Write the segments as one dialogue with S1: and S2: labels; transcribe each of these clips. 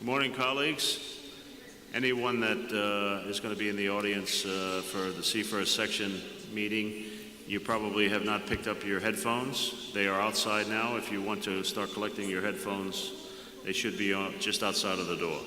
S1: Good morning, colleagues. Anyone that is going to be in the audience for the C-First section meeting, you probably have not picked up your headphones. They are outside now. If you want to start collecting your headphones, they should be just outside of the door.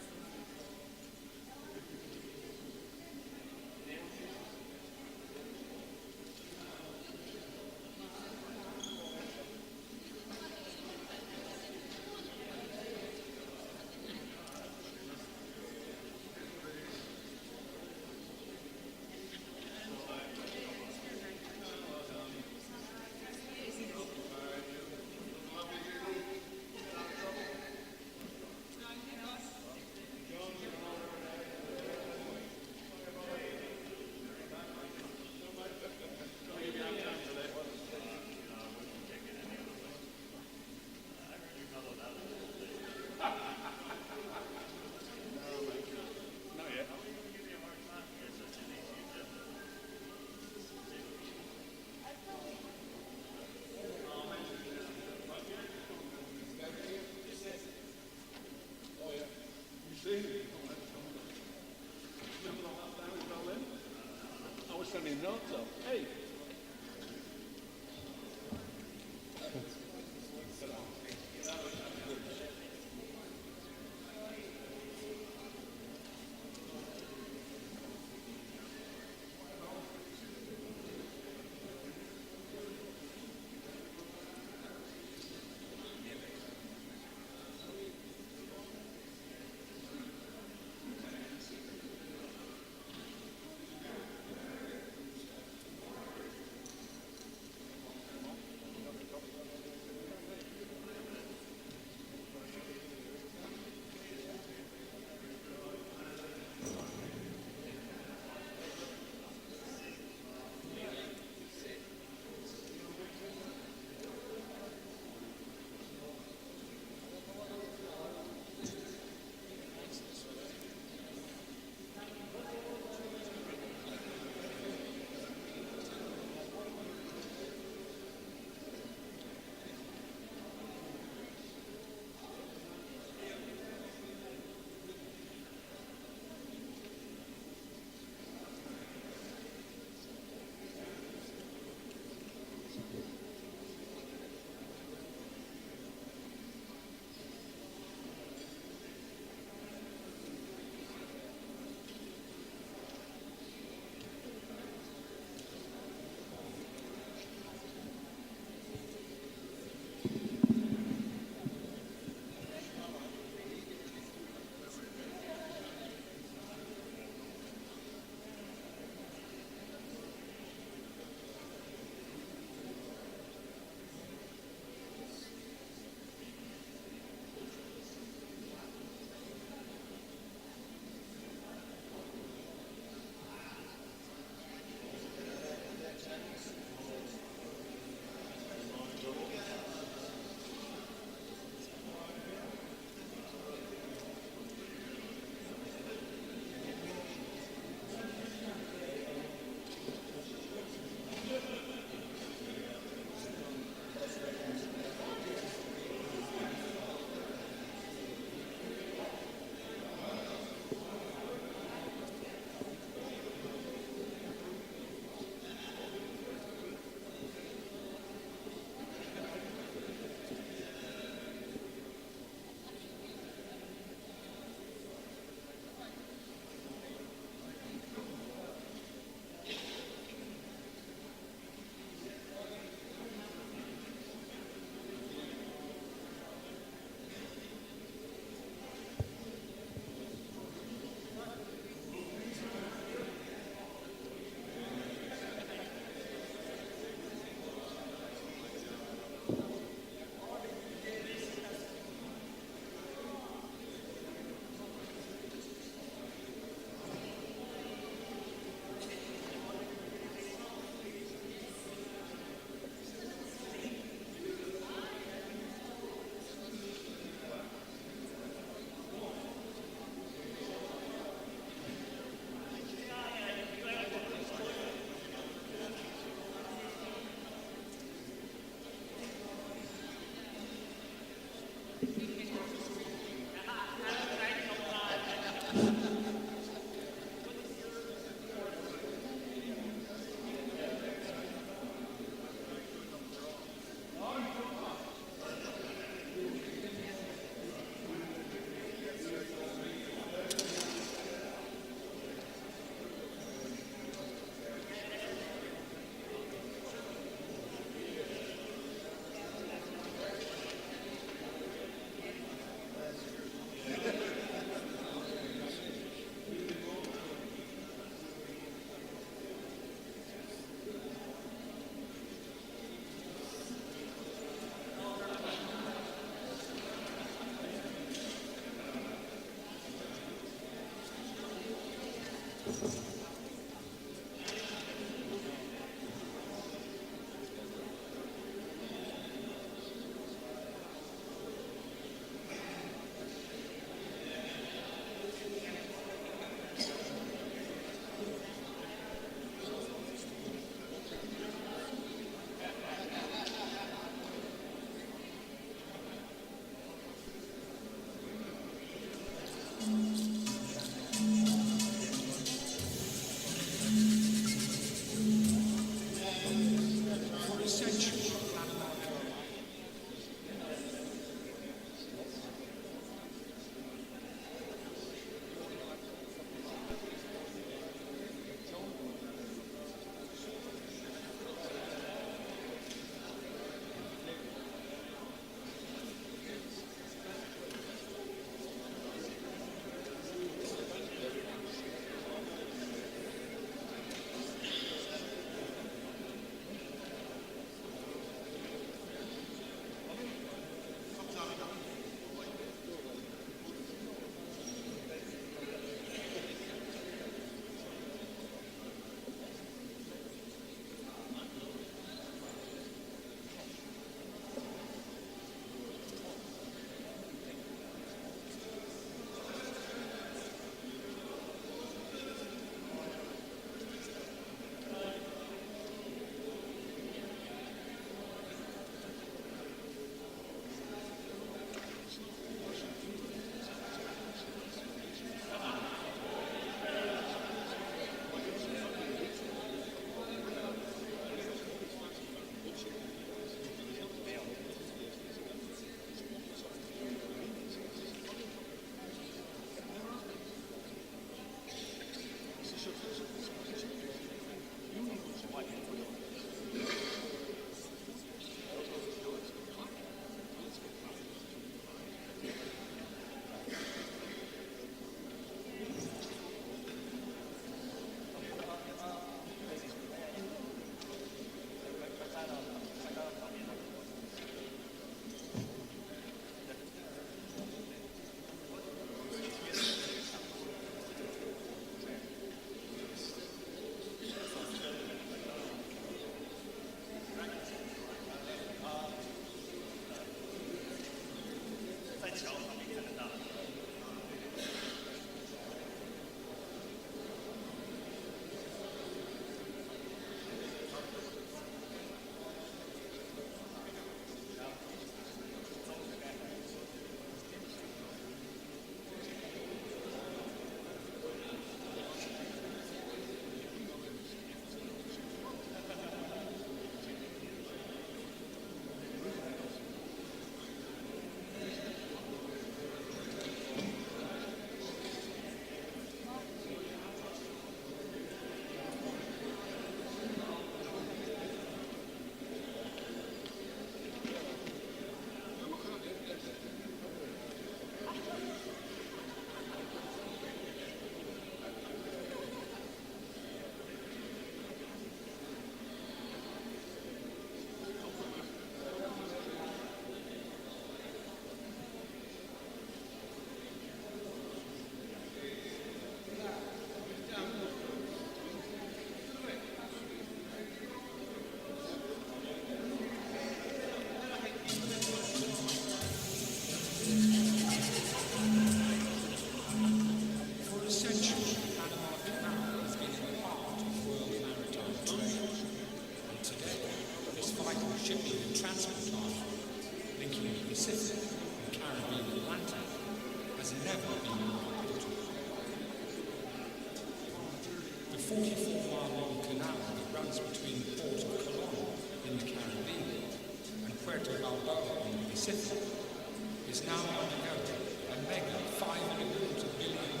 S2: Is now undergoing a mega $5.25 billion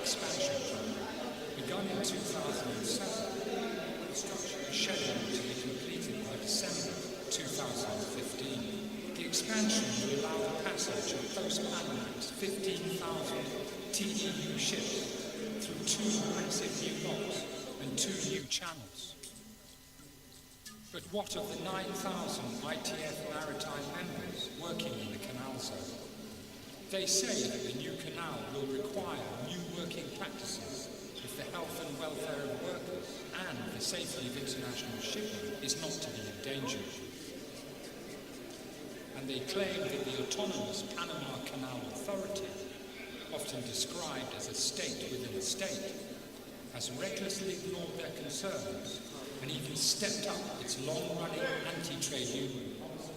S2: expansion program begun in 2007. Construction is scheduled to be completed by December 2015. The expansion will allow the passage of post-Panamax 15,000 TEU ships through 2 massive new locks and 2 new channels. But what of the 9,000 ITF maritime members working in the canal zone? They say that the new canal will require new working practices if the health and welfare of workers and the safety of international shipping is not to be endangered. And they claim that the autonomous Panama Canal Authority, often described as a state within a state, has recklessly ignored their concerns and even stepped up its long-running anti-trade union policy.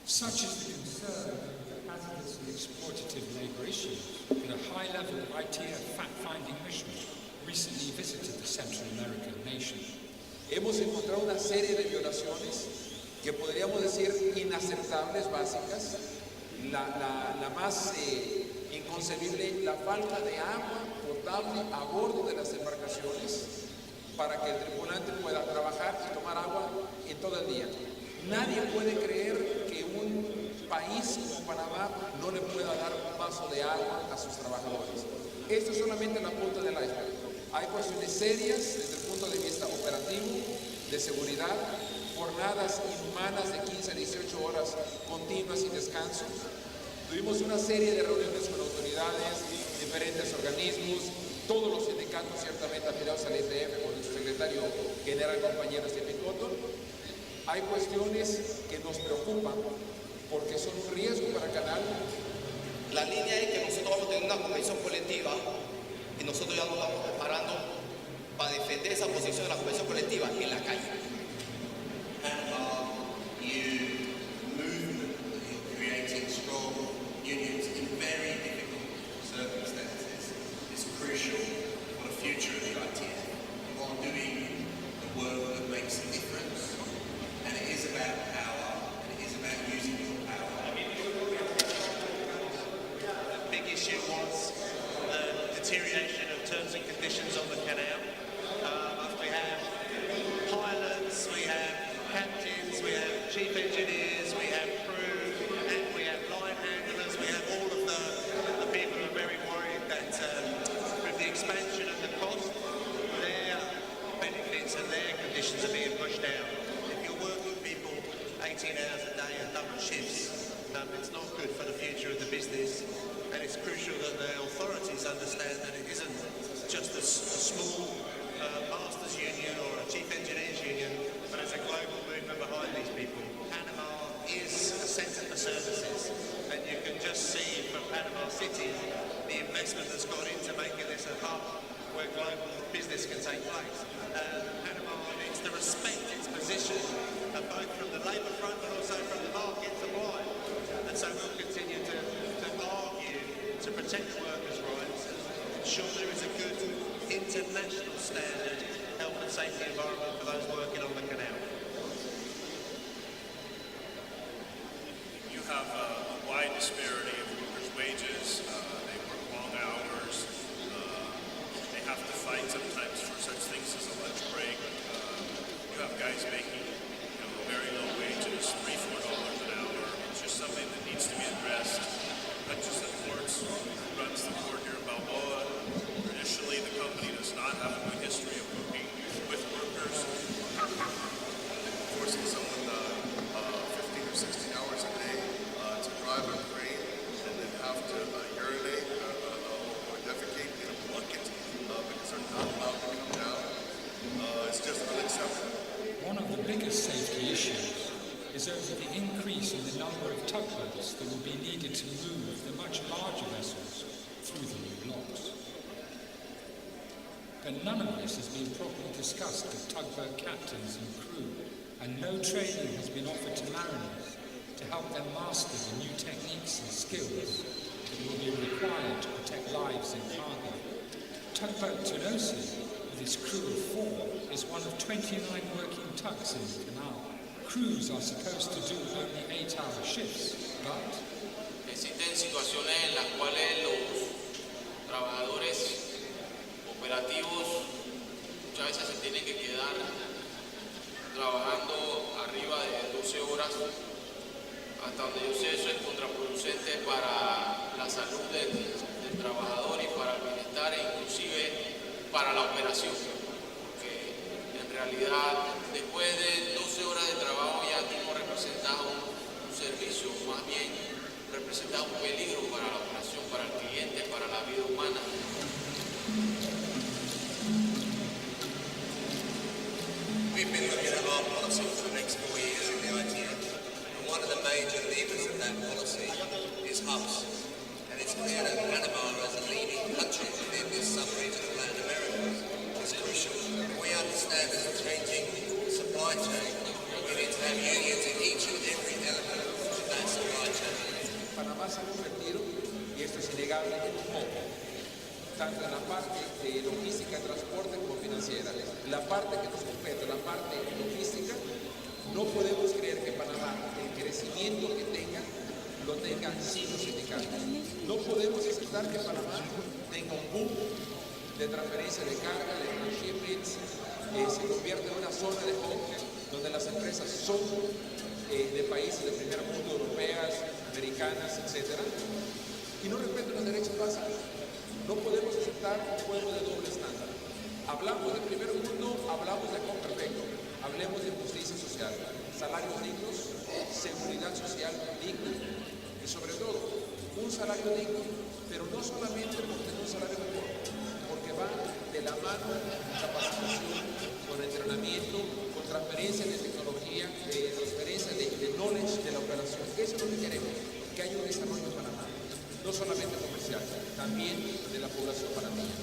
S2: Such is the concern over the hazardous and exploitative labour issues that a high-level ITF fact-finding mission recently visited the Central American nation.
S3: Hemos encontrado una serie de violaciones que podríamos decir inaceptables, básicas. La más inconcebible, la falta de agua potable a bordo de las embarcaciones para que el tripulante pueda trabajar y tomar agua en todo el día. Nadie puede creer que un país como Panamá no le pueda dar un vaso de agua a sus trabajadores. Esto es solamente la punta del iceberg. Hay cuestiones serias desde el punto de vista operativo, de seguridad, jornadas inhumanas de 15 a 18 horas continuas sin descanso. Tuvimos una serie de reuniones con autoridades, diferentes organismos, todos los sindicatos ciertamente afiliados al ITF, con el secretario general compañero Stephen Cotton. Hay cuestiones que nos preocupan porque son un riesgo para el canal.
S4: La línea es que nosotros vamos a tener una convención colectiva y nosotros ya nos estamos preparando para defender esa posición de la convención colectiva en la calle.
S5: You move creating strong unions in very difficult circumstances. It's crucial for the future of the ITF. You are doing the work that makes a difference, and it is about power, and it is about using your power.
S6: The big issue was the deterioration of terms and conditions on the canal. We have pilots, we have captains, we have chief engineers, we have crew, and we have line handlers, we have all of the people who are very worried that with the expansion of the cost, their benefits and their conditions are being pushed down. If you're working people 18 hours a day and double shifts, it's not good for the future of the business, and it's crucial that the authorities understand that it isn't just a small masters union or a chief engineers union, but it's a global movement behind these people. Panama is a centre environment for those working on the canal.
S7: You have a wide disparity of workers' wages. They work long hours. They have to fight sometimes for such things as a lunch break. You have guys making very low wages, $3-4 an hour. It's just something that needs to be addressed. Not just the courts, who runs the court here in Balboa. Traditionally, the company does not have a good history of working with workers, forcing someone 15 or 16 hours a day to drive a crane and then have to urinate or defecate in a bucket because they're not allowed to come down. It's just unacceptable.
S2: One of the biggest safety issues is over the increase in the number of tugboats that will be needed to move the much larger vessels through the new locks. But none of this has been properly discussed with tugboat captains and crew, and no training has been offered to mariners to help them master the new techniques and skills that will be required to protect lives in cargo. Tugboat Tolosa, with its crew of 4, is one of 29 working tugs in the canal. Crews are supposed to do only 8-hour shifts, but
S8: existen situaciones en las cuales los trabajadores operativos muchas veces se tienen que quedar trabajando arriba de 12 horas. Hasta donde yo sé, eso es contraproducente para la salud del trabajador y para el bienestar e inclusive para la operación. Porque en realidad, después de 12 horas de trabajo ya tú no representas un servicio, más bien representas un peligro para la operación, para el cliente, para la vida humana.
S5: We've been looking at our policy for the next 4 years in the ITF, and one of the major levers of that policy is hubs. And it's clear that Panama, as a leading country within this sub-region of Latin America, is crucial. We understand as a changing supply chain, we need to have unions in each and every element of that supply chain.
S3: Panamá se ha convertido, y esto es innegable, en un modo, tanto en la parte de logística, transporte como financiera. La parte que nos compete, la parte logística, no podemos creer que Panamá, el crecimiento que tenga, lo tenga sin los sindicatos. No podemos aceptar que Panamá tenga un boom de transferencia de carga, de transshipments, se convierte en una zona de hub donde las empresas son de países de primer mundo, europeas, americanas, etc. Y no respetan los derechos básicos. No podemos aceptar un juego de doble estándar. Hablamos de primer mundo, hablamos de perfecto. Hablemos de justicia social, salarios dignos, seguridad social digna y sobre todo un salario digno, pero no solamente por tener un salario mejor, porque va de la mano con capacitación, con entrenamiento, con transferencia de tecnología, transferencia de knowledge de la operación. Eso es lo que queremos, que haya un desarrollo en Panamá. No solamente comercial, también de la población panameña.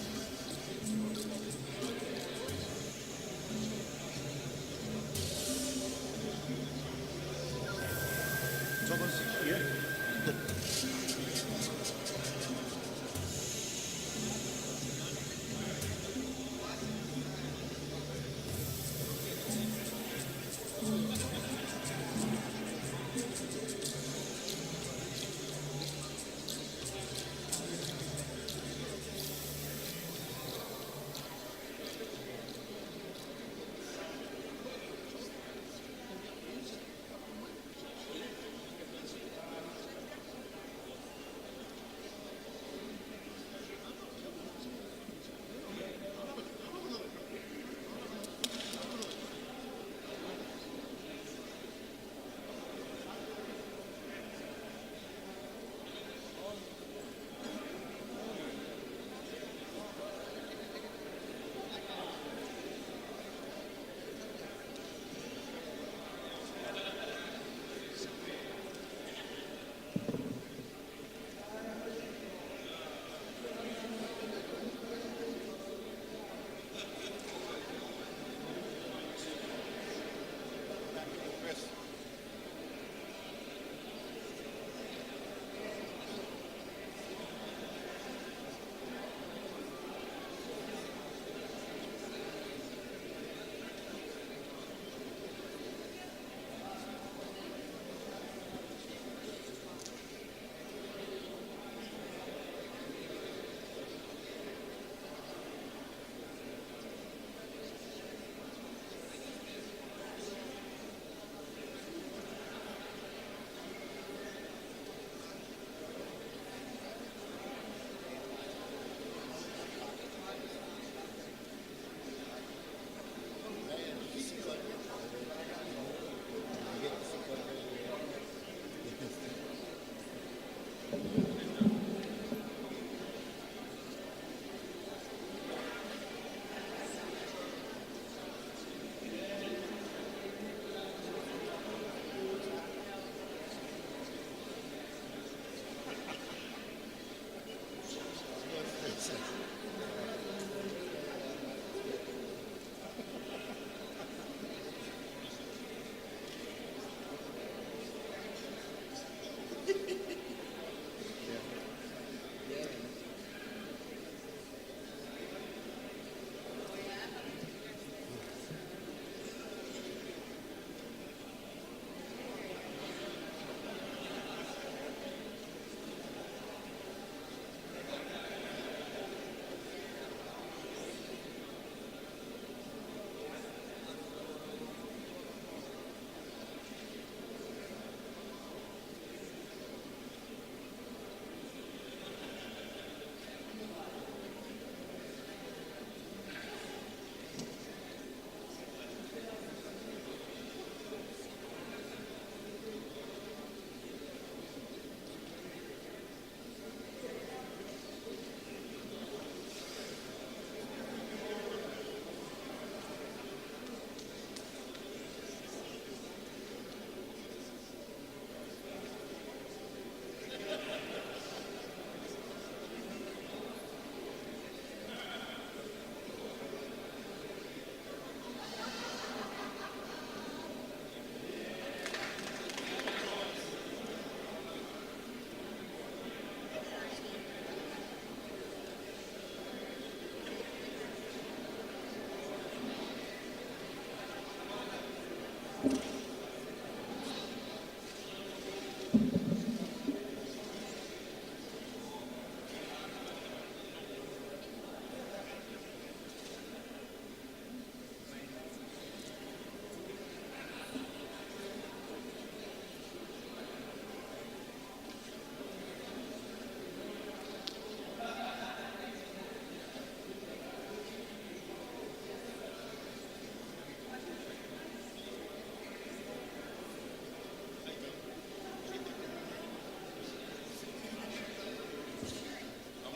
S9: I'm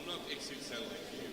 S9: not XXL like you.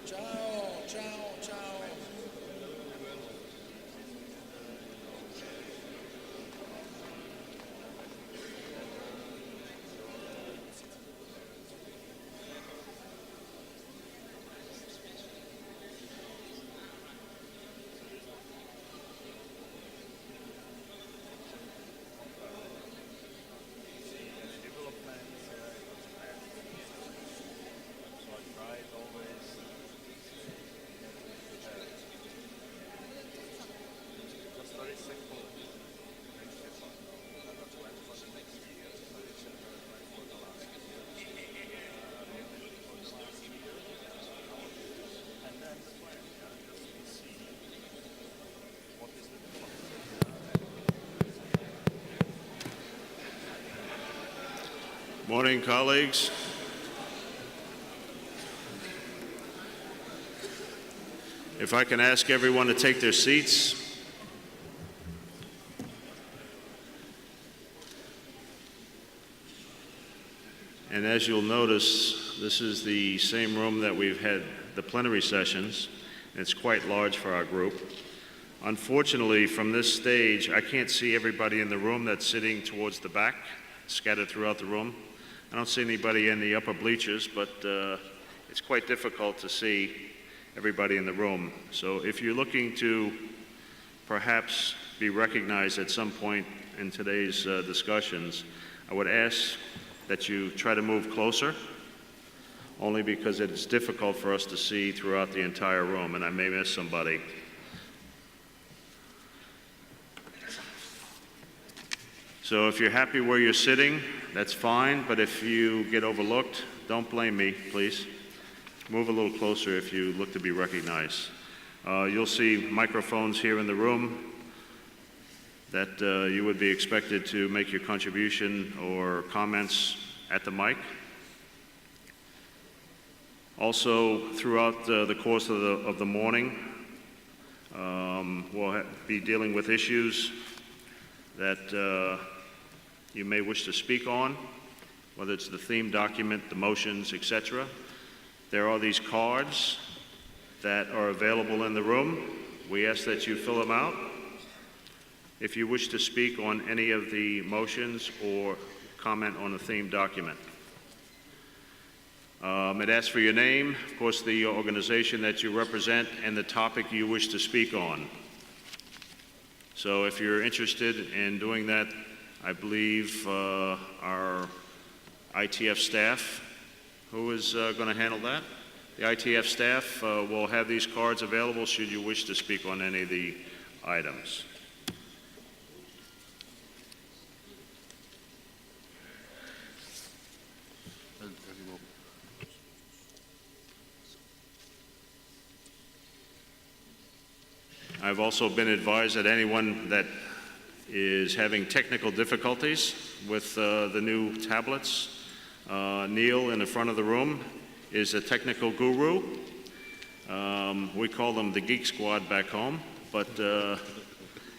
S3: Ciao, ciao, ciao.
S7: Development, so I tried always
S1: Morning, colleagues. If I can ask everyone to take their seats. And as you'll notice, this is the same room that we've had the plenary sessions. It's quite large for our group. Unfortunately, from this stage, I can't see everybody in the room that's sitting towards the back, scattered throughout the room. I don't see anybody in the upper bleachers, but it's quite difficult to see everybody in the room. So if you're looking to perhaps be recognized at some point in today's discussions, I would ask that you try to move closer, only because it is difficult for us to see throughout the entire room, and I may miss somebody. So if you're happy where you're sitting, that's fine, but if you get overlooked, don't blame me, please. Move a little closer if you look to be recognized. You'll see microphones here in the room that you would be expected to make your contribution or comments at the mic. Also, throughout the course of the morning, we'll be dealing with issues that you may wish to speak on, whether it's the theme document, the motions, etc. There are these cards that are available in the room. We ask that you fill them out. If you wish to speak on any of the motions or comment on the theme document. It asks for your name, of course, the organization that you represent, and the topic you wish to speak on. So if you're interested in doing that, I believe our ITF staff, who is going to handle that? The ITF staff will have these cards available should you wish to speak on any of the items. I've also been advised that anyone that is having technical difficulties with the new tablets, Neil in the front of the room is a technical guru. We call them the Geek Squad back home, but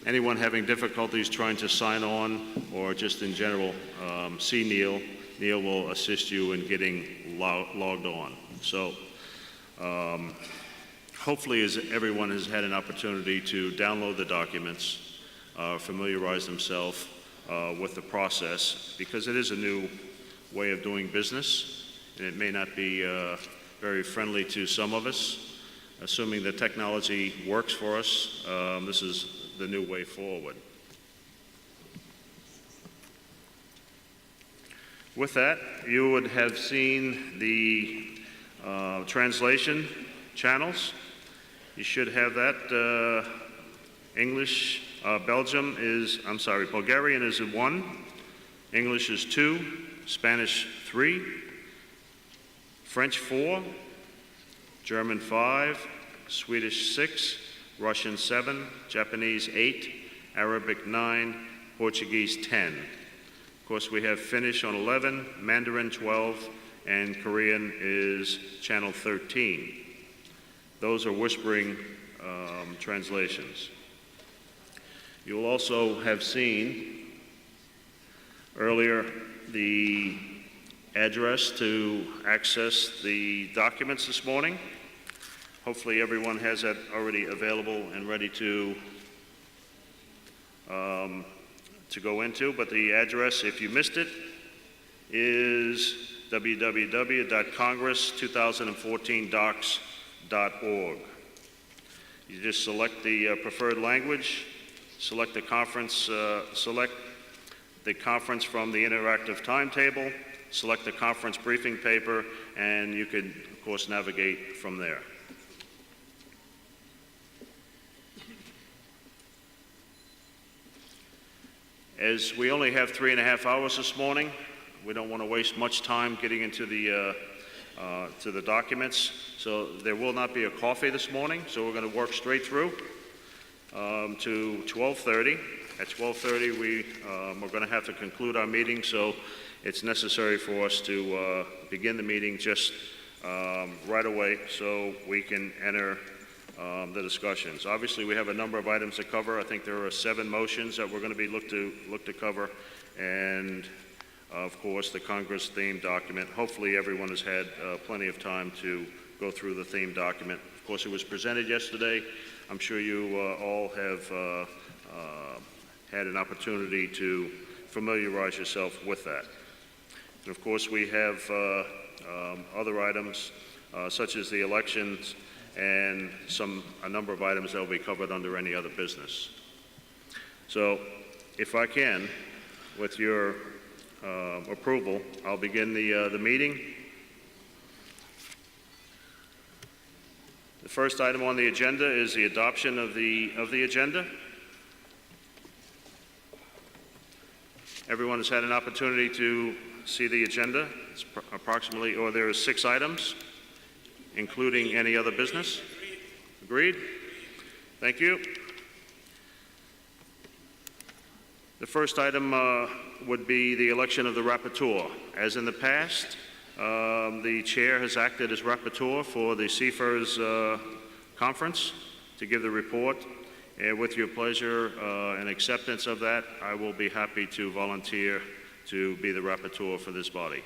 S1: anyone having difficulties trying to sign on or just in general, see Neil. Neil will assist you in getting logged on. So hopefully everyone has had an opportunity to download the documents, familiarize themselves with the process, because it is a new way of doing business, and it may not be very friendly to some of us. Assuming the technology works for us, this is the new way forward. With that, you would have seen the translation channels. You should have that. English, Bulgarian is 1, English is 2, Spanish 3, French 4, German 5, Swedish 6, Russian 7, Japanese 8, Arabic 9, Portuguese 10. Of course, we have Finnish on 11, Mandarin 12, and Korean is channel 13. Those are whispering translations. You'll also have seen earlier the address to access the documents this morning. Hopefully everyone has that already available and ready to go into, but the address, if you missed it, is www.congress2014docs.org. You just select the preferred language, select the conference from the interactive timetable, select the conference briefing paper, and you can, of course, navigate from there. As we only have 3.5 hours this morning, we don't want to waste much time getting into the documents. So there will not be a coffee this morning, so we're going to work straight through to 12:30. At 12:30, we're going to have to conclude our meeting, so it's necessary for us to begin the meeting just right away so we can enter the discussions. Obviously, we have a number of items to cover. I think there are 7 motions that we're going to be look to cover, and of course the Congress theme document. Hopefully, everyone has had plenty of time to go through the theme document. Of course, it was presented yesterday. I'm sure you all have had an opportunity to familiarize yourself with that. And of course, we have other items such as the elections and a number of items that will be covered under any other business. So, if I can, with your approval, I'll begin the meeting. The first item on the agenda is the adoption of the agenda. Everyone has had an opportunity to see the agenda. It's approximately, or there are 6 items, including any other business. Agreed? Thank you. The first item would be the election of the rapporteur. As in the past, the chair has acted as rapporteur for the CFERS conference to give the report. And with your pleasure and acceptance of that, I will be happy to volunteer to be the rapporteur for this body.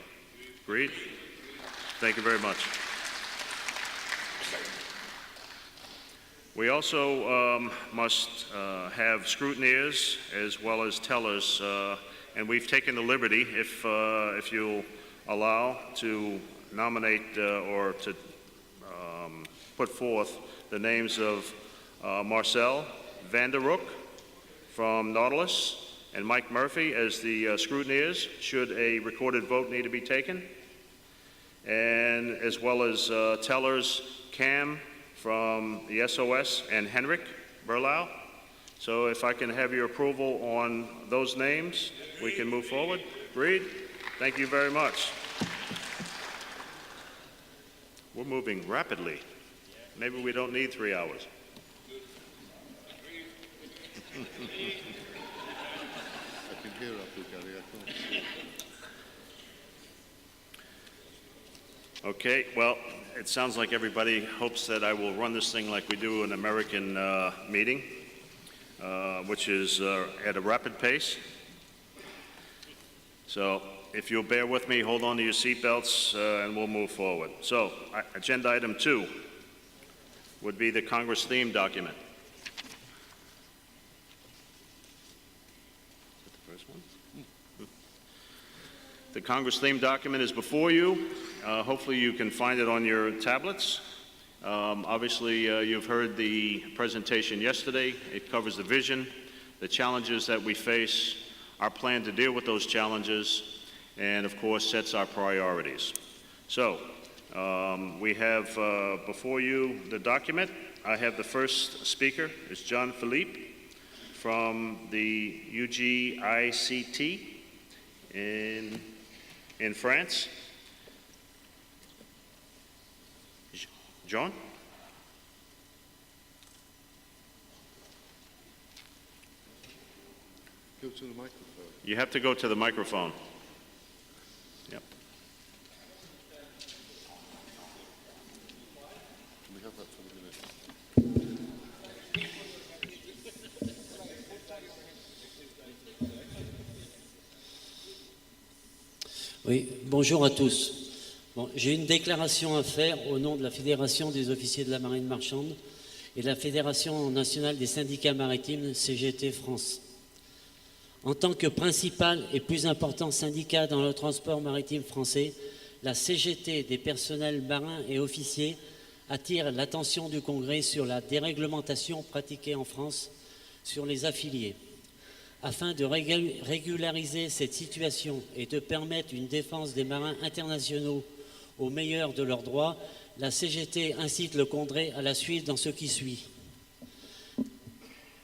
S1: Agreed? Thank you very much. We also must have scrutineers as well as tellers, and we've taken the liberty, if you'll allow, to nominate or to put forth the names of Marcel Vanderrook from Nautilus and Mike Murphy as the scrutineers, should a recorded vote need to be taken, and as well as tellers Cam from the SOS and Henrik Berlau. So if I can have your approval on those names, we can move forward. Agreed? Thank you very much. We're moving rapidly. Maybe we don't need 3 hours. Okay, well, it sounds like everybody hopes that I will run this thing like we do an American meeting, which is at a rapid pace. So if you'll bear with me, hold on to your seatbelts, and we'll move forward. So, agenda item 2 would be the Congress theme document. Is that the first one? The Congress theme document is before you. Hopefully you can find it on your tablets. Obviously, you've heard the presentation yesterday. It covers the vision, the challenges that we face, our plan to deal with those challenges, and of course sets our priorities. So, we have before you the document. I have the first speaker. It's John Philippe from the UGICT in France. John?
S10: Go to the microphone.
S1: You have to go to the microphone. Yep.
S10: We have that for the minute.
S11: Oui, bonjour à tous. Bon, j'ai une déclaration à faire au nom de la Fédération des officiers de la marine marchande et de la Fédération nationale des syndicats maritimes CGT France. En tant que principal et plus important syndicat dans le transport maritime français, la CGT des personnels marins et officiers attire l'attention du Congrès sur la déréglementation pratiquée en France sur les affiliés. Afin de régulariser cette situation et de permettre une défense des marins internationaux au meilleur de leurs droits, la CGT incite le Congrès à la suivre dans ce qui suit.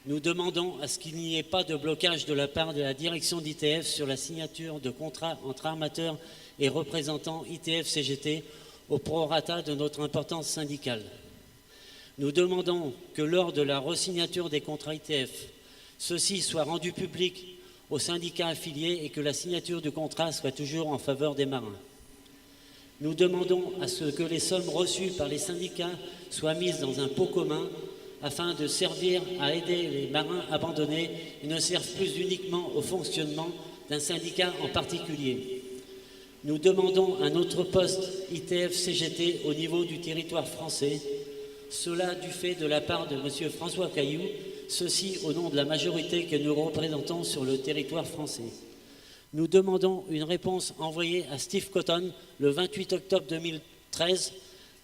S11: Nous demandons à ce qu'il n'y ait pas de blocage de la part de la direction d'ITF sur la signature de contrats entre armateurs et représentants ITF-CGT au prorata de notre importance syndicale. Nous demandons que lors de la resignature des contrats ITF, ceux-ci soient rendus publics aux syndicats affiliés et que la signature du contrat soit toujours en faveur des marins. Nous demandons à ce que les sommes reçues par les syndicats soient mises dans un pot commun afin de servir à aider les marins abandonnés et ne servent plus uniquement au fonctionnement d'un syndicat en particulier. Nous demandons un autre poste ITF-CGT au niveau du territoire français, cela du fait de la part de M. François Caillou, ceci au nom de la majorité que nous représentons sur le territoire français. Nous demandons une réponse envoyée à Steve Cotton le 28 octobre 2013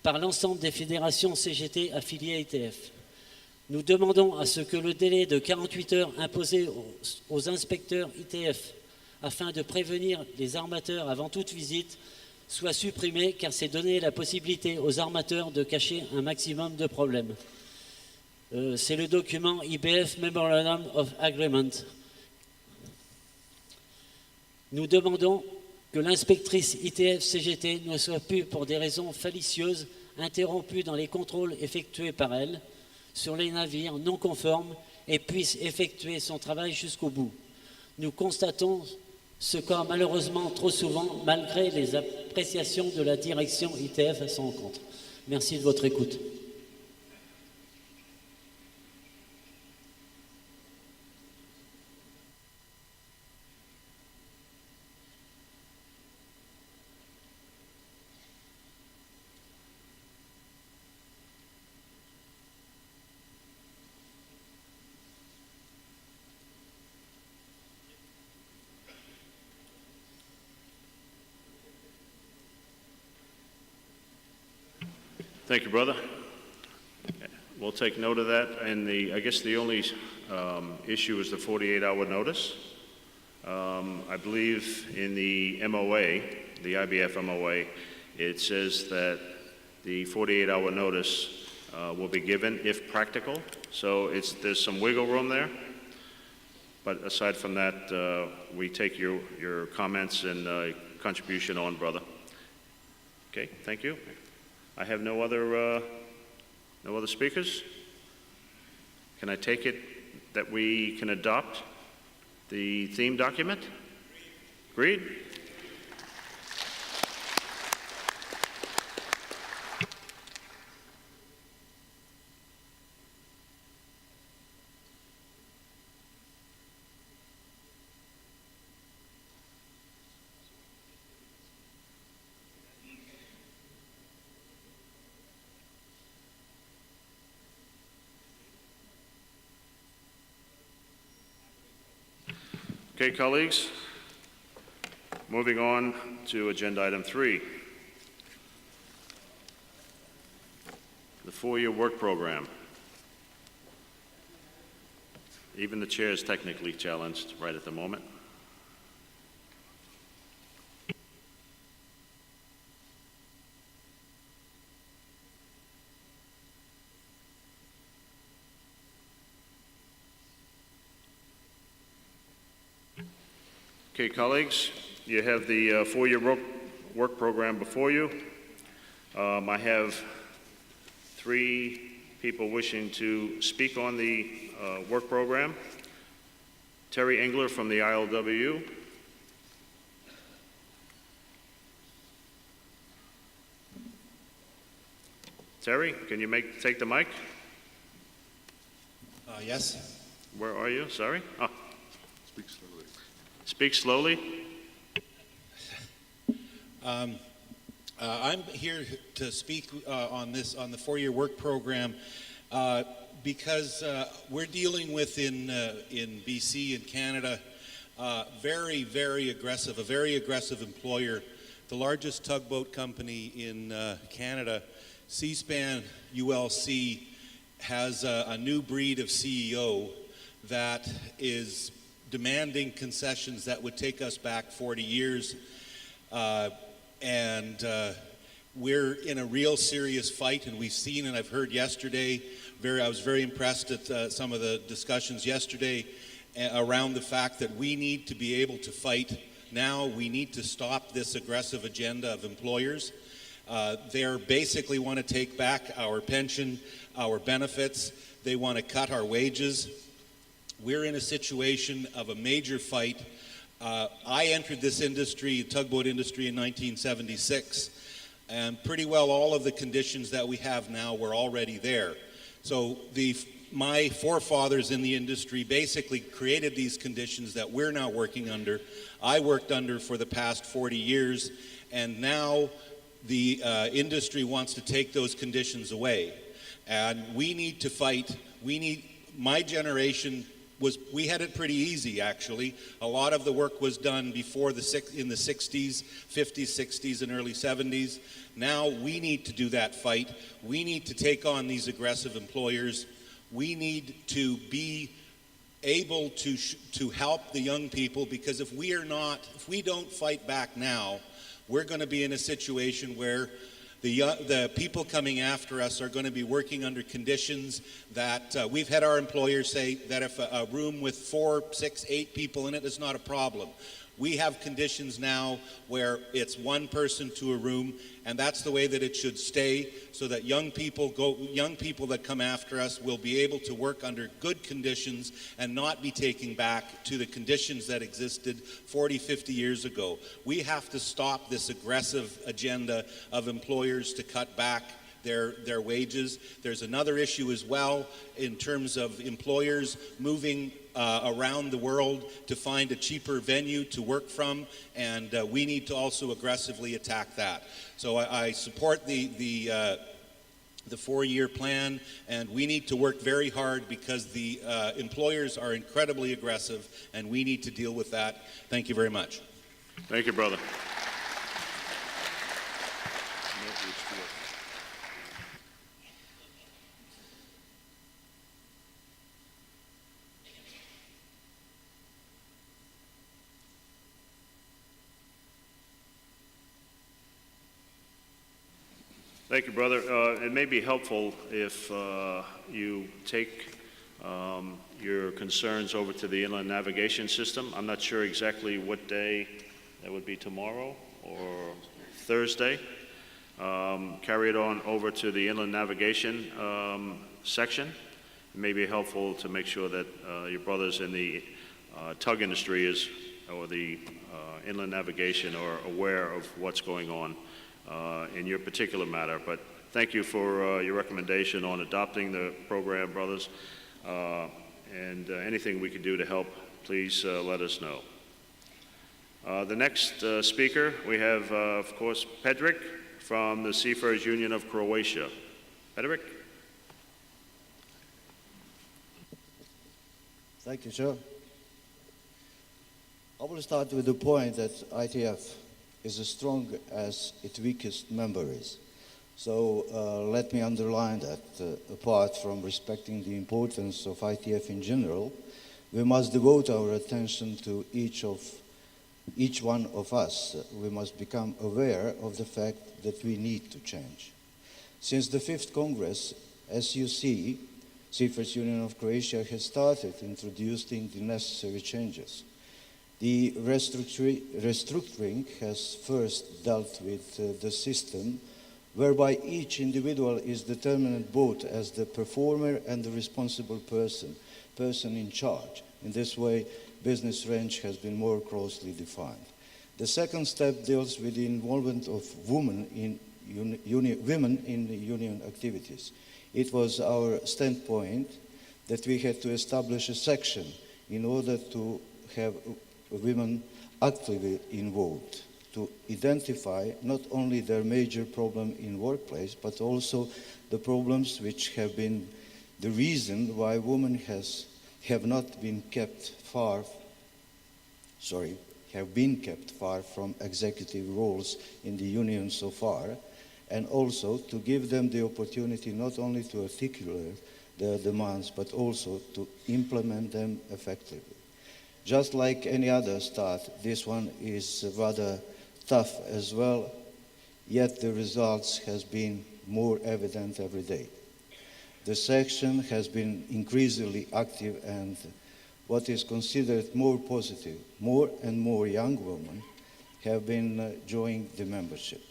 S11: par l'ensemble des fédérations CGT affiliées à ITF. Nous demandons à ce que le délai de 48 heures imposé aux inspecteurs ITF afin de prévenir les armateurs avant toute visite soit supprimé car c'est donner la possibilité aux armateurs de cacher un maximum de problèmes. C'est le document IBF Memorandum of Agreement. Nous demandons que l'inspectrice ITF-CGT ne soit plus, pour des raisons fallacieuses, interrompue dans les contrôles effectués par elle sur les navires non conformes et puisse effectuer son travail jusqu'au bout. Nous constatons ce cas malheureusement trop souvent, malgré les appréciations de la direction ITF à son encontre. Merci de votre écoute.
S1: Thank you, brother. We'll take note of that. And I guess the only issue is the 48-hour notice. I believe in the MOA, the IBF MOA, it says that the 48-hour notice will be given if practical. So there's some wiggle room there. But aside from that, we take your comments and contribution on, brother. Okay, thank you. I have no other speakers. Can I take it that we can adopt the theme document? Agreed? Okay, colleagues, moving on to agenda item 3, the 4-year work program. Even the chair is technically challenged right at the moment. Okay, colleagues, you have the 4-year work program before you. I have 3 people wishing to speak on the work program. Terry Engler from the ILWU. Terry, can you take the mic?
S12: Yes.
S1: Where are you? Sorry. Oh.
S10: Speak slowly.
S1: Speak slowly.
S12: I'm here to speak on the 4-year work program because we're dealing with in BC and Canada a very aggressive employer. The largest tugboat company in Canada, Seaspan ULC, has a new breed of CEO that is demanding concessions that would take us back 40 years. And we're in a real serious fight, and we've seen, and I've heard yesterday, I was very impressed at some of the discussions yesterday around the fact that we need to be able to fight now. We need to stop this aggressive agenda of employers. They basically want to take back our pension, our benefits. They want to cut our wages. we're in a situation of a major fight. I entered this industry, tugboat industry, in 1976, and pretty well all of the conditions that we have now were already there. So my forefathers in the industry basically created these conditions that we're now working under. I worked under for the past 40 years, and now the industry wants to take those conditions away. And we need to fight. My generation we had it pretty easy, actually. A lot of the work was done before in the 60s, 50s, 60s, and early 70s. Now we need to do that fight. We need to take on these aggressive employers. We need to be able to help the young people, because if we don't fight back now, we're going to be in a situation where the people coming after us are going to be working under conditions that we've had our employers say that if a room with 4, 6, 8 people in it is not a problem. We have conditions now where it's one person to a room, and that's the way that it should stay, so that young people that come after us will be able to work under good conditions and not be taken back to the conditions that existed 40, 50 years ago. We have to stop this aggressive agenda of employers to cut back their wages. There's another issue as well in terms of employers moving around the world to find a cheaper venue to work from, and we need to also aggressively attack that. So I support the 4-year plan, and we need to work very hard because the employers are incredibly aggressive, and we need to deal with that. Thank you very much.
S1: Thank you, brother. Thank you, brother. It may be helpful if you take your concerns over to the Inland Navigation System. I'm not sure exactly what day that would be, tomorrow or Thursday. Carry it on over to the Inland Navigation section. It may be helpful to make sure that your brothers in the tug industry or the inland navigation are aware of what's going on in your particular matter. But thank you for your recommendation on adopting the program, brothers. And anything we can do to help, please let us know. The next speaker, we have, of course, Pedrick from the Seafarers Union of Croatia. Pedrick?
S13: Thank you, sir. I will start with the point that ITF is as strong as its weakest member is. So let me underline that apart from respecting the importance of ITF in general, we must devote our attention to each one of us. We must become aware of the fact that we need to change. Since the 5th Congress, SUC, Seafarers Union of Croatia, has started introducing the necessary changes. The restructuring has first dealt with the system whereby each individual is determined both as the performer and the responsible person in charge. In this way, business range has been more closely defined. The second step deals with the involvement of women in union activities. It was our standpoint that we had to establish a section in order to have women actively involved, to identify not only their major problem in workplace, but also the problems which have been the reason why women have been kept far from executive roles in the union so far, and also to give them the opportunity not only to articulate their demands, but also to implement them effectively. Just like any other start, this one is rather tough as well, yet the results has been more evident every day. The section has been increasingly active, and what is considered more positive, more and more young women have been joining the membership.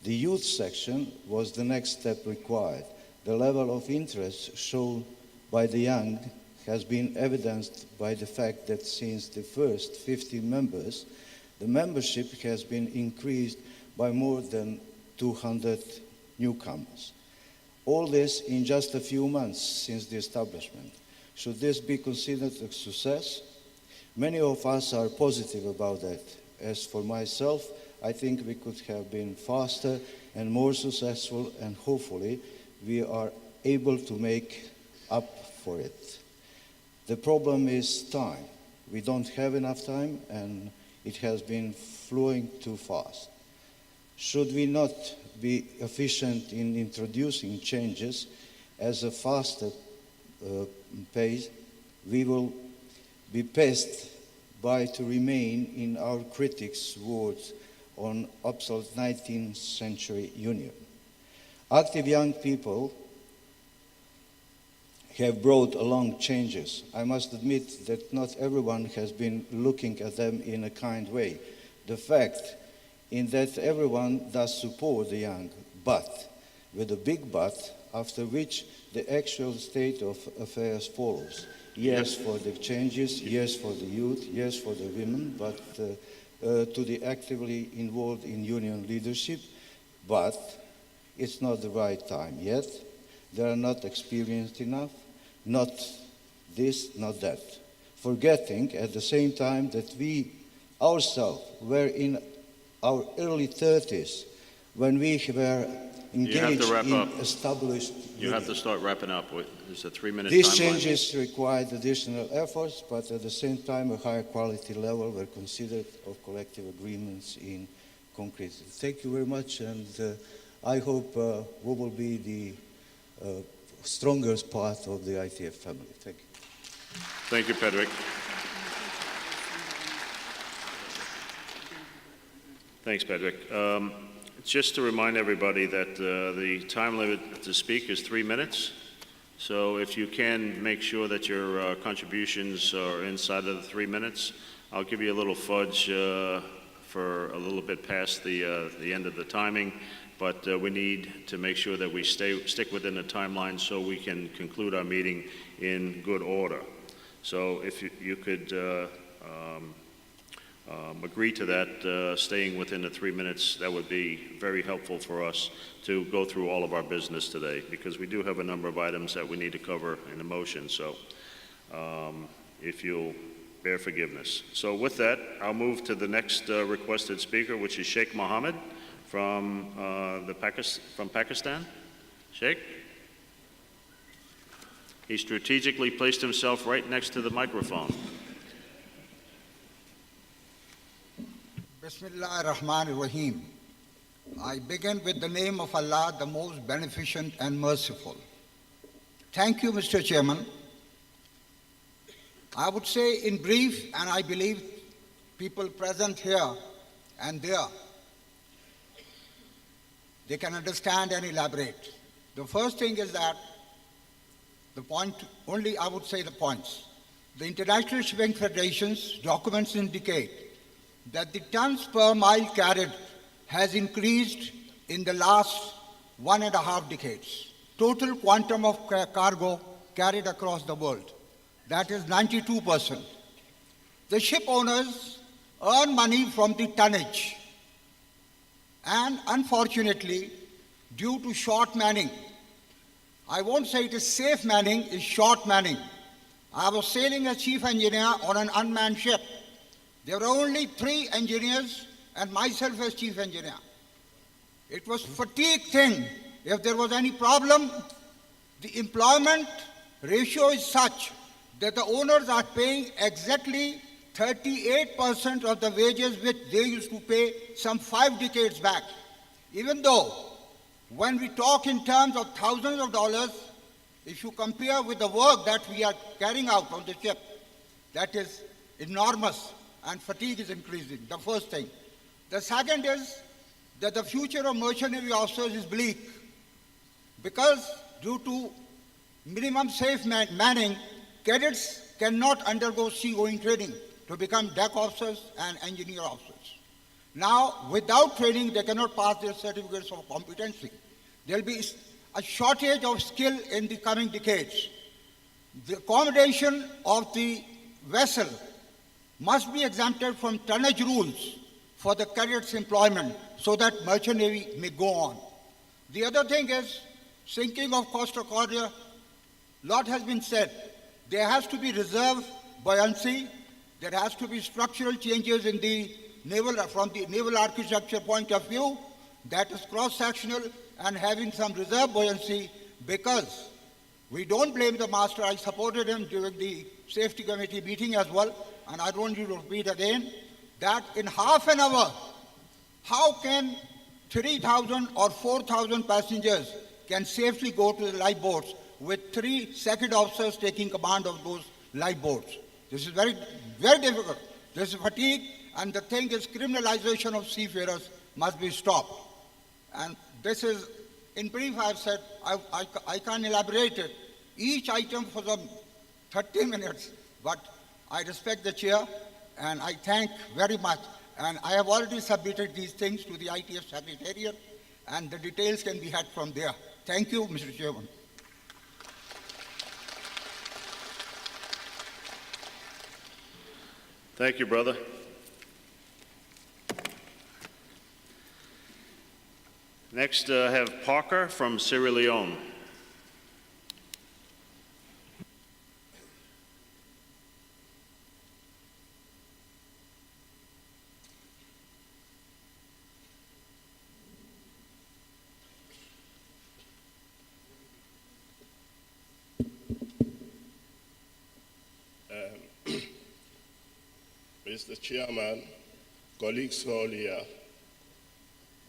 S13: The youth section was the next step required. The level of interest shown by the young has been evidenced by the fact that since the first 50 members, the membership has been increased by more than 200 newcomers. All this in just a few months since the establishment. Should this be considered a success? Many of us are positive about that. As for myself, I think we could have been faster and more successful, and hopefully we are able to make up for it. The problem is time. We don't have enough time, and it has been flowing too fast. Should we not be efficient in introducing changes as a faster pace, we will be pest by to remain in our critics' words on obsolete 19th century union. Active young people have brought along changes. I must admit that not everyone has been looking at them in a kind way. The fact in that everyone does support the young, but with a big but, after which the actual state of affairs follows. Yes for the changes, yes for the youth, yes for the women, but to the actively involved in union leadership, but it's not the right time yet. They are not experienced enough, not this, not that. Forgetting at the same time that we ourselves were in our early 30s when we were engaged in established
S1: You have to start wrapping up. There's a 3-minute timeline.
S13: These changes required additional efforts, but at the same time a higher quality level were considered of collective agreements in concrete. Thank you very much, and I hope we will be the strongest part of the ITF family. Thank you.
S1: Thank you, Pedrick. Thanks, Pedrick. Just to remind everybody that the time limit to speak is 3 minutes. So if you can make sure that your contributions are inside of the 3 minutes, I'll give you a little fudge for a little bit past the end of the timing. But we need to make sure that we stick within the timeline so we can conclude our meeting in good order. So if you could agree to that, staying within the 3 minutes, that would be very helpful for us to go through all of our business today, because we do have a number of items that we need to cover in the motion. So if you'll bear forgiveness. So with that, I'll move to the next requested speaker, which is Sheikh Mohammed from Pakistan. Sheikh? He strategically placed himself right next to the microphone.
S14: Bismillah ar-Rahman ar-Rahim. I begin with the name of Allah, the most beneficent and merciful. Thank you, Mr. Chairman. I would say in brief, and I believe people present here and there, they can understand and elaborate. The first thing is that the point, only I would say the points. The International Shipping Federation's documents indicate that the tons per mile carried has increased in the last 1.5 decades. Total quantum of cargo carried across the world, that is 92%. The ship owners earn money from the tonnage, and unfortunately, due to short manning, I won't say it is safe manning, it's short manning. I was sailing as chief engineer on an unmanned ship. There were only 3 engineers and myself as chief engineer. It was fatigue thing. If there was any problem, the employment ratio is such that the owners are paying exactly 38% of the wages which they used to pay some 5 decades back. Even though when we talk in terms of thousands of dollars, if you compare with the work that we are carrying out on the ship, that is enormous. And fatigue is increasing, the first thing. The second is that the future of merchant navy officers is bleak, because due to minimum safe manning, cadets cannot undergo seagoing training to become deck officers and engineer officers. Now, without training, they cannot pass their certificates of competency. There will be a shortage of skill in the coming decades. The accommodation of the vessel must be exempted from tonnage rules for the cadets' employment so that merchant navy may go on. The other thing is sinking of Costa Concordia. Lot has been said. There has to be reserve buoyancy. There has to be structural changes in the naval, from the naval architecture point of view, that is cross-sectional and having some reserve buoyancy, because we don't blame the master. I supported him during the safety committee meeting as well, and I don't need to repeat again, that in half an hour, how can 3,000 or 4,000 passengers can safely go to the lifeboats with 3 second officers taking command of those lifeboats? This is very, very difficult. This is fatigue, and the thing is criminalization of seafarers must be stopped. And this is, in brief, I've said, I can't elaborate it. Each item for some 30 minutes, but I respect the chair, and I thank very much. And I have already submitted these things to the ITF Secretariat, and the details can be had from there. Thank you, Mr. Chairman.
S1: Thank you, brother. Next, I have Parker from Sierra Leone.
S15: Mr. Chairman, colleagues all here,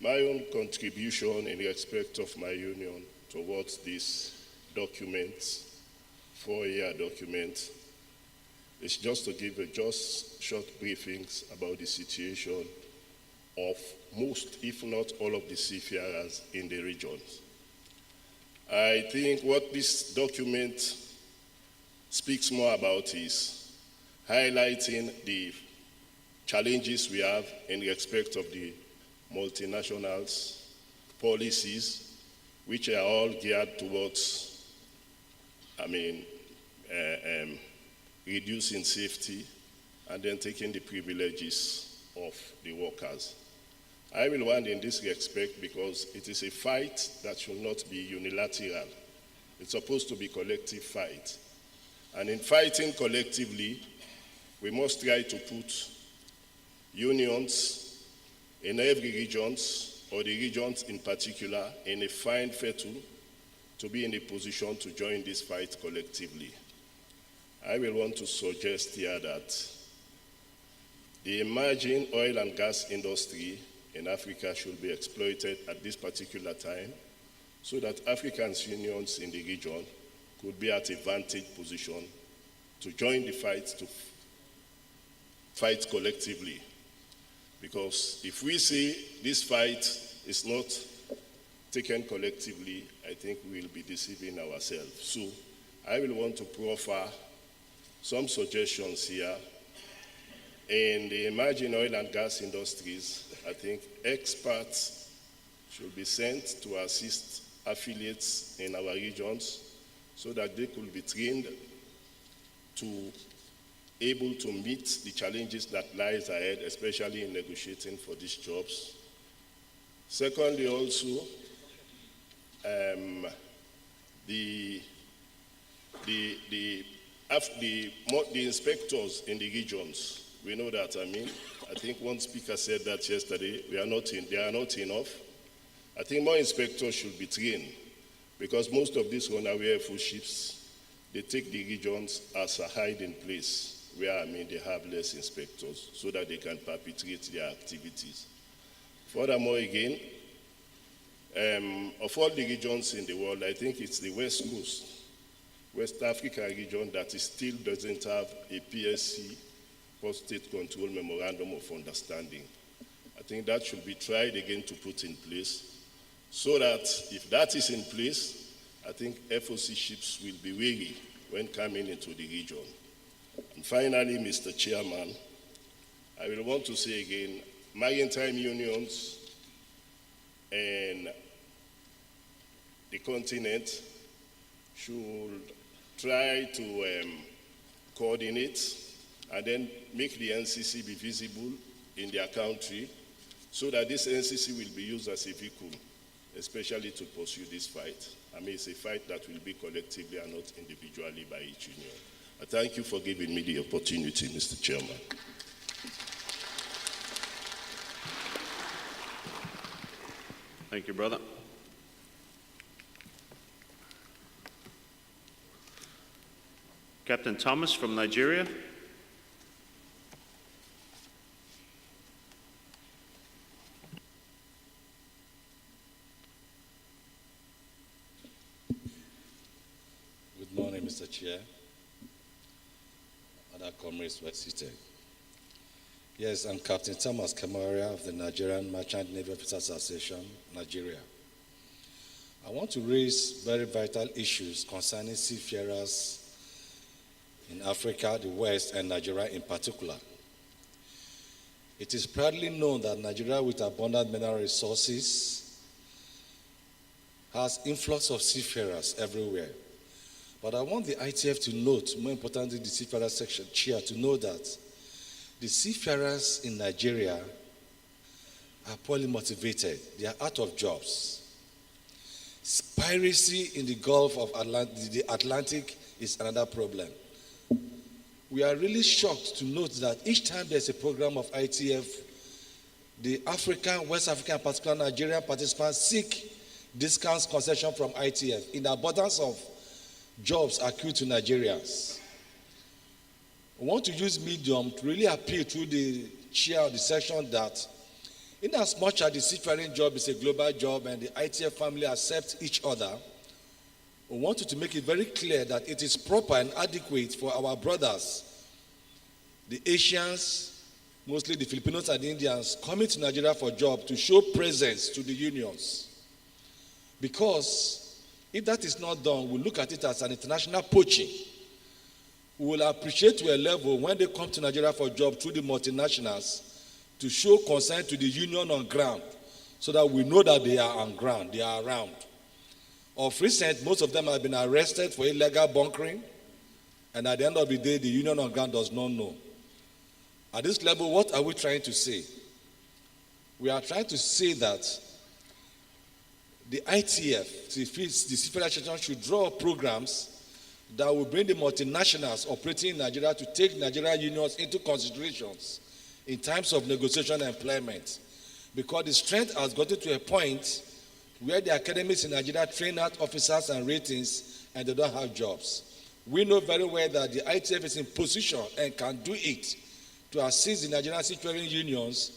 S15: my own contribution in respect of my union towards this document, 4-year document, is just to give just short briefings about the situation of most, if not all, of the seafarers in the region. I think what this document speaks more about is highlighting the challenges we have in respect of the multinationals' policies, which are all geared towards, reducing safety and then taking the privileges of the workers. I will want in this respect, because it is a fight that should not be unilateral. It's supposed to be a collective fight. And in fighting collectively, we must try to put unions in every region, or the regions in particular, in a fine fettle to be in a position to join this fight collectively. I will want to suggest here that the emerging oil and gas industry in Africa should be exploited at this particular time so that African unions in the region could be at a vantage position to join the fight, to fight collectively. Because if we see this fight is not taken collectively, I think we will be deceiving ourselves. So I will want to proffer some suggestions here. In the emerging oil and gas industries, I think experts should be sent to assist affiliates in our regions so that they could be trained to able to meet the challenges that lies ahead, especially in negotiating for these jobs. Secondly, also, the inspectors in the regions, we know that, I think one speaker said that yesterday, they are not enough. I think more inspectors should be trained, because most of these runaway full ships, they take the regions as a hiding place where, they have less inspectors so that they can perpetrate their activities. Furthermore, again, of all the regions in the world, I think it's the West Coast, West Africa region, that still doesn't have a PSC, Post-State Control Memorandum of Understanding. I think that should be tried again to put in place, so that if that is in place, I think FOC ships will be wary when coming into the region. And finally, Mr. Chairman, I will want to say again, maritime unions and the continent should try to coordinate and then make the NCC be visible in their country so that this NCC will be used as a vehicle, especially to pursue this fight. I mean, it's a fight that will be collectively and not individually by each union. I thank you for giving me the opportunity, Mr. Chairman.
S1: Thank you, brother. Captain Thomas from Nigeria.
S16: Good morning, Mr. Chair. Other comrades were seated. Yes, I'm Captain Thomas Kamaria of the Nigerian Merchant Navy Officers Association, Nigeria. I want to raise very vital issues concerning seafarers in Africa, the West, and Nigeria in particular. It is proudly known that Nigeria, with abundant mineral resources, has influx of seafarers everywhere. But I want the ITF to note, more importantly the seafarer section chair, to know that the seafarers in Nigeria are poorly motivated. They are out of jobs. Piracy in the Gulf of the Atlantic is another problem. We are really shocked to note that each time there's a program of ITF, the African, West African, and particularly Nigerian participants seek discounts, concession from ITF in the abundance of jobs accrued to Nigerians. I want to use medium to really appeal to the chair of the section that in as much as the seafaring job is a global job and the ITF family accepts each other, we wanted to make it very clear that it is proper and adequate for our brothers, the Asians, mostly the Filipinos and the Indians, coming to Nigeria for jobs to show presence to the unions. Because if that is not done, we'll look at it as an international poaching. We will appreciate to a level when they come to Nigeria for jobs through the multinationals to show concern to the union on ground so that we know that they are on ground, they are around. Of recent, most of them have been arrested for illegal bunkering, and at the end of the day, the union on ground does not know. At this level, what are we trying to say? We are trying to say that the ITF, the Seafarer Association, should draw up programs that will bring the multinationals operating in Nigeria to take Nigerian unions into considerations in times of negotiation and employment. Because the strength has gotten to a point where the academies in Nigeria train out officers and ratings and they don't have jobs. We know very well that the ITF is in position and can do it to assist the Nigerian seafaring unions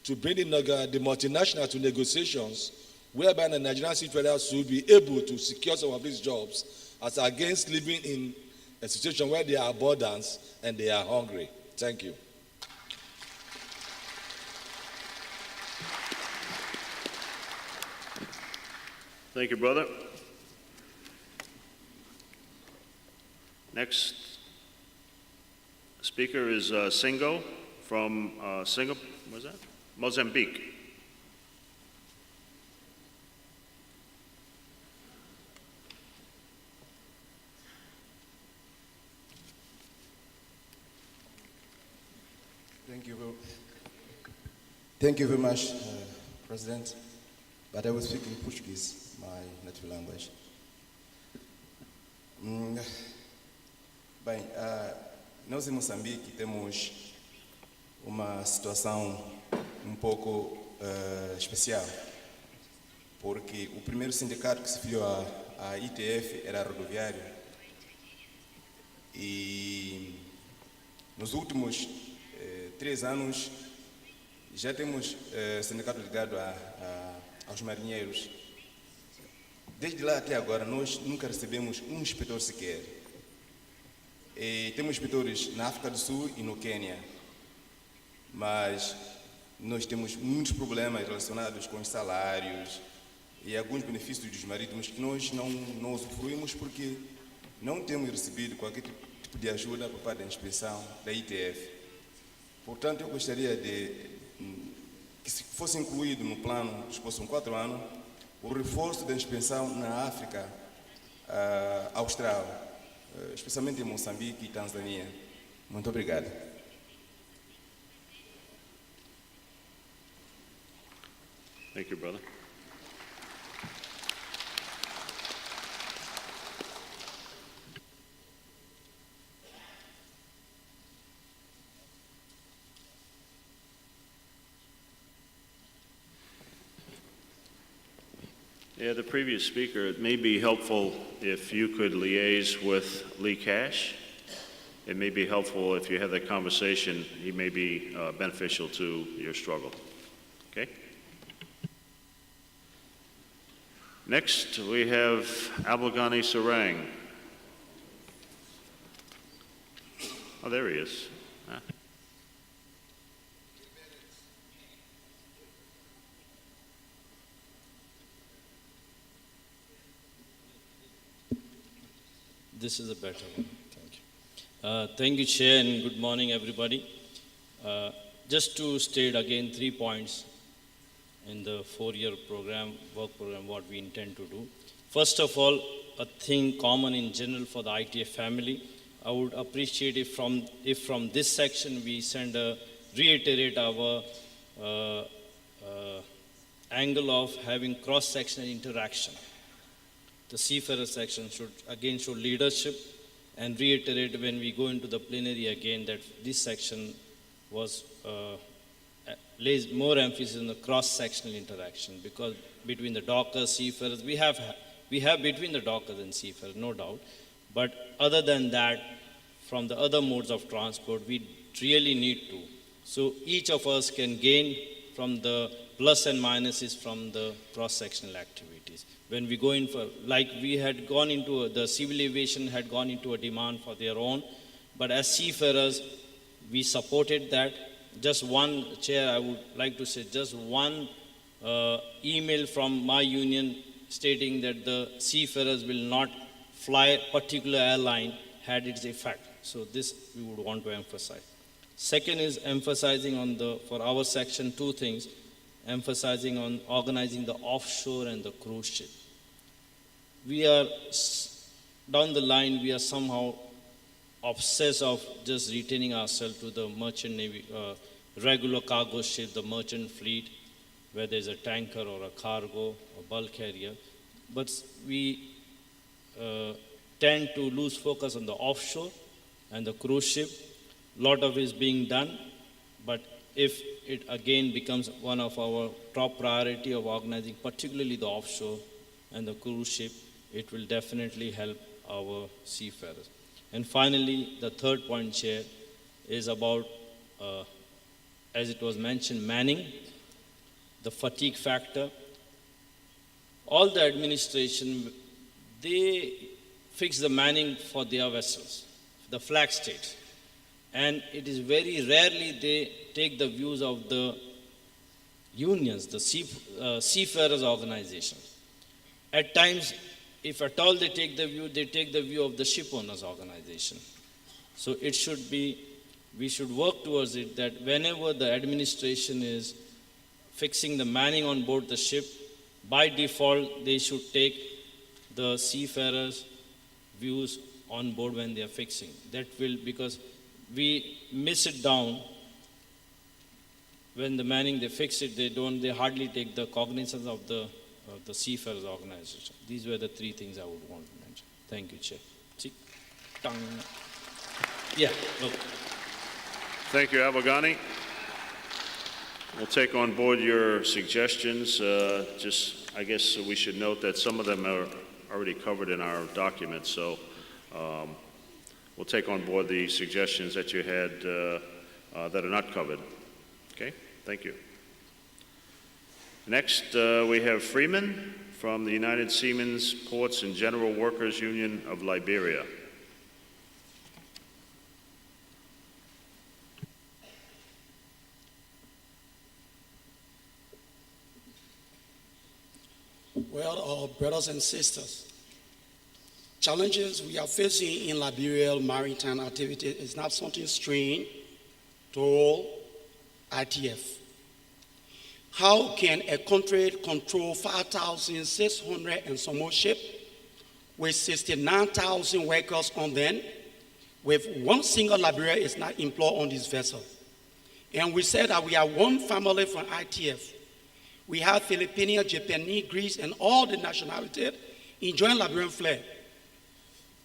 S16: to bring the multinational to negotiations whereby the Nigerian seafarers will be able to secure some of these jobs as against living in a situation where they are abundant and they are hungry. Thank you.
S1: Thank you, brother. Next speaker is Singo from Singapore. What's that? Mozambique.
S17: Thank you very much, President. But I will speak in Portuguese, my native language. Bem, nós em Moçambique temos uma situação um pouco especial, porque o primeiro sindicato que se filiou à ITF era rodoviário e nos últimos 3 anos já temos sindicato ligado aos marinheiros. Desde lá até agora, nós nunca recebemos um inspetor sequer. E temos inspetores na África do Sul e no Quênia, mas nós temos muitos problemas relacionados com os salários e alguns benefícios dos marítimos que nós não usufruímos porque não temos recebido qualquer tipo de ajuda por parte da inspeção da ITF. Portanto, eu gostaria que se fosse incluído no plano dos próximos 4 anos o reforço da inspeção na África Austral, especialmente em Moçambique e Tanzânia. Muito obrigado.
S1: Thank you, brother. Yeah, the previous speaker, it may be helpful if you could liaise with Lee Cash. It may be helpful if you have that conversation. He may be beneficial to your struggle. Okay? Next, we have Abelghani Sarang. Oh, there he is. Huh?
S18: This is a better one. Thank you. Thank you, Chair, and good morning, everybody. Just to state again 3 points in the 4-year program, work program, what we intend to do. First of all, a thing common in general for the ITF family, I would appreciate if from this section we reiterate our angle of having cross-sectional interaction. The seafarer section should show leadership and reiterate when we go into the plenary again that this section lays more emphasis on the cross-sectional interaction, because between the dockers, seafarers, we have between the dockers and seafarers, no doubt. But other than that, from the other modes of transport, we really need to. So each of us can gain from the plus and minuses from the cross-sectional activities. When we go in for, like we had gone into, the civil aviation had gone into a demand for their own, but as seafarers, we supported that. Just one, Chair, I would like to say just one email from my union stating that the seafarers will not fly a particular airline had its effect. So this we would want to emphasize. Second is emphasizing on for our section, 2 things, emphasizing on organizing the offshore and the cruise ship. We are, down the line, we are somehow obsessed of just retaining ourselves to the merchant navy, regular cargo ship, the merchant fleet, where there's a tanker or a cargo or bulk carrier. But we tend to lose focus on the offshore and the cruise ship. A lot of it is being done, but if it again becomes one of our top priority of organizing, particularly the offshore and the cruise ship, it will definitely help our seafarers. And finally, the third point, Chair, is about, as it was mentioned, manning, the fatigue factor. All the administration, they fix the manning for their vessels, the flag states. And it is very rarely they take the views of the unions, the seafarers organization. At times, if at all they take the view of the ship owners organization. So it should be, we should work towards it that whenever the administration is fixing the manning on board the ship, by default they should take the seafarers' views on board when they are fixing. That will, because we miss it down when the manning, they fix it, they hardly take the cognizance of the seafarers organization. These were the 3 things I would want to mention. Thank you, Chair. See? Tongue. Yeah, look.
S1: Thank you, Abelghani. We'll take on board your suggestions. I guess we should note that some of them are already covered in our document, so we'll take on board the suggestions that you had that are not covered. Okay, thank you. Next, we have Freeman from the United Seamen's Ports and General Workers Union of Liberia.
S19: Well, brothers and sisters, challenges we are facing in Liberian maritime activity is not something strange to all ITF. How can a country control 5,600 and some more ships with 69,000 workers on them, with one single Liberian is not employed on this vessel. And we said that we are one family from ITF. We have Filipino, Japanese, Greece, and all the nationalities enjoying Liberian flag.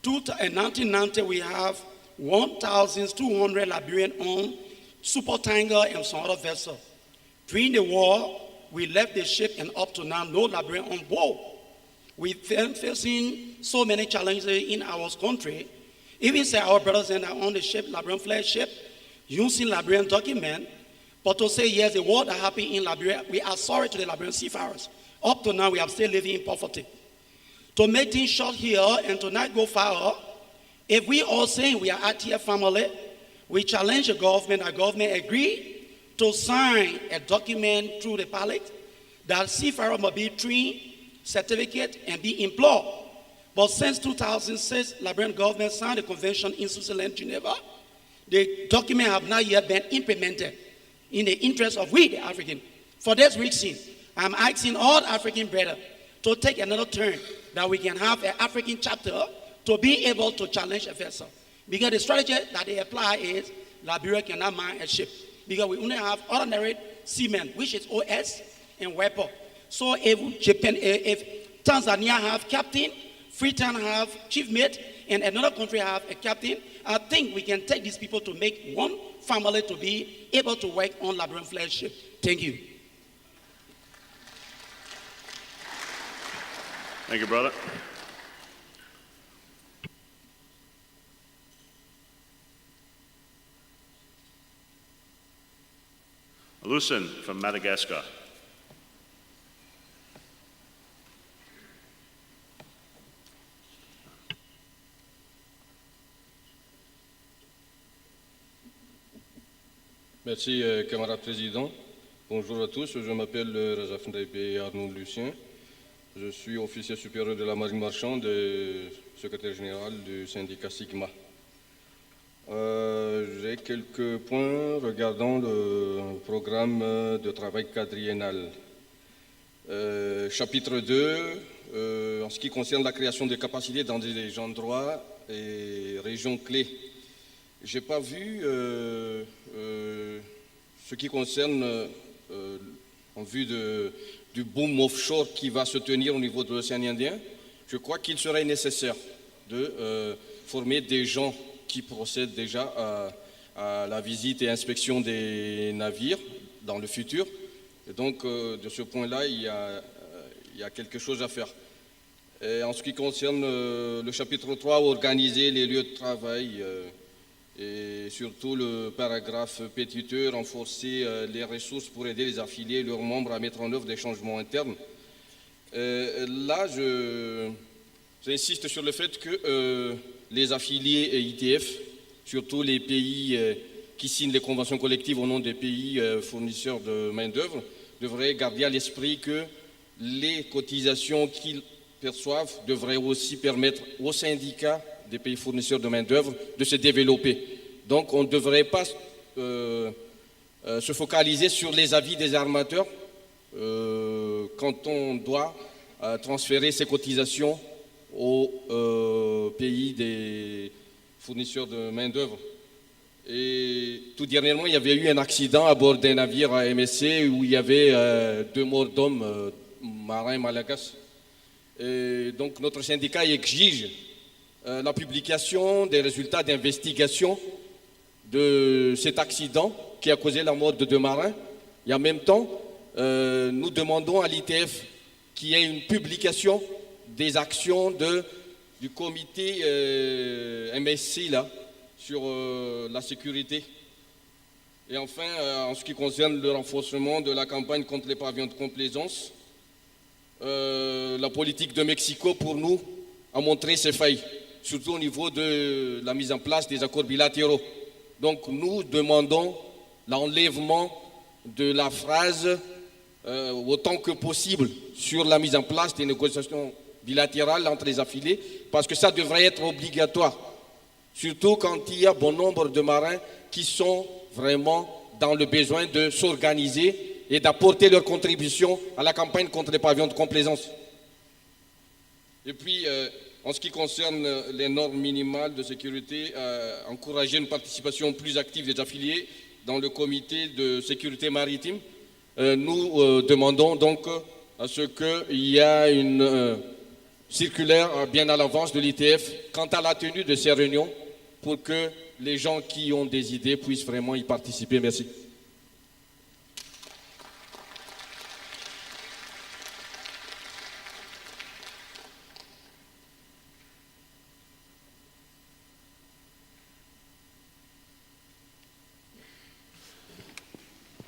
S19: In 1990, we have 1,200 Liberian-owned supertanker and some other vessels. During the war, we left the ship, and up to now, no Liberian on board. We've been facing so many challenges in our country. Even say our brothers and on the ship, Liberian flag ship, using Liberian document, but to say yes, the war that happened in Liberia, we are sorry to the Liberian seafarers. Up to now, we are still living in poverty. To make things short here and to not go far, if we all saying we are ITF family, we challenge the government agree to sign a document through the pilot that seafarer must be trained, certificate, and be employed. But since 2006, Liberian government signed the convention in Switzerland, Geneva. The document have not yet been implemented in the interest of we, the African. For this reason, I'm asking all African brothers to take another turn that we can have an African chapter to be able to challenge a vessel. Because the strategy that they apply is Liberia cannot mine a ship. Because we only have ordinary seamen, which is OS and weapon. So if Tanzania have captain, Freetown have chief mate, and another country have a captain, I think we can take these people to make one family to be able to work on Liberian flag ship. Thank you.
S1: Thank you, brother. Lucen from Madagascar.
S20: Merci, camarade président. Bonjour à tous, je m'appelle Razaf Ndaïbe Arnaud Lucien. Je suis officier supérieur de la marine marchande et secrétaire général du syndicat Sigma. J'ai quelques points regardant le programme de travail quadriennal. Chapitre 2, en ce qui concerne la création de capacités dans des endroits et régions clés. Je n'ai pas vu ce qui concerne en vue du boom offshore qui va se tenir au niveau de l'océan Indien. Je crois qu'il serait nécessaire de former des gens qui procèdent déjà à la visite et inspection des navires dans le futur. Et donc, de ce point-là, il y a quelque chose à faire. Et en ce qui concerne le chapitre 3, organiser les lieux de travail, et surtout le paragraphe pétiteur, renforcer les ressources pour aider les affiliés et leurs membres à mettre en œuvre des changements internes. Là, j'insiste sur le fait que les affiliés et ITF, surtout les pays qui signent les conventions collectives au nom des pays fournisseurs de main-d'œuvre, devraient garder à l'esprit que les cotisations qu'ils perçoivent devraient aussi permettre aux syndicats des pays fournisseurs de main-d'œuvre de se développer. Donc on ne devrait pas se focaliser sur les avis des armateurs quand on doit transférer ces cotisations aux pays des fournisseurs de main-d'œuvre. Et tout dernièrement, il y avait eu un accident à bord d'un navire à MSC où il y avait 2 morts d'hommes marins malagasy. Et donc notre syndicat exige la publication des résultats d'investigation de cet accident qui a causé la mort de 2 marins. Et en même temps, nous demandons à l'ITF qu'il y ait une publication des actions du comité MSC là, sur la sécurité. Et enfin, en ce qui concerne le renforcement de la campagne contre les pavillons de complaisance, la politique de Mexico, pour nous, a montré ses failles, surtout au niveau de la mise en place des accords bilatéraux. Donc nous demandons l'enlèvement de la phrase autant que possible sur la mise en place des négociations bilatérales entre les affiliés, parce que ça devrait être obligatoire, surtout quand il y a bon nombre de marins qui sont vraiment dans le besoin de s'organiser et d'apporter leur contribution à la campagne contre les pavillons de complaisance. Et puis, En ce qui concerne les normes minimales de sécurité, encourager une participation plus active des affiliés dans le comité de sécurité maritime. Nous demandons donc à ce qu'il y ait une circulaire bien à l'avance de l'ITF quant à la tenue de ces réunions pour que les gens qui ont des idées puissent vraiment y participer. Merci.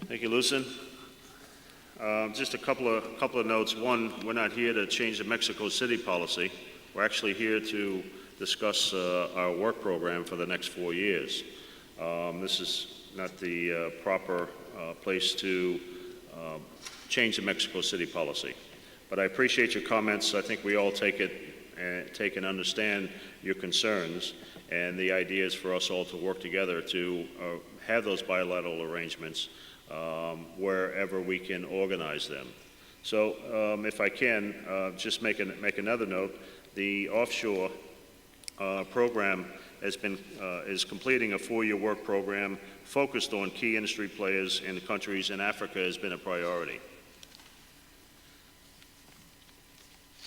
S1: Thank you, Lucien. Just a couple of notes. One, we're not here to change the Mexico City policy. We're actually here to discuss our work program for the next 4 years. This is not the proper place to change the Mexico City policy. But I appreciate your comments. I think we all take and understand your concerns, and the idea is for us all to work together to have those bilateral arrangements wherever we can organize them. So if I can, just make another note, the offshore program is completing a 4-year work program focused on key industry players in the countries, and Africa has been a priority.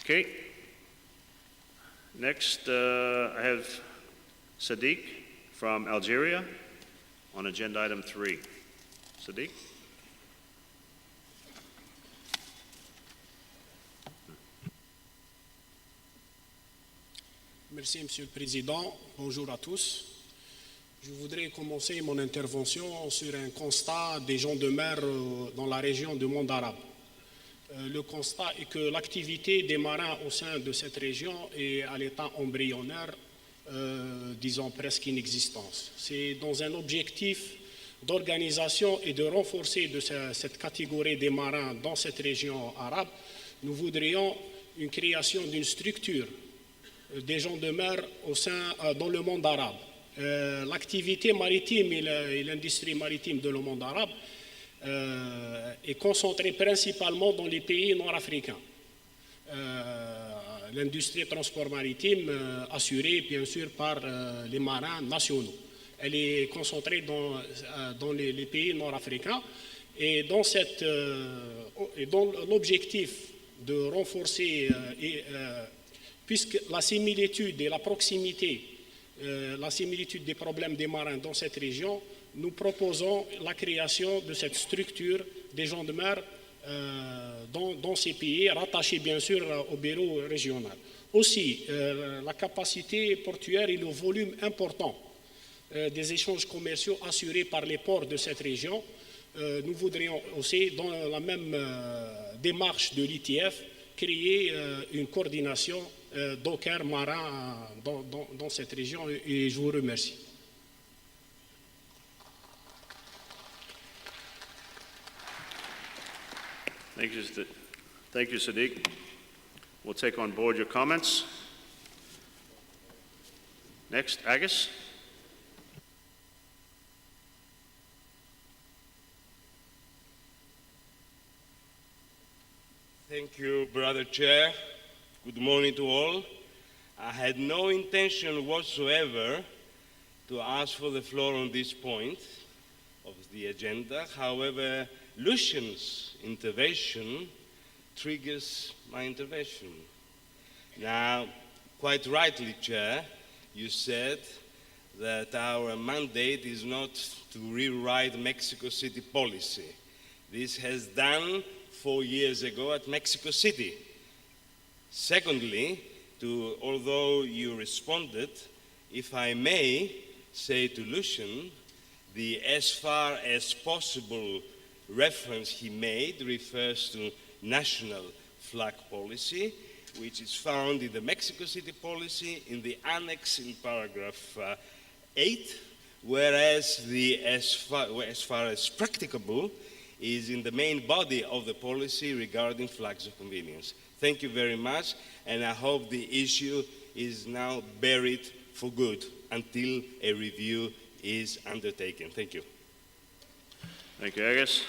S1: Okay. Next, I have Sadiq from Algeria on agenda item 3. Sadiq?
S19: Merci, Monsieur le Président. Bonjour à tous. Je voudrais commencer mon intervention sur un constat des gens de mer dans la région du monde arabe. Le constat est que l'activité des marins au sein de cette région est à l'état embryonnaire, disons presque inexistence. C'est dans un objectif d'organisation et de renforcer cette catégorie des marins dans cette région arabe, nous voudrions une création d'une structure des gens de mer dans le monde arabe. L'activité maritime et l'industrie maritime de le monde arabe est concentrée principalement dans les pays nord-africains. L'industrie transport maritime assurée bien sûr par les marins nationaux. Elle est concentrée dans les pays nord-africains et dans l'objectif de renforcer, puisque la similitude et la proximité, la similitude des problèmes des marins dans cette région, nous proposons la création de cette structure des gens de mer dans ces pays, rattachés bien sûr au bureau régional. Aussi, la capacité portuaire et le volume important des échanges commerciaux assurés par les ports de cette région, nous voudrions aussi, dans la même démarche de l'ITF, créer une coordination dockers marins dans cette région et je vous remercie.
S1: Thank you, Sadiq. We'll take on board your comments. Next, Agus.
S21: Thank you, Brother Chair. Good morning to all. I had no intention whatsoever to ask for the floor on this point of the agenda. However, Lucian's intervention triggers my intervention. Now, quite rightly, Chair, you said that our mandate is not to rewrite Mexico City policy. This has done 4 years ago at Mexico City. Secondly, although you responded, if I may say to Lucian, the as far as possible reference he made refers to national flag policy, which is found in the Mexico City policy in the annex in paragraph 8, whereas the as far as practicable is in the main body of the policy regarding flags of convenience. Thank you very much, and I hope the issue is now buried for good until a review is undertaken. Thank you.
S1: Thank you, Agus.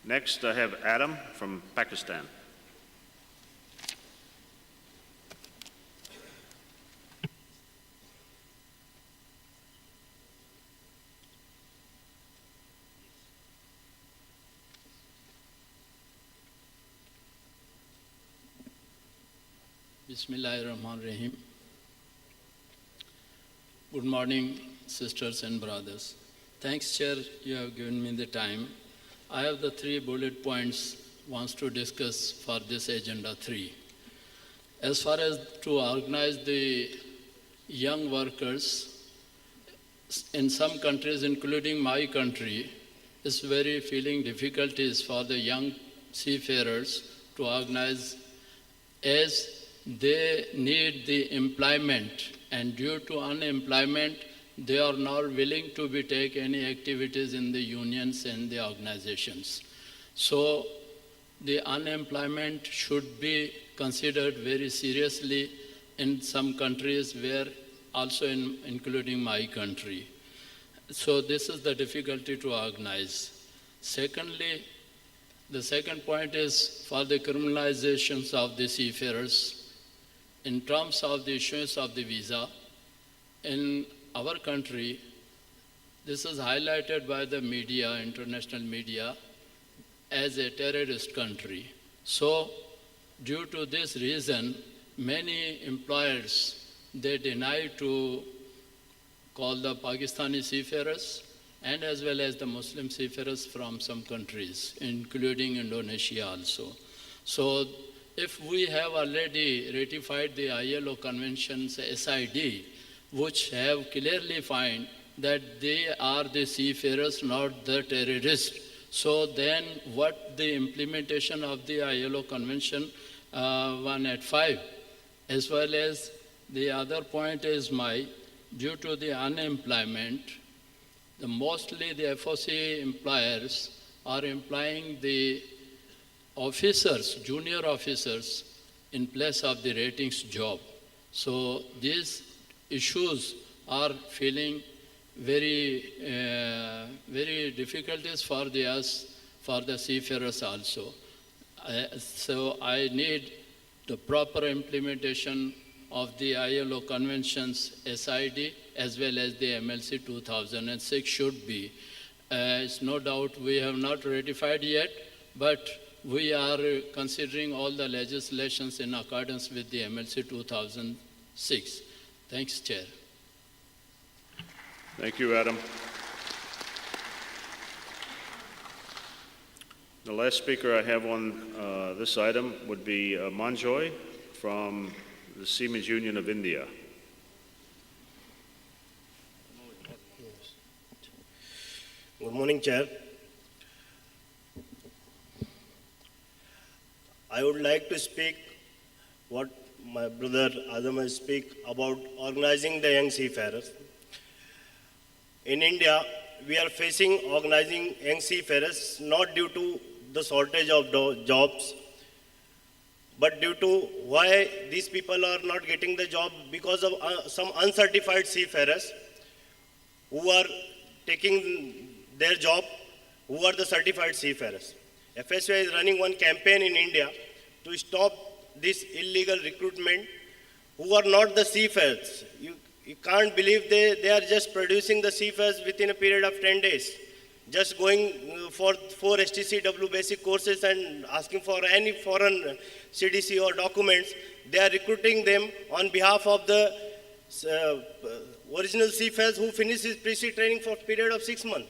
S1: Next, I have Adam from Pakistan.
S4: Bismillahirrahmanirrahim. Good morning, sisters and brothers. Thanks, Chair, you have given me the time. I have the 3 bullet points wants to discuss for this agenda 3. As far as to organize the young workers, in some countries, including my country, is very feeling difficulties for the young seafarers to organize, as they need the employment, and due to unemployment, they are not willing to be take any activities in the unions and the organizations. So the unemployment should be considered very seriously in some countries, where also including my country. So this is the difficulty to organize. Secondly, the second point is for the criminalizations of the seafarers in terms of the issuance of the visa. In our country, this is highlighted by the media, international media, as a terrorist country. So due to this reason, many employers, they deny to call the Pakistani seafarers and as well as the Muslim seafarers from some countries, including Indonesia also. So if we have already ratified the ILO conventions SID, which have clearly found that they are the seafarers, not the terrorists, so then what the implementation of the ILO convention 185, as well as the other point is due to the unemployment, mostly the FOC employers are employing the officers, junior officers, in place of the ratings job. So these issues are feeling very difficulties for the seafarers also. So I need the proper implementation of the ILO conventions SID as well as the MLC 2006 should be. It's no doubt we have not ratified yet, but we are considering all the legislations in accordance with the MLC 2006. Thanks, Chair.
S1: Thank you, Adam. The last speaker I have on this item would be Manjoy from the Seamen's Union of India.
S22: Good morning, Chair. I would like to speak what my brother Adam has speak about organizing the young seafarers. In India, we are facing organizing young seafarers not due to the shortage of jobs, but due to why these people are not getting the job because of some uncertified seafarers who are taking their job, who are the certified seafarers. FSY is running one campaign in India to stop this illegal recruitment who are not the seafarers. You can't believe they are just producing the seafarers within a period of 10 days. Just going for 4 STCW basic courses and asking for any foreign CDC or documents. They are recruiting them on behalf of the original seafarers who finish his pre-sea training for a period of 6 months.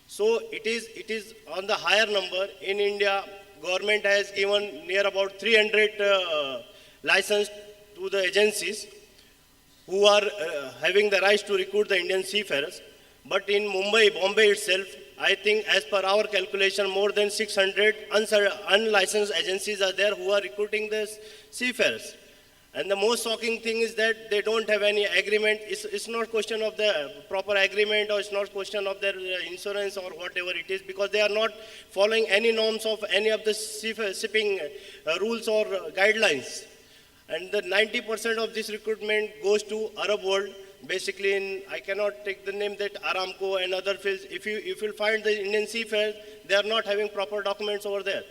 S22: So it is on the higher number. In India, government has given near about 300 license to the agencies who are having the rights to recruit the Indian seafarers. But in Mumbai, Bombay itself, I think as per our calculation, more than 600 unlicensed agencies are there who are recruiting the seafarers. And the most shocking thing is that they don't have any agreement. It's not question of the proper agreement, or it's not question of their insurance or whatever it is, because they are not following any norms of any of the shipping rules or guidelines. And the 90% of this recruitment goes to Arab world. Basically, I cannot take the name that Aramco and other fields. If you find the Indian seafarers, they are not having proper documents over there.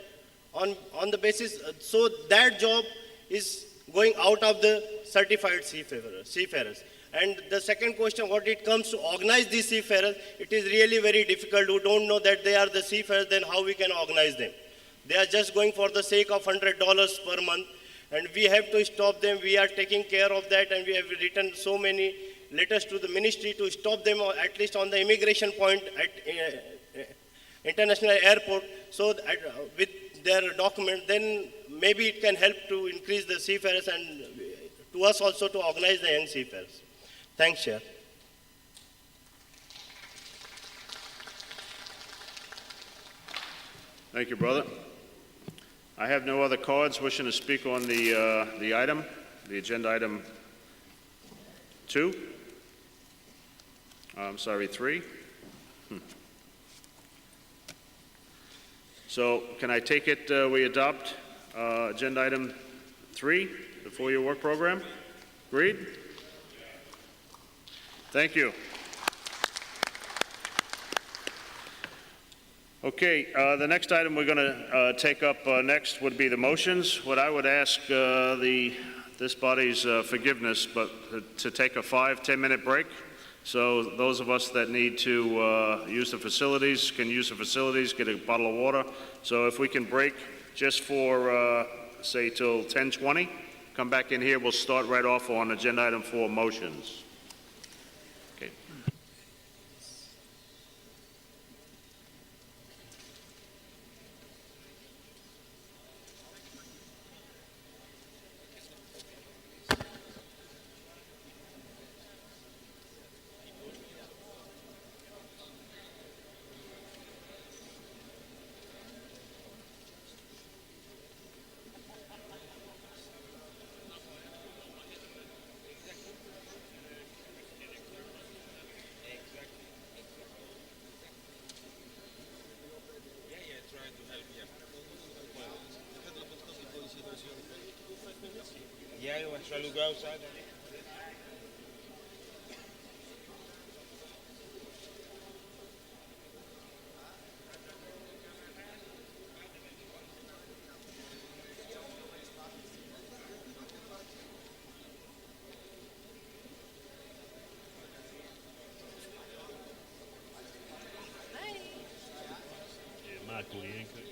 S22: On the basis, so that job is going out of the certified seafarers. And the second question, what it comes to organize these seafarers, it is really very difficult. We don't know that they are the seafarers, then how we can organize them. They are just going for the sake of $100 per month. and we have to stop them. We are taking care of that, and we have written so many letters to the ministry to stop them, or at least on the immigration point at international airport. So that, with their document, then maybe it can help to increase the seafarers and to us also to organize the young seafarers. Thanks, Chair.
S1: Thank you, brother. I have no other cards wishing to speak on the item, the agenda item 2. I'm sorry, 3. So can I take it we adopt agenda item 3, the 4-year work program? Agreed? Thank you. Okay, the next item we're going to take up next would be the motions. What I would ask this body's forgiveness, but to take a 5-10-minute break. So those of us that need to use the facilities can use the facilities, get a bottle of water. So if we can break just for, say, till 10:20, come back in here, we'll start right off on agenda item 4, motions. Okay.
S21: Yeah, shall we go outside?
S1: Michael, you ain't good.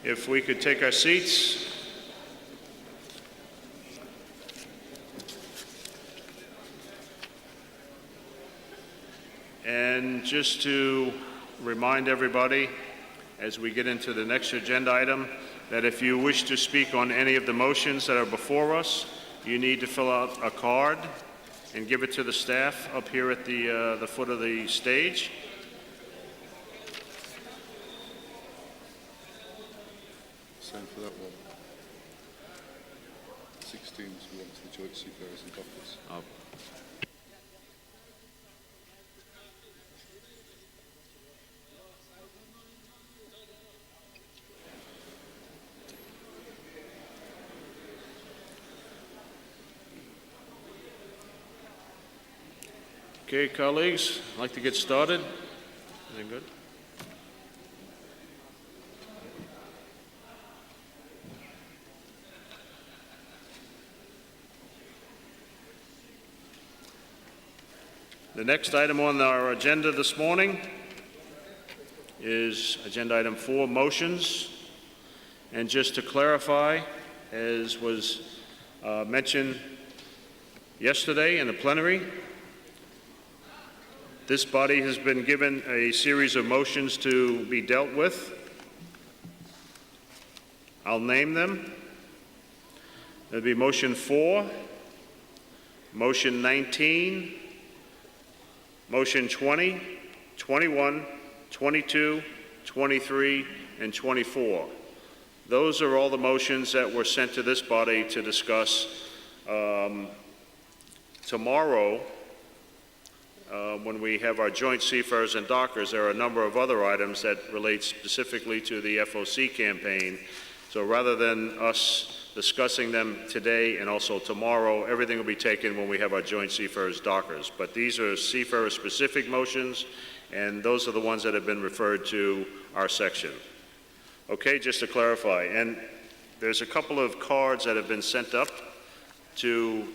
S1: If we could take our seats. And just to remind everybody, as we get into the next agenda item, that if you wish to speak on any of the motions that are before us, you need to fill out a card and give it to the staff up here at the foot of the stage.
S10: Same for that one. 16 is we want to the joint seafarers and dockers.
S1: Okay, colleagues, I'd like to get started. Anything good? The next item on our agenda this morning is agenda item 4, motions. And just to clarify, as was mentioned yesterday in the plenary, this body has been given a series of motions to be dealt with. I'll name them. There'll be motion 4, motion 19, motion 20, 21, 22, 23, and 24. Those are all the motions that were sent to this body to discuss tomorrow. When we have our joint seafarers and dockers, there are a number of other items that relate specifically to the FOC campaign. So rather than us discussing them today and also tomorrow, everything will be taken when we have our joint seafarers dockers. But these are seafarer-specific motions, and those are the ones that have been referred to our section. Okay, just to clarify, and there's a couple of cards that have been sent up to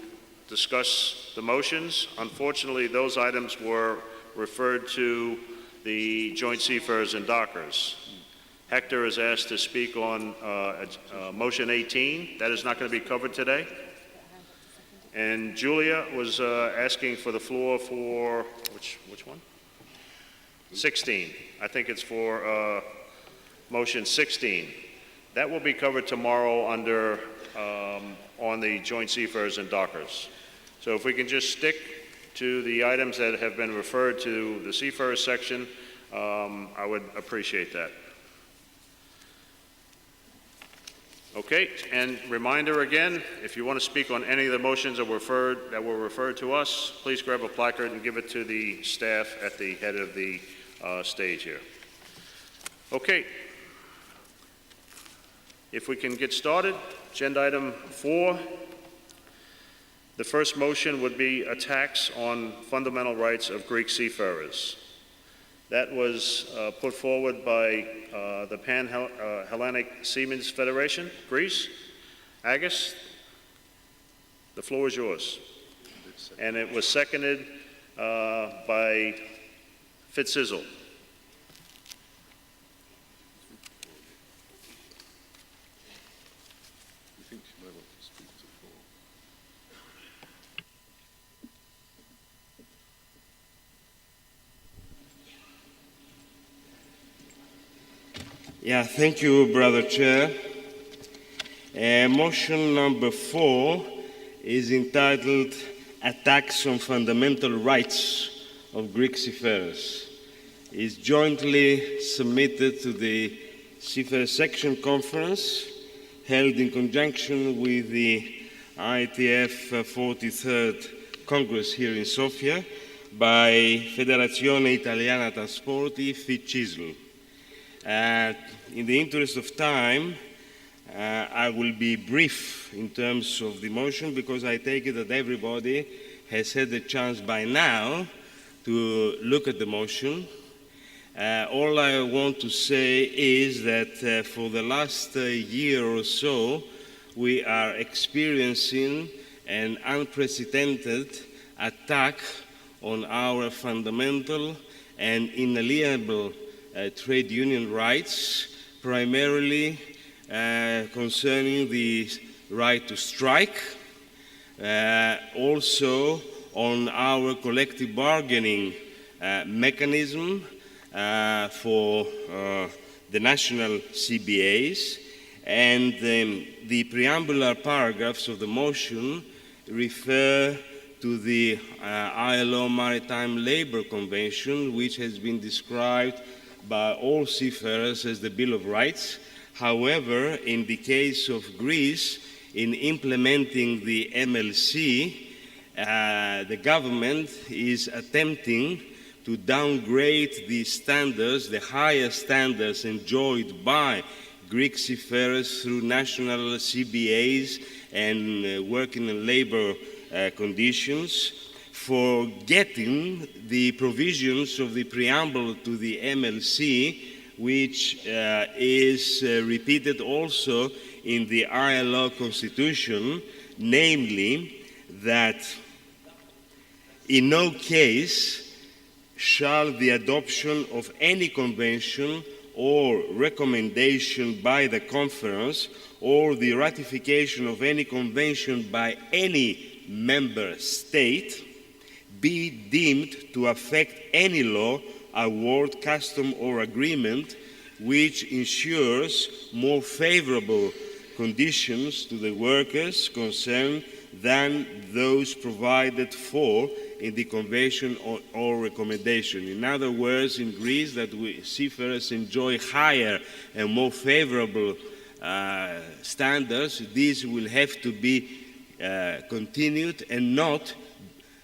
S1: discuss the motions. Unfortunately, those items were referred to the joint seafarers and dockers. Hector is asked to speak on motion 18. That is not going to be covered today. And Julia was asking for the floor for, which one? 16. I think it's for motion 16. That will be covered tomorrow under on the joint seafarers and dockers. So if we can just stick to the items that have been referred to the seafarers section, I would appreciate that. Okay, and reminder again, if you want to speak on any of the motions that were referred to us, please grab a placard and give it to the staff at the head of the stage here. Okay. If we can get started, agenda item 4. The first motion would be a tax on fundamental rights of Greek seafarers. That was put forward by the Pan-Hellenic Seamen's Federation, Greece. Agus, the floor is yours. And it was seconded by Fitzsizzle.
S21: Yeah, thank you, Brother Chair. Motion number 4 is entitled "A Tax on Fundamental Rights of Greek Seafarers." It's jointly submitted to the Seafarers Section Conference held in conjunction with the ITF 43rd Congress here in Sofia by Federazione Italiana Trasporti Ficisl. In the interest of time, I will be brief in terms of the motion because I take it that everybody has had the chance by now to look at the motion. All I want to say is that for the last year or so, we are experiencing an unprecedented attack on our fundamental and inalienable trade union rights, primarily concerning the right to strike, also on our collective bargaining mechanism for the national CBAs, and the preambular paragraphs of the motion refer to the ILO Maritime Labour Convention, which has been described by all seafarers as the Bill of Rights. However, in the case of Greece, in implementing the MLC, the government is attempting to downgrade the standards, the higher standards enjoyed by Greek seafarers through national CBAs and working and labor conditions, forgetting the provisions of the preamble to the MLC, which is repeated also in the ILO Constitution, namely that in no case shall the adoption of any convention or recommendation by the conference or the ratification of any convention by any member state be deemed to affect any law, award, custom, or agreement which ensures more favorable conditions to the workers concerned than those provided for in the convention or recommendation. In other words, in Greece, that seafarers enjoy higher and more favorable standards, these will have to be continued and not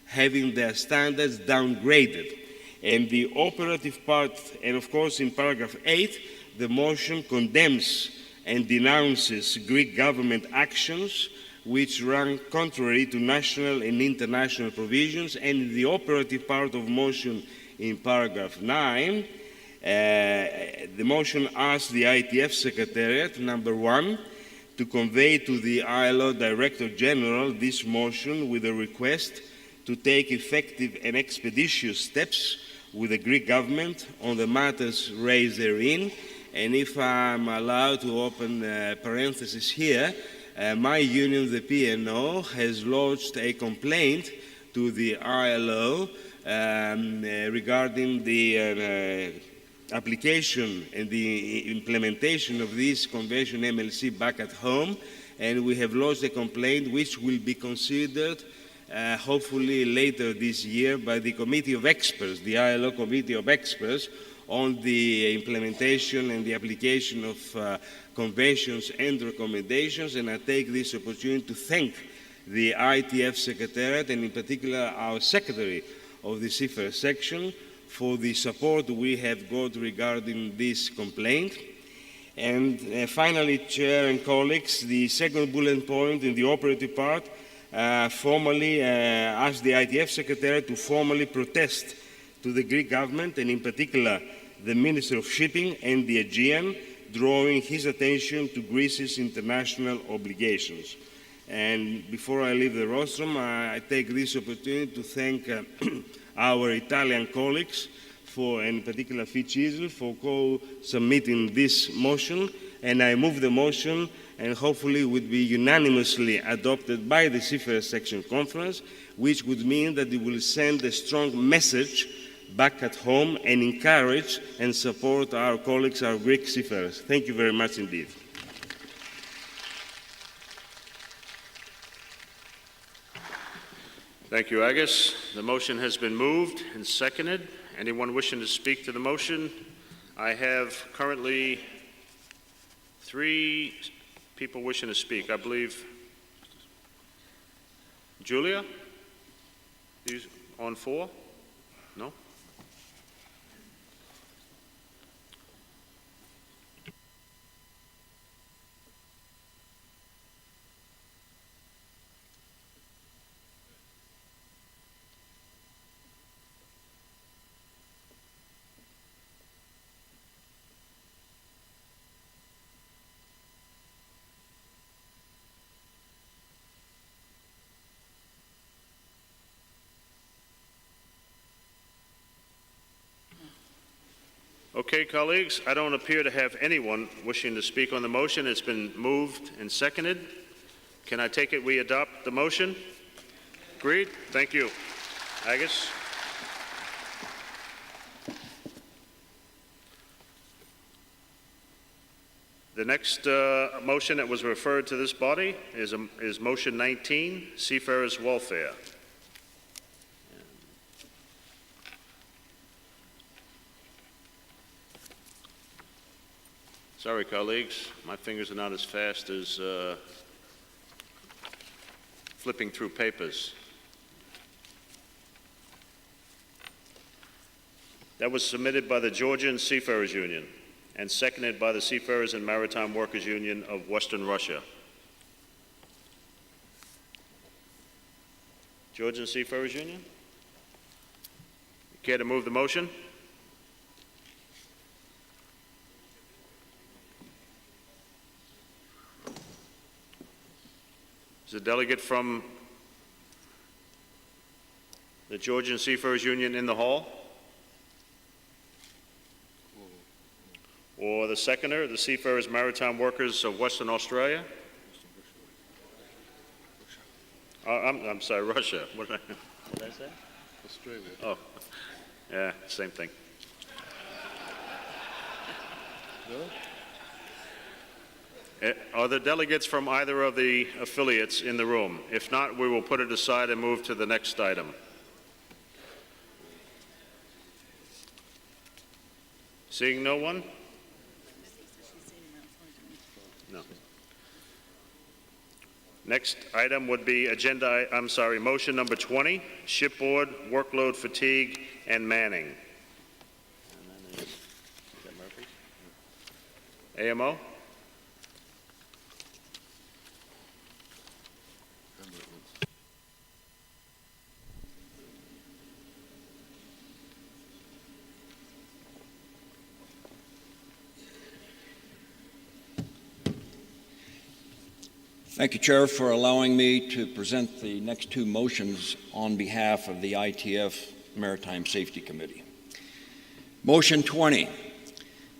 S21: having their standards downgraded. And the operative part, and of course in paragraph 8, the motion condemns and denounces Greek government actions which run contrary to national and international provisions. And in the operative part of motion in paragraph 9, the motion asks the ITF Secretariat, number 1, to convey to the ILO Director General this motion with a request to take effective and expeditious steps with the Greek government on the matters raised therein. And if I'm allowed to open a parenthesis here, my union, the PNO, has lodged a complaint to the ILO regarding the application and the implementation of this convention MLC back at home, and we have lodged a complaint which will be considered hopefully later this year by the Committee of Experts, the ILO Committee of Experts, on the implementation and the application of conventions and recommendations. And I take this opportunity to thank the ITF Secretariat, and in particular our Secretary of the Seafarers Section, for the support we have got regarding this complaint. And finally, Chair and colleagues, the second bullet point in the operative part formally asked the ITF Secretariat to formally protest to the Greek government, and in particular the Minister of Shipping and the Aegean, drawing his attention to Greece's international obligations. And before I leave the rostrum, I take this opportunity to thank our Italian colleagues, and in particular Fichisel, for co-submitting this motion. And I move the motion, and hopefully would be unanimously adopted by the Seafarers Section Conference, which would mean that it will send a strong message back at home and encourage and support our colleagues, our Greek seafarers. Thank you very much indeed.
S1: Thank you, Agus. The motion has been moved and seconded. Anyone wishing to speak to the motion? I have currently 3 people wishing to speak. I believe Julia? These on 4? No? Okay, colleagues, I don't appear to have anyone wishing to speak on the motion. It's been moved and seconded. Can I take it we adopt the motion? Agreed? Thank you. Agus? The next motion that was referred to this body is motion 19, Seafarers' Welfare. Sorry, colleagues, my fingers are not as fast as flipping through papers. That was submitted by the Georgian Seafarers Union and seconded by the Seafarers and Maritime Workers Union of Western Russia. Georgian Seafarers Union? Care to move the motion? Is a delegate from the Georgian Seafarers Union in the hall? Or the seconder, the Seafarers Maritime Workers of Western Australia? I'm sorry, Russia. What did I say?
S10: Australia.
S1: Oh, yeah, same thing. Are there delegates from either of the affiliates in the room? If not, we will put it aside and move to the next item. Seeing no one? No. Next item would be motion number 20, shipboard, workload fatigue, and manning. AMO?
S2: Thank you, Chair, for allowing me to present the next two motions on behalf of the ITF Maritime Safety Committee. Motion 20,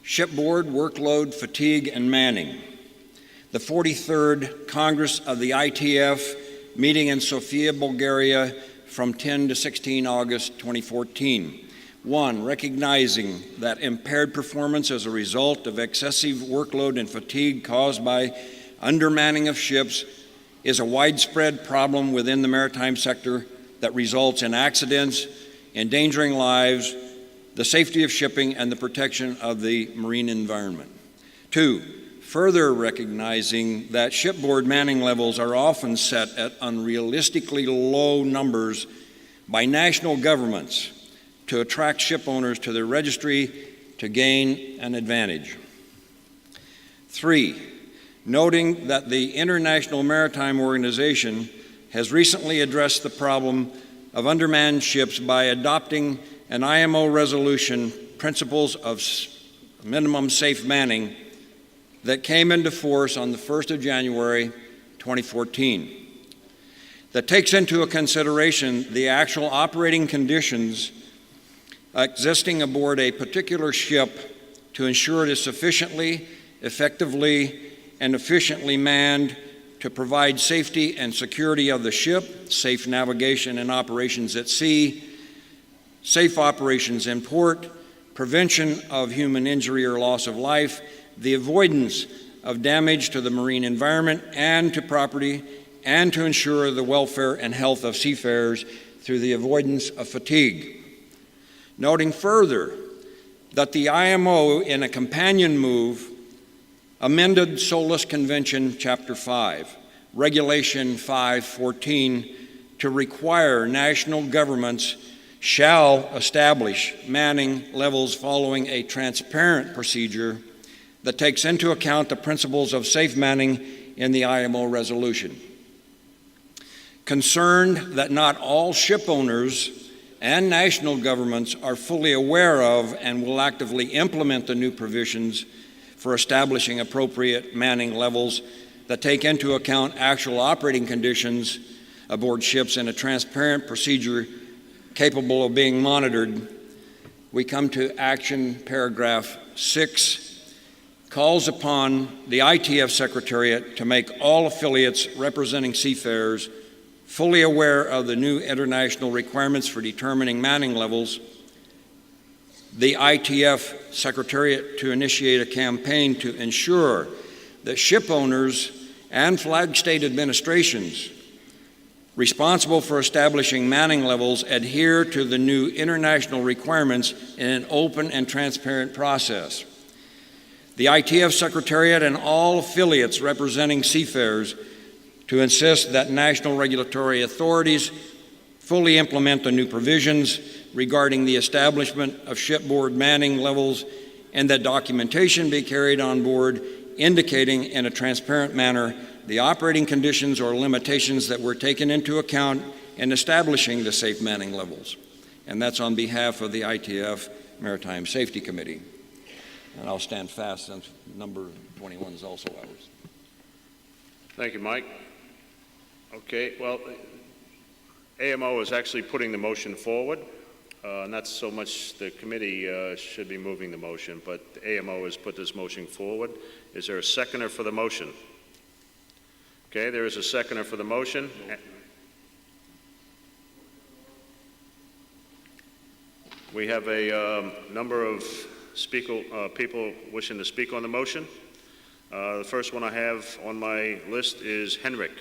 S2: shipboard, workload, fatigue, and manning. The 43rd Congress of the ITF meeting in Sofia, Bulgaria from 10 to 16 August 2014. 1, recognizing that impaired performance as a result of excessive workload and fatigue caused by undermanning of ships is a widespread problem within the maritime sector that results in accidents, endangering lives, the safety of shipping, and the protection of the marine environment. 2, further recognizing that shipboard manning levels are often set at unrealistically low numbers by national governments to attract ship owners to their registry to gain an advantage. 3, noting that the International Maritime Organization has recently addressed the problem of undermanned ships by adopting an IMO resolution, Principles of Minimum Safe Manning, that came into force on the 1st of January 2014, that takes into consideration the actual operating conditions existing aboard a particular ship to ensure it is sufficiently, effectively, and efficiently manned to provide safety and security of the ship, safe navigation and operations at sea, safe operations in port, prevention of human injury or loss of life, the avoidance of damage to the marine environment and to property, and to ensure the welfare and health of seafarers through the avoidance of fatigue. Noting further that the IMO, in a companion move, amended SOLAS Convention Chapter 5, Regulation 514, to require national governments shall establish manning levels following a transparent procedure that takes into account the principles of safe manning in the IMO resolution. Concerned that not all ship owners and national governments are fully aware of and will actively implement the new provisions for establishing appropriate manning levels that take into account actual operating conditions aboard ships in a transparent procedure capable of being monitored, we come to action paragraph 6, calls upon the ITF Secretariat to make all affiliates representing seafarers fully aware of the new international requirements for determining manning levels, the ITF Secretariat to initiate a campaign to ensure that ship owners and flag state administrations responsible for establishing manning levels adhere to the new international requirements in an open and transparent process. The ITF Secretariat and all affiliates representing seafarers to insist that national regulatory authorities fully implement the new provisions regarding the establishment of shipboard manning levels and that documentation be carried on board indicating in a transparent manner the operating conditions or limitations that were taken into account in establishing the safe manning levels. And that's on behalf of the ITF Maritime Safety Committee. And I'll stand fast since number 21 is also ours.
S1: Thank you, Mike. Okay, well, AMO is actually putting the motion forward. Not so much the committee should be moving the motion, but AMO has put this motion forward. Is there a seconder for the motion? Okay, there is a seconder for the motion. We have a number of people wishing to speak on the motion. The first one I have on my list is Henrik.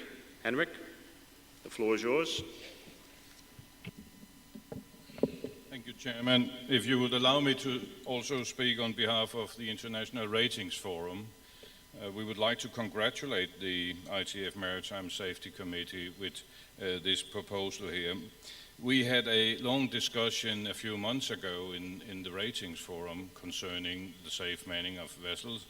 S1: Henrik, the floor is yours.
S6: Thank you, Chairman. If you would allow me to also speak on behalf of the International Ratings Forum, we would like to congratulate the ITF Maritime Safety Committee with this proposal here. We had a long discussion a few months ago in the Ratings Forum concerning the safe manning of vessels,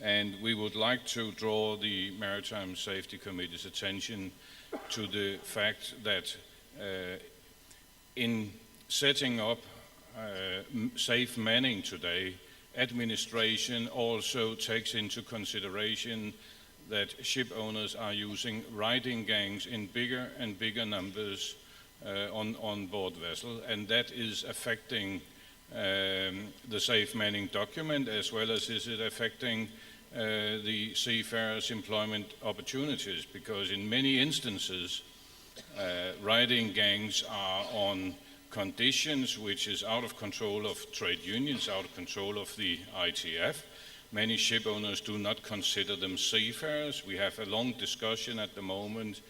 S6: and we would like to draw the Maritime Safety Committee's attention to the fact that in setting up safe manning today, administration also takes into consideration that ship owners are using riding gangs in bigger and bigger numbers on board vessel, and that is affecting the safe manning document, as well as is it affecting the seafarers' employment opportunities, because in many instances riding gangs are on conditions which is out of control of trade unions, out of control of the ITF. Many ship owners do not consider them seafarers. We have a long discussion at the moment,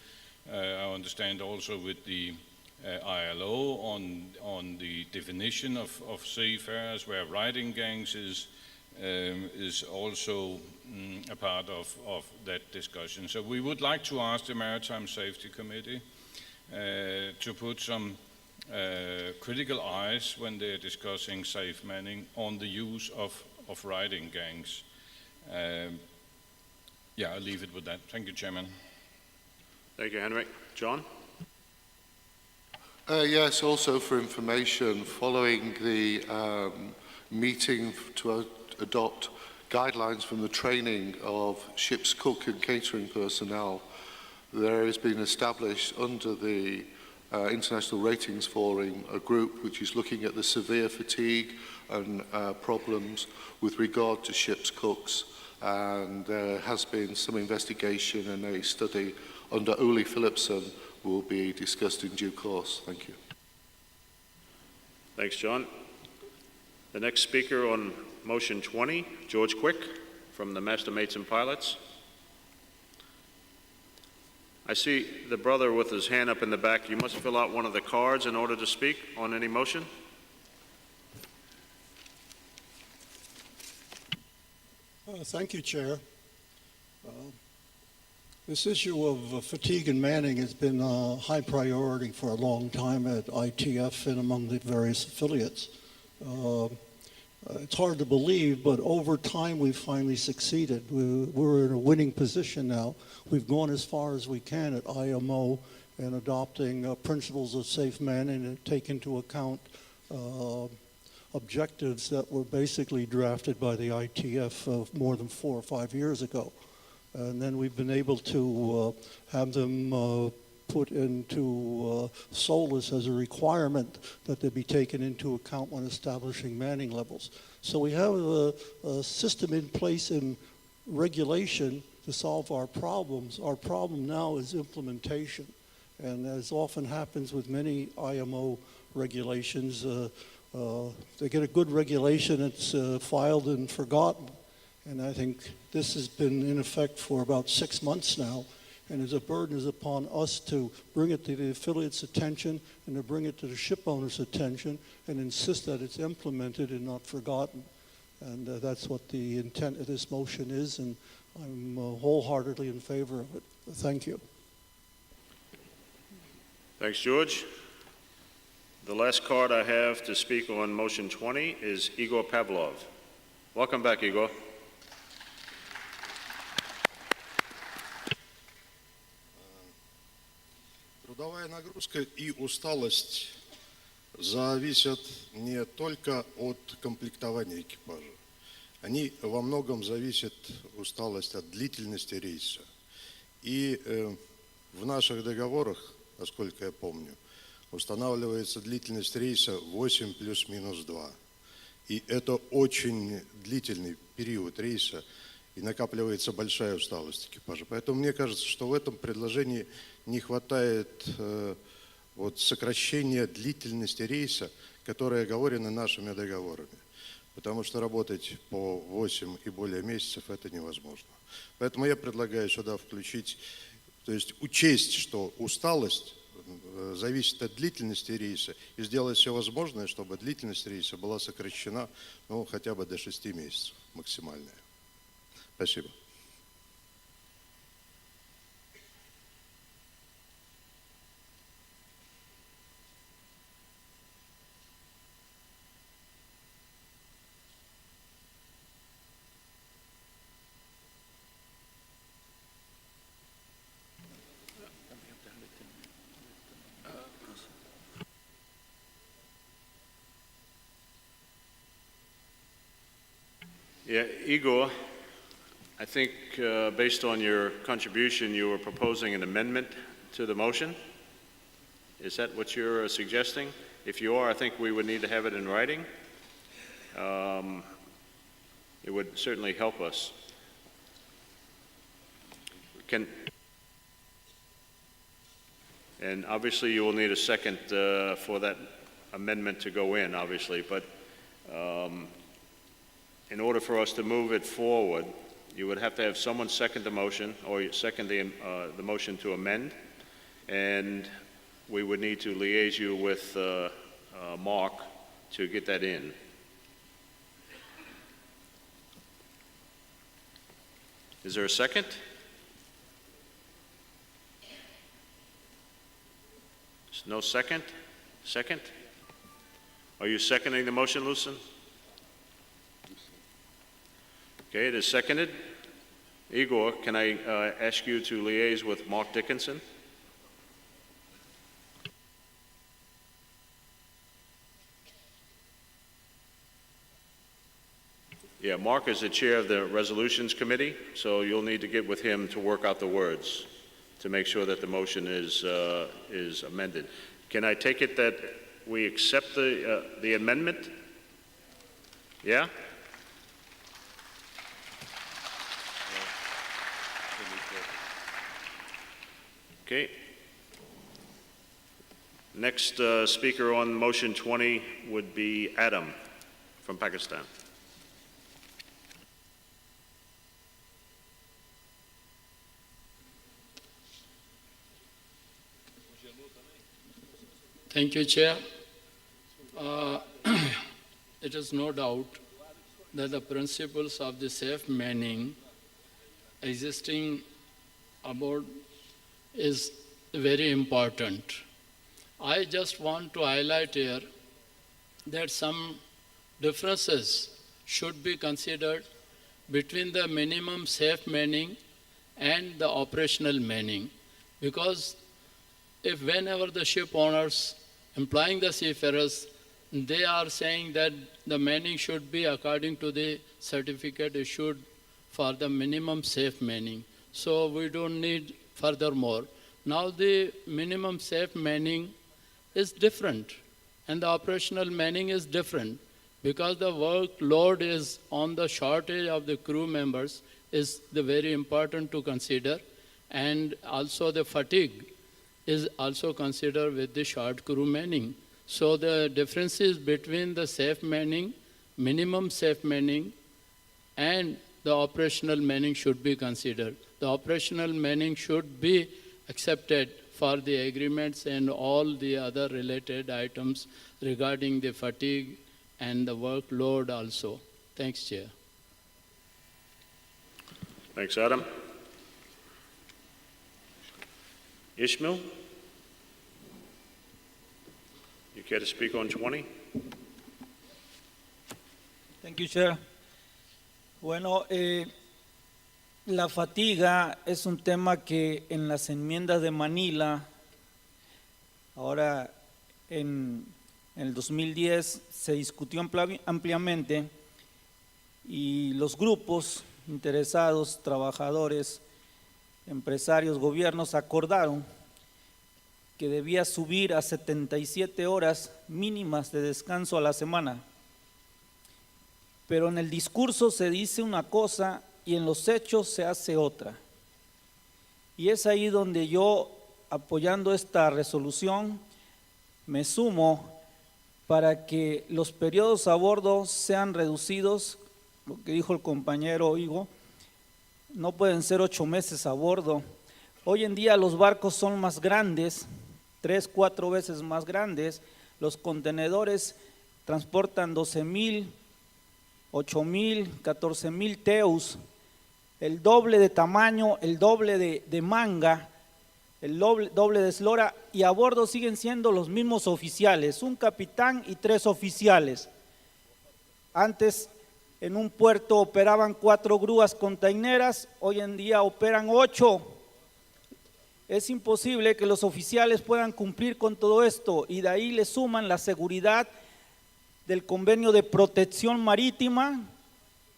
S6: I understand also with the ILO on the definition of seafarers, where riding gangs is also a part of that discussion. So we would like to ask the Maritime Safety Committee to put some critical eyes when they're discussing safe manning on the use of riding gangs. Yeah, I'll leave it with that. Thank you, Chairman.
S1: Thank you, Henrik. John?
S10: Yes, also for information, following the meeting to adopt guidelines from the training of ship's cook and catering personnel, there has been established under the International Ratings Forum a group which is looking at the severe fatigue and problems with regard to ship's cooks, and there has been some investigation and a study under Ole Philipson will be discussed in due course. Thank you.
S1: Thanks, John. The next speaker on motion 20, George Quick from the Master Mates and Pilots. I see the brother with his hand up in the back. You must fill out one of the cards in order to speak on any motion.
S8: Thank you, Chair. This issue of fatigue and manning has been a high priority for a long time at ITF and among the various affiliates. It's hard to believe, but over time we've finally succeeded. We're in a winning position now. We've gone as far as we can at IMO in adopting principles of safe manning and take into account objectives that were basically drafted by the ITF more than 4 or 5 years ago. And then we've been able to have them put into SOLAS as a requirement that they be taken into account when establishing manning levels. So we have a system in place in regulation to solve our problems. Our problem now is implementation. And as often happens with many IMO regulations, they get a good regulation, it's filed and forgotten. And I think this has been in effect for about 6 months now. And as a burden is upon us to bring it to the affiliates' attention and to bring it to the ship owners' attention and insist that it's implemented and not forgotten. And that's what the intent of this motion is, and I'm wholeheartedly in favor of it. Thank you.
S1: Thanks, George. The last card I have to speak on motion 20 is Igor Pavlov. Welcome back, Igor.
S5: Трудовая нагрузка и усталость зависят не только от комплектования экипажа. Они во многом зависят, усталость, от длительности рейса. И в наших договорах, насколько я помню, устанавливается длительность рейса 8 плюс-минус 2. И это очень длительный период рейса, и накапливается большая усталость экипажа. Поэтому мне кажется, что в этом предложении не хватает сокращения длительности рейса, которое оговорено нашими договорами. Потому что работать по 8 и более месяцев это невозможно. Поэтому я предлагаю сюда включить, то есть учесть, что усталость зависит от длительности рейса, и сделать все возможное, чтобы длительность рейса была сокращена хотя бы до 6 месяцев максимальная. Спасибо.
S1: Yeah, Igor, I think based on your contribution, you were proposing an amendment to the motion. Is that what you're suggesting? If you are, I think we would need to have it in writing. It would certainly help us. And obviously you will need a second for that amendment to go in, obviously, but in order for us to move it forward, you would have to have someone second the motion, or second the motion to amend, and we would need to liaise you with Mark to get that in. Is there a second? There's no second? Second? Are you seconding the motion, Lucien? Okay, it is seconded. Igor, can I ask you to liaise with Mark Dickinson? Yeah, Mark is the chair of the Resolutions Committee, so you'll need to get with him to work out the words to make sure that the motion is amended. Can I take it that we accept the amendment? Yeah? Okay. Next speaker on motion 20 would be Adam from Pakistan.
S4: Thank you, Chair. It is no doubt that the principles of the safe manning existing aboard is very important. I just want to highlight here that some differences should be considered between the minimum safe manning and the operational manning, because if whenever the ship owners employing the seafarers, they are saying that the manning should be according to the certificate issued for the minimum safe manning. So we don't need furthermore Now the minimum safe manning is different and the operational manning is different because the workload is on the shortage of the crew members is the very important to consider, and also the fatigue is also considered with the short crew manning. So the differences between the safe manning, minimum safe manning, and the operational manning should be considered. The operational manning should be accepted for the agreements and all the other related items regarding the fatigue and the workload also. Thanks, Chair.
S1: Thanks, Adam. Ishmael? You care to speak on 20?
S3: Thank you, Chair. Bueno, la fatiga es un tema que en las enmiendas de Manila, ahora en el 2010, se discutió ampliamente y los grupos interesados, trabajadores, empresarios, gobiernos, acordaron que debía subir a 77 horas mínimas de descanso a la semana. Pero en el discurso se dice una cosa y en los hechos se hace otra. Y es ahí donde yo, apoyando esta resolución, me sumo para que los periodos a bordo sean reducidos, lo que dijo el compañero Higo, no pueden ser 8 meses a bordo. Hoy en día los barcos son más grandes, 3, 4 veces más grandes, los contenedores transportan 12,000, 8,000, 14,000 teus, el doble de tamaño, el doble de manga, el doble de eslora, y a bordo siguen siendo los mismos oficiales, un capitán y 3 oficiales. Antes en un puerto operaban 4 grúas containeras, hoy en día operan 8. Es imposible que los oficiales puedan cumplir con todo esto, y de ahí le suman la seguridad del convenio de protección marítima,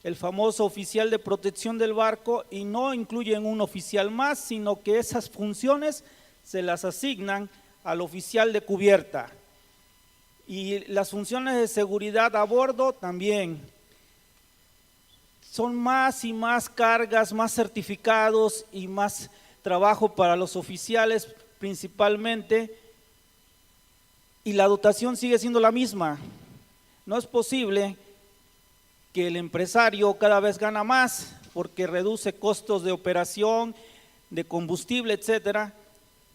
S3: el famoso oficial de protección del barco, y no incluyen un oficial más, sino que esas funciones se las asignan al oficial de cubierta. Y las funciones de seguridad a bordo también. Son más y más cargas, más certificados y más trabajo para los oficiales principalmente, y la dotación sigue siendo la misma. No es posible que el empresario cada vez gana más porque reduce costos de operación, de combustible, etcétera,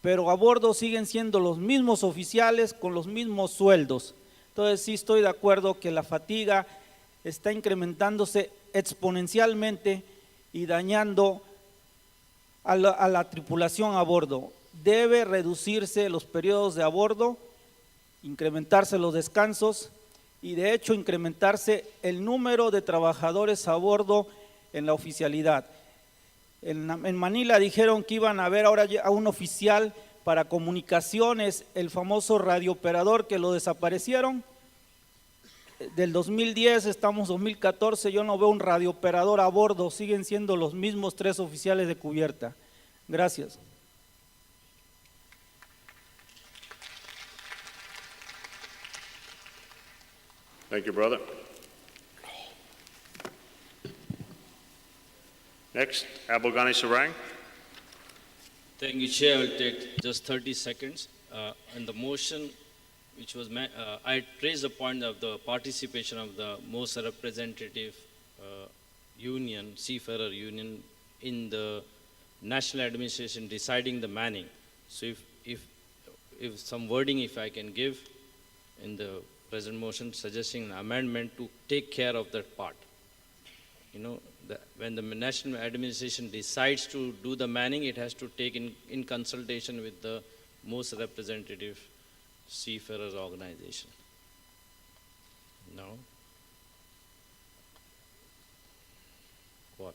S3: pero a bordo siguen siendo los mismos oficiales con los mismos sueldos. Entonces sí estoy de acuerdo que la fatiga está incrementándose exponencialmente y dañando a la tripulación a bordo. Debe reducirse los periodos de a bordo, incrementarse los descansos y de hecho incrementarse el número de trabajadores a bordo en la oficialidad. En Manila dijeron que iban a haber ahora a un oficial para comunicaciones, el famoso radiooperador, que lo desaparecieron. Del 2010 estamos 2014, yo no veo un radiooperador a bordo, siguen siendo los mismos 3 oficiales de cubierta. Gracias.
S1: Thank you, brother. Next, Abulghani Sarang.
S18: Thank you, Chair. I'll take just 30 seconds. On the motion, which was, I raised the point of the participation of the most representative union, seafarer union, in the national administration deciding the manning. So if some wording, if I can give in the present motion, suggesting an amendment to take care of that part. You know, when the national administration decides to do the manning, it has to take in consultation with the most representative seafarers organization. No? What?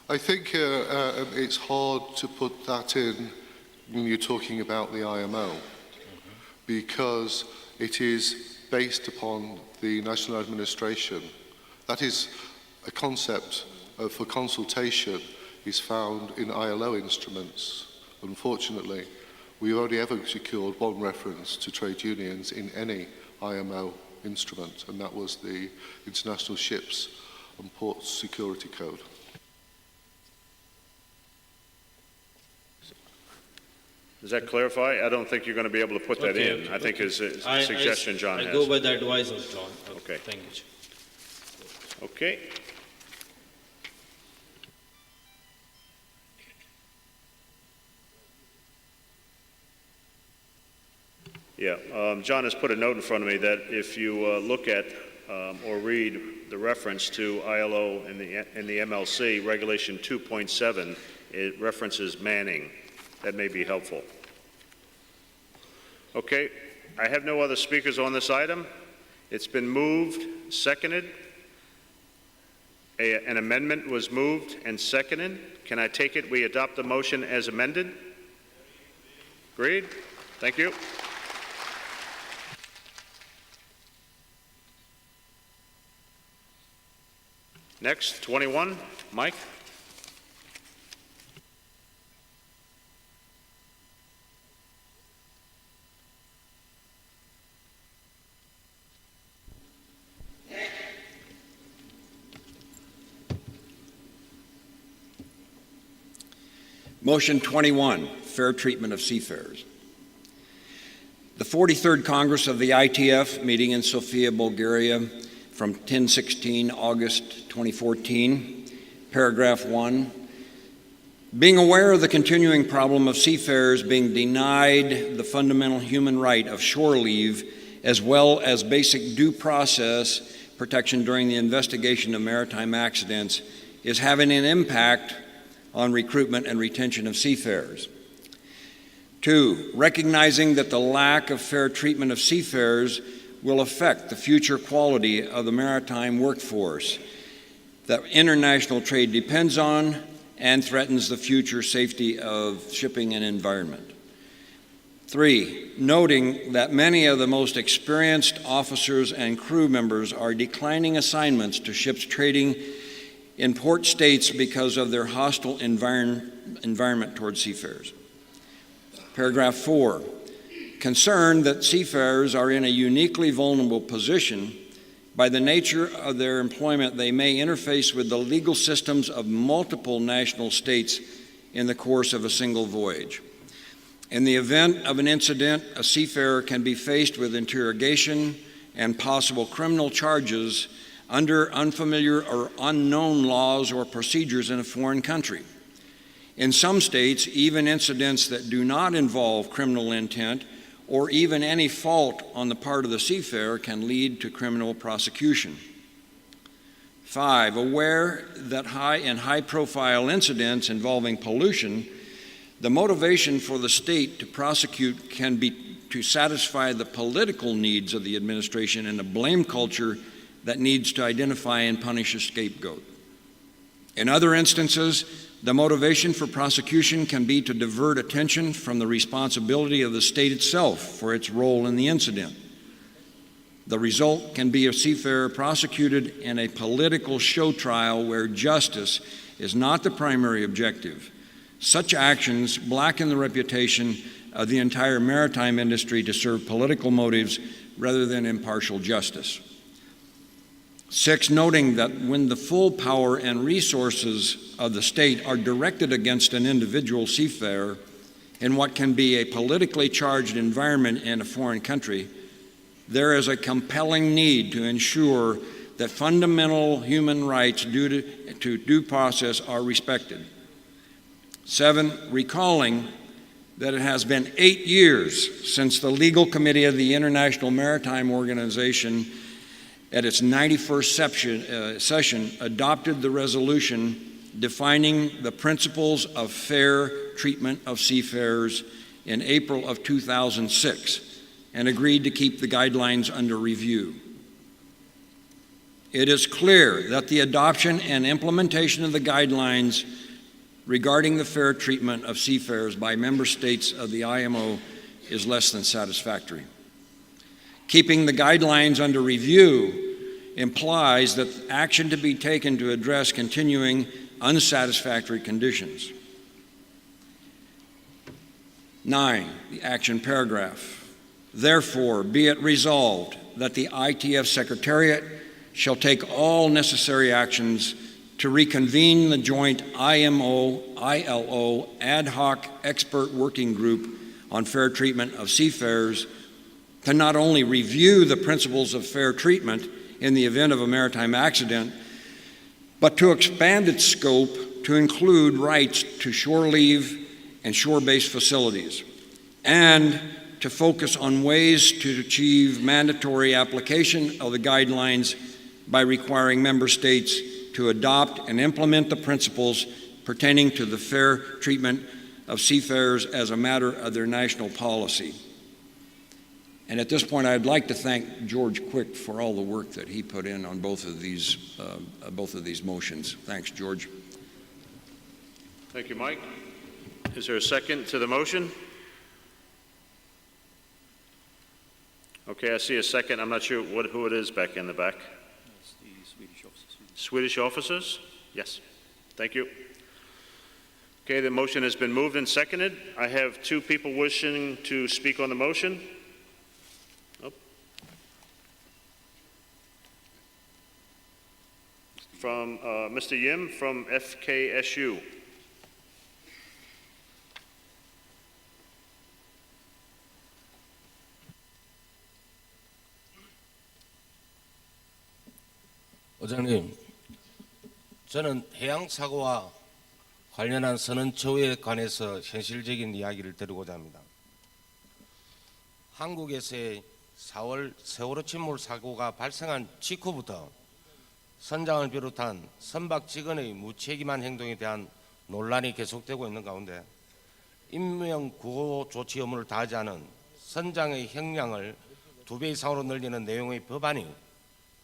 S10: I think it's hard to put that in when you're talking about the IMO, because it is based upon the national administration. That is a concept for consultation is found in ILO instruments. Unfortunately, we've only ever secured one reference to trade unions in any IMO instrument, and that was the International Ships and Ports Security Code.
S1: Does that clarify? I don't think you're going to be able to put that in. I think it's a suggestion John has.
S18: I go by the advice of John.
S1: Okay.
S18: Thank you.
S1: Okay. Yeah, John has put a note in front of me that if you look at or read the reference to ILO and the MLC, Regulation 2.7, it references manning. That may be helpful. Okay, I have no other speakers on this item. It's been moved, seconded. An amendment was moved and seconded. Can I take it we adopt the motion as amended? Agreed? Thank you. Next, 21, Mike.
S2: Motion 21, fair treatment of seafarers. The 43rd Congress of the ITF, meeting in Sofia, Bulgaria, from 10/16, August 2014, paragraph 1. Being aware of the continuing problem of seafarers being denied the fundamental human right of shore leave, as well as basic due process protection during the investigation of maritime accidents, is having an impact on recruitment and retention of seafarers. 2, recognizing that the lack of fair treatment of seafarers will affect the future quality of the maritime workforce that international trade depends on and threatens the future safety of shipping and environment. 3, noting that many of the most experienced officers and crew members are declining assignments to ships trading in port states because of their hostile environment towards seafarers. Paragraph 4, concerned that seafarers are in a uniquely vulnerable position. By the nature of their employment, they may interface with the legal systems of multiple national states in the course of a single voyage. In the event of an incident, a seafarer can be faced with interrogation and possible criminal charges under unfamiliar or unknown laws or procedures in a foreign country. In some states, even incidents that do not involve criminal intent or even any fault on the part of the seafarer can lead to criminal prosecution. 5, aware that in high-profile incidents involving pollution, the motivation for the state to prosecute can be to satisfy the political needs of the administration in a blame culture that needs to identify and punish a scapegoat. In other instances, the motivation for prosecution can be to divert attention from the responsibility of the state itself for its role in the incident. The result can be a seafarer prosecuted in a political show trial where justice is not the primary objective. Such actions blacken the reputation of the entire maritime industry to serve political motives rather than impartial justice. 6, noting that when the full power and resources of the state are directed against an individual seafarer in what can be a politically charged environment in a foreign country, there is a compelling need to ensure that fundamental human rights due to due process are respected. 7, recalling that it has been 8 years since the Legal Committee of the International Maritime Organization at its 91st session adopted the resolution defining the principles of fair treatment of seafarers in April of 2006 and agreed to keep the guidelines under review. It is clear that the adoption and implementation of the guidelines regarding the fair treatment of seafarers by member states of the IMO is less than satisfactory. Keeping the guidelines under review implies that action to be taken to address continuing unsatisfactory conditions. 9, the action paragraph. Therefore, be it resolved that the ITF Secretariat shall take all necessary actions to reconvene the joint IMO-ILO ad hoc expert working group on fair treatment of seafarers to not only review the principles of fair treatment in the event of a maritime accident, but to expand its scope to include rights to shore leave and shore-based facilities, and to focus on ways to achieve mandatory application of the guidelines by requiring member states to adopt and implement the principles pertaining to the fair treatment of seafarers as a matter of their national policy. And at this point, I'd like to thank George Quick for all the work that he put in on both of these motions. Thanks, George.
S1: Thank you, Mike. Is there a second to the motion? Okay, I see a second. I'm not sure who it is back in the back.
S7: It's the Swedish officers.
S1: Swedish officers? Yes. Thank you. Okay, the motion has been moved and seconded. I have 2 people wishing to speak on the motion. From Mr. Yim from FKSU.
S9: 의장님, 저는 해양 사고와 관련한 선언 조회에 관해서 현실적인 이야기를 드리고자 합니다. 한국에서의 4월 세월호 침몰 사고가 발생한 직후부터 선장을 비롯한 선박 직원의 무책임한 행동에 대한 논란이 계속되고 있는 가운데 인명 구호 조치 의무를 다하지 않은 선장의 형량을 2배 이상으로 늘리는 내용의 법안이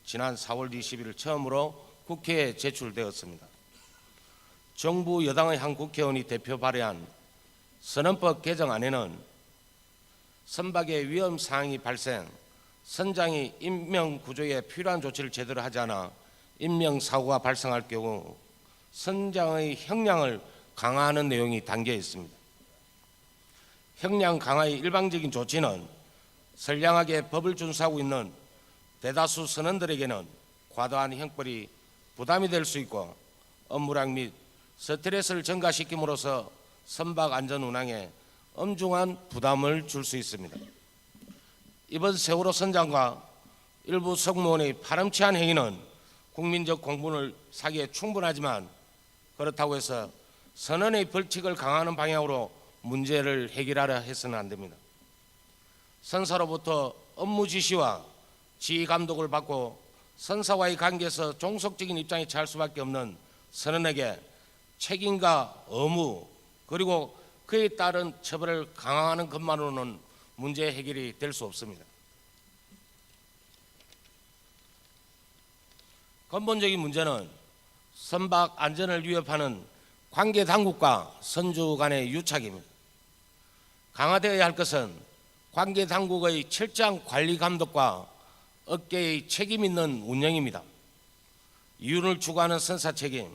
S9: 지난 4월 20일 처음으로 국회에 제출되었습니다. 정부 여당의 한 국회의원이 대표 발의한 선언법 개정안에는 선박의 위험 사항이 발생, 선장이 인명 구조에 필요한 조치를 제대로 하지 않아 인명사고가 발생할 경우 선장의 형량을 강화하는 내용이 담겨 있습니다. 형량 강화의 일방적인 조치는 선량하게 법을 준수하고 있는 대다수 선원들에게는 과도한 형벌이 부담이 될 수 있고 업무량 및 스트레스를 증가시킴으로써 선박 안전 운항에 엄중한 부담을 줄 수 있습니다. 이번 세월호 선장과 일부 승무원의 파렴치한 행위는 국민적 공분을 사기에 충분하지만 그렇다고 해서 선언의 벌칙을 강화하는 방향으로 문제를 해결하려 해서는 안 됩니다. 선사로부터 업무 지시와 지휘 감독을 받고 선사와의 관계에서 종속적인 입장에 처할 수밖에 없는 선원에게 책임과 의무 그리고 그에 따른 처벌을 강화하는 것만으로는 문제 해결이 될 수 없습니다. 근본적인 문제는 선박 안전을 위협하는 관계 당국과 선주 간의 유착입니다. 강화되어야 할 것은 관계 당국의 철저한 관리 감독과 업계의 책임 있는 운영입니다. 이윤을 추구하는 선사 책임,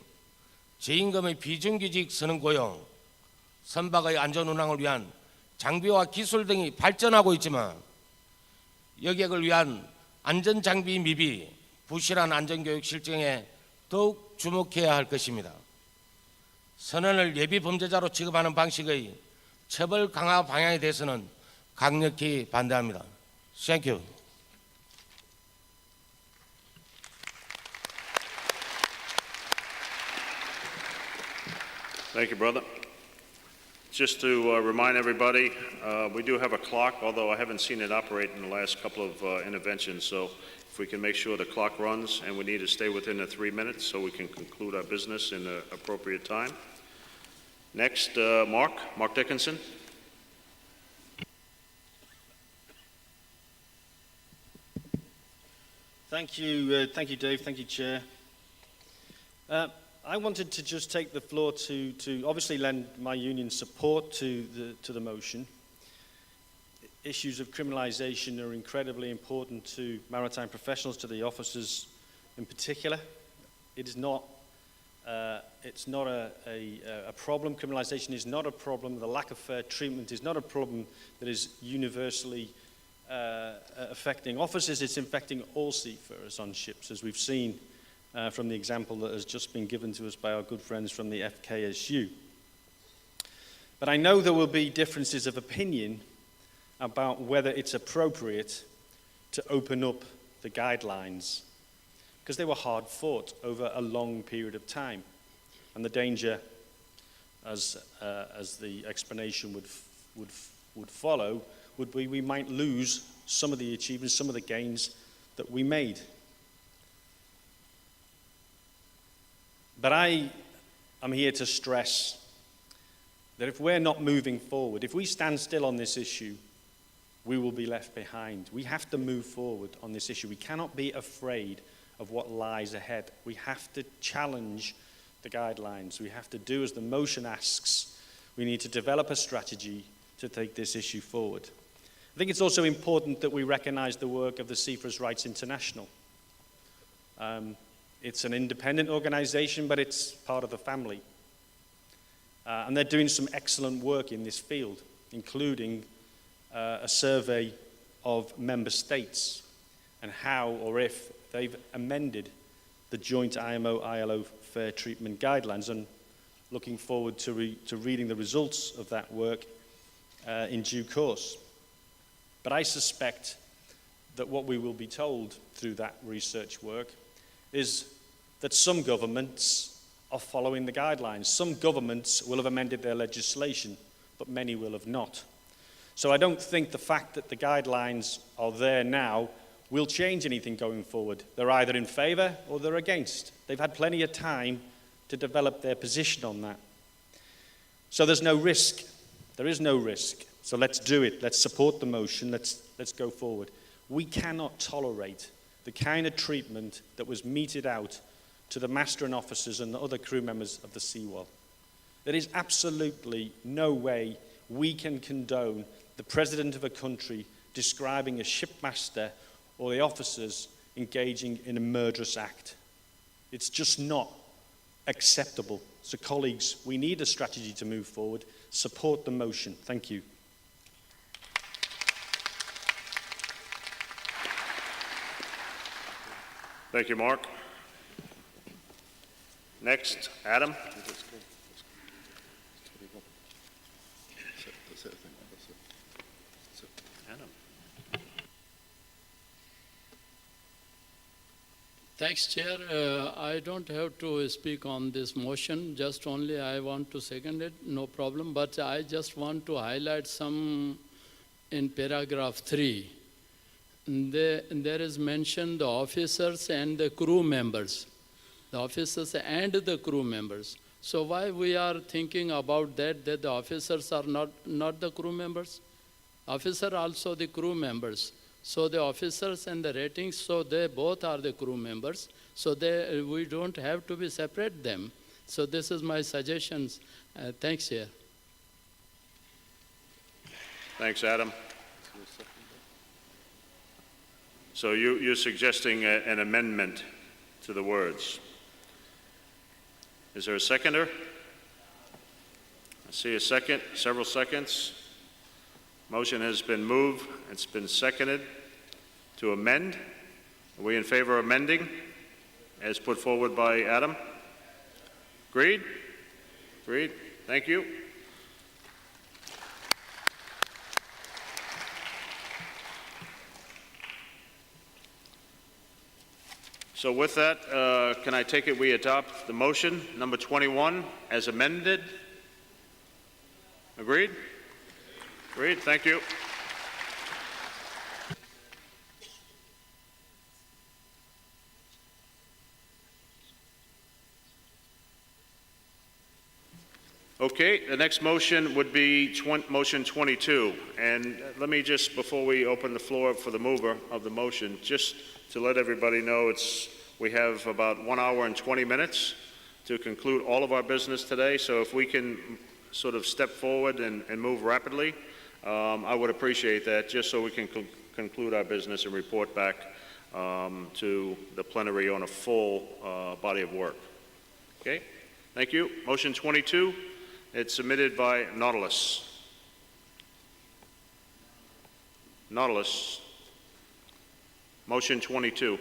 S9: 재임금의 비정규직 선원 고용, 선박의 안전 운항을 위한 장비와 기술 등이 발전하고 있지만 여객을 위한 안전장비 미비, 부실한 안전교육 실정에 더욱 주목해야 할 것입니다. 선원을 예비 범죄자로 취급하는 방식의 처벌 강화 방향에 대해서는 강력히 반대합니다. Thank you.
S1: Thank you, brother. Just to remind everybody, we do have a clock, although I haven't seen it operate in the last couple of interventions, so if we can make sure the clock runs, and we need to stay within the 3 minutes so we can conclude our business in the appropriate time. Next, Mark Dickinson.
S7: Thank you, Dave. Thank you, Chair. I wanted to just take the floor to obviously lend my union's support to the motion. Issues of criminalisation are incredibly important to maritime professionals, to the officers in particular. It is not. It's not a problem. Criminalization is not a problem. The lack of fair treatment is not a problem that is universally affecting officers. It's infecting all seafarers on ships, as we've seen from the example that has just been given to us by our good friends from the FKSU. But I know there will be differences of opinion about whether it's appropriate to open up the guidelines, because they were hard fought over a long period of time. And the danger, as the explanation would follow, would be we might lose some of the achievements, some of the gains that we made. But I am here to stress that if we're not moving forward, if we stand still on this issue, we will be left behind. We have to move forward on this issue. We cannot be afraid of what lies ahead. We have to challenge the guidelines. We have to do as the motion asks. We need to develop a strategy to take this issue forward. I think it's also important that we recognize the work of the Seafarers' Rights International. It's an independent organization, but it's part of the family. And they're doing some excellent work in this field, including a survey of member states and how or if they've amended the joint IMO-ILO fair treatment guidelines, and looking forward to reading the results of that work in due course. But I suspect that what we will be told through that research work is that some governments are following the guidelines. Some governments will have amended their legislation, but many will have not. So I don't think the fact that the guidelines are there now will change anything going forward. They're either in favor or they're against. They've had plenty of time to develop their position on that. So there's no risk. There is no risk. So let's do it. Let's support the motion. Let's go forward. We cannot tolerate the kind of treatment that was meted out to the master and officers and the other crew members of the Seawell. There is absolutely no way we can condone the president of a country describing a shipmaster or the officers engaging in a murderous act. It's just not acceptable. So colleagues, we need a strategy to move forward. Support the motion. Thank you.
S1: Thank you, Mark. Next, Adam. Adam.
S4: Thanks, Chair. I don't have to speak on this motion, just only I want to second it, no problem. But I just want to highlight some in paragraph 3. There is mentioned the officers and the crew members. The officers and the crew members. So why we are thinking about that the officers are not the crew members? Officer also the crew members. So the officers and the ratings, so they both are the crew members. So we don't have to separate them. So this is my suggestions. Thanks, Chair.
S1: Thanks, Adam. So you're suggesting an amendment to the words. Is there a seconder? I see a second, several seconds. Motion has been moved. It's been seconded to amend. Are we in favor of amending as put forward by Adam? Agreed? Agreed. Thank you. So with that, can I take it we adopt the motion, number 21, as amended? Agreed? Agreed, thank you. Okay, the next motion would be motion 22. And let me just, before we open the floor for the mover of the motion, just to let everybody know, we have about 1 hour and 20 minutes to conclude all of our business today. So if we can sort of step forward and move rapidly, I would appreciate that, just so we can conclude our business and report back to the plenary on a full body of work. Okay, thank you. Motion 22, it's submitted by Nautilus. Nautilus, motion 22.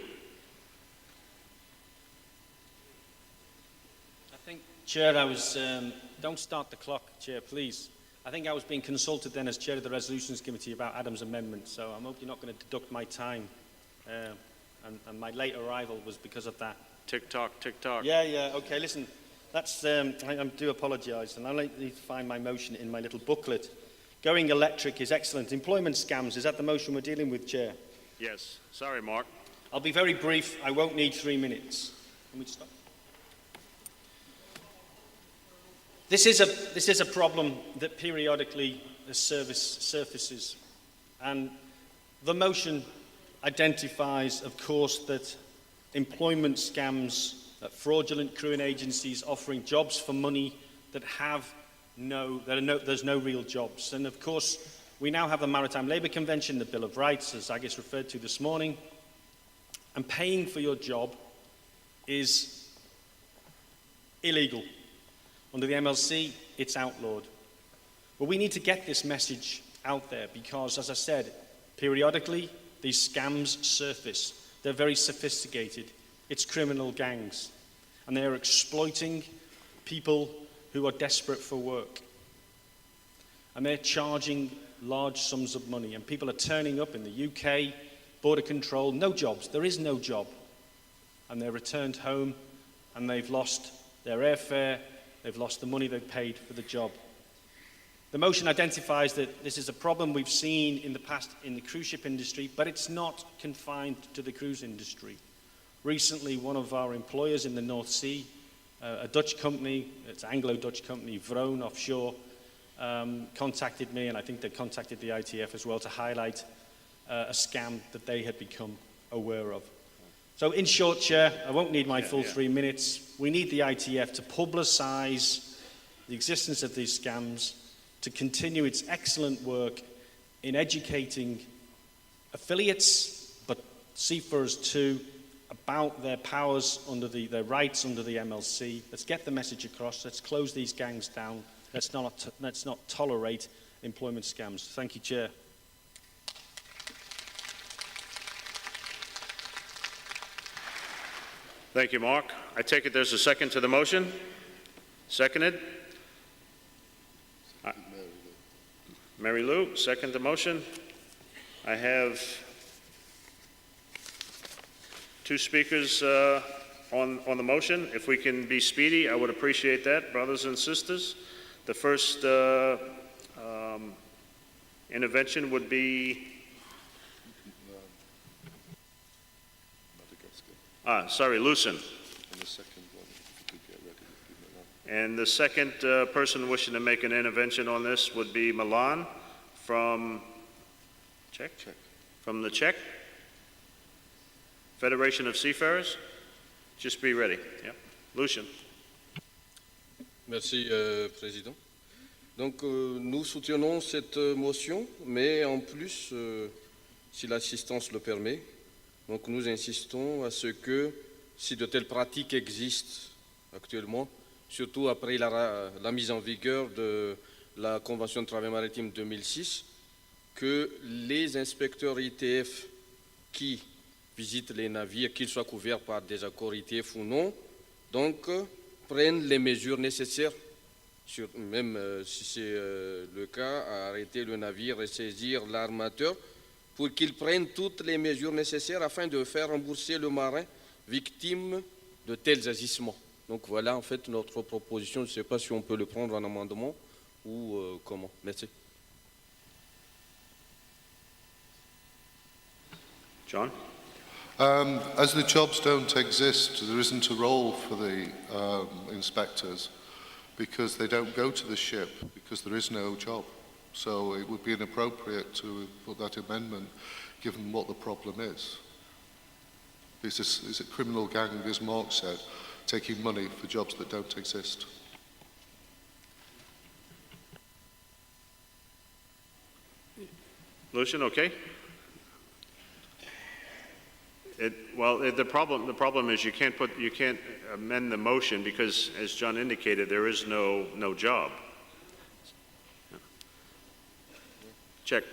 S7: I think, Chair, I was, don't start the clock, Chair, please. I think I was being consulted then as Chair of the Resolutions Committee about Adam's amendment, so I hope you're not going to deduct my time. And my late arrival was because of that.
S1: Tick tock, tick tock.
S7: Yeah, okay, listen, that's, I do apologise, and I'll need to find my motion in my little booklet. Going electric is excellent. Employment scams, is that the motion we're dealing with, Chair?
S1: Yes. Sorry, Mark.
S7: I'll be very brief. I won't need 3 minutes. Let me stop. This is a problem that periodically surfaces, and the motion identifies, of course, that employment scams, fraudulent crewing agencies offering jobs for money that there's no real jobs. And of course, we now have the Maritime Labour Convention, the Bill of Rights, as Agis referred to this morning, and paying for your job is illegal. Under the MLC, it's outlawed. But we need to get this message out there because, as I said, periodically these scams surface. They're very sophisticated. It's criminal gangs. And they're exploiting people who are desperate for work. And they're charging large sums of money. And people are turning up in the UK, border control, no jobs. There is no job. And they're returned home and they've lost their airfare, they've lost the money they've paid for the job. The motion identifies that this is a problem we've seen in the past in the cruise ship industry, but it's not confined to the cruise industry. Recently, one of our employers in the North Sea, a Dutch company, it's an Anglo-Dutch company, Vroon Offshore, contacted me, and I think they contacted the ITF as well to highlight a scam that they had become aware of. So in short, Chair, I won't need my full 3 minutes. We need the ITF to publicise the existence of these scams, to continue its excellent work in educating affiliates, but seafarers too, about their powers under their rights under the MLC. Let's get the message across. Let's close these gangs down. Let's not tolerate employment scams. Thank you, Chair.
S1: Thank you, Mark. I take it there's a second to the motion? Seconded? Mary Lou, second the motion. I have two speakers on the motion. If we can be speedy, I would appreciate that, brothers and sisters. The first intervention would be... Lucen. And the second person wishing to make an intervention on this would be Milan from from the Czech Federation of Seafarers. Just be ready. Yep. Lucien.
S20: Merci, Président. Donc, nous soutenons cette motion, mais en plus, si l'assistance le permet, donc nous insistons à ce que, si de telles pratiques existent actuellement, surtout après la mise en vigueur de la Convention de travail maritime 2006, que les inspecteurs ITF qui visitent les navires, qu'ils soient couverts par des accords ITF ou non, donc prennent les mesures nécessaires, même si c'est le cas, à arrêter le navire et saisir l'armateur, pour qu'ils prennent toutes les mesures nécessaires afin de faire rembourser le marin victime de tels agissements. Donc voilà en fait notre proposition. Je ne sais pas si on peut le prendre en amendement ou comment. Merci.
S1: John?
S10: As the jobs don't exist, there isn't a role for the inspectors because they don't go to the ship because there is no job. So it would be inappropriate to put that amendment given what the problem is. It's a criminal gang, as Mark said, taking money for jobs that don't exist.
S1: Lucien, okay? The problem is you can't amend the motion because, as John indicated, there is no job. Check.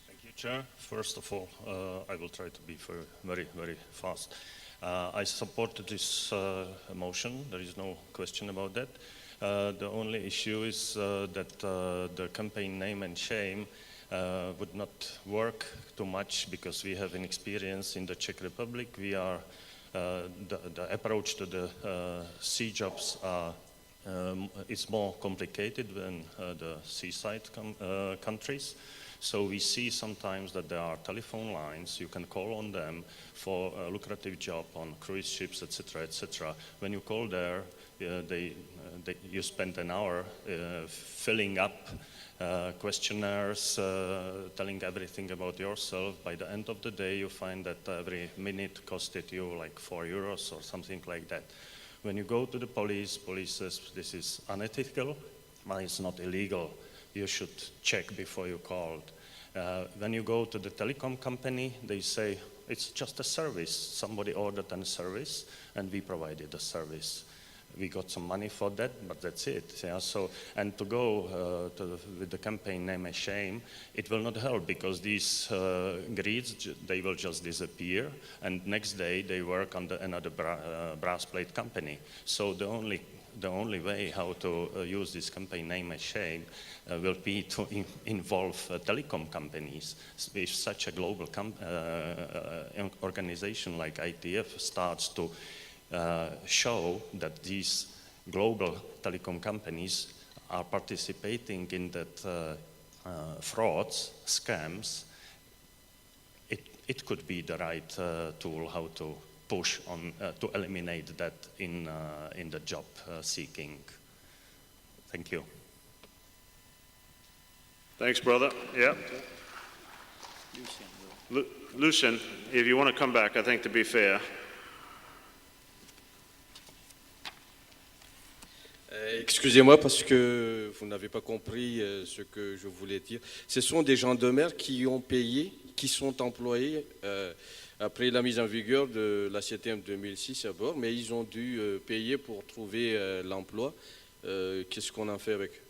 S11: Thank you, Chair. First of all, I will try to be very, very fast. I support this motion. There is no question about that. The only issue is that the campaign name and shame would not work too much because we have an experience in the Czech Republic. We are the approach to the sea jobs is more complicated than the seaside countries. So we see sometimes that there are telephone lines, you can call on them for a lucrative job on cruise ships, etc., etc. When you call there, you spend an hour filling up questionnaires, telling everything about yourself. By the end of the day, you find that every minute costed you like €4 or something like that. When you go to the police says this is unethical, but it's not illegal. You should check before you called. When you go to the telecom company, they say it's just a service. Somebody ordered a service, and we provided the service. We got some money for that, but that's it. Yeah? So, and to go with the campaign name and shame, it will not help because these greeds, they will just disappear, and next day they work on another brass plate company. So the only way how to use this campaign name and shame will be to involve telecom companies. If such a global organization like ITF starts to show that these global telecom companies are participating in that frauds, scams, it could be the right tool how to push on to eliminate that in the job seeking. Thank you.
S1: Thanks, brother. Yeah. Lucien, if you want to come back, I think to be fair.
S20: Excusez-moi parce que vous n'avez pas compris ce que je voulais dire. Ce sont des gens de mer qui ont payé, qui sont employés après la mise en vigueur de la CTM 2006 à bord, mais ils ont dû payer pour trouver l'emploi. Qu'est-ce qu'on en fait avec eux?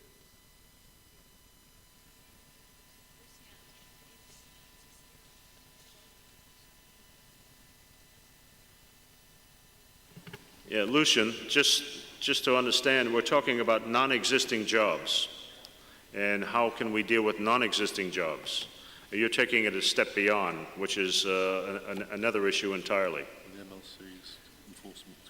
S1: Yeah, Lucien, just to understand, we're talking about non-existing jobs. And how can we deal with non-existing jobs? You're taking it a step beyond, which is another issue entirely.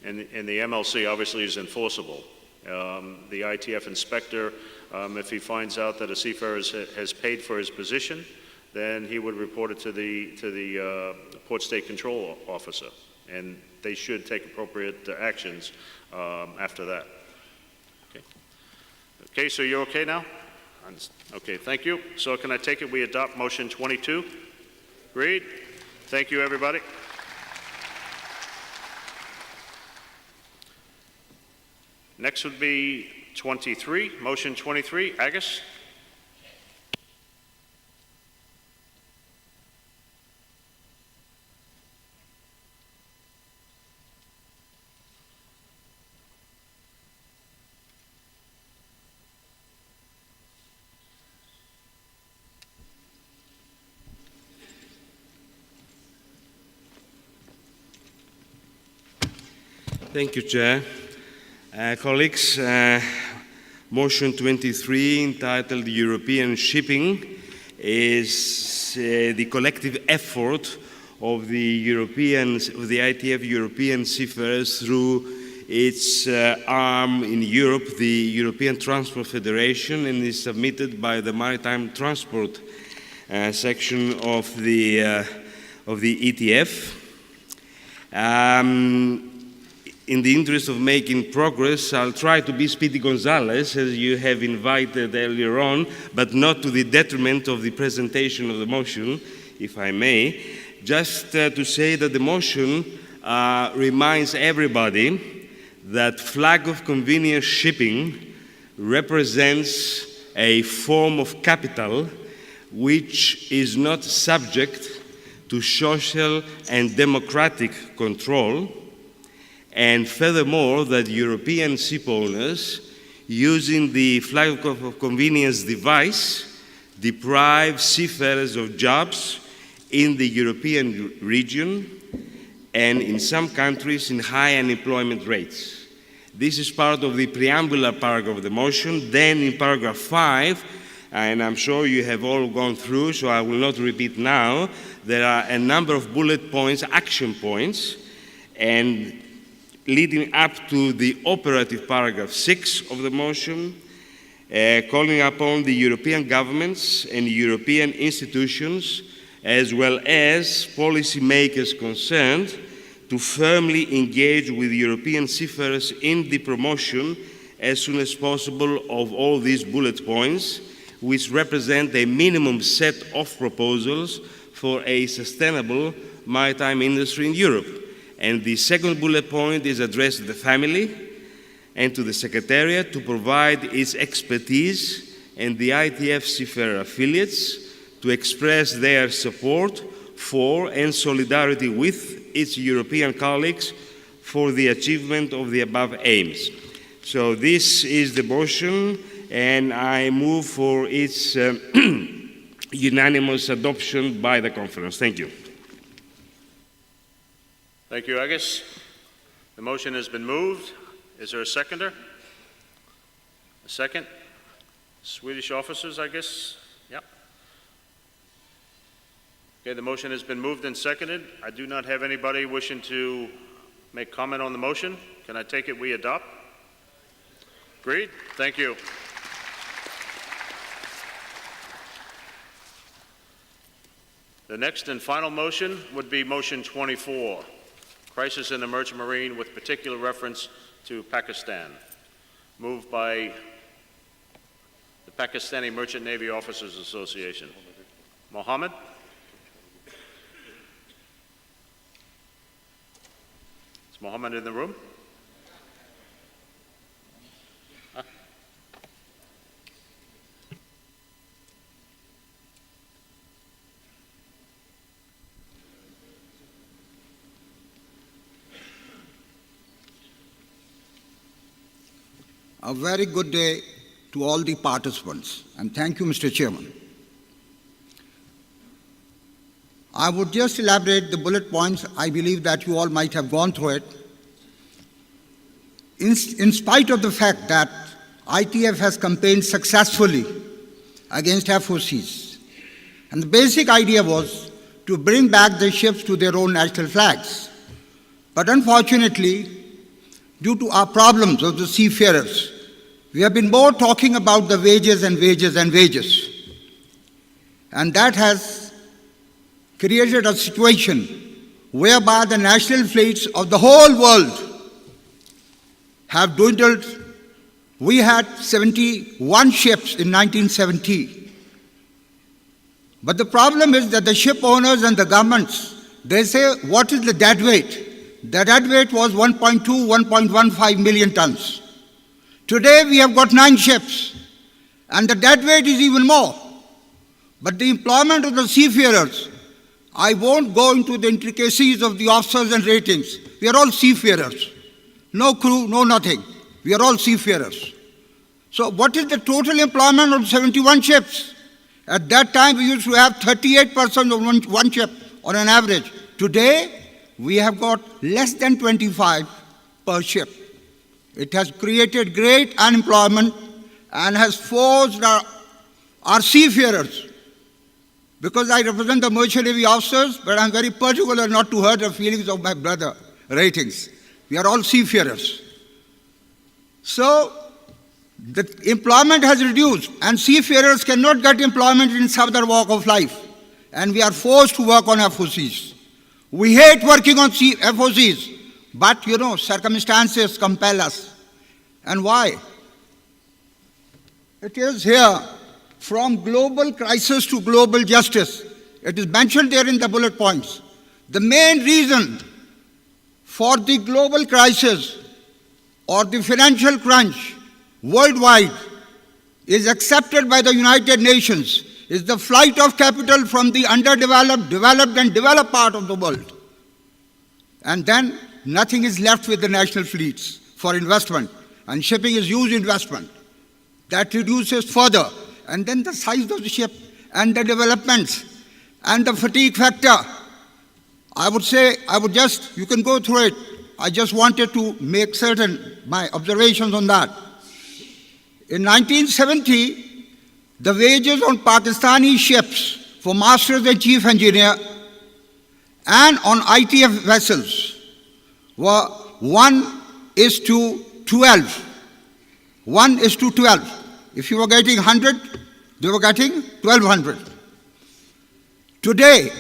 S1: And the MLC obviously is enforceable. The ITF inspector, if he finds out that a seafarer has paid for his position, then he would report it to the Port State Control Officer. And they should take appropriate actions after that. Okay, so you're okay now? Okay, thank you. So can I take it we adopt motion 22? Agreed? Thank you, everybody. Next would be 23, motion 23. Agus?
S21: Thank you, Chair. Colleagues, motion 23 entitled European Shipping is the collective effort of the ITF European seafarers through its arm in Europe, the European Transport Federation, and is submitted by the Maritime Transport section of the ETF. In the interest of making progress, I'll try to be Speedy Gonzales, as you have invited earlier on, but not to the detriment of the presentation of the motion, if I may. Just to say that the motion reminds everybody that flag of convenience shipping represents a form of capital which is not subject to social and democratic control, and furthermore that European ship owners using the flag of convenience device deprive seafarers of jobs in the European region and in some countries in high unemployment rates. This is part of the preambular paragraph of the motion. Then in paragraph 5, and I'm sure you have all gone through, so I will not repeat now, there are a number of bullet points, action points, and leading up to the operative paragraph 6 of the motion, calling upon the European governments and European institutions, as well as policymakers concerned, to firmly engage with European seafarers in the promotion as soon as possible of all these bullet points, which represent a minimum set of proposals for a sustainable maritime industry in Europe. And the second bullet point is addressed to the family and to the Secretariat to provide its expertise and the ITF seafarer affiliates to express their support for and solidarity with its European colleagues for the achievement of the above aims. So this is the motion, and I move for its unanimous adoption by the conference. Thank you.
S1: Thank you, Agus. The motion has been moved. Is there a seconder? A second? Swedish officers, I guess? Yep. Okay, the motion has been moved and seconded. I do not have anybody wishing to make comment on the motion. Can I take it we adopt? Agreed? Thank you. The next and final motion would be motion 24, crisis in the merchant marine with particular reference to Pakistan, moved by the Pakistani Merchant Navy Officers Association. Mohammed? Is Mohammed in the room? Huh?
S14: A very good day to all the participants, and thank you, Mr. Chairman. I would just elaborate the bullet points. I believe that you all might have gone through it. In spite of the fact that ITF has campaigned successfully against FOCs, and the basic idea was to bring back the ships to their own national flags. But unfortunately, due to our problems of the seafarers, we have been more talking about the wages and wages and wages. And that has created a situation whereby the national fleets of the whole world have dwindled. We had 71 ships in 1970. But the problem is that the ship owners and the governments, they say, what is the dead weight? The dead weight was 1.2, 1.15 million tons. Today we have got 9 ships, and the dead weight is even more. But the employment of the seafarers, I won't go into the intricacies of the officers and ratings. We are all seafarers. No crew, no nothing. We are all seafarers. So what is the total employment of 71 ships? At that time we used to have 38% of one ship on an average. Today we have got less than 25 per ship. It has created great unemployment and has forced our seafarers, because I represent the Merchant Navy officers, but I'm very particular not to hurt the feelings of my brother ratings. We are all seafarers. So the employment has reduced, and seafarers cannot get employment in some other walk of life, and we are forced to work on FOCs. We hate working on FOCs, but circumstances compel us. And why? It is here, from global crisis to global justice. It is mentioned there in the bullet points. The main reason for the global crisis or the financial crunch worldwide is accepted by the United Nations. is the flight of capital from the underdeveloped, developed and developed part of the world. And then nothing is left with the national fleets for investment. And shipping is huge investment. That reduces further. And then the size of the ship and the developments and the fatigue factor. I would say, you can go through it. I just wanted to make certain my observations on that. In 1970, the wages on Pakistani ships for masters and chief engineer and on ITF vessels were 1:12. 1:12. If you were getting 100, they were getting 1,200. Today,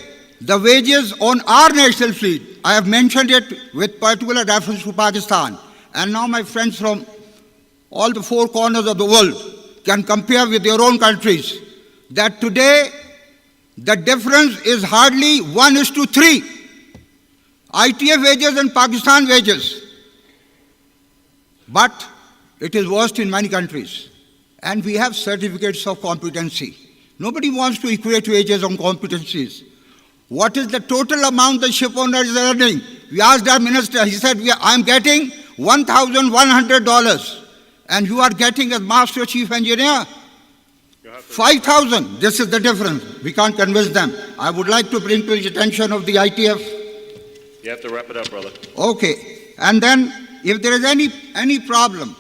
S14: the wages on our national fleet, I have mentioned it with particular reference to Pakistan, and now my friends from all the four corners of the world can compare with their own countries, that today the difference is hardly 1:3. ITF wages and Pakistan wages. But it is worst in many countries. And we have certificates of competency. Nobody wants to equate wages on competencies. What is the total amount the ship owner is earning? We asked our minister, he said, I'm getting $1,100. And you are getting as master chief engineer 5,000. This is the difference. We can't convince them. I would like to bring to the attention of the ITF.
S1: You have to wrap it up, brother.
S14: Okay. And then, if there is any problem,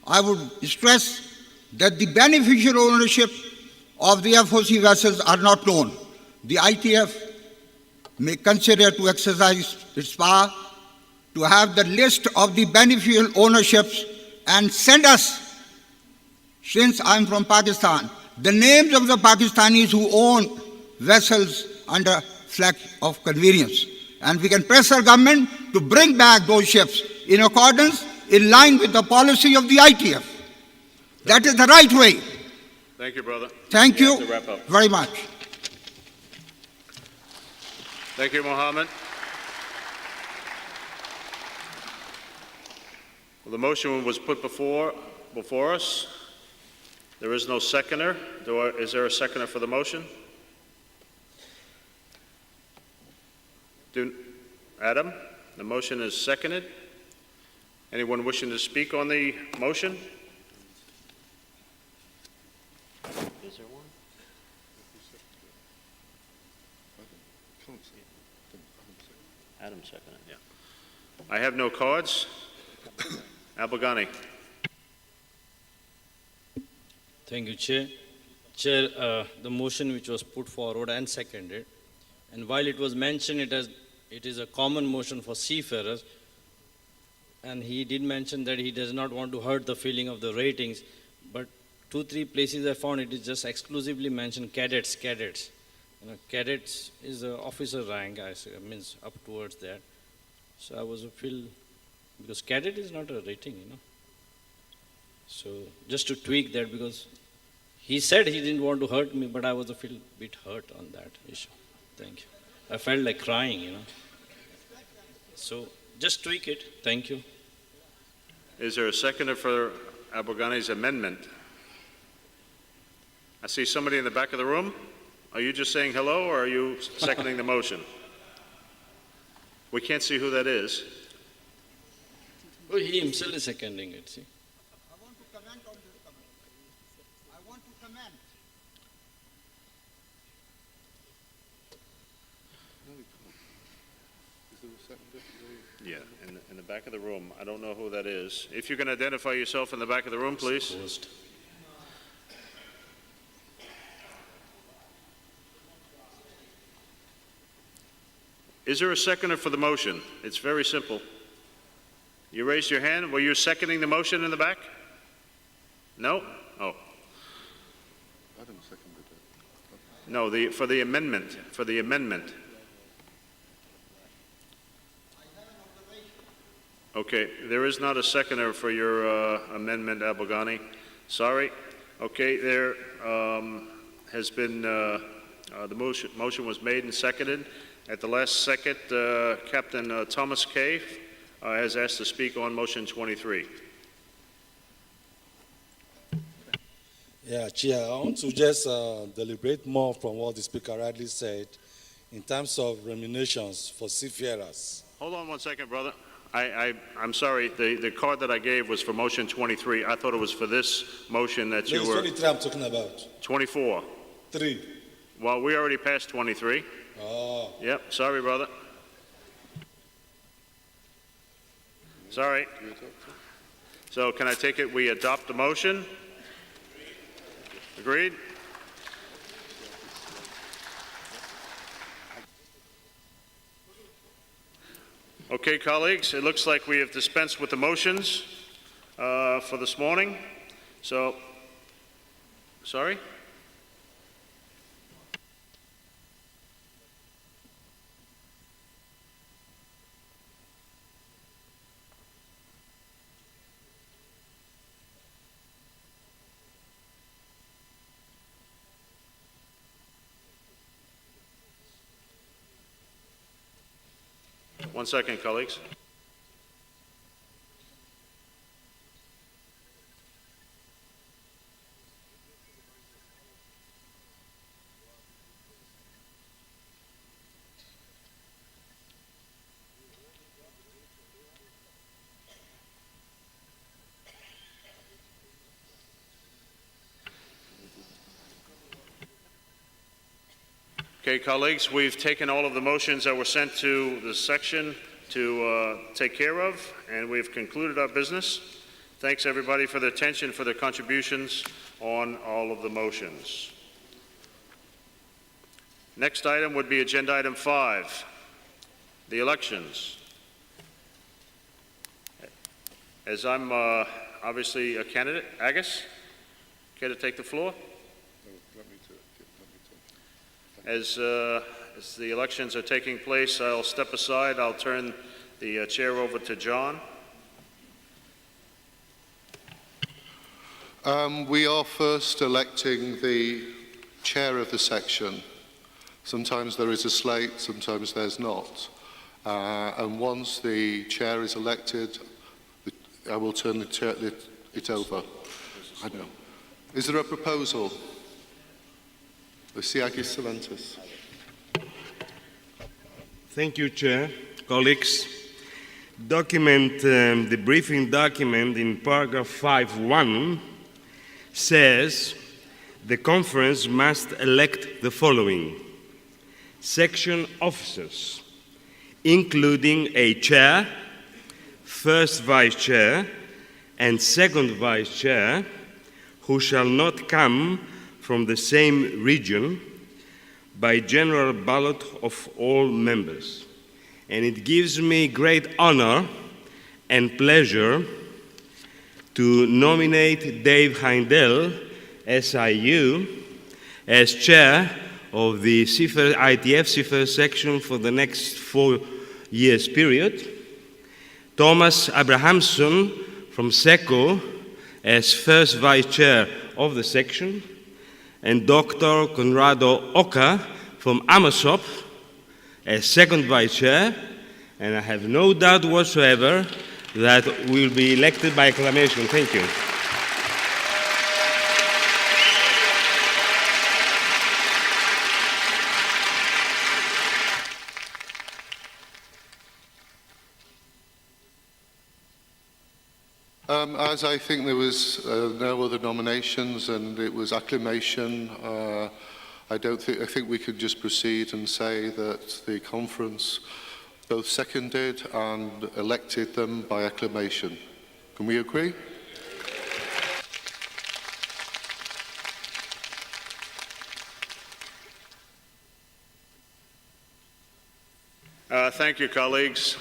S14: I would stress that the beneficial ownership of the FOC vessels are not known. The ITF may consider to exercise its power to have the list of the beneficial ownerships and send us, since I'm from Pakistan, the names of the Pakistanis who own vessels under flag of convenience. And we can press our government to bring back those ships in accordance, in line with the policy of the ITF. That is the right way.
S1: Thank you, brother.
S14: Thank you
S1: have to wrap up.
S14: very much.
S1: Thank you, Mohammed. Well, the motion was put before us. There is no seconder. Is there a seconder for the motion? Adam, the motion is seconded. Anyone wishing to speak on the motion? Is there one? Adam seconded, yeah. I have no cards. Abelghani.
S18: Thank you, Chair. Chair, the motion which was put forward and seconded, and while it was mentioned it is a common motion for seafarers, and he did mention that he does not want to hurt the feeling of the ratings, but 2-3 places I found it is just exclusively mentioned cadets. You know, cadets is an officer rank, means up towards that. So I was because cadet is not a rating, you know. So just to tweak that, because he said he didn't want to hurt me, but I was a bit hurt on that issue. Thank you. I felt like crying, you know. So just tweak it. Thank you.
S1: Is there a seconder for Abelghani's amendment? I see somebody in the back of the room. Are you just saying hello, or are you seconding the motion? We can't see who that is.
S18: Oh, he himself is seconding it, see.
S14: I want to comment on this comment. I want to comment.
S1: Yeah, in the back of the room. I don't know who that is. If you can identify yourself in the back of the room, please. Is there a seconder for the motion? It's very simple. You raised your hand. Were you seconding the motion in the back? No? Oh.
S10: Adam seconded it.
S1: No, for the amendment. For the amendment. Okay, there is not a seconder for your amendment, Abelghani. Sorry. Okay, there has been, the motion was made and seconded. At the last second, Captain Thomas Kay has asked to speak on motion 23.
S16: Yeah, Chair, I want to just deliberate more from what the Speaker rightly said in terms of remunerations for seafarers.
S1: Hold on one second, brother. I'm sorry, the card that I gave was for motion 23. I thought it was for this motion that you
S16: It's
S1: were...
S16: 23 I'm talking about.
S1: 24.
S16: 3.
S1: Well, we already passed 23.
S16: Oh.
S1: Yep, sorry, brother. Sorry. So can I take it we adopt the motion? Agreed? Okay, colleagues, it looks like we have dispensed with the motions for this morning. So, sorry? One second, colleagues. Okay, colleagues, we've taken all of the motions that were sent to the section to take care of, and we've concluded our business. Thanks, everybody, for their attention, for their contributions on all of the motions. Next item would be Agenda Item 5, the elections. As I'm obviously a candidate, Agus, care to take the floor? As the elections are taking place, I'll step aside. I'll turn the chair over to John.
S10: We are first electing the chair of the section. Sometimes there is a slate, sometimes there's not. And once the chair is elected, I will turn it over. I know. Is there a proposal? Lysiakis Salantis.
S21: Thank you, Chair. Colleagues, the briefing document in paragraph 5.1 says the conference must elect the following: section officers, including a chair, first vice chair, and second vice chair, who shall not come from the same region, by general ballot of all members. And it gives me great honor and pleasure to nominate Dave Heindel, SIU, as chair of the ITF Seafarers section for the next 4 years period, Thomas Abrahamson from SECO as first vice chair of the section, and Dr. Conrado Oka from AMASOP as second vice chair, and I have no doubt whatsoever that we will be elected by acclamation. Thank you.
S10: As I think there was no other nominations and it was acclamation, I think we could just proceed and say that the conference both seconded and elected them by acclamation. Can we agree?
S1: Thank you, colleagues.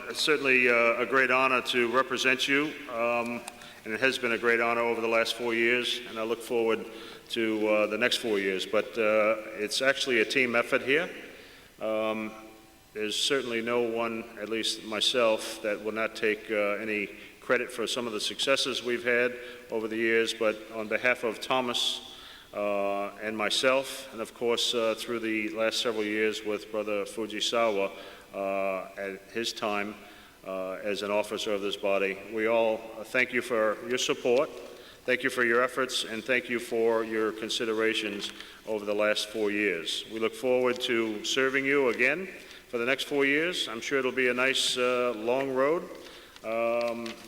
S1: It's certainly a great honor to represent you, and it has been a great honor over the last 4 years, and I look forward to the next 4 years. But it's actually a team effort here. There's certainly no one, at least myself, that will not take any credit for some of the successes we've had over the years, but on behalf of Thomas and myself, and of course through the last several years with Brother Fujisawa, at his time as an officer of this body. We all thank you for your support. Thank you for your efforts, and thank you for your considerations over the last 4 years. We look forward to serving you again for the next 4 years. I'm sure it'll be a nice, long road,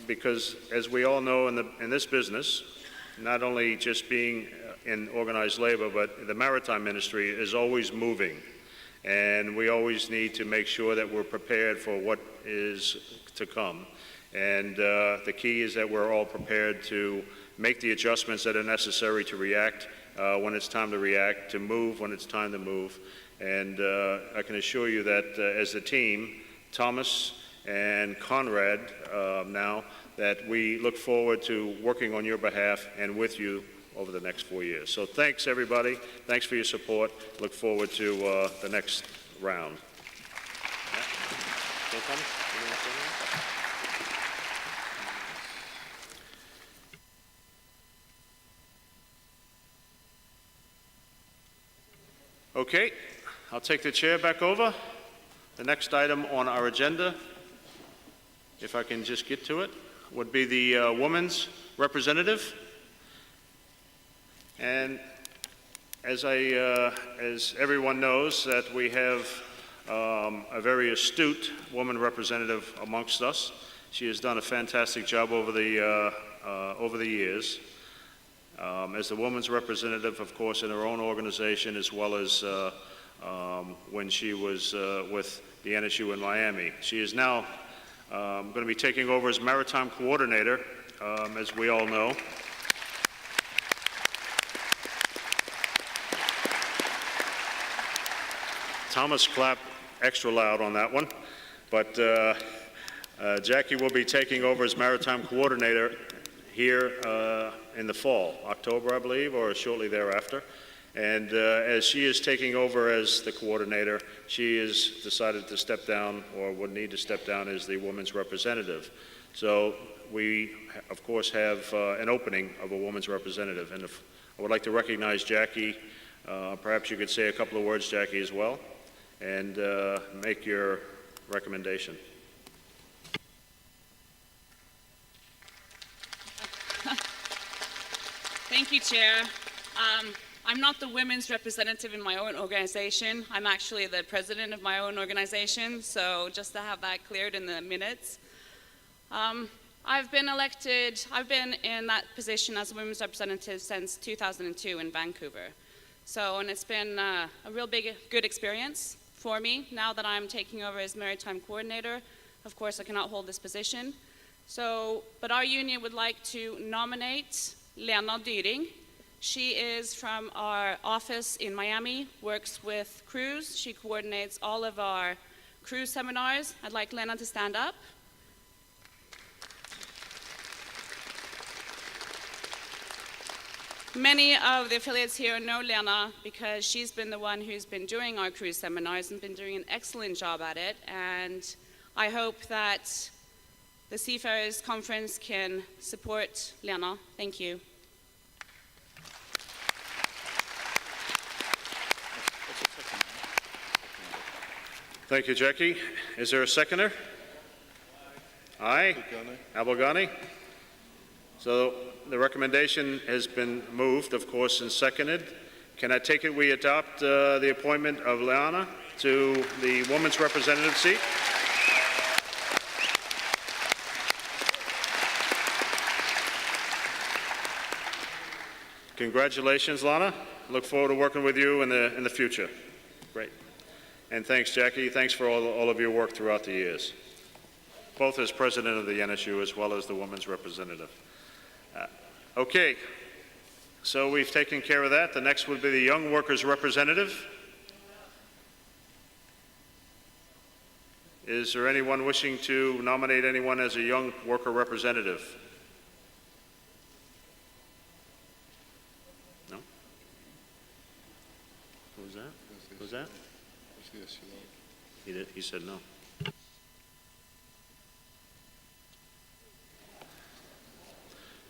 S1: because as we all know in this business, not only just being in organized labor, but the maritime industry is always moving. And we always need to make sure that we're prepared for what is to come. And the key is that we're all prepared to make the adjustments that are necessary to react when it's time to react, to move when it's time to move. And I can assure you that as a team, Thomas and Conrad now, that we look forward to working on your behalf and with you over the next 4 years. So thanks, everybody. Thanks for your support. Look forward to the next round. Okay, I'll take the chair back over. The next item on our agenda, if I can just get to it, would be the woman's representative. And as everyone knows, that we have a very astute woman representative amongst us. She has done a fantastic job over the years. As the woman's representative, of course, in her own organization, as well as when she was with the NSU in Miami. She is now going to be taking over as maritime coordinator, as we all know. Thomas clapped extra loud on that one, but Jackie will be taking over as maritime coordinator here in the fall, October, I believe, or shortly thereafter. And as she is taking over as the coordinator, she has decided to step down, or would need to step down, as the woman's representative. So we, of course, have an opening of a woman's representative. And if I would like to recognize Jackie. Perhaps you could say a couple of words, Jackie, as well, and make your recommendation.
S12: Thank you, Chair. I'm not the women's representative in my own organization. I'm actually the president of my own organization, so just to have that cleared in the minutes. I've been in that position as a women's representative since 2002 in Vancouver. So, and it's been a real good experience for me. Now that I'm taking over as maritime coordinator, of course I cannot hold this position. So, but our union would like to nominate Lena Dyring. She is from our office in Miami, works with crews. She coordinates all of our cruise seminars. I'd like Lena to stand up. Many of the affiliates here know Lena because she's been the one who's been doing our cruise seminars and been doing an excellent job at it. And I hope that the Seafarers Conference can support Lena. Thank you.
S1: Thank you, Jackie. Is there a seconder? Aye. Abelghani. So the recommendation has been moved, of course, and seconded. Can I take it we adopt the appointment of Lena to the woman's representative seat? Congratulations, Lana. Look forward to working with you in the future. Great. And thanks, Jackie. Thanks for all of your work throughout the years, both as president of the NSU as well as the woman's representative. Okay, so we've taken care of that. The next would be the young workers representative. Is there anyone wishing to nominate anyone as a young worker representative? No? Who's that? Who's that? He said no.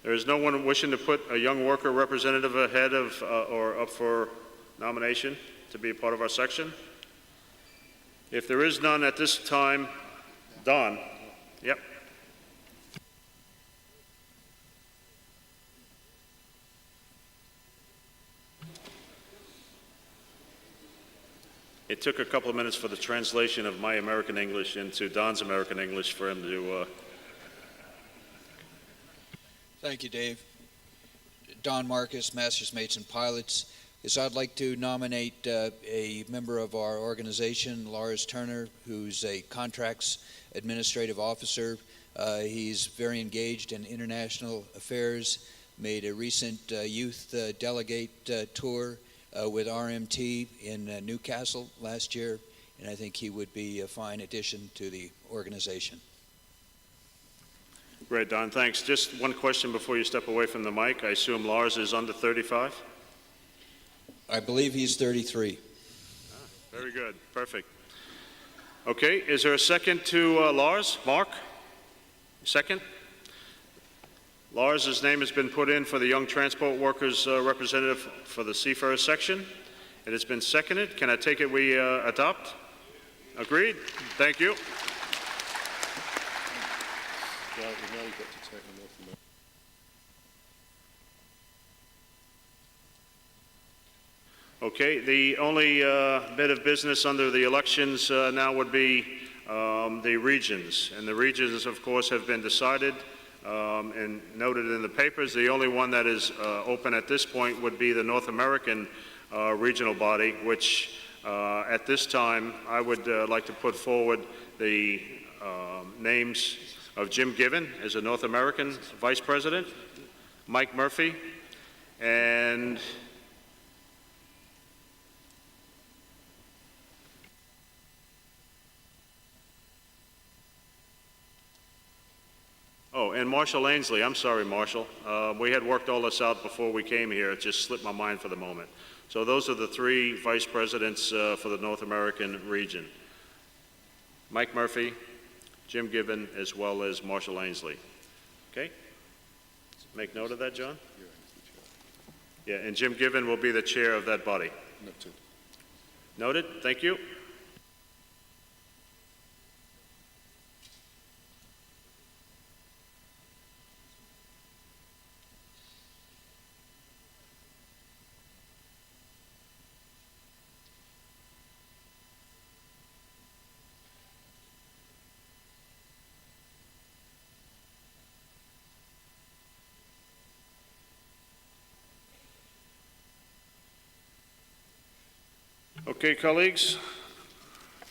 S1: There is no one wishing to put a young worker representative ahead of or up for nomination to be a part of our section. If there is none at this time, Don. Yep. It took a couple of minutes for the translation of my American English into Don's American English for him to...
S13: Thank you, Dave. Don Marcus, Masters, Mates, and Pilots. Yes, I'd like to nominate a member of our organization, Lars Turner, who's a contracts administrative officer. He's very engaged in international affairs, made a recent youth delegate tour with RMT in Newcastle last year, and I think he would be a fine addition to the organization.
S1: Great, Don, thanks. Just one question before you step away from the mic. I assume Lars is under 35?
S13: I believe he's 33.
S1: Very good, perfect. Okay, is there a second to Lars? Mark? Second? Lars' name has been put in for the Young Transport Workers representative for the Seafarers section. It has been seconded. Can I take it we adopt? Agreed? Thank you. Okay, the only bit of business under the elections now would be the regions. And the regions, of course, have been decided and noted in the papers. The only one that is open at this point would be the North American regional body, which at this time I would like to put forward the names of Jim Given as a North American Vice President, Mike Murphy, and Marshall Ainsley. I'm sorry, Marshall. We had worked all this out before we came here. It just slipped my mind for the moment. So those are the three vice presidents for the North American region. Mike Murphy, Jim Given, as well as Marshall Ainsley. Okay? Make note of that, John? Yeah, and Jim Given will be the chair of that body.
S10: Noted.
S1: Noted. Thank you. Okay, colleagues,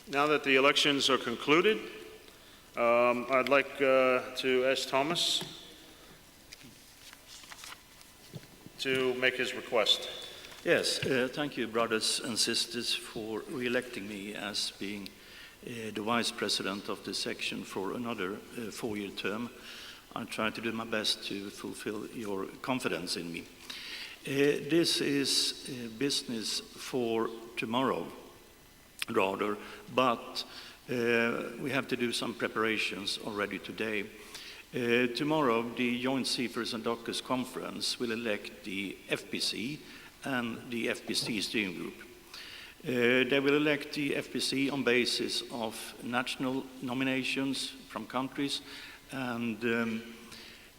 S1: now that the elections are concluded, I'd like to ask Thomas to make his request.
S15: Yes, thank you, brothers and sisters, for re-electing me as being the vice president of the section for another four-year term. I'll try to do my best to fulfill your confidence in me. This is business for tomorrow, rather, but we have to do some preparations already today. Tomorrow, the Joint Seafarers and Dockers Conference will elect the FPC and the FPC steering group. They will elect the FPC on basis of national nominations from countries, and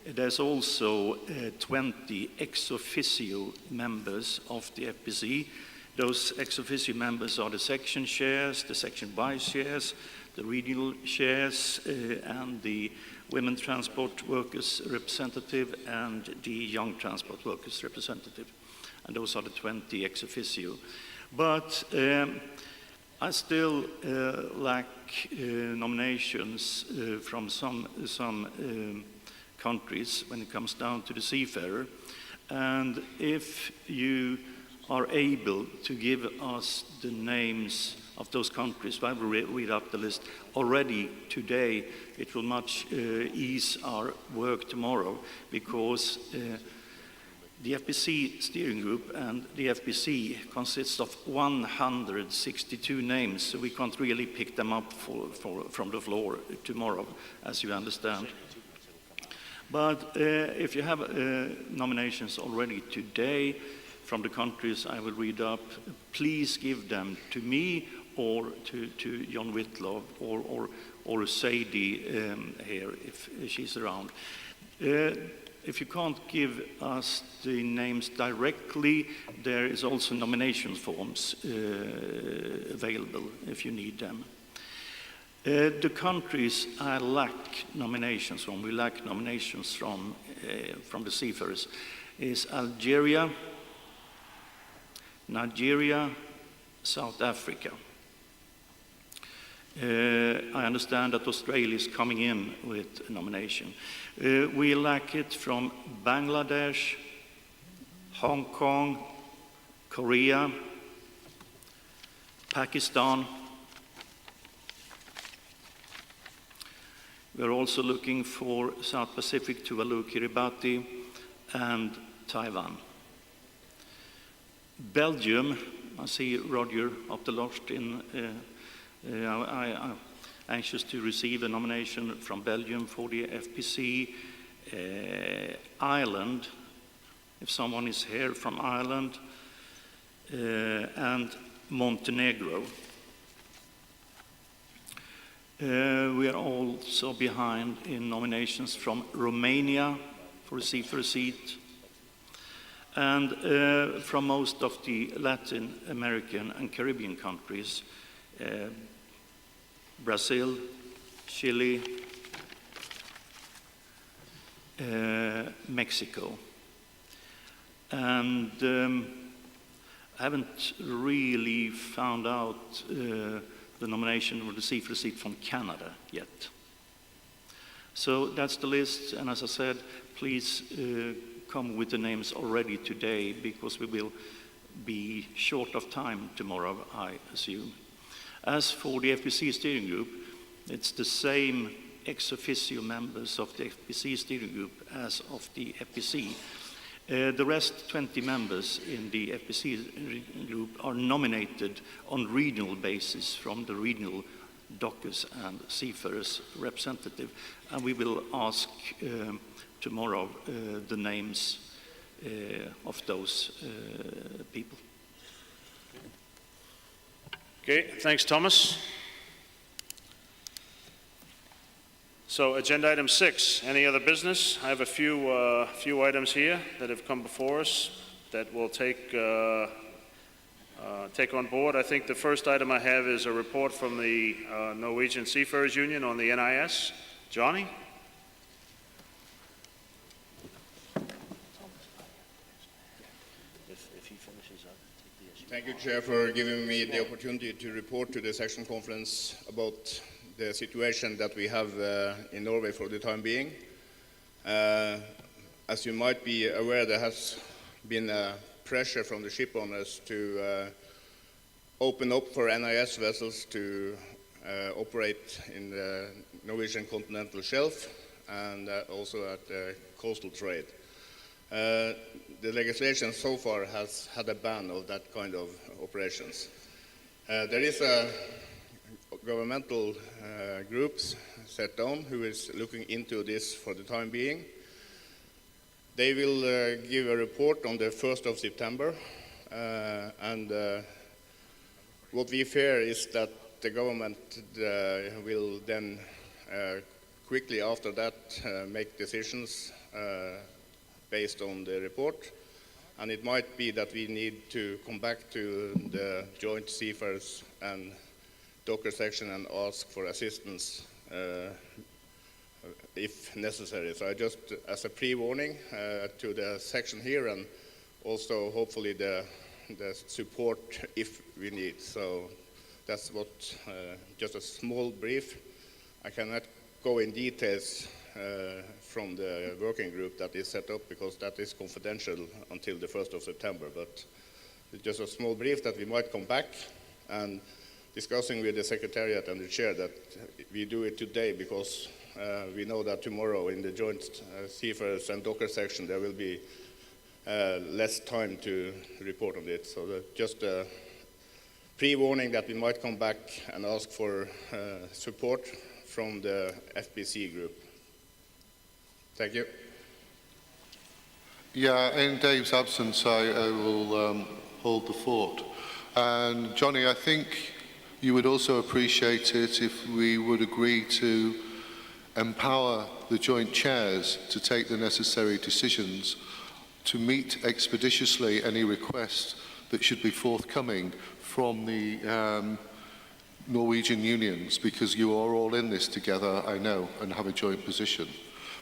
S15: there's also 20 ex officio members of the FPC. Those ex officio members are the section chairs, the section vice chairs, the regional chairs, and the women transport workers representative and the young transport workers representative. And those are the 20 ex officio. But I still lack nominations from some countries when it comes down to the seafarer. And if you are able to give us the names of those countries, I will read up the list already today. It will much ease our work tomorrow, because the FPC steering group and the FPC consists of 162 names, so we can't really pick them up from the floor tomorrow, as you understand. But if you have nominations already today from the countries I will read up, please give them to me or to John Whitlaw or Sadie here if she's around. if you can't give us the names directly, there is also nomination forms available if you need them. The countries I lack nominations from, we lack nominations from the seafarers, is Algeria, Nigeria, South Africa. I understand that Australia is coming in with a nomination. We lack it from Bangladesh, Hong Kong, Korea, Pakistan. We're also looking for South Pacific, Tuvalu, Kiribati, and Taiwan. Belgium, I see Roger up the loft in. I'm anxious to receive a nomination from Belgium for the FPC. Ireland, if someone is here from Ireland, and Montenegro. We are also behind in nominations from Romania for a seafarer seat, and from most of the Latin American and Caribbean countries, Brazil, Chile, Mexico. And I haven't really found out the nomination for the seafarer seat from Canada yet. So that's the list, and as I said, please come with the names already today, because we will be short of time tomorrow, I assume. As for the FPC steering group, it's the same ex officio members of the FPC steering group as of the FPC. The rest 20 members in the FPC group are nominated on regional basis from the regional dockers and seafarers representative, and we will ask tomorrow the names of those people.
S1: Okay, thanks, Thomas. So, agenda item 6, any other business? I have a few items here that have come before us that we'll take on board. I think the first item I have is a report from the Norwegian Seafarers Union on the NIS. Johnny?
S17: Thank you, Chair, for giving me the opportunity to report to the section conference about the situation that we have in Norway for the time being. As you might be aware, there has been pressure from the ship owners to open up for NIS vessels to operate in the Norwegian continental shelf and also at the coastal trade. The legislation so far has had a ban of that kind of operations. There is a governmental groups set down who is looking into this for the time being. They will give a report on the 1st of September, and what we fear is that the government will then quickly after that make decisions based on the report, and it might be that we need to come back to the joint seafarers and docker section and ask for assistance if necessary. So I just, as a pre-warning to the section here, and also hopefully the support if we need. So that's what, just a small brief. I cannot go in details from the working group that is set up, because that is confidential until the 1st of September. But it's just a small brief that we might come back and discussing with the Secretariat and the Chair that we do it today, because we know that tomorrow in the joint seafarers and docker section there will be less time to report on it. So just a pre-warning that we might come back and ask for support from the FPC group. Thank you.
S10: Yeah, in Dave's absence, I will hold the fort. And Johnny, I think you would also appreciate it if we would agree to empower the joint chairs to take the necessary decisions to meet expeditiously any requests that should be forthcoming from the Norwegian unions, because you are all in this together, I know, and have a joint position.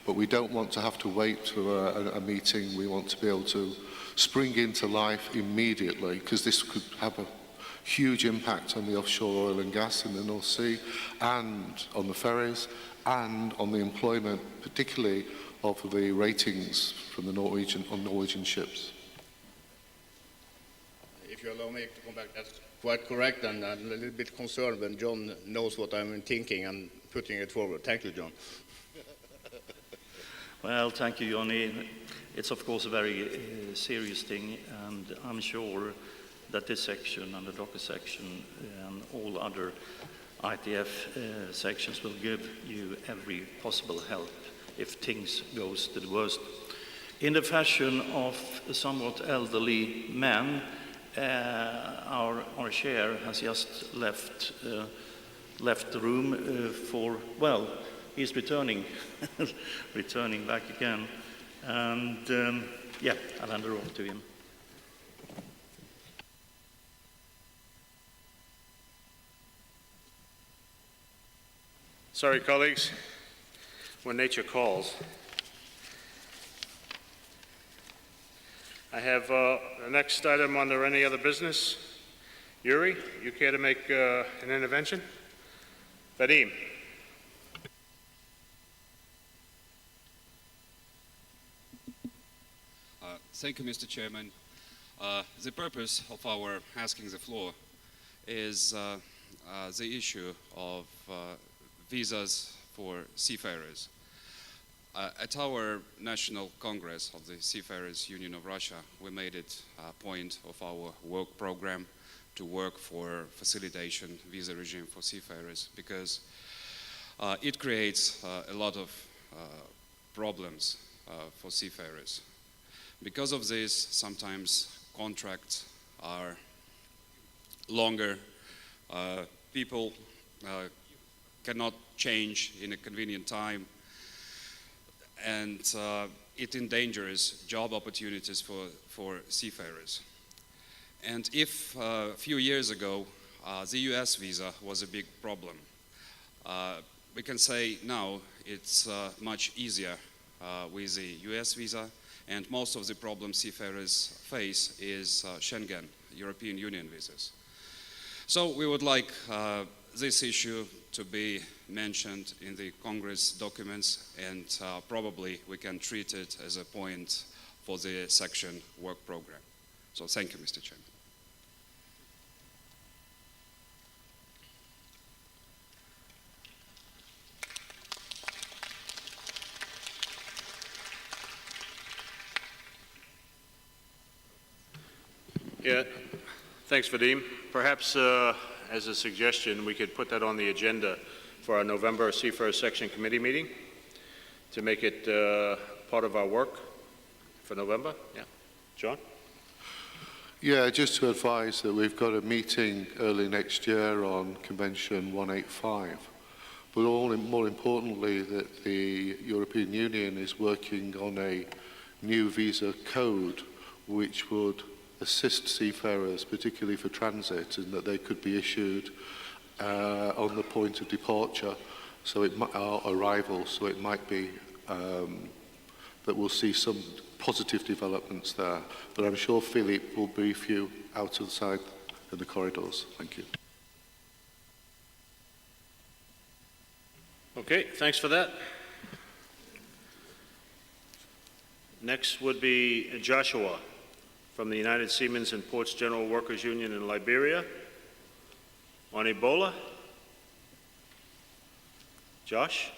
S10: But we don't want to have to wait for a meeting. We want to be able to spring into life immediately, because this could have a huge impact on the offshore oil and gas in the North Sea, and on the ferries, and on the employment, particularly of the ratings from the Norwegian ships.
S17: If you allow me to come back, that's quite correct, and I'm a little bit concerned when John knows what I'm thinking and putting it forward. Thank you, John.
S15: Well, thank you, Johnny. It's of course a very serious thing, and I'm sure that this section and the docker section and all other ITF sections will give you every possible help if things goes to the worst. In the fashion of a somewhat elderly man, our chair has just left the room for, well, he's returning back again, and yeah, I'll hand it over to him.
S1: Sorry, colleagues, when nature calls. I have the next item under any other business. Yuri, you care to make an intervention? Vadim.
S19: Thank you, Mr. Chairman. The purpose of our asking the floor is the issue of visas for seafarers. At our National Congress of the Seafarers Union of Russia, we made it a point of our work program to work for facilitation visa regime for seafarers, because it creates a lot of problems for seafarers. Because of this, sometimes contracts are longer, people cannot change in a convenient time, and it endangers job opportunities for seafarers. And if a few years ago the US visa was a big problem, we can say now it's much easier with the US visa, and most of the problems seafarers face is Schengen, European Union visas. So we would like this issue to be mentioned in the Congress documents, and probably we can treat it as a point for the section work program. So thank you, Mr. Chairman.
S1: Yeah, thanks, Vadim. Perhaps as a suggestion, we could put that on the agenda for our November Seafarers Section Committee meeting to make it part of our work for November. Yeah, John?
S10: Yeah, just to advise that we've got a meeting early next year on Convention 185, but more importantly that the European Union is working on a new visa code which would assist seafarers, particularly for transit, and that they could be issued on the point of departure, so it might, arrival, so it might be that we'll see some positive developments there. But I'm sure Philippe will brief you outside in the corridors. Thank you.
S1: Okay, thanks for that. Next would be Joshua from the United Seamen's and Ports General Workers Union in Liberia on Ebola. Josh?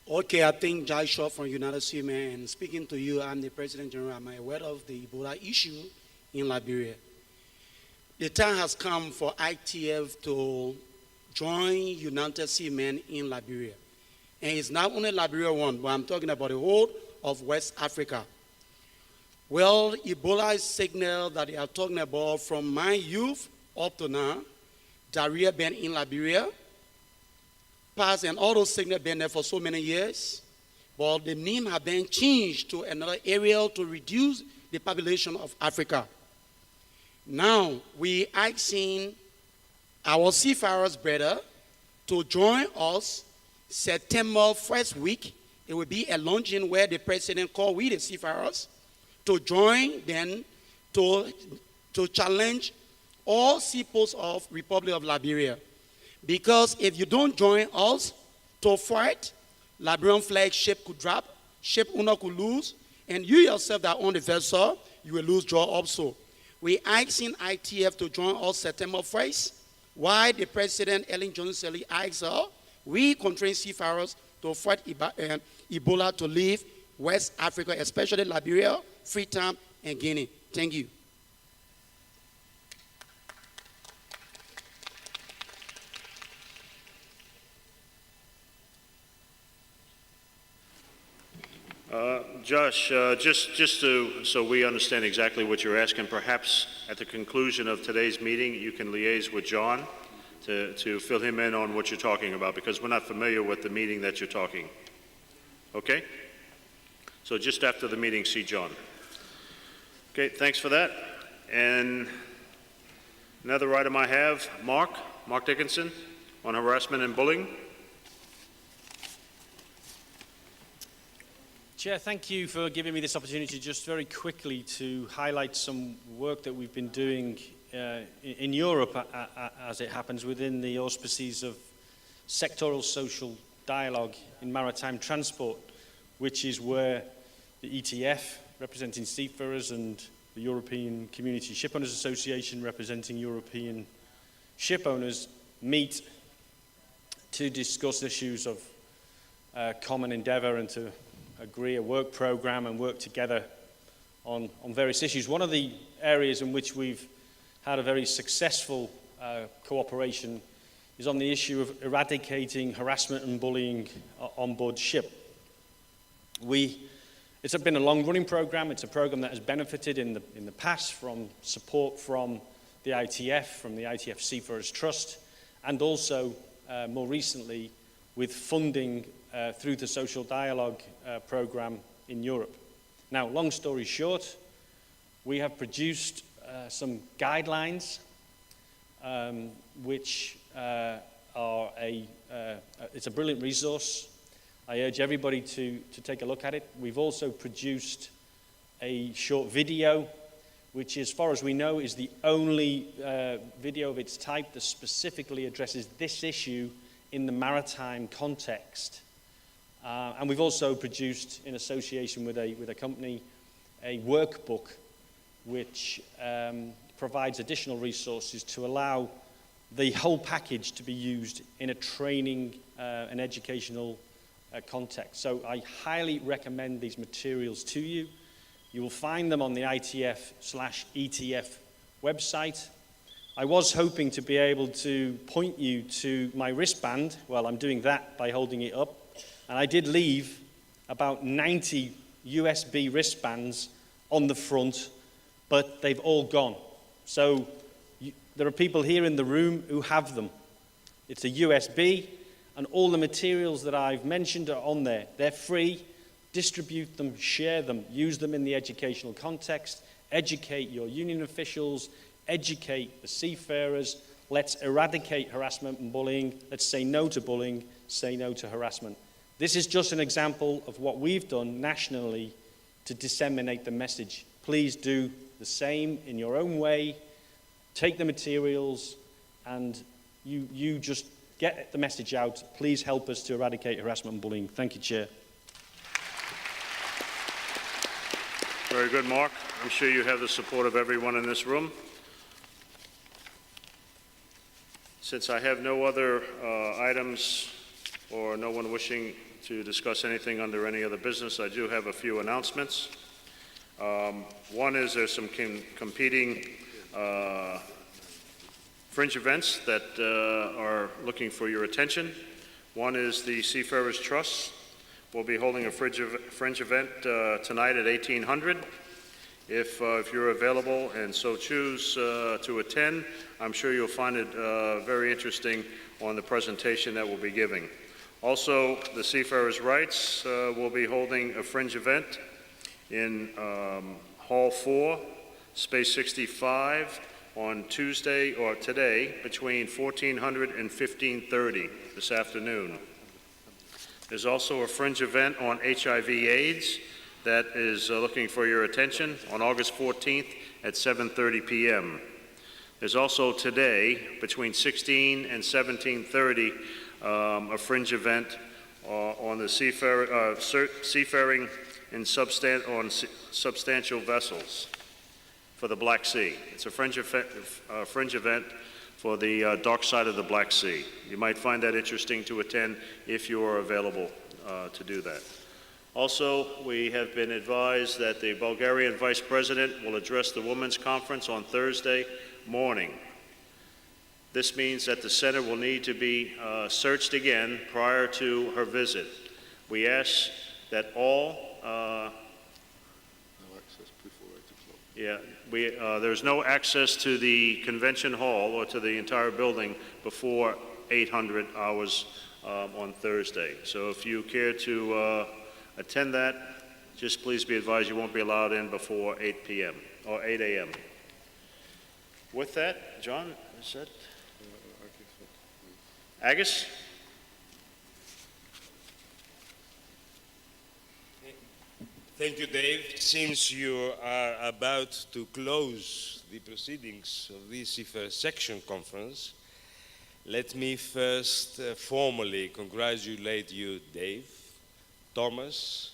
S22: Okay, I think Joshua from United Seamen, and speaking to you, I'm the President General. I'm aware of the Ebola issue in Liberia. The time has come for ITF to join United Seamen in Liberia. And it's not only Liberia one, but I'm talking about the whole of West Africa. Well, Ebola is signal that they are talking about from my youth up to now. Diarrhea been in Liberia, past, and all those signals been there for so many years. But the name have been changed to another area to reduce the population of Africa. Now, we asking our seafarers brother to join us September first week. It will be a luncheon where the president called we the seafarers to join them to challenge all seaports of Republic of Liberia. Because if you don't join us to fight, Liberian flag ship could drop, ship owner could lose, and you yourself that own the vessel, you will lose job also. We asking ITF to join us September 1st. Why the President Ellen Johnson Sirleaf asked her, we contrain seafarers to fight Ebola to leave West Africa, especially Liberia, Freetown, and Guinea. Thank you.
S1: Josh, so we understand exactly what you're asking, perhaps at the conclusion of today's meeting, you can liaise with John to fill him in on what you're talking about, because we're not familiar with the meeting that you're talking. Okay? So just after the meeting, see John. Okay, thanks for that. And another item I have, Mark Dickinson, on harassment and bullying.
S7: Chair, thank you for giving me this opportunity just very quickly to highlight some work that we've been doing in Europe, as it happens, within the auspices of sectoral social dialogue in maritime transport, which is where the ETF, representing seafarers, and the European Community Shipowners Association, representing European shipowners, meet to discuss issues of common endeavour and to agree a work program and work together on various issues. One of the areas in which we've had a very successful cooperation is on the issue of eradicating harassment and bullying on board ship. It's been a long-running program. It's a program that has benefited in the past from support from the ITF, from the ITF Seafarers Trust, and also more recently with funding through the Social Dialogue program in Europe. Now, long story short, we have produced some guidelines which are it's a brilliant resource. I urge everybody to take a look at it. We've also produced a short video, which, as far as we know, is the only video of its type that specifically addresses this issue in the maritime context. And we've also produced, in association with a company, a workbook which provides additional resources to allow the whole package to be used in a training and educational context. So I highly recommend these materials to you. You will find them on the ITF/ETF website. I was hoping to be able to point you to my wristband. Well, I'm doing that by holding it up. And I did leave about 90 USB wristbands on the front, but they've all gone. So there are people here in the room who have them. It's a USB, and all the materials that I've mentioned are on there. They're free. Distribute them, share them, use them in the educational context, educate your union officials, educate the seafarers. Let's eradicate harassment and bullying. Let's say no to bullying, say no to harassment. This is just an example of what we've done nationally to disseminate the message. Please do the same in your own way. Take the materials and you just get the message out. Please help us to eradicate harassment and bullying. Thank you, Chair.
S1: Very good, Mark. I'm sure you have the support of everyone in this room. Since I have no other items or no one wishing to discuss anything under any other business, I do have a few announcements. One is there's some competing fringe events that are looking for your attention. One is the Seafarers Trust. We'll be holding a fringe event tonight at 1800. If you're available and so choose to attend, I'm sure you'll find it very interesting on the presentation that we'll be giving. Also, the Seafarers' Rights will be holding a fringe event in Hall 4, Space 65, on Tuesday or today between 1400 and 1530 this afternoon. There's also a fringe event on HIV/AIDS that is looking for your attention on August 14th at 7:30 p.m. There's also today between 16 and 17:30 a fringe event on the seafaring in substantial vessels for the Black Sea. It's a fringe event for the dark side of the Black Sea. You might find that interesting to attend if you are available to do that. Also, we have been advised that the Bulgarian Vice President will address the Women's Conference on Thursday morning. This means that the center will need to be searched again prior to her visit. We ask that all there's no access to the convention hall or to the entire building before 800 hours on Thursday. So if you care to attend that, just please be advised you won't be allowed in before 8 p.m. or 8 a.m. With that, John, is that? Agus?
S21: Thank you, Dave. Since you are about to close the proceedings of this Seafarers Section Conference, let me first formally congratulate you, Dave, Thomas,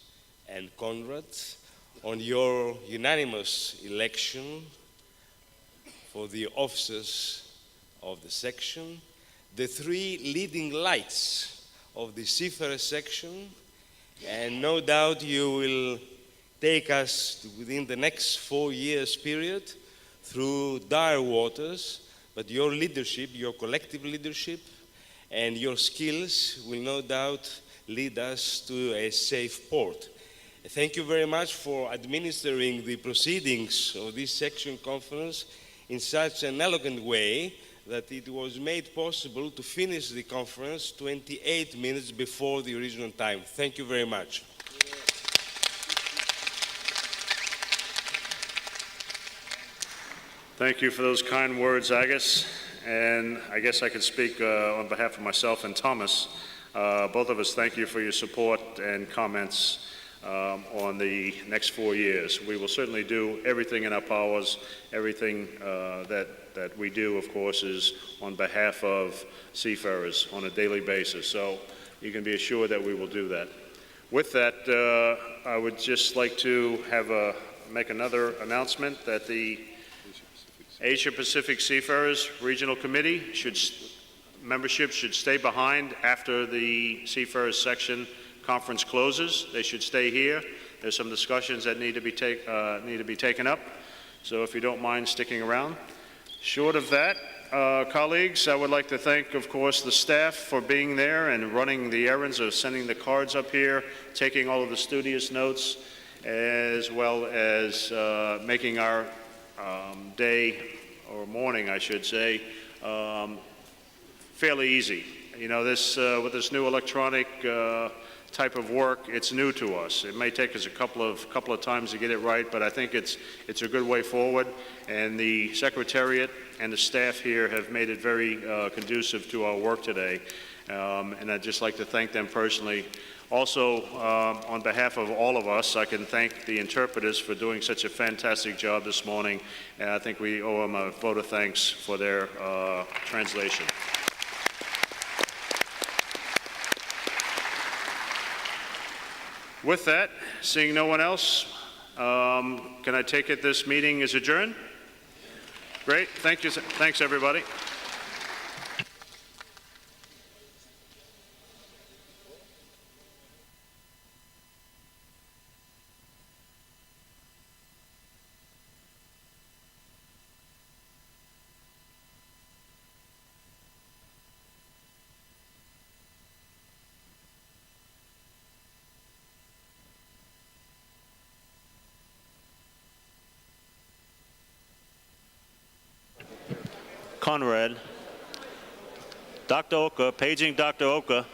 S21: and Conrad on your unanimous election for the officers of the section, the three leading lights of the Seafarers Section, and no doubt you will take us within the next 4 years period through dire waters, but your leadership, your collective leadership, and your skills will no doubt lead us to a safe port. Thank you very much for administering the proceedings of this section conference in such an elegant way that it was made possible to finish the conference 28 minutes before the original time. Thank you very much.
S1: Thank you for those kind words, Agus. And I guess I could speak on behalf of myself and Thomas. Both of us thank you for your support and comments on the next 4 years. We will certainly do everything in our powers. Everything that we do, of course, is on behalf of seafarers on a daily basis. So you can be assured that we will do that. With that, I would just like to make another announcement that the Asia Pacific Seafarers Regional Committee membership should stay behind after the Seafarers Section Conference closes. They should stay here. There's some discussions that need to be taken up. So if you don't mind sticking around. Short of that, colleagues, I would like to thank, of course, the staff for being there and running the errands of sending the cards up here, taking all of the studious notes, as well as making our day, or morning, I should say, fairly easy. You know, with this new electronic type of work, it's new to us. It may take us a couple of times to get it right, but I think it's a good way forward. And the Secretariat and the staff here have made it very conducive to our work today. And I'd just like to thank them personally. Also, on behalf of all of us, I can thank the interpreters for doing such a fantastic job this morning. And I think we owe them a vote of thanks for their translation. With that, seeing no one else, can I take it this meeting is adjourned? Great, thank you. Thanks, everybody. Conrad. Dr. Oka, paging Dr. Oka.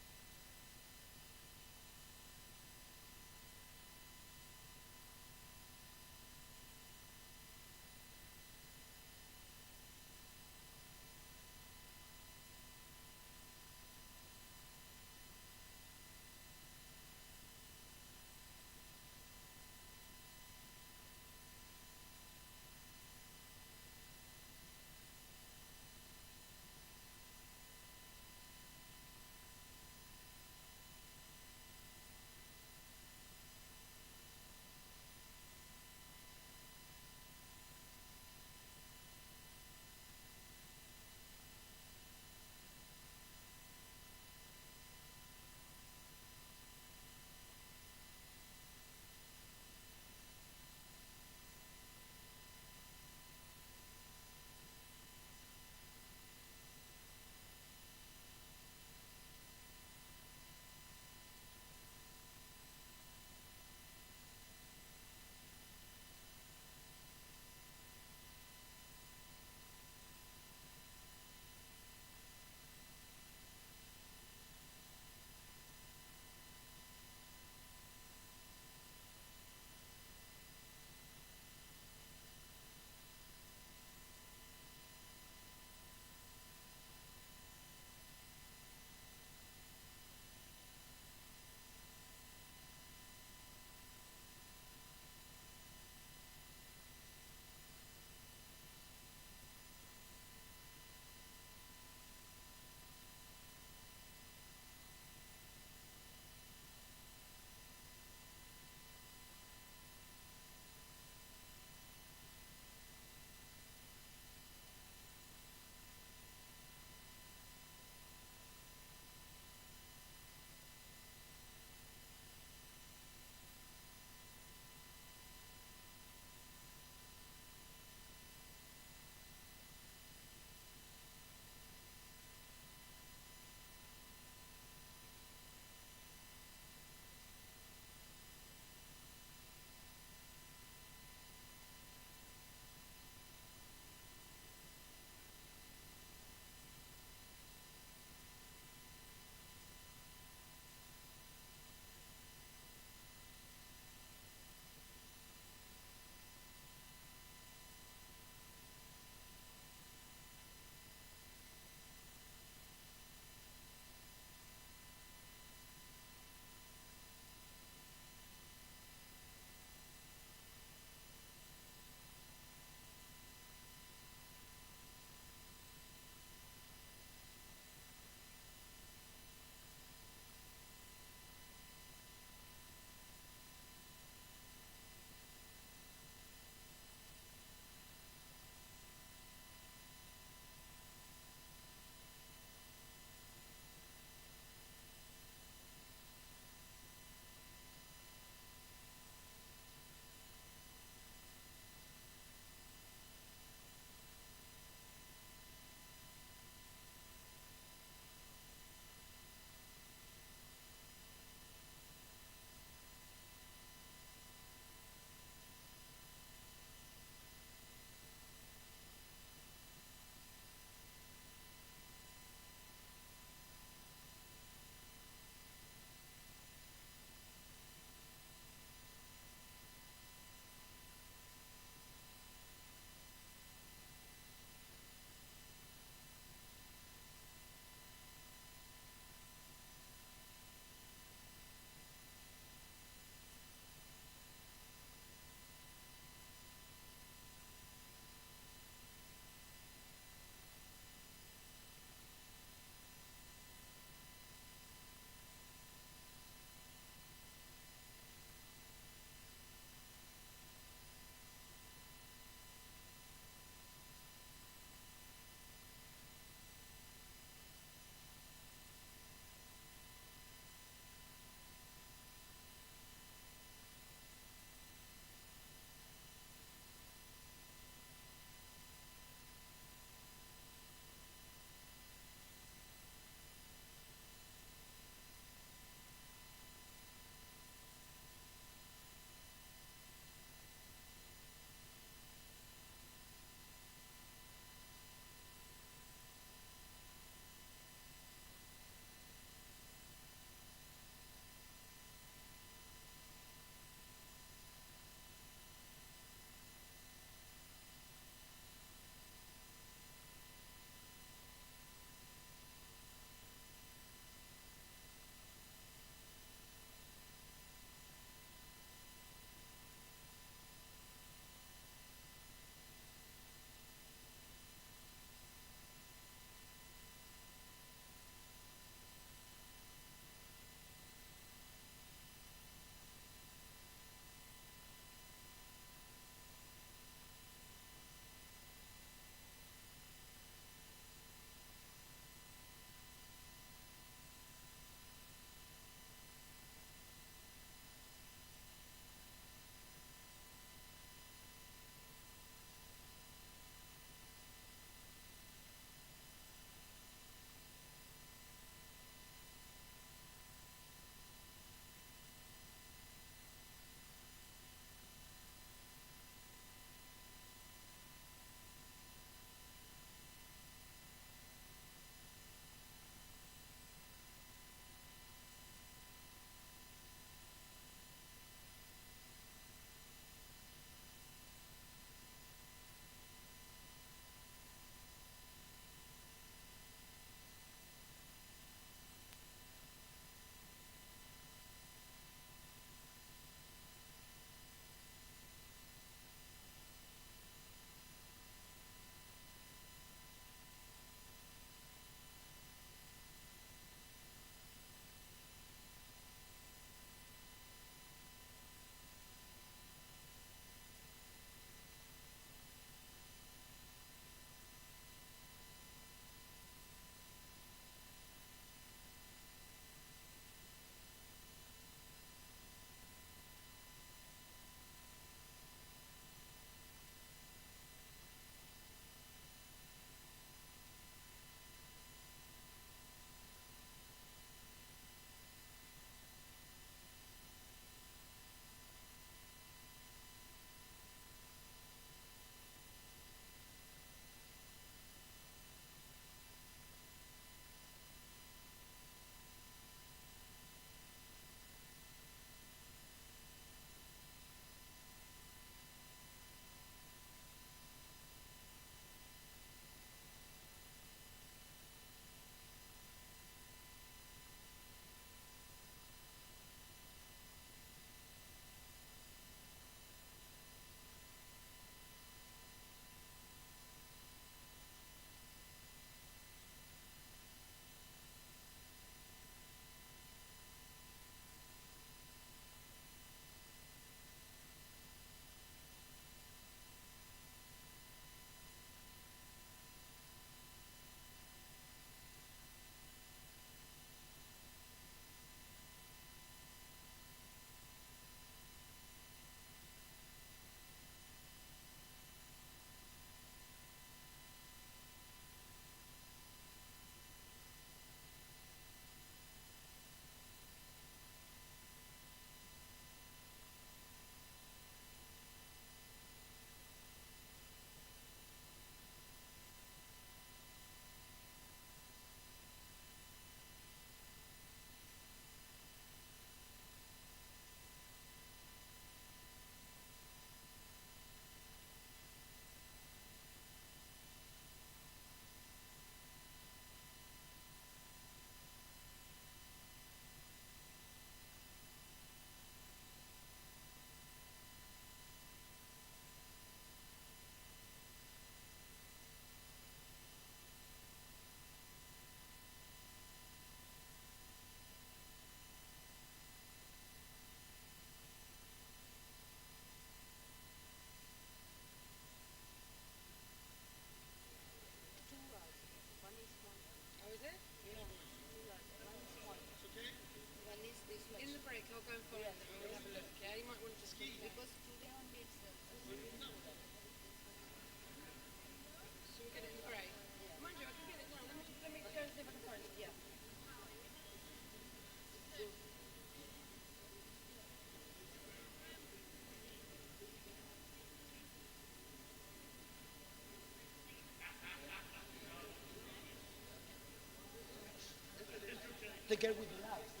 S22: They get with the last.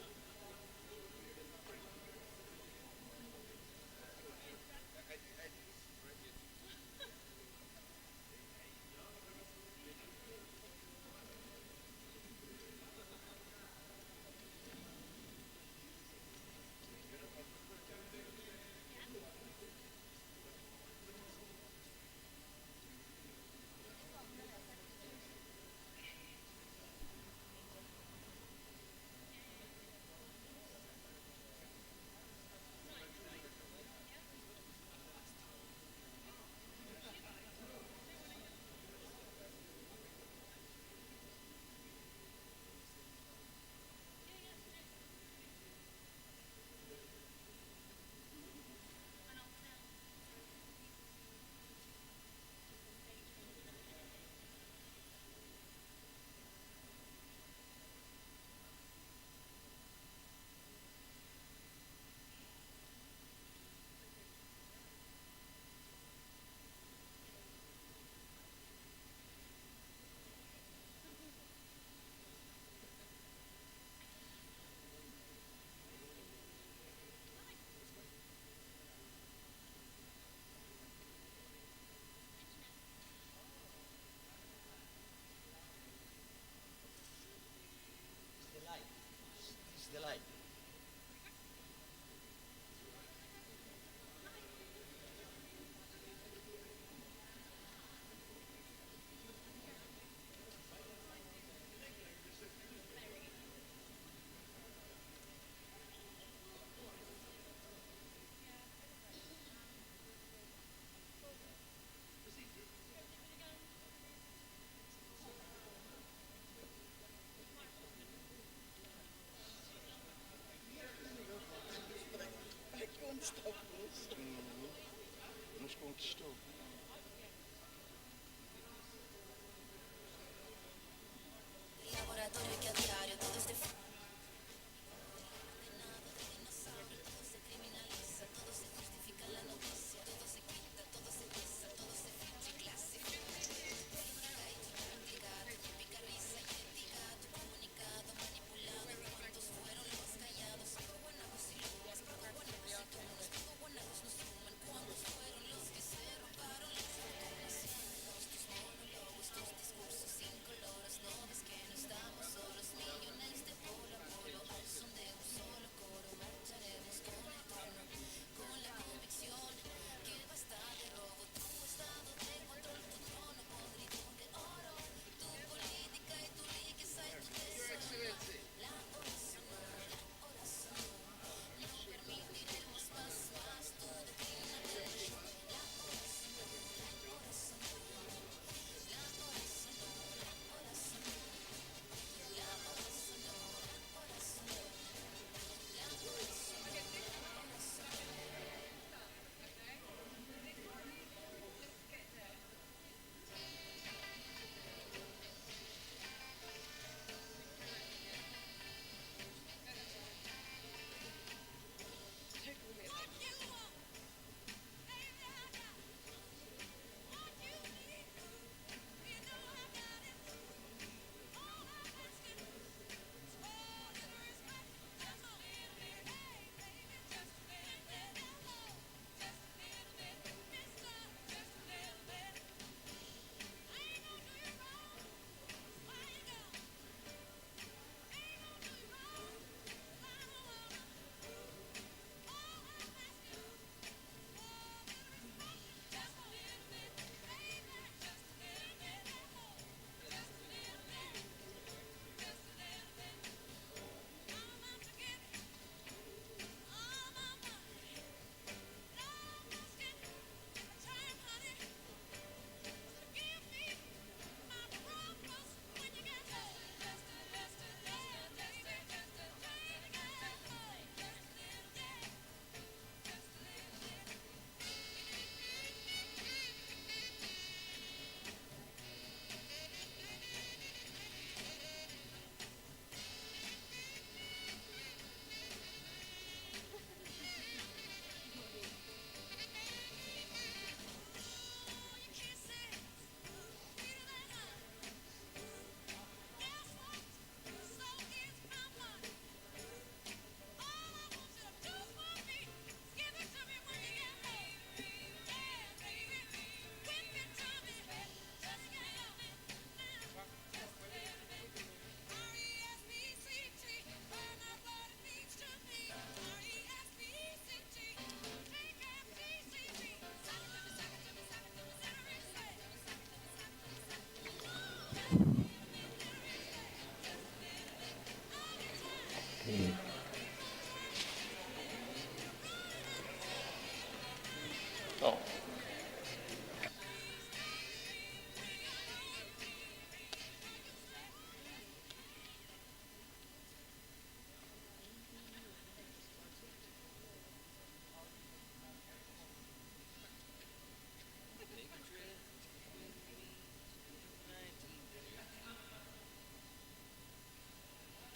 S6: Oh.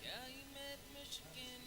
S8: Calumet, Michigan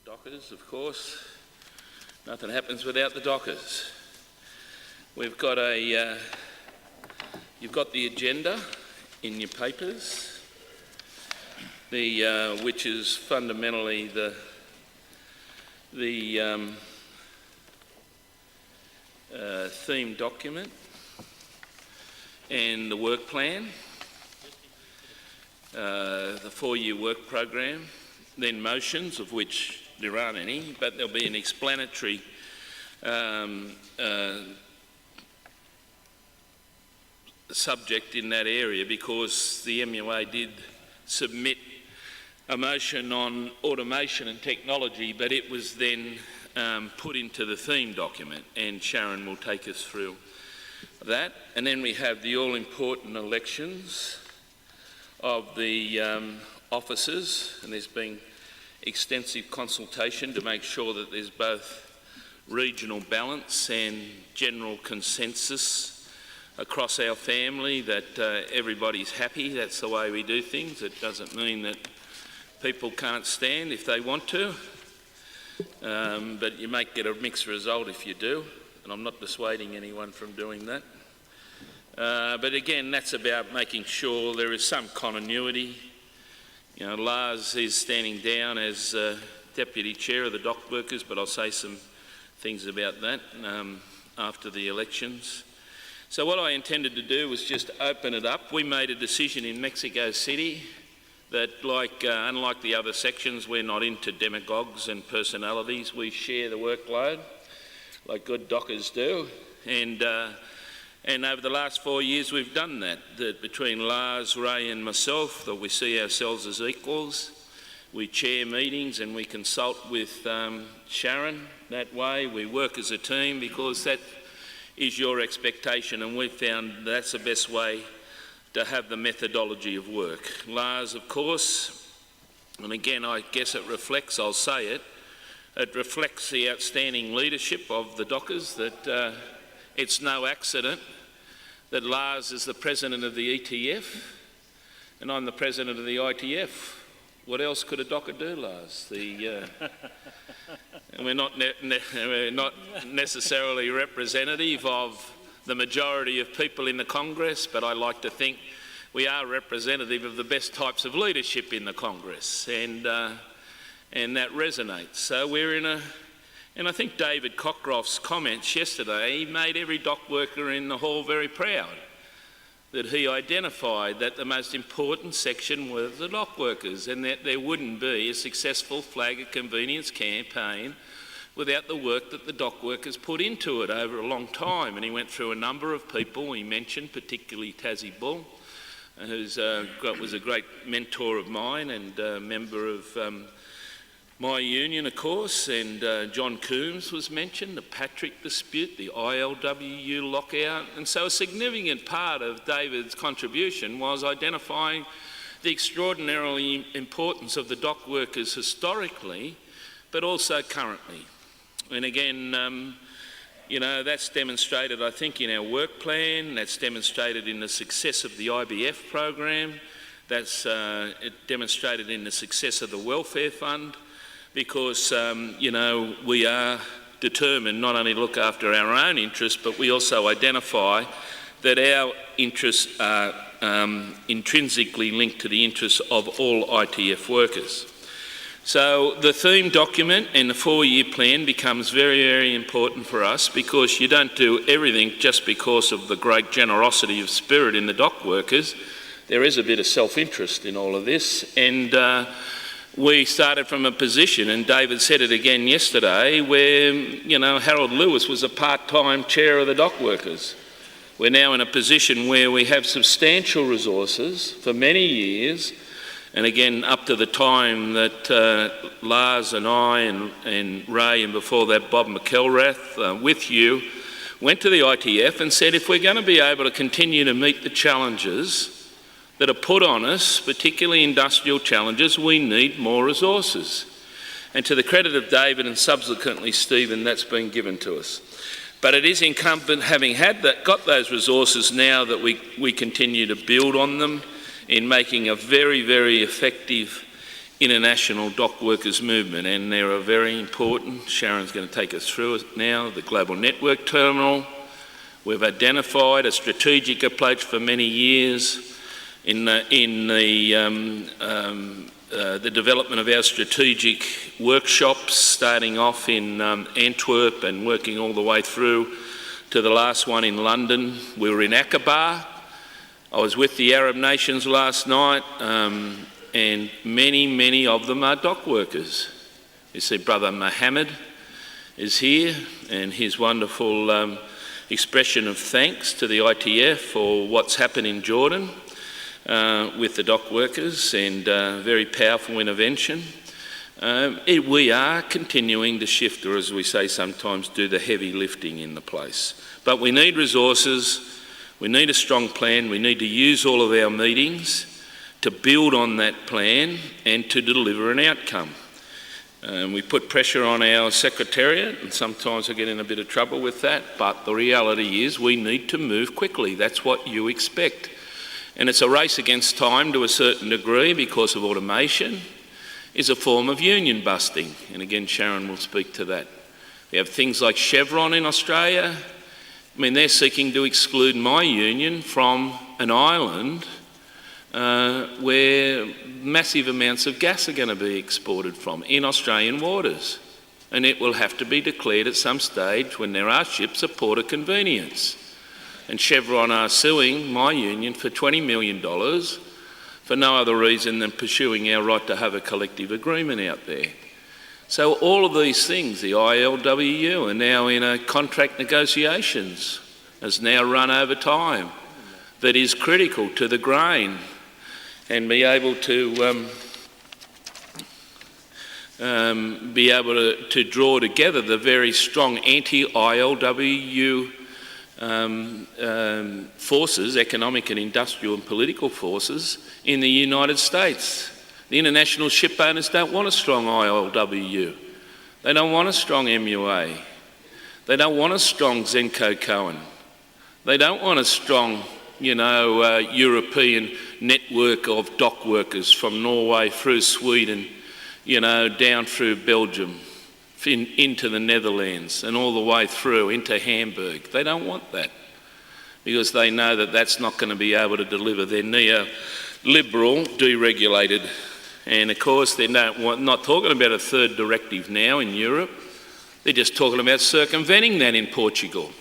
S6: Dockers, of course. Nothing happens without the Dockers. We've got you've got the agenda in your papers, which is fundamentally the theme document and the work plan, the 4-year work program, then motions, of which there aren't any, but there'll be an explanatory subject in that area, because the MUA did submit a motion on automation and technology, but it was then put into the theme document, and Sharon will take us through that. And then we have the all-important elections of the officers, and there's been extensive consultation to make sure that there's both regional balance and general consensus across our family, that everybody's happy. That's the way we do things. It doesn't mean that people can't stand if they want to, but you might get a mixed result if you do, and I'm not dissuading anyone from doing that. But again, that's about making sure there is some continuity. You know, Lars is standing down as Deputy Chair of the Dock Workers, but I'll say some things about that after the elections. So what I intended to do was just open it up. We made a decision in Mexico City that, unlike the other sections, we're not into demagogues and personalities. We share the workload like good dockers do. And over the last 4 years we've done that between Lars, Ray and myself, that we see ourselves as equals. We chair meetings and we consult with Sharon that way. We work as a team because that is your expectation, and we've found that's the best way to have the methodology of work. Lars, of course, and again I guess it reflects, I'll say it, it reflects the outstanding leadership of the Dockers, that it's no accident that Lars is the President of the ETF and I'm the President of the ITF. What else could a Docker do, Lars? And we're not necessarily representative of the majority of people in the Congress, but I like to think we are representative of the best types of leadership in the Congress, and that resonates. So we're in a, and I think David Cockcroft's comments yesterday, he made every dock worker in the hall very proud that he identified that the most important section were the dock workers, and that there wouldn't be a successful flag of convenience campaign without the work that the dock workers put into it over a long time. And he went through a number of people. He mentioned particularly Tassie Bull, who was a great mentor of mine and a member of my union, of course, and John Coombs was mentioned, the Patrick dispute, the ILWU lockout. And so a significant part of David's contribution was identifying the extraordinarily importance of the dock workers historically, but also currently. And again, you know, that's demonstrated, I think, in our work plan. That's demonstrated in the success of the IBF program. That's demonstrated in the success of the Welfare Fund, because, you know, we are determined not only to look after our own interests, but we also identify that our interests are intrinsically linked to the interests of all ITF workers. So the theme document and the 4-year plan becomes very, very important for us, because you don't do everything just because of the great generosity of spirit in the dock workers. There is a bit of self-interest in all of this, and we started from a position, and David said it again yesterday, where, you know, Harold Lewis was a part-time chair of the dock workers. We're now in a position where we have substantial resources for many years, and again, up to the time that Lars and I and Ray, and before that Bob McElrath, with you, went to the ITF and said, if we're going to be able to continue to meet the challenges that are put on us, particularly industrial challenges, we need more resources. And to the credit of David and subsequently Stephen, that's been given to us. But it is incumbent, having got those resources now, that we continue to build on them in making a very, very effective international dock workers movement, and they are very important. Sharon's going to take us through it now. The Global Network Terminal. We've identified a strategic approach for many years in the development of our strategic workshops, starting off in Antwerp and working all the way through to the last one in London. We were in Aqaba. I was with the Arab nations last night, and many of them are dock workers. You see Brother Mohammed is here, and his wonderful expression of thanks to the ITF for what's happened in Jordan with the dock workers, and very powerful intervention. We are continuing to shift, or as we say sometimes, do the heavy lifting in the place. But we need resources, we need a strong plan, we need to use all of our meetings to build on that plan and to deliver an outcome. We put pressure on our secretariat, and sometimes I get in a bit of trouble with that, but the reality is we need to move quickly. That's what you expect. And it's a race against time to a certain degree because of automation. Is a form of union busting, and again Sharon will speak to that. We have things like Chevron in Australia. I mean, they're seeking to exclude my union from an island where massive amounts of gas are going to be exported from in Australian waters, and it will have to be declared at some stage when there are ships a port of convenience. And Chevron are suing my union for $20 million for no other reason than pursuing our right to have a collective agreement out there. So all of these things, the ILWU are now in a contract negotiations, has now run over time, that is critical to the grain, and be able to draw together the very strong anti-ILWU forces, economic and industrial and political forces in the United States. The international ship owners don't want a strong ILWU. They don't want a strong MUA. They don't want a strong Zenko Cohen. They don't want a strong, European network of dock workers from Norway through Sweden, down through Belgium, into the Netherlands and all the way through into Hamburg. They don't want that because they know that that's not going to be able to deliver their neoliberal, deregulated, and of course they're not talking about a third directive now in Europe. They're just talking about circumventing that in Portugal,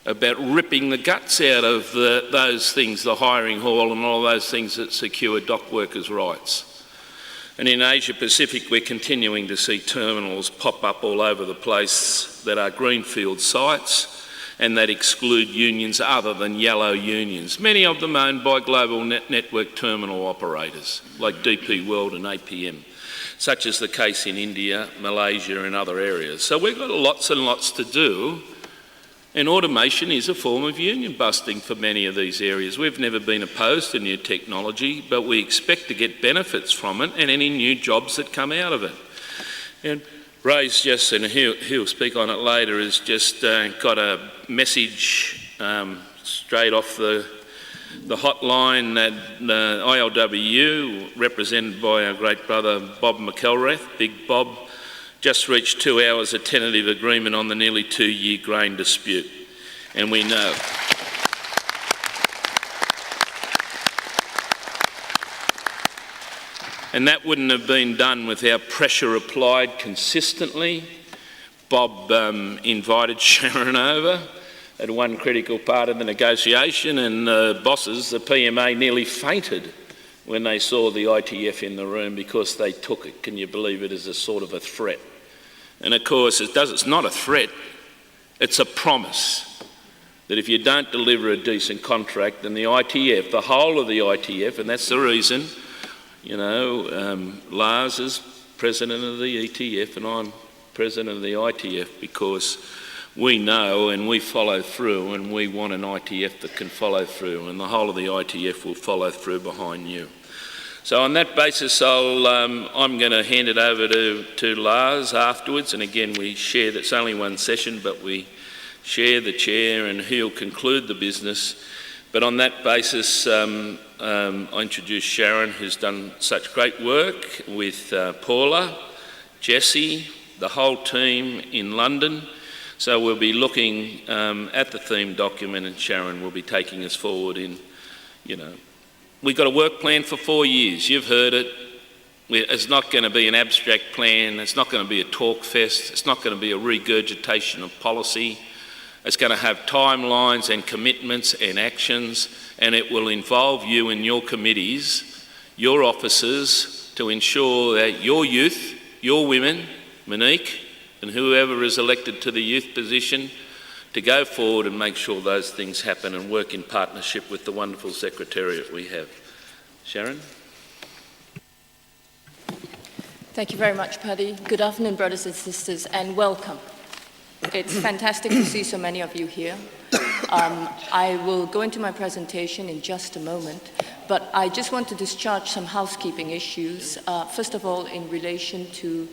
S6: about ripping the guts out of those things, the hiring hall and all those things that secure dock workers' rights. And in Asia Pacific, we're continuing to see terminals pop up all over the place that are greenfield sites and that exclude unions other than yellow unions, many of them owned by global network terminal operators like DP World and APM, such as the case in India, Malaysia and other areas. So we've got lots and lots to do, and automation is a form of union busting for many of these areas. We've never been opposed to new technology, but we expect to get benefits from it and any new jobs that come out of it. And Ray's just, and he'll speak on it later, has just got a message straight off the hotline that ILWU, represented by our great brother Bob McElrath, Big Bob, just reached 2 hours of tentative agreement on the nearly 2-year grain dispute. And we know and that wouldn't have been done without pressure applied consistently. Bob invited Sharon over at one critical part of the negotiation, and the bosses, the PMA, nearly fainted when they saw the ITF in the room because they took it, can you believe it, as a sort of a threat. And of course it's not a threat, it's a promise that if you don't deliver a decent contract, then the ITF, the whole of the ITF, and that's the reason, Lars is president of the ETF and I'm president of the ITF, because we know and we follow through, and we want an ITF that can follow through, and the whole of the ITF will follow through behind you. So on that basis, I'm going to hand it over to Lars afterwards, and again we share, that's only one session, but we share the chair and he'll conclude the business. But on that basis, I introduced Sharon, who's done such great work with Paula, Jesse, the whole team in London. So we'll be looking at the theme document, and Sharon will be taking us forward in, we've got a work plan for 4 years. You've heard it. It's not going to be an abstract plan. It's not going to be a talk fest. It's not going to be a regurgitation of policy. It's going to have timelines and commitments and actions, and it will involve you and your committees, your officers, to ensure that your youth, your women, Monique, and whoever is elected to the youth position, to go forward and make sure those things happen and work in partnership with the wonderful secretariat we have. Sharon?
S5: Thank you very much, Paddy. Good afternoon, brothers and sisters, and welcome. It's fantastic to see so many of you here. I will go into my presentation in just a moment, but I just want to discharge some housekeeping issues. First of all, in relation to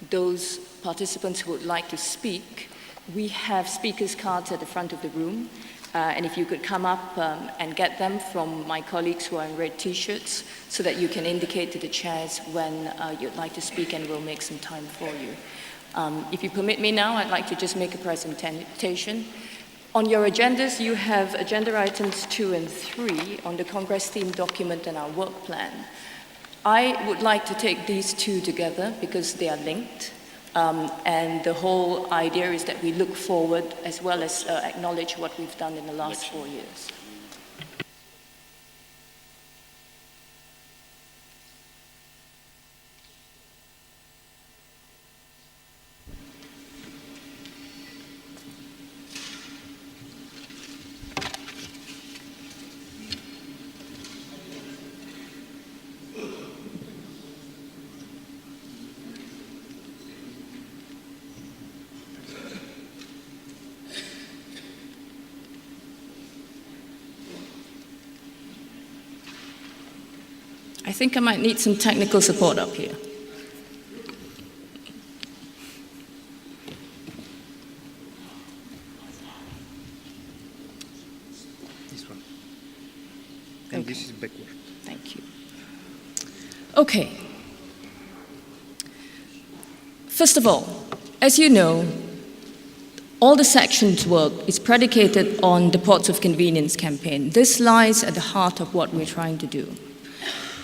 S5: those participants who would like to speak, we have speakers' cards at the front of the room, and if you could come up and get them from my colleagues who are in red t-shirts, so that you can indicate to the chairs when you'd like to speak, and we'll make some time for you. If you permit me now, I'd like to just make a presentation. On your agendas, you have agenda items 2 and 3 on the Congress theme document and our work plan. I would like to take these two together because they are linked. And the whole idea is that we look forward as well as acknowledge what we've done in the last 4 years. I think I might need some technical support up here.
S8: This one. And this is backward.
S5: Thank you. Okay. First of all, as you know, all the section's work is predicated on the Ports of Convenience campaign. This lies at the heart of what we're trying to do.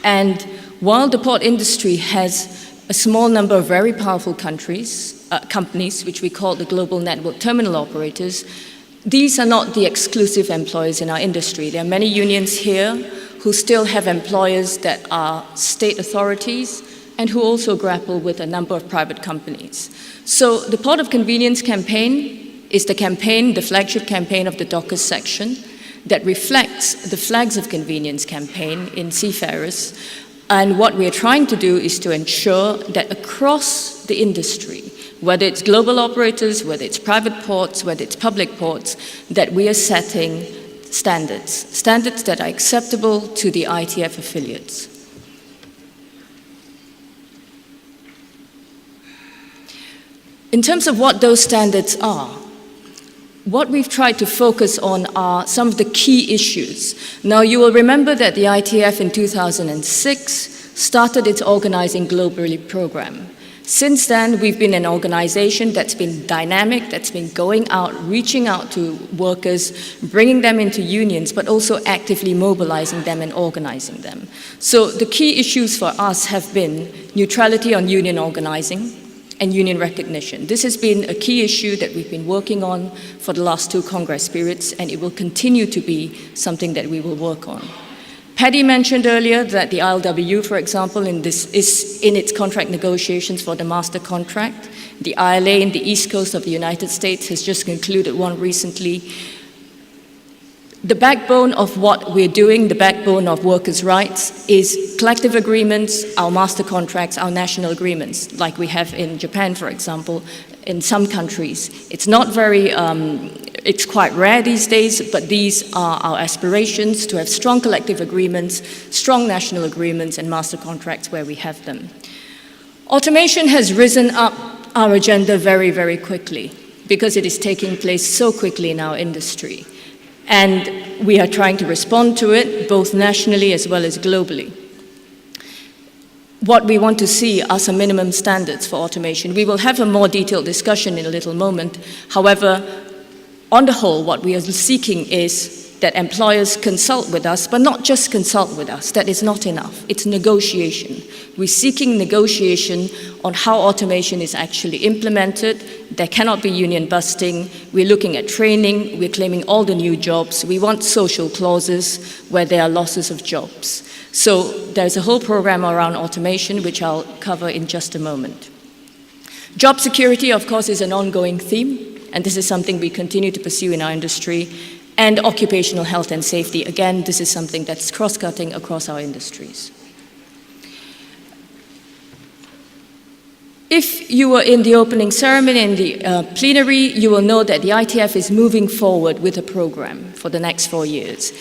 S5: And while the port industry has a small number of very powerful companies, which we call the global network terminal operators, these are not the exclusive employers in our industry. There are many unions here who still have employers that are state authorities and who also grapple with a number of private companies. So the Port of Convenience campaign is the campaign, the flagship campaign of the Dockers section, that reflects the Flags of Convenience campaign in seafarers. And what we're trying to do is to ensure that across the industry, whether it's global operators, whether it's private ports, whether it's public ports, that we are setting standards that are acceptable to the ITF affiliates. In terms of what those standards are, what we've tried to focus on are some of the key issues. Now, you will remember that the ITF in 2006 started its Organizing Globally program. Since then, we've been an organization that's been dynamic, that's been going out, reaching out to workers, bringing them into unions, but also actively mobilizing them and organizing them. So the key issues for us have been neutrality on union organizing and union recognition. This has been a key issue that we've been working on for the last 2 Congress periods, and it will continue to be something that we will work on. Paddy mentioned earlier that the ILWU, for example, is in its contract negotiations for the master contract. The ILA in the East Coast of the United States has just concluded one recently. The backbone of what we're doing, the backbone of workers' rights, is collective agreements, our master contracts, our national agreements, like we have in Japan, for example, in some countries. It's not very, it's quite rare these days, but these are our aspirations to have strong collective agreements, strong national agreements, and master contracts where we have them. Automation has risen up our agenda very, very quickly because it is taking place so quickly in our industry. And we are trying to respond to it, both nationally as well as globally. What we want to see are some minimum standards for automation. We will have a more detailed discussion in a little moment. However, on the whole, what we are seeking is that employers consult with us, but not just consult with us. That is not enough. It's negotiation. We're seeking negotiation on how automation is actually implemented. There cannot be union busting. We're looking at training. We're claiming all the new jobs. We want social clauses where there are losses of jobs. So there's a whole program around automation, which I'll cover in just a moment. Job security, of course, is an ongoing theme, and this is something we continue to pursue in our industry. And occupational health and safety, again, this is something that's cross-cutting across our industries. If you were in the opening ceremony and the plenary, you will know that the ITF is moving forward with a program for the next 4 years.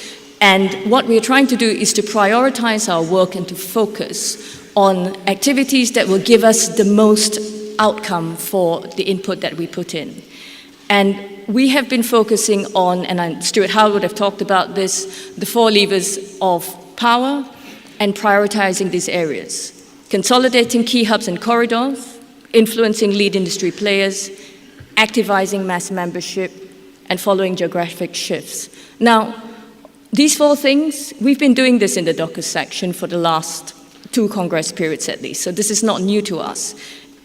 S5: And what we're trying to do is to prioritize our work and to focus on activities that will give us the most outcome for the input that we put in. And we have been focusing on, and Stuart Howard would have talked about this, the 4 levers of power and prioritizing these areas. Consolidating key hubs and corridors, influencing lead industry players, activizing mass membership, and following geographic shifts. Now, these 4 things, we've been doing this in the DOCUS section for the last 2 Congress periods at least, so this is not new to us.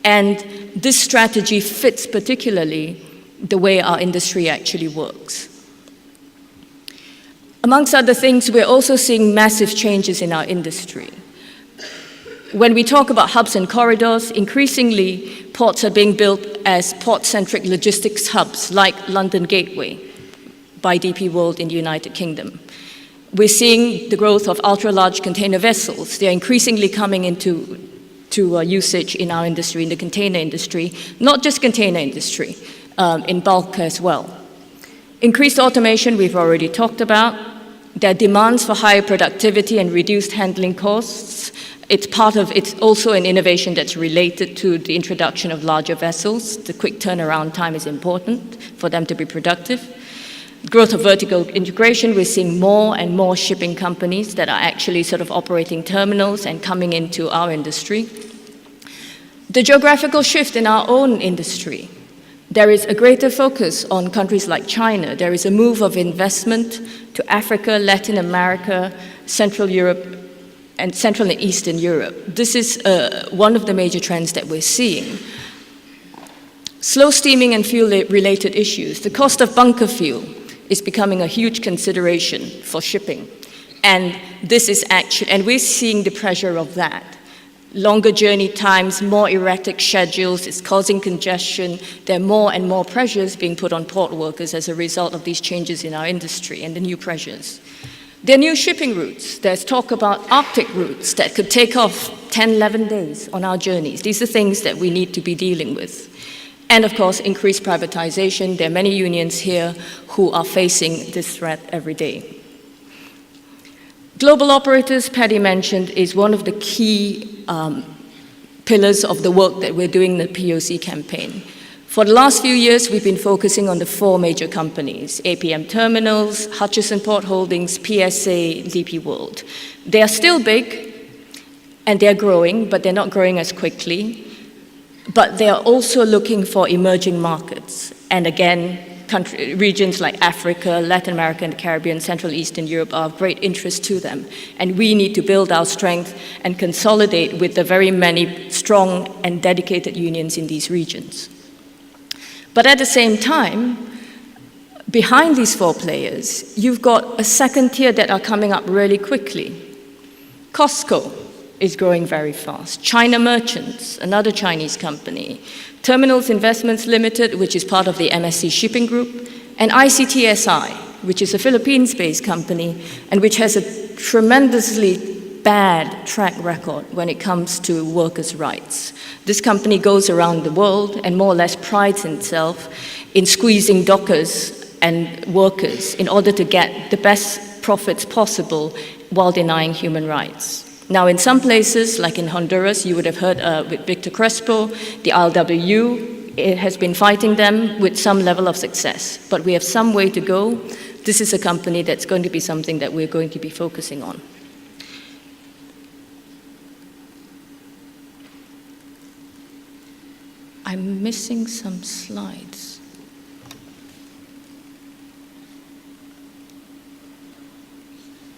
S5: And this strategy fits particularly the way our industry actually works. Amongst other things, we're also seeing massive changes in our industry. When we talk about hubs and corridors, increasingly ports are being built as port-centric logistics hubs like London Gateway by DP World in the United Kingdom. We're seeing the growth of ultra-large container vessels. They're increasingly coming into usage in our industry, in the container industry, not just container industry, in bulk as well. Increased automation, we've already talked about. There are demands for higher productivity and reduced handling costs. It's also an innovation that's related to the introduction of larger vessels. The quick turnaround time is important for them to be productive. Growth of vertical integration, we're seeing more and more shipping companies that are actually sort of operating terminals and coming into our industry. The geographical shift in our own industry. There is a greater focus on countries like China. There is a move of investment to Africa, Latin America, Central Europe, and Central and Eastern Europe. This is one of the major trends that we're seeing. Slow steaming and fuel-related issues. The cost of bunker fuel is becoming a huge consideration for shipping. And this is actually, and we're seeing the pressure of that. Longer journey times, more erratic schedules, it's causing congestion. There are more and more pressures being put on port workers as a result of these changes in our industry and the new pressures. There are new shipping routes. There's talk about Arctic routes that could take off 10, 11 days on our journeys. These are things that we need to be dealing with. And of course, increased privatization. There are many unions here who are facing this threat every day. Global operators, Paddy mentioned, is one of the key pillars of the work that we're doing in the POC campaign. For the last few years, we've been focusing on the 4 major companies, APM Terminals, Hutchison Port Holdings, PSA, DP World. They are still big, and they're growing, but they're not growing as quickly. But they are also looking for emerging markets. And again, regions like Africa, Latin America, and the Caribbean, Central Eastern Europe are of great interest to them. And we need to build our strength and consolidate with the very many strong and dedicated unions in these regions. But at the same time, behind these 4 players, you've got a second tier that are coming up really quickly. COSCO is growing very fast. China Merchants, another Chinese company. Terminals Investments Limited, which is part of the MSC Shipping Group, and ICTSI, which is a Philippines-based company and which has a tremendously bad track record when it comes to workers' rights. This company goes around the world and more or less prides itself in squeezing dockers and workers in order to get the best profits possible while denying human rights. Now, in some places, like in Honduras, you would have heard with Victor Crespo, the ILWU has been fighting them with some level of success. But we have some way to go this is a company that's going to be something that we're going to be focusing on. I'm missing some slides.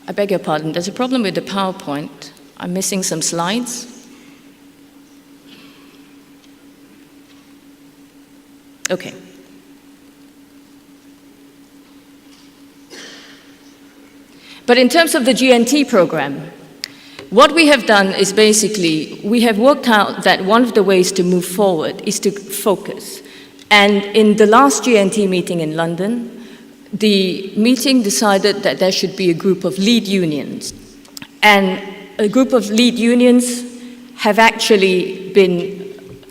S5: I beg your pardon, there's a problem with the PowerPoint. I'm missing some slides. Okay. But in terms of the GNT program, what we have done is basically, we have worked out that one of the ways to move forward is to focus. And in the last GNT meeting in London, the meeting decided that there should be a group of lead unions. And a group of lead unions have actually been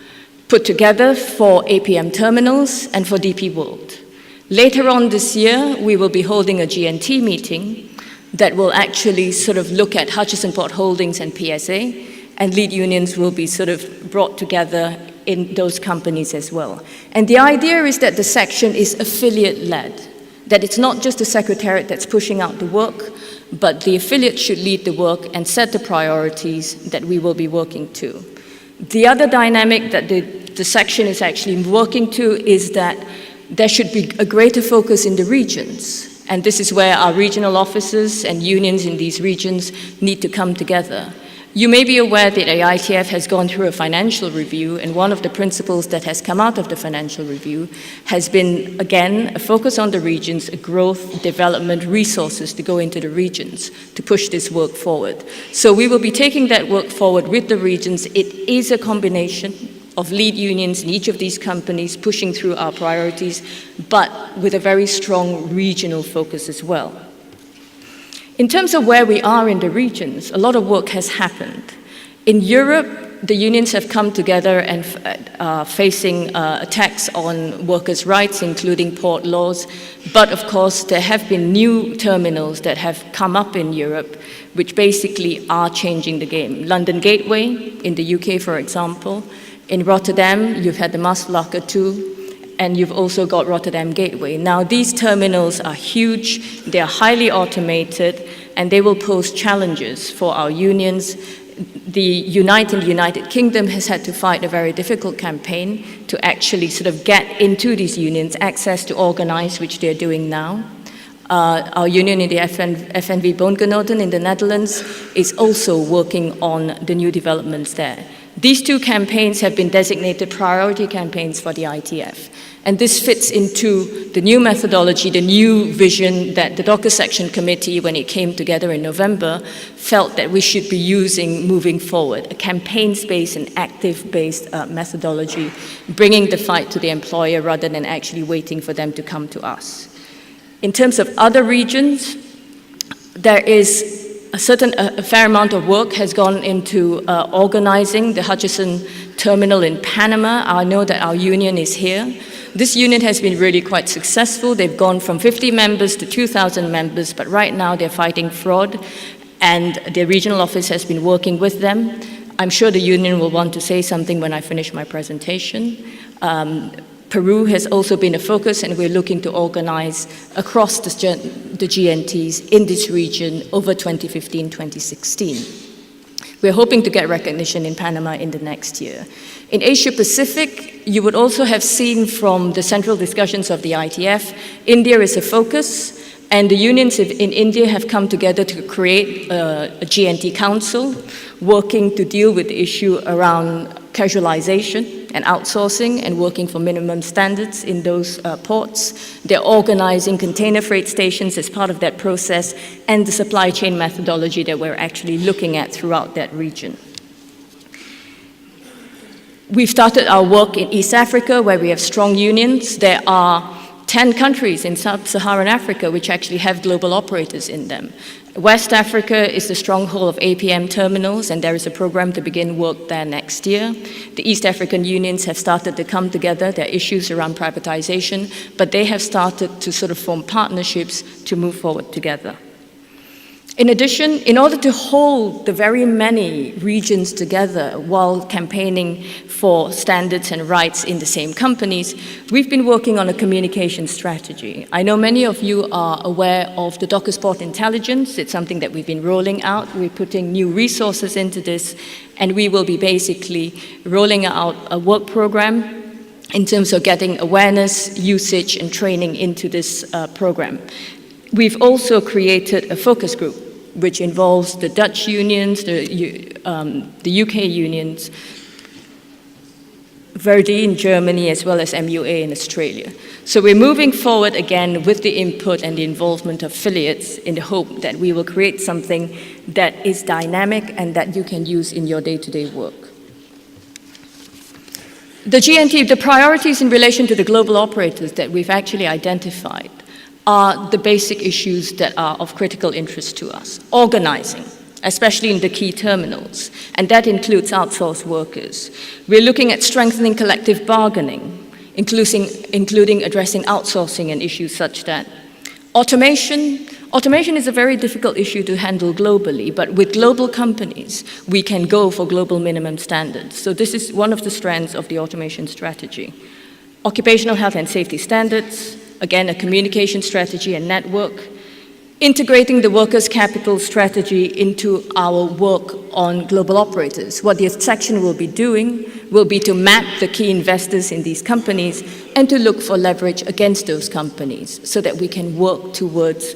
S5: put together for APM terminals and for DP World. Later on this year, we will be holding a GNT meeting that will actually sort of look at Hutchison Port Holdings and PSA, and lead unions will be sort of brought together in those companies as well. And the idea is that the section is affiliate-led, that it's not just the secretariat that's pushing out the work, but the affiliate should lead the work and set the priorities that we will be working to. The other dynamic that the section is actually working to is that there should be a greater focus in the regions. And this is where our regional offices and unions in these regions need to come together. You may be aware that the ITF has gone through a financial review, and one of the principles that has come out of the financial review has been, again, a focus on the regions, a growth, development, resources to go into the regions to push this work forward. So we will be taking that work forward with the regions. It is a combination of lead unions in each of these companies pushing through our priorities, but with a very strong regional focus as well. In terms of where we are in the regions, a lot of work has happened. In Europe, the unions have come together and are facing attacks on workers' rights, including port laws. But of course, there have been new terminals that have come up in Europe, which basically are changing the game. London Gateway in the UK, for example. In Rotterdam, you've had the Maasvlakte 2, and you've also got Rotterdam Gateway. Now, these terminals are huge, they are highly automated, and they will pose challenges for our unions. The Unite in the United Kingdom has had to fight a very difficult campaign to actually sort of get into these unions, access to organize, which they're doing now. Our union in the FNV Bondgenoten in the Netherlands is also working on the new developments there. These two campaigns have been designated priority campaigns for the ITF. And this fits into the new methodology, the new vision that the Docker Section Committee, when it came together in November, felt that we should be using moving forward, a campaigns-based and active-based methodology, bringing the fight to the employer rather than actually waiting for them to come to us. In terms of other regions, there is a fair amount of work has gone into organizing the Hutchison terminal in Panama. I know that our union is here. This unit has been really quite successful. They've gone from 50 members to 2,000 members, but right now they're fighting fraud, and the regional office has been working with them. I'm sure the union will want to say something when I finish my presentation. Peru has also been a focus, and we're looking to organize across the GNTs in this region over 2015-2016. We're hoping to get recognition in Panama in the next year. In Asia Pacific, you would also have seen from the central discussions of the ITF, India is a focus, and the unions in India have come together to create a GNT council, working to deal with the issue around casualization and outsourcing and working for minimum standards in those ports. They're organizing container freight stations as part of that process, and the supply chain methodology that we're actually looking at throughout that region. We've started our work in East Africa, where we have strong unions. There are 10 countries in sub-Saharan Africa which actually have global operators in them. West Africa is the stronghold of APM terminals, and there is a program to begin work there next year. The East African unions have started to come together. There are issues around privatization, but they have started to sort of form partnerships to move forward together. In addition, in order to hold the very many regions together while campaigning for standards and rights in the same companies, we've been working on a communication strategy. I know many of you are aware of the Docker Sport Intelligence. It's something that we've been rolling out. We're putting new resources into this, and we will be basically rolling out a work program in terms of getting awareness, usage, and training into this program. We've also created a focus group, which involves the Dutch unions, the UK unions, Verdi in Germany, as well as MUA in Australia. So we're moving forward again with the input and the involvement of affiliates in the hope that we will create something that is dynamic and that you can use in your day-to-day work. The GNT, the priorities in relation to the global operators that we've actually identified are the basic issues that are of critical interest to us. Organizing, especially in the key terminals, and that includes outsourced workers. We're looking at strengthening collective bargaining, including addressing outsourcing and issues such that automation is a very difficult issue to handle globally, but with global companies, we can go for global minimum standards. So this is one of the strands of the automation strategy. Occupational health and safety standards, again, a communication strategy and network, integrating the workers' capital strategy into our work on global operators. What the section will be doing will be to map the key investors in these companies and to look for leverage against those companies so that we can work towards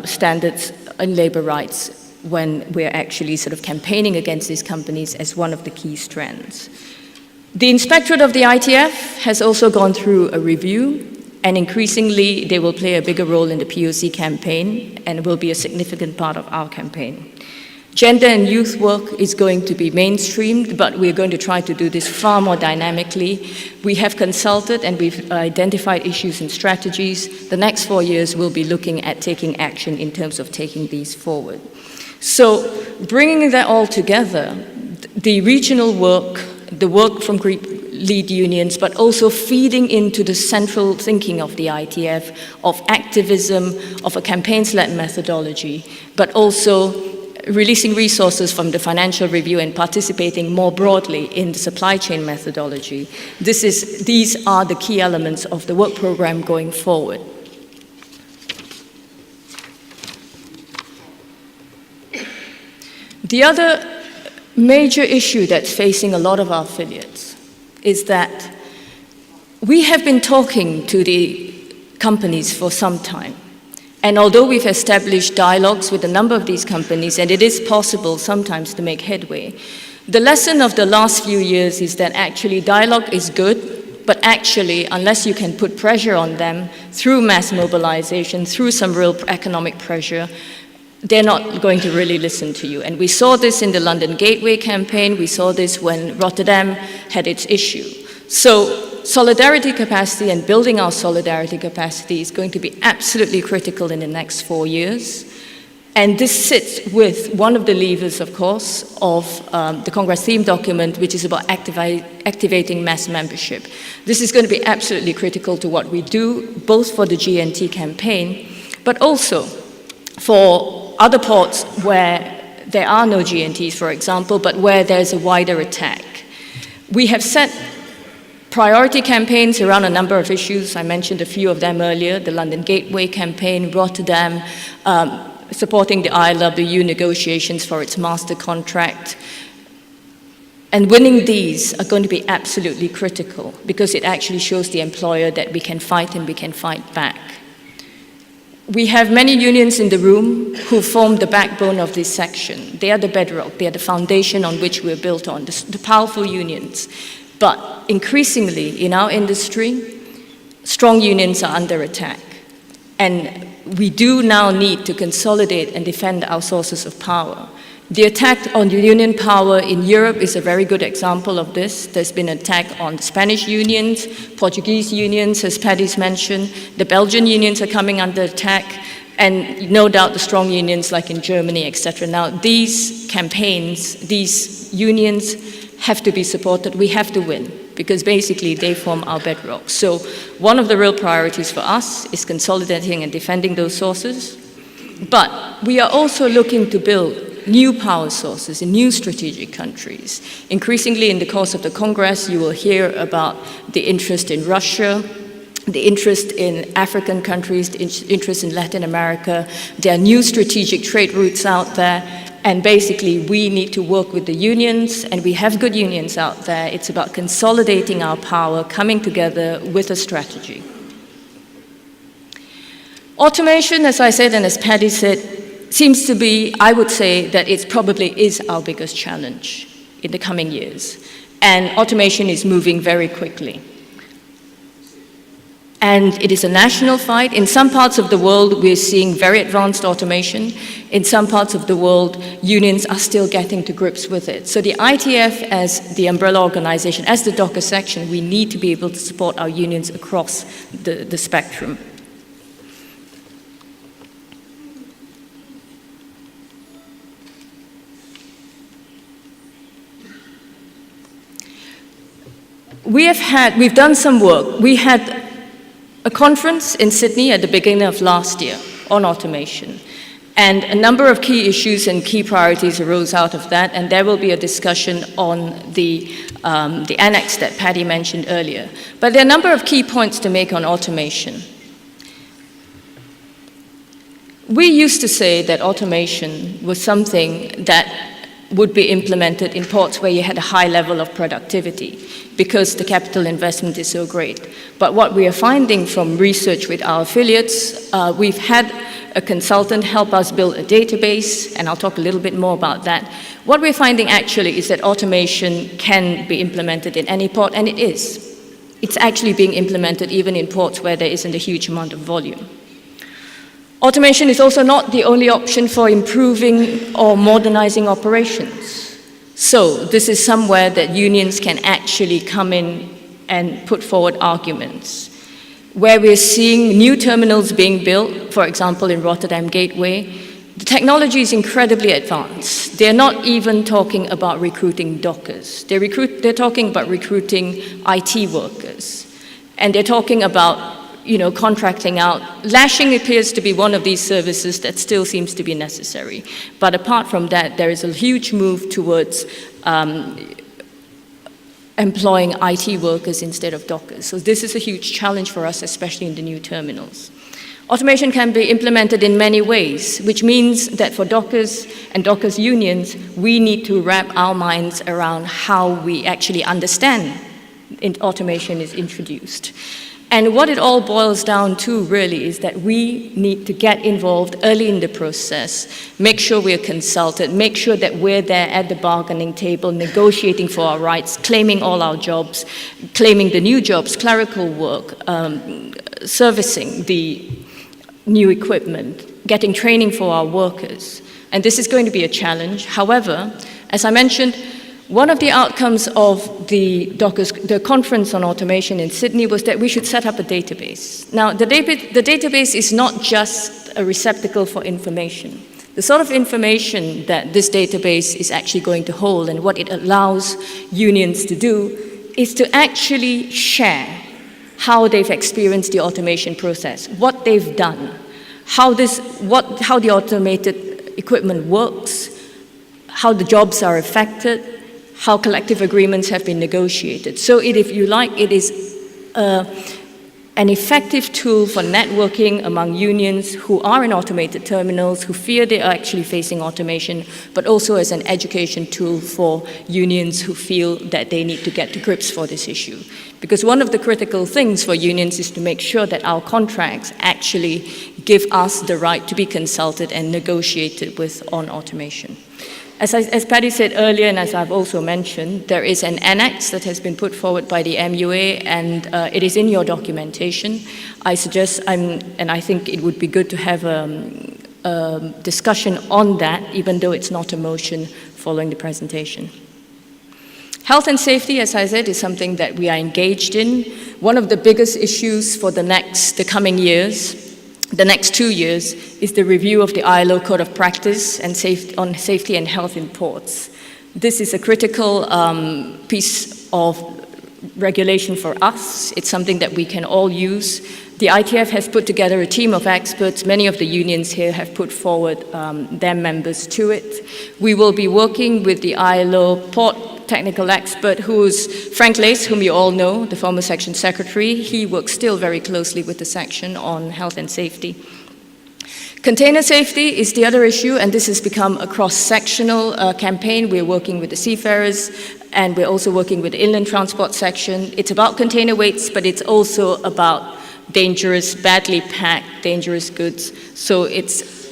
S5: standards and labor rights when we're actually sort of campaigning against these companies as one of the key strands. The Inspectorate of the ITF has also gone through a review, and increasingly they will play a bigger role in the POC campaign and will be a significant part of our campaign. Gender and youth work is going to be mainstreamed, but we're going to try to do this far more dynamically. We have consulted and we've identified issues and strategies. The next 4 years we'll be looking at taking action in terms of taking these forward. So bringing that all together, the regional work, the work from lead unions, but also feeding into the central thinking of the ITF, of activism, of a campaigns-led methodology, but also releasing resources from the financial review and participating more broadly in the supply chain methodology. These are the key elements of the work program going forward. The other major issue that's facing a lot of our affiliates is that we have been talking to the companies for some time. And although we've established dialogues with a number of these companies, and it is possible sometimes to make headway, the lesson of the last few years is that actually dialogue is good, but actually, unless you can put pressure on them through mass mobilization, through some real economic pressure, they're not going to really listen to you. And we saw this in the London Gateway campaign. We saw this when Rotterdam had its issue. So solidarity capacity and building our solidarity capacity is going to be absolutely critical in the next 4 years. And this sits with one of the levers, of course, of the Congress theme document, which is about activating mass membership. This is going to be absolutely critical to what we do, both for the GNT campaign, but also for other ports where there are no GNTs, for example, but where there's a wider attack. We have set priority campaigns around a number of issues. I mentioned a few of them earlier, the London Gateway campaign, Rotterdam, supporting the ILWU negotiations for its master contract. And winning these are going to be absolutely critical because it actually shows the employer that we can fight and we can fight back. We have many unions in the room who form the backbone of this section. They are the bedrock, they are the foundation on which we're built on, the powerful unions. But increasingly in our industry, strong unions are under attack. And we do now need to consolidate and defend our sources of power. The attack on union power in Europe is a very good example of this. There's been an attack on Spanish unions, Portuguese unions, as Paddy's mentioned. The Belgian unions are coming under attack, and no doubt the strong unions like in Germany, etc. Now, these campaigns, these unions have to be supported. We have to win, because basically they form our bedrock. So one of the real priorities for us is consolidating and defending those sources. But we are also looking to build new power sources in new strategic countries. Increasingly in the course of the Congress, you will hear about the interest in Russia, the interest in African countries, the interest in Latin America. There are new strategic trade routes out there, and basically we need to work with the unions, and we have good unions out there. It's about consolidating our power, coming together with a strategy. Automation, as I said, and as Paddy said, seems to be, I would say, that it probably is our biggest challenge in the coming years. And automation is moving very quickly. And it is a national fight. In some parts of the world, we're seeing very advanced automation. In some parts of the world, unions are still getting to grips with it. So the ITF, as the umbrella organization, as the Docker section, we need to be able to support our unions across the spectrum. We've done some work. We had a conference in Sydney at the beginning of last year on automation. And a number of key issues and key priorities arose out of that, and there will be a discussion on the annex that Paddy mentioned earlier. But there are a number of key points to make on automation. We used to say that automation was something that would be implemented in ports where you had a high level of productivity because the capital investment is so great. But what we are finding from research with our affiliates, we've had a consultant help us build a database, and I'll talk a little bit more about that. What we're finding actually is that automation can be implemented in any port, and it is. It's actually being implemented even in ports where there isn't a huge amount of volume. Automation is also not the only option for improving or modernizing operations. So this is somewhere that unions can actually come in and put forward arguments. Where we're seeing new terminals being built, for example, in Rotterdam Gateway, the technology is incredibly advanced. They're not even talking about recruiting dockers. They're talking about recruiting IT workers. And they're talking about contracting out. Lashing appears to be one of these services that still seems to be necessary. But apart from that, there is a huge move towards employing IT workers instead of dockers. So this is a huge challenge for us, especially in the new terminals. Automation can be implemented in many ways, which means that for dockers and dockers unions, we need to wrap our minds around how we actually understand automation is introduced. And what it all boils down to really is that we need to get involved early in the process, make sure we're consulted, make sure that we're there at the bargaining table, negotiating for our rights, claiming all our jobs, claiming the new jobs, clerical work, servicing the new equipment, getting training for our workers. And this is going to be a challenge. However, as I mentioned, one of the outcomes of the conference on automation in Sydney was that we should set up a database. Now, the database is not just a receptacle for information. The sort of information that this database is actually going to hold and what it allows unions to do is to actually share how they've experienced the automation process, what they've done, how the automated equipment works, how the jobs are affected, how collective agreements have been negotiated. So if you like, it is an effective tool for networking among unions who are in automated terminals, who fear they are actually facing automation, but also as an education tool for unions who feel that they need to get to grips for this issue. Because one of the critical things for unions is to make sure that our contracts actually give us the right to be consulted and negotiated with on automation. As Paddy said earlier, and as I've also mentioned, there is an annex that has been put forward by the MUA, and it is in your documentation. I suggest, and I think it would be good to have a discussion on that, even though it's not a motion following the presentation. Health and safety, as I said, is something that we are engaged in. One of the biggest issues for the coming years, the next 2 years, is the review of the ILO Code of Practice and on safety and health in ports. This is a critical piece of regulation for us. It's something that we can all use The ITF has put together a team of experts. Many of the unions here have put forward their members to it. We will be working with the ILO port technical expert, who's Frank Lace, whom you all know, the former section secretary. He works still very closely with the section on health and safety. Container safety is the other issue, and this has become a cross-sectional campaign. We're working with the seafarers, and we're also working with the inland transport section. It's about container weights, but it's also about dangerous, badly packed, dangerous goods. So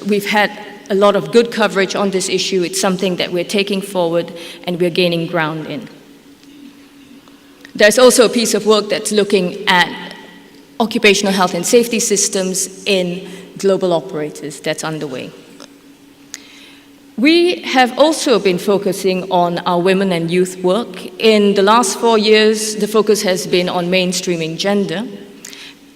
S5: we've had a lot of good coverage on this issue. It's something that we're taking forward and we're gaining ground in. There's also a piece of work that's looking at occupational health and safety systems in global operators that's underway. We have also been focusing on our women and youth work. In the last 4 years, the focus has been on mainstreaming gender,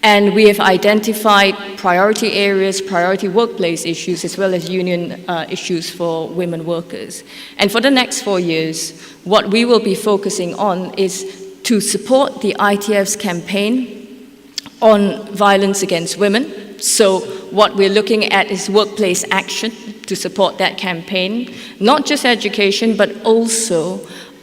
S5: and we have identified priority areas, priority workplace issues, as well as union issues for women workers. And for the next 4 years, what we will be focusing on is to support the ITF's campaign on violence against women. So what we're looking at is workplace action to support that campaign, not just education, but also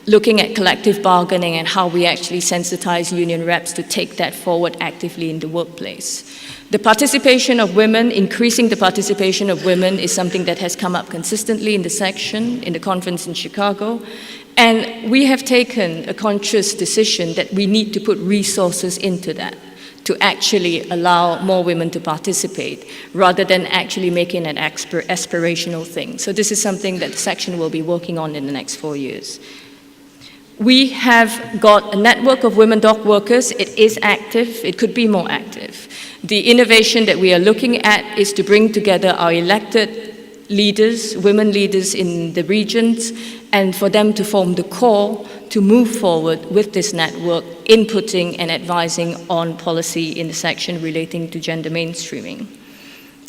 S5: looking at collective bargaining and how we actually sensitize union reps to take that forward actively in the workplace. The participation of women, increasing the participation of women, is something that has come up consistently in the section, in the conference in Chicago, and we have taken a conscious decision that we need to put resources into that, to actually allow more women to participate, rather than actually making an aspirational thing. So this is something that the section will be working on in the next 4 years. We have got a network of women dock workers. It is active. It could be more active. The innovation that we are looking at is to bring together our elected leaders, women leaders in the regions, and for them to form the core to move forward with this network, inputting and advising on policy in the section relating to gender mainstreaming.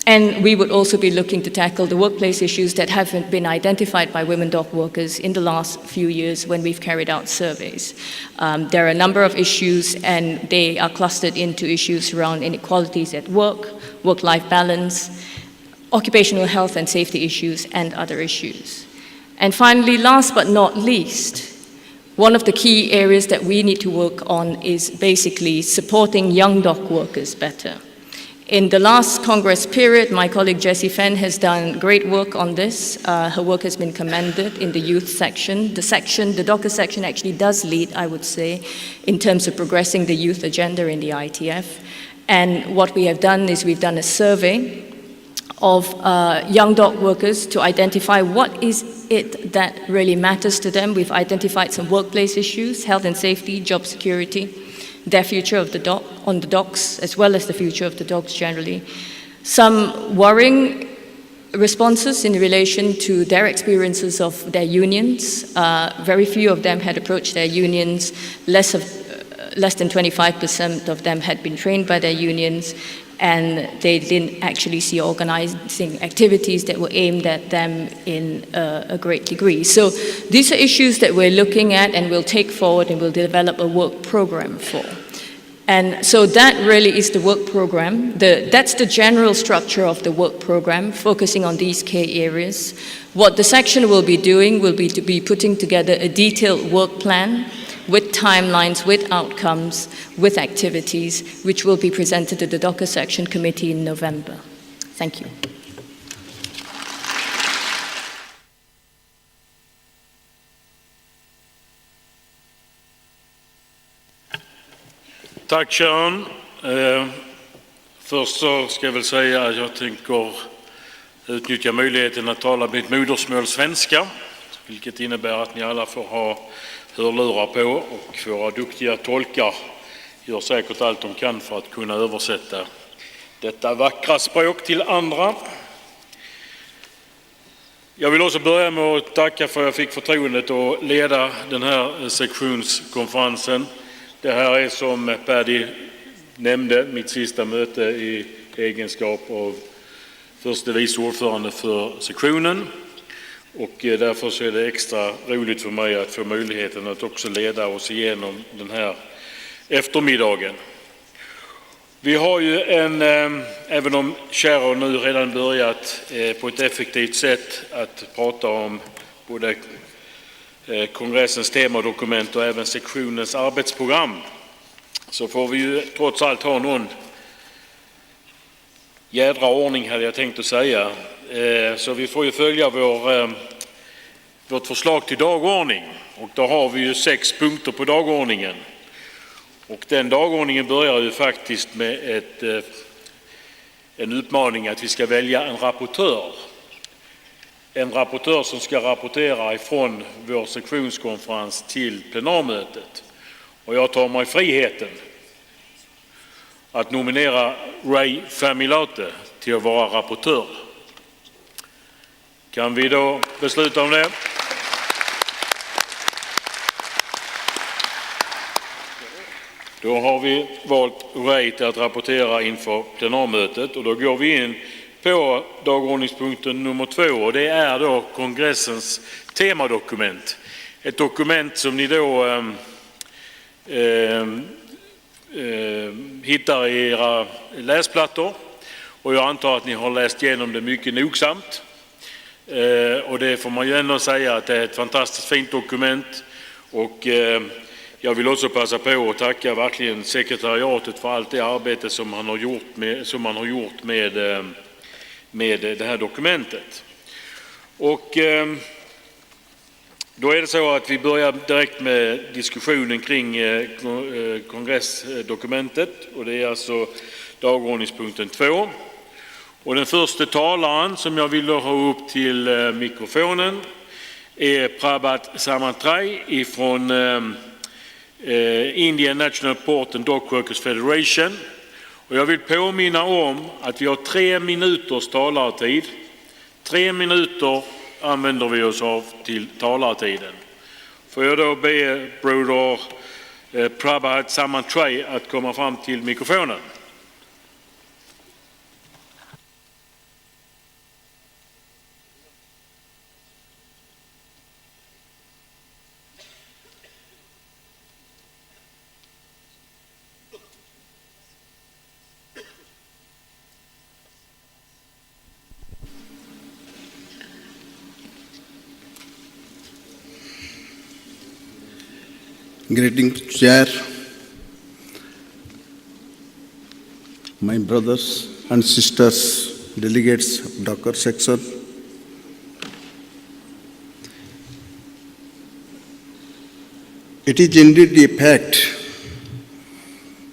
S5: And we would also be looking to tackle the workplace issues that haven't been identified by women dock workers in the last few years when we've carried out surveys. There are a number of issues, and they are clustered into issues around inequalities at work, work-life balance, occupational health and safety issues, and other issues. And finally, last but not least, one of the key areas that we need to work on is basically supporting young dock workers better. In the last Congress period, my colleague Jessie Fenn has done great work on this. Her work has been commended in the youth section. The Docker section actually does lead, I would say, in terms of progressing the youth agenda in the ITF. And what we have done is we've done a survey of young dock workers to identify what is it that really matters to them. We've identified some workplace issues, health and safety, job security, their future of the dock, on the docks, as well as the future of the docks generally. Some worrying responses in relation to their experiences of their unions. Very few of them had approached their unions. Less than 25% of them had been trained by their unions, and they didn't actually see organizing activities that were aimed at them in a great degree. So these are issues that we're looking at and we'll take forward and we'll develop a work program for. And so that really is the work program. That's the general structure of the work program, focusing on these key areas. What the section will be doing will be to be putting together a detailed work plan with timelines, with outcomes, with activities, which will be presented to the Docker Section Committee in November. Thank you.
S2: Tack Sharon. Först så ska jag väl säga att jag tänker utnyttja möjligheten att tala mitt modersmål svenska, vilket innebär att ni alla får ha hörlurar på, och våra duktiga tolkar gör säkert allt de kan för att kunna översätta detta vackra språk till andra. Jag vill också börja med att tacka för att jag fick förtroendet att leda den här sektionskonferensen. Det här är, som Paddy nämnde, mitt sista möte i egenskap av förste vice ordförande för sektionen. Och därför så är det extra roligt för mig att få möjligheten att också leda oss igenom den här eftermiddagen. Vi har ju även om Sharon nu redan börjat på ett effektivt sätt att prata om både kongressens temadokument och även sektionens arbetsprogram, så får vi ju trots allt ha någon jädra ordning, hade jag tänkt att säga. Så vi får ju följa vårt förslag till dagordning. Och då har vi ju 6 punkter på dagordningen. Och den dagordningen börjar ju faktiskt med en utmaning att vi ska välja en rapportör. En rapportör som ska rapportera ifrån vår sektionskonferens till plenarmötet. Och jag tar mig friheten att nominera Ray Familate till att vara rapportör. Kan vi då besluta om det? Då har vi valt Ray till att rapportera inför plenarmötet, och då går vi in på dagordningspunkten nummer 2, och det är då kongressens temadokument. Ett dokument som ni då hittar i era läsplattor, och jag antar att ni har läst igenom det mycket nogsamt. Och det får man ju ändå säga att det är ett fantastiskt fint dokument, och jag vill också passa på att tacka verkligen sekretariatet för allt det arbete som man har gjort med det här dokumentet. Och då är det så att vi börjar direkt med diskussionen kring kongressdokumentet, och det är alltså dagordningspunkten 2. Och den första talaren som jag vill ha upp till mikrofonen är Prabhat Samantray ifrån Indian National Port and Dock Workers Federation. Och jag vill påminna om att vi har 3 minuters talartid. 3 minuter använder vi oss av till talartiden. Får jag då be broder Prabhat Samantray att komma fram till mikrofonen.
S3: Greetings, Chair, my brothers and sisters, delegates of Docker section. It is indeed a fact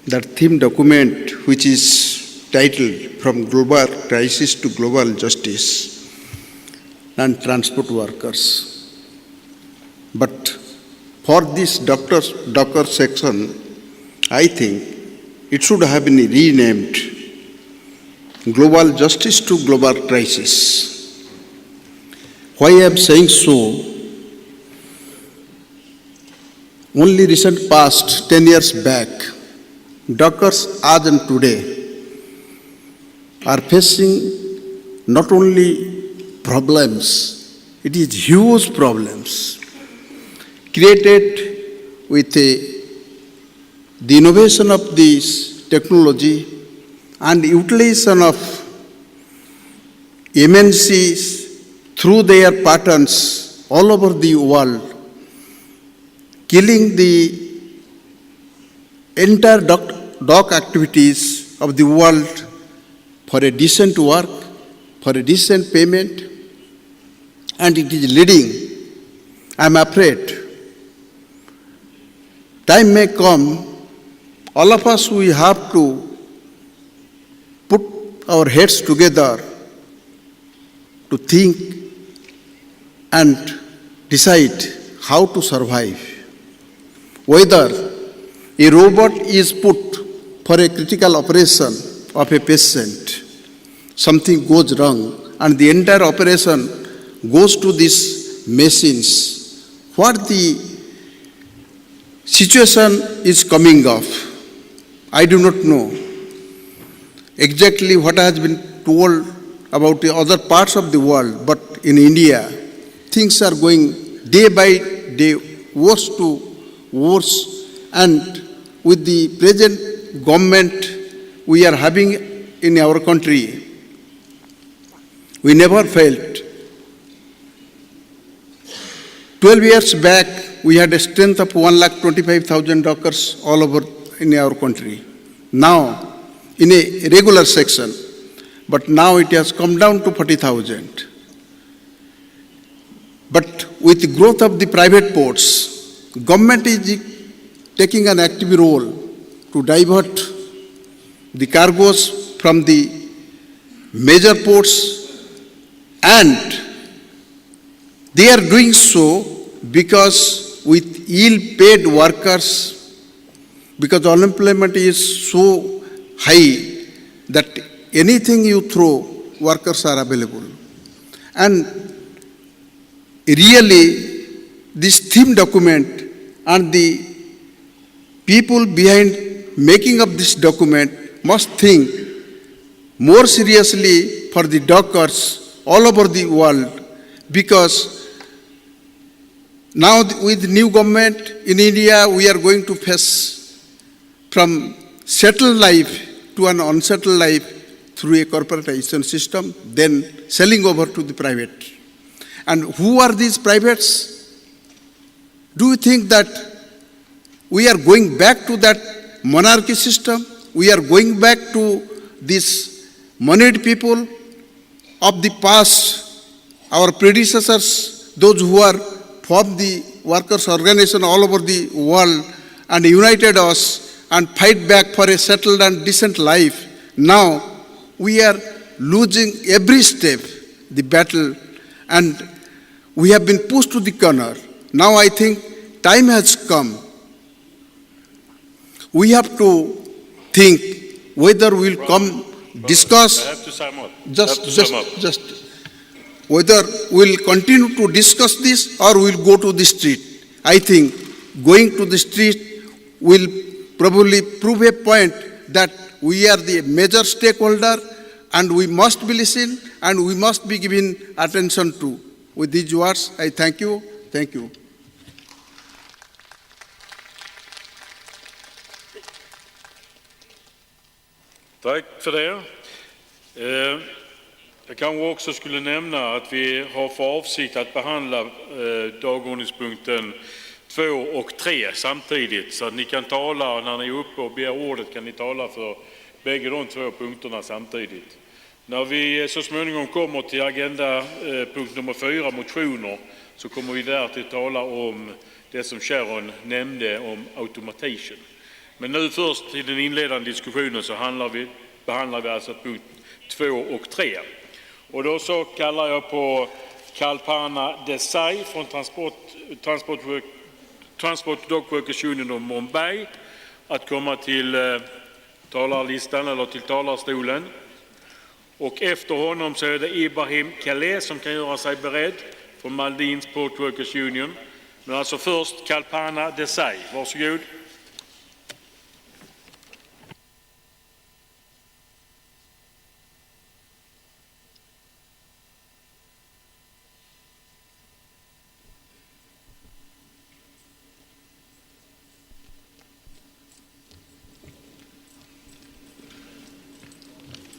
S3: that theme document, which is titled From Global Crisis to Global Justice and Transport Workers. But for this Docker section, I think it should have been renamed Global Justice to Global Crisis. Why I am saying so? Only recent past, 10 years back, Dockers as and today are facing not only problems, it is huge problems created with the innovation of this technology and utilization of MNCs through their patents all over the world, killing the entire dock activities of the world for a decent work, for a decent payment, and it is leading, I am afraid, time may come, all of us, we have to put our heads together to think and decide how to survive. Whether a robot is put for a critical operation of a patient, something goes wrong, and the entire operation goes to these machines, what the situation is coming of, I do not know exactly what has been told about the other parts of the world, but in India, things are going day by day worse to worse, and with the present government we are having in our country, we never failed. 12 years back, we had a strength of 1,25,000 doctors all over in our country. Now, in a regular section, but now it has come down to 40,000. But with the growth of the private ports, government is taking an active role to divert the cargoes from the major ports, and they are doing so because with ill-paid workers, because unemployment is so high that anything you throw, workers are available. And really, this theme document and the people behind making of this document must think more seriously for the dockers all over the world, because now with new government in India, we are going to face from settled life to an unsettled life through a corporatization system, then selling over to the private. And who are these privates? Do you think that we are going back to that monarchy system? We are going back to these moneyed people of the past, our predecessors, those who are formed the workers' organization all over the world and united us and fight back for a settled and decent life. Now we are losing every step the battle, and we have been pushed to the corner. Now I think time has come. We have to think whether we'll come discuss.
S2: I have to sum up.
S3: Just whether we'll continue to discuss this or we'll go to the street. I think going to the street will probably prove a point that we are the major stakeholder and we must be listened and we must be given attention to. With these words, I thank you. Thank you.
S2: Tack för det. Jag kanske också skulle nämna att vi har för avsikt att behandla dagordningspunkten 2 och 3 samtidigt, så att ni kan tala när ni är uppe och begär ordet, kan ni tala för bägge de 2 punkterna samtidigt. När vi så småningom kommer till agenda punkt nummer 4, motioner, så kommer vi där till tala om det som Sharon nämnde om automation. Men nu först i den inledande diskussionen så behandlar vi alltså punkt 2 och 3. Och då så kallar jag på Kalpana Desai från Transport Dock Workers Union of Mumbai att komma till talarlistan eller till talarstolen. Och efter honom så är det Ibrahim Khaleh som kan göra sig beredd från Maldives Port Workers Union. Men alltså först Kalpana Desai, varsågod.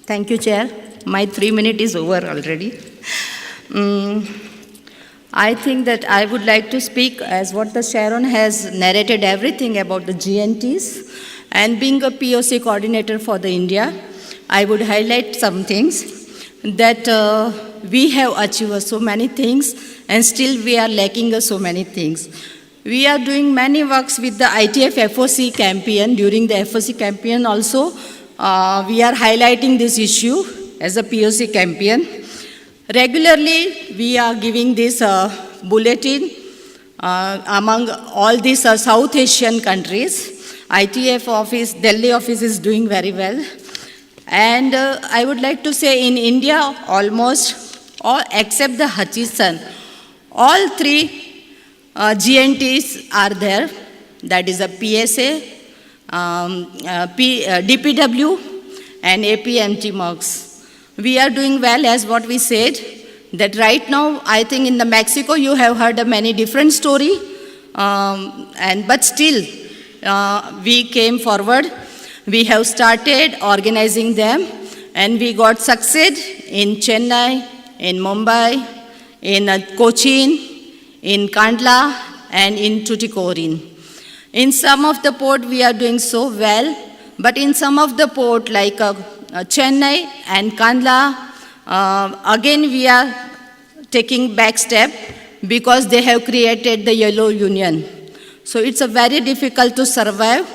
S4: Thank you, Chair. My 3 minutes is over already. I think that I would like to speak as what the Sharon has narrated everything about the GNTs, and being a POC coordinator for the India, I would highlight some things that we have achieved so many things and still we are lacking so many things. We are doing many works with the ITF FOC campaign. During the FOC campaign also, we are highlighting this issue as a POC campaign. Regularly, we are giving this bulletin among all these South Asian countries. ITF office, Delhi office is doing very well. And I would like to say in India, almost all except the Hutchison, all 3 GNTs are there. That is a PSA, DPW and APMT marks. We are doing well as what we said, that right now I think in the Mexico you have heard a many different story, but still we came forward. we have started organizing them, and we got succeed in Chennai, in Mumbai, in Cochin, in Kandla, and in Tuticorin. In some of the port, we are doing so well, but in some of the port, like Chennai and Kandla, again we are taking back step because they have created the Yellow Union. So it's a very difficult to survive.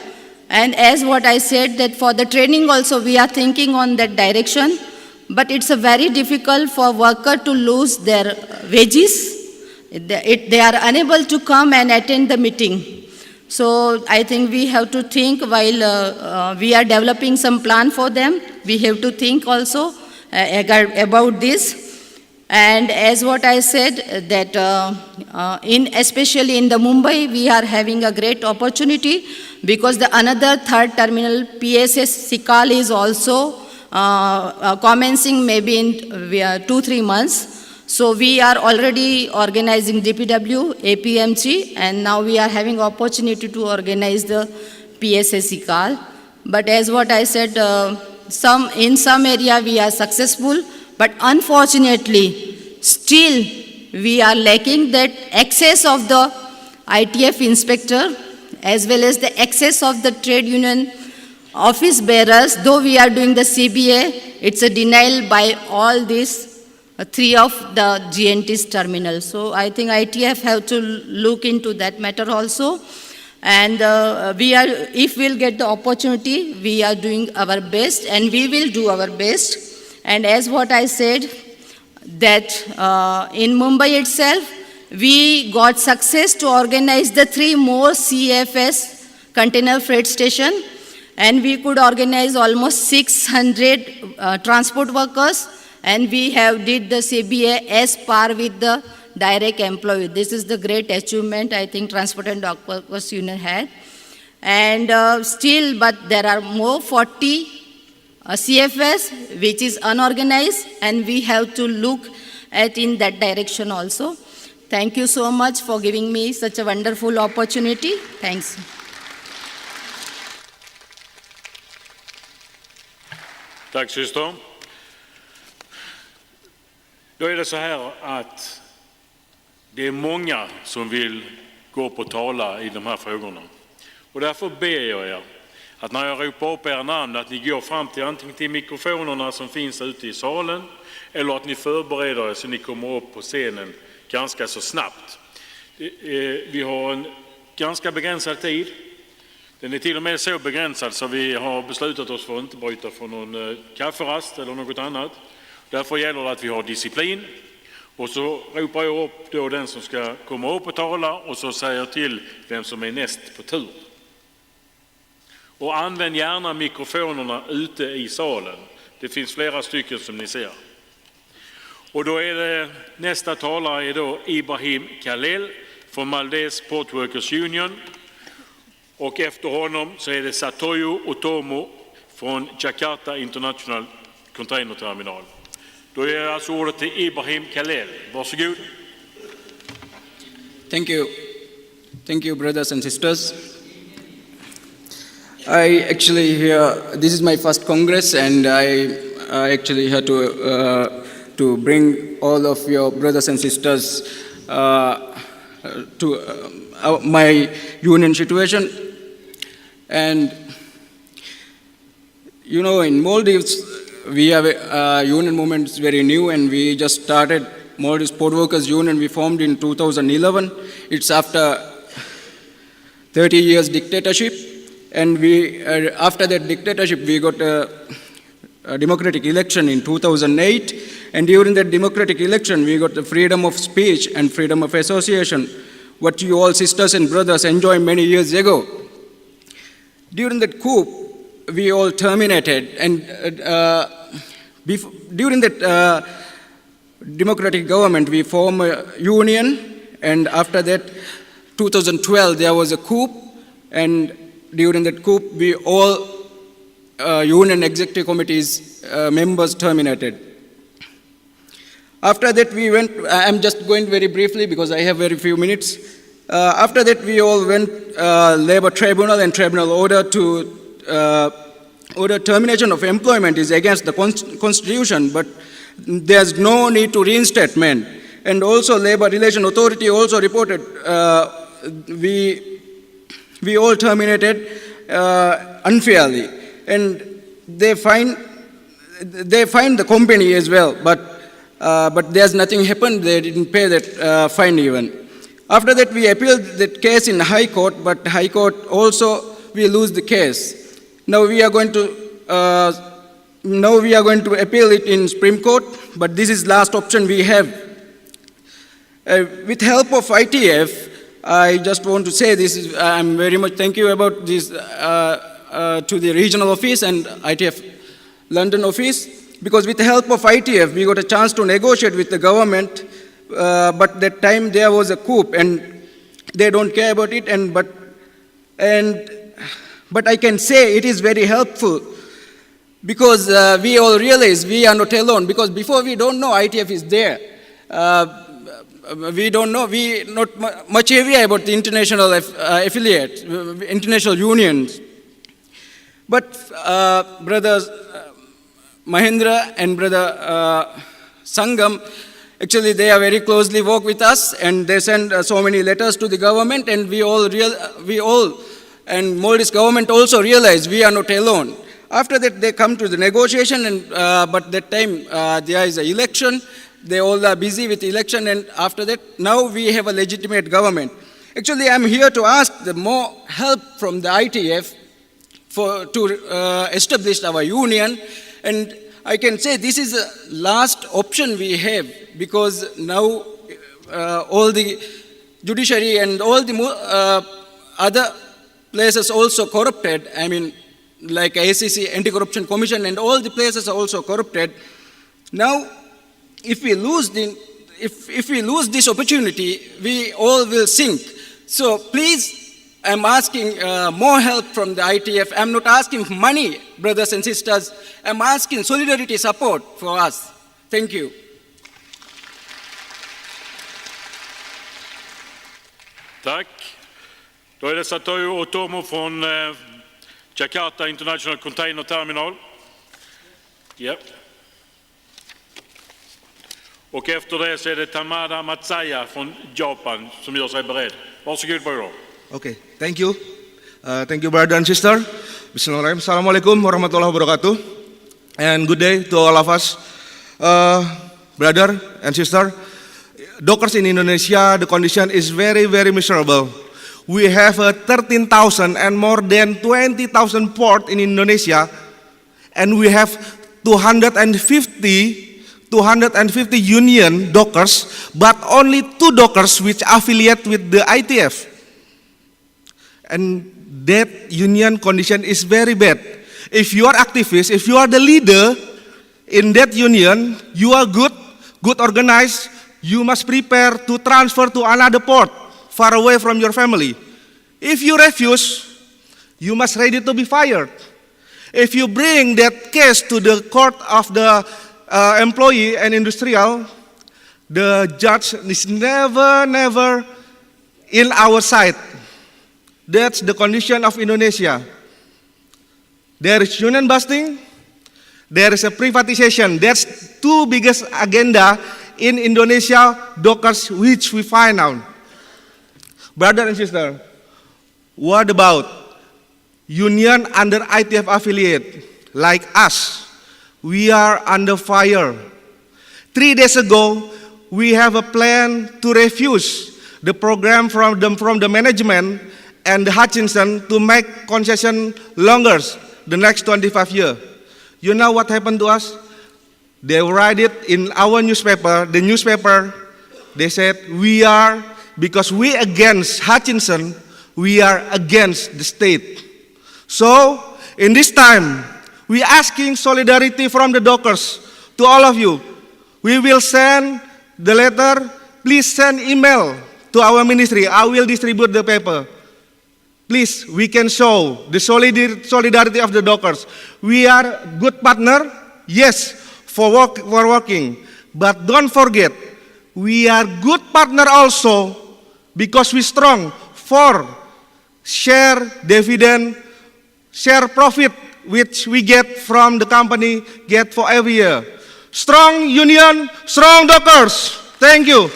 S4: And as what I said, that for the training also we are thinking on that direction, but it's a very difficult for worker to lose their wages. They are unable to come and attend the meeting. So I think we have to think while we are developing some plan for them, we have to think also about this. And as what I said, that especially in the Mumbai, we are having a great opportunity because the another third terminal, PSS Sikal, is also commencing maybe in 2-3 months. So we are already organizing DPW, APMG, and now we are having opportunity to organize the PSS Sikal. But as what I said, in some area we are successful, but unfortunately, still we are lacking that access of the ITF inspector as well as the access of the trade union office bearers. Though we are doing the CBA, it's a denial by all these 3 of the GNT's terminal. So I think ITF have to look into that matter also. And if we'll get the opportunity, we are doing our best and we will do our best. And as what I said, that in Mumbai itself, we got success to organize the 3 more CFS container freight station, and we could organize almost 600 transport workers, and we have did the CBA as par with the direct employee. This is the great achievement I think Transport and Dock Workers Union had. And still, but there are more 40 CFS which is unorganized, and we have to look at in that direction also. Thank you so much for giving me such a wonderful opportunity. Thanks.
S2: Tack syster. Då är det så här att det är många som vill gå upp och tala i de här frågorna. Och därför ber jag er att när jag ropar upp era namn, att ni går fram till antingen till mikrofonerna som finns ute i salen, eller att ni förbereder er så ni kommer upp på scenen ganska så snabbt. Vi har en ganska begränsad tid. Den är till och med så begränsad så vi har beslutat oss för att inte bryta för någon kafferast eller något annat. Därför gäller det att vi har disciplin. Och så ropar jag upp då den som ska komma upp och tala, och så säger jag till vem som är näst på tur. Och använd gärna mikrofonerna ute i salen. Det finns flera stycken som ni ser. Och då är det nästa talare är då Ibrahim Khalel från Maldives Port Workers Union. Och efter honom så är det Satoyo Otomo från Jakarta International Container Terminal. Då är det alltså ordet till Ibrahim Khalel. Varsågod.
S9: Thank you. Thank you, brothers and sisters. I actually here, this is my first Congress, and I actually had to bring all of your brothers and sisters to my union situation. And you know, in Maldives, we have a union movement is very new, and we just started Maldives Port Workers Union. We formed in 2011. It's after 30 years dictatorship, and we after that dictatorship we got a democratic election in 2008, and during that democratic election we got the freedom of speech and freedom of association, what you all sisters and brothers enjoyed many years ago. During that coup, we all terminated, and during that democratic government, we formed a union, and after that, 2012, there was a coup, and during that coup, we all union executive committees members terminated. After that, we went, I'm just going very briefly because I have very few minutes. After that, we all went labor tribunal and tribunal order to or the termination of employment is against the Constitution, but there's no need to reinstatement. And also Labor Relation Authority also reported we all terminated unfairly. And they find the company as well, but there's nothing happened. They didn't pay that fine even. After that, we appealed that case in High Court, but High Court also we lose the case. Now we are going to appeal it in Supreme Court, but this is last option we have. With help of ITF, I just want to say this. I'm very much thank you about this to the regional office and ITF London office, because with the help of ITF, we got a chance to negotiate with the government, but that time there was a coup, and they don't care about it, but I can say it is very helpful, because we all realize we are not alone, because before we don't know ITF is there. We don't know, we not much aware about the international affiliates, international unions. But brothers Mahendra and brother Sangam, actually they are very closely work with us, and they send so many letters to the government, and we all and Maldives government also realize we are not alone. After that they come to the negotiation, and but that time there is an election. They all are busy with election, and after that, now we have a legitimate government. Actually, I'm here to ask the more help from the ITF to establish our union, and I can say this is the last option we have, because now all the judiciary and all the other places also corrupted. I mean, like ACC, Anti-Corruption Commission, and all the places are also corrupted. Now, if we lose this opportunity, we all will sink. So please, I'm asking more help from the ITF. I'm not asking for money, brothers and sisters. I'm asking solidarity support for us. Thank you.
S2: Tack. Då är det Satoru Otomo från Jakarta International Container Terminal. Yep. Och efter det så är det Tamada Matsaya från Japan som gör sig beredd. Varsågod, bror.
S11: Okay, thank you. Thank you, brother and sister. Bismillahirrahmanirrahim. Assalamualaikum warahmatullahi wabarakatuh. And good day to all of us. Brother and sister, dockers in Indonesia, the condition is very, very miserable. We have 13,000 and more than 20,000 port in Indonesia, and we have 250 union dockers, but only 2 dockers which affiliate with the ITF. And that union condition is very bad. If you are activist, if you are the leader in that union, you are good organized, you must prepare to transfer to another port far away from your family. If you refuse, you must ready to be fired. If you bring that case to the court of the employee and industrial, the judge is never in our side. That's the condition of Indonesia. There is union busting, there is a privatization. That's 2 biggest agenda in Indonesia dockers which we find out. Brother and sister, what about union under ITF affiliate like us? We are under fire. 3 days ago, we have a plan to refuse the program from the management and the Hutchinson to make concession longer the next 25 years. You know what happened to us? They write it in our newspaper, the newspaper, they said, because we against Hutchinson, we are against the state. So, in this time, we asking solidarity from the dockers to all of you. We will send the letter. Please send email to our ministry. I will distribute the paper. Please, we can show the solidarity of the dockers. We are good partner, yes, for working. But don't forget, we are good partner also because we strong for share dividend, share profit which we get from the company get for every year. Strong union, strong dockers. Thank you.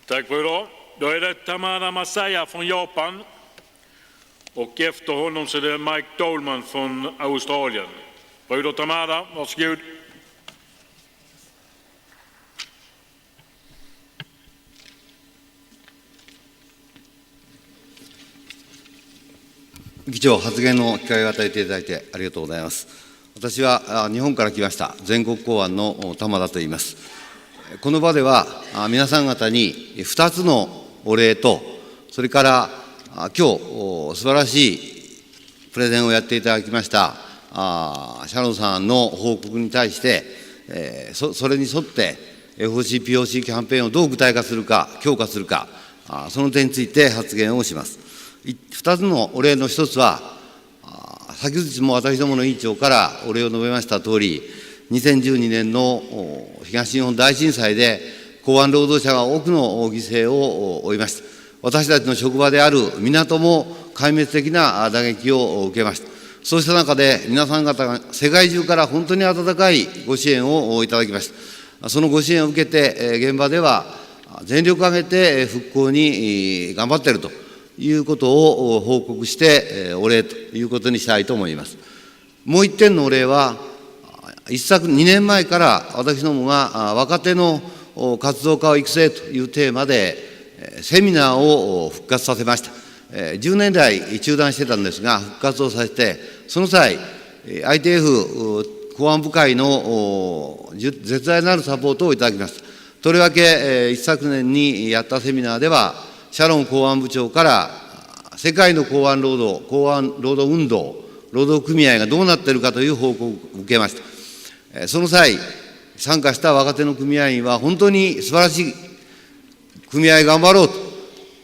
S2: Tack för idag. Då är det Tamara Masaya från Japan. Och efter honom så är det Mike Dolman från Australien. Broder Tamara, varsågod.
S18: 議長、発言の機会を与えていただいてありがとうございます。私は日本から来ました全国公安の玉田と言います。この場では皆さん方に2つのお礼と、それから今日素晴らしいプレゼンをやっていただきましたシャロンさんの報告に対して、それに沿って FOC、POC キャンペーンをどう具体化するか、強化するか、その点について発言をします。2つのお礼の1つは、先日も私どもの委員長からお礼を述べましたとおり、2012年の東日本大震災で、港湾労働者が多くの犠牲を負いました。私たちの職場である港も壊滅的な打撃を受けました。そうした中で、皆さん方が世界中から本当に温かいご支援をいただきました。そのご支援を受けて、現場では全力を挙げて復興に頑張っているということを報告して、お礼ということにしたいと思います。もう一点のお礼は、2年前から私どもが若手の活動家を育成というテーマでセミナーを復活させました。10年来中断してたんですが、復活をさせて、その際、ITF 公安部会の絶大なるサポートをいただきました。とりわけ、一昨年にやったセミナーでは、シャロン公安部長から世界の港湾労働運動、労働組合がどうなっているかという報告を受けました。その際、参加した若手の組合員は本当に素晴らしい組合頑張ろうと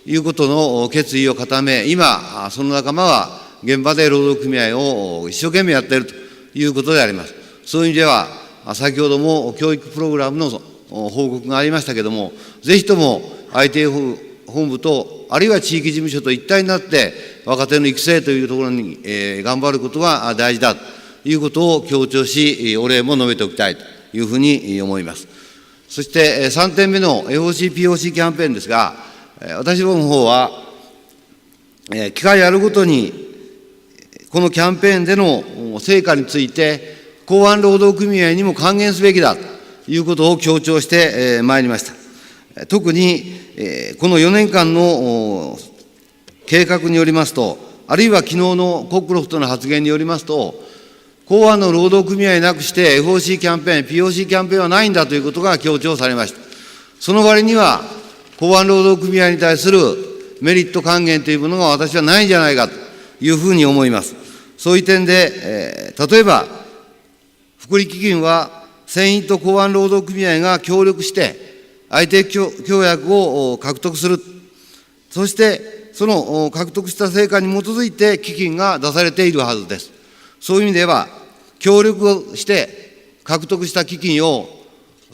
S18: いうことの決意を固め、今、その仲間は現場で労働組合を一生懸命やっているということであります。そういう意味では、先ほども教育プログラムの報告がありましたけれども、ぜひとも ITF 本部と、あるいは地域事務所と一体になって、若手の育成というところに頑張ることが大事だということを強調し、お礼も述べておきたいというふうに思います。そして3点目の FOC、POC キャンペーンですが、私どもの方は、機会あるごとに、このキャンペーンでの成果について、港湾労働組合にも還元すべきだということを強調してまいりました。特に、この4年間の計画によりますと、あるいは昨日のコックロフトの発言によりますと、港湾の労働組合なくして FOC キャンペーン、POC キャンペーンはないんだということが強調されました。その割には、港湾労働組合に対するメリット還元というものが私はないんじゃないかというふうに思います。そういう点で、例えば、福利基金は船員と港湾労働組合が協力して、相手協約を獲得する。そして、その獲得した成果に基づいて基金が出されているはずです。そういう意味では、協力をして獲得した基金を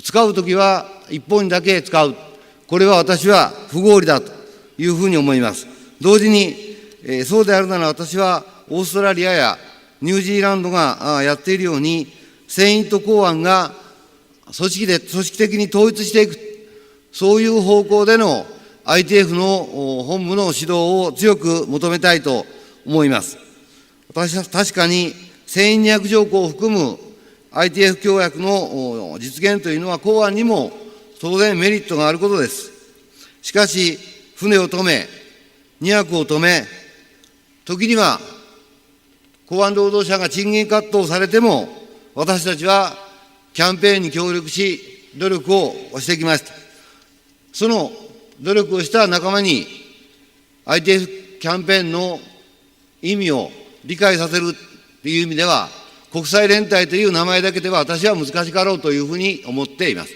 S18: 使うときは一本にだけ使う。これは私は不合理だというふうに思います。同時に、そうであるなら私はオーストラリアやニュージーランドがやっているように、船員と港湾が組織的に統一していく、そういう方向での ITF の本部の指導を強く求めたいと思います。私は確かに船員200条項を含む ITF 協約の実現というのは港湾にも当然メリットがあることです。しかし、船を止め、200を止め、時には港湾労働者が賃金カットをされても、私たちはキャンペーンに協力し、努力をしてきました。その努力をした仲間に ITF キャンペーンの意味を理解させるという意味では、国際連帯という名前だけでは私は難しかろうというふうに思っています。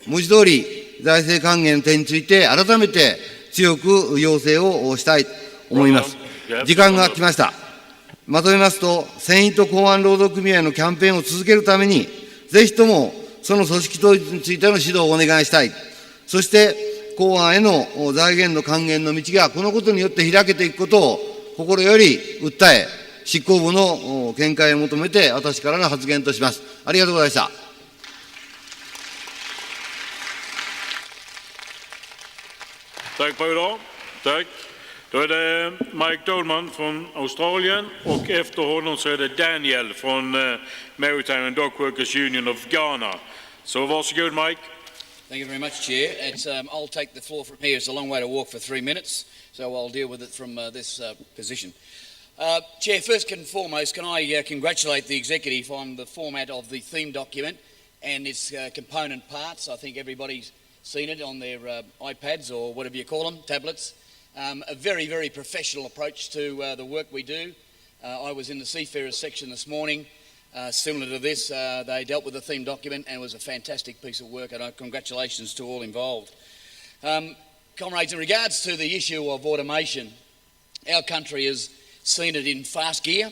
S18: 文字通り、財政還元の点について改めて強く要請をしたいと思います。時間が来ました。まとめますと、船員と港湾労働組合のキャンペーンを続けるために、ぜひともその組織統一についての指導をお願いしたい。そして、港湾への財源の還元の道がこのことによって開けていくことを心より訴え、執行部の見解を求めて私からの発言とします。ありがとうございました。
S2: Tack Broder. Tack. Då är det Mike Dolman från Australien och efter honom så är det Daniel från Maritime and Dock Workers Union of Ghana. Så varsågod Mike.
S14: Thank you very much, Chair. I'll take the floor from here. It's a long way to walk for 3 minutes, so I'll deal with it from this position. Chair, first and foremost, can I congratulate the Executive on the format of the theme document and its component parts. I think everybody's seen it on their iPads or whatever you call them, tablets. A very, very professional approach to the work we do. I was in the Seafarers section this morning. Similar to this, they dealt with the theme document and it was a fantastic piece of work, and congratulations to all involved. Comrades, in regards to the issue of automation, our country has seen it in fast gear.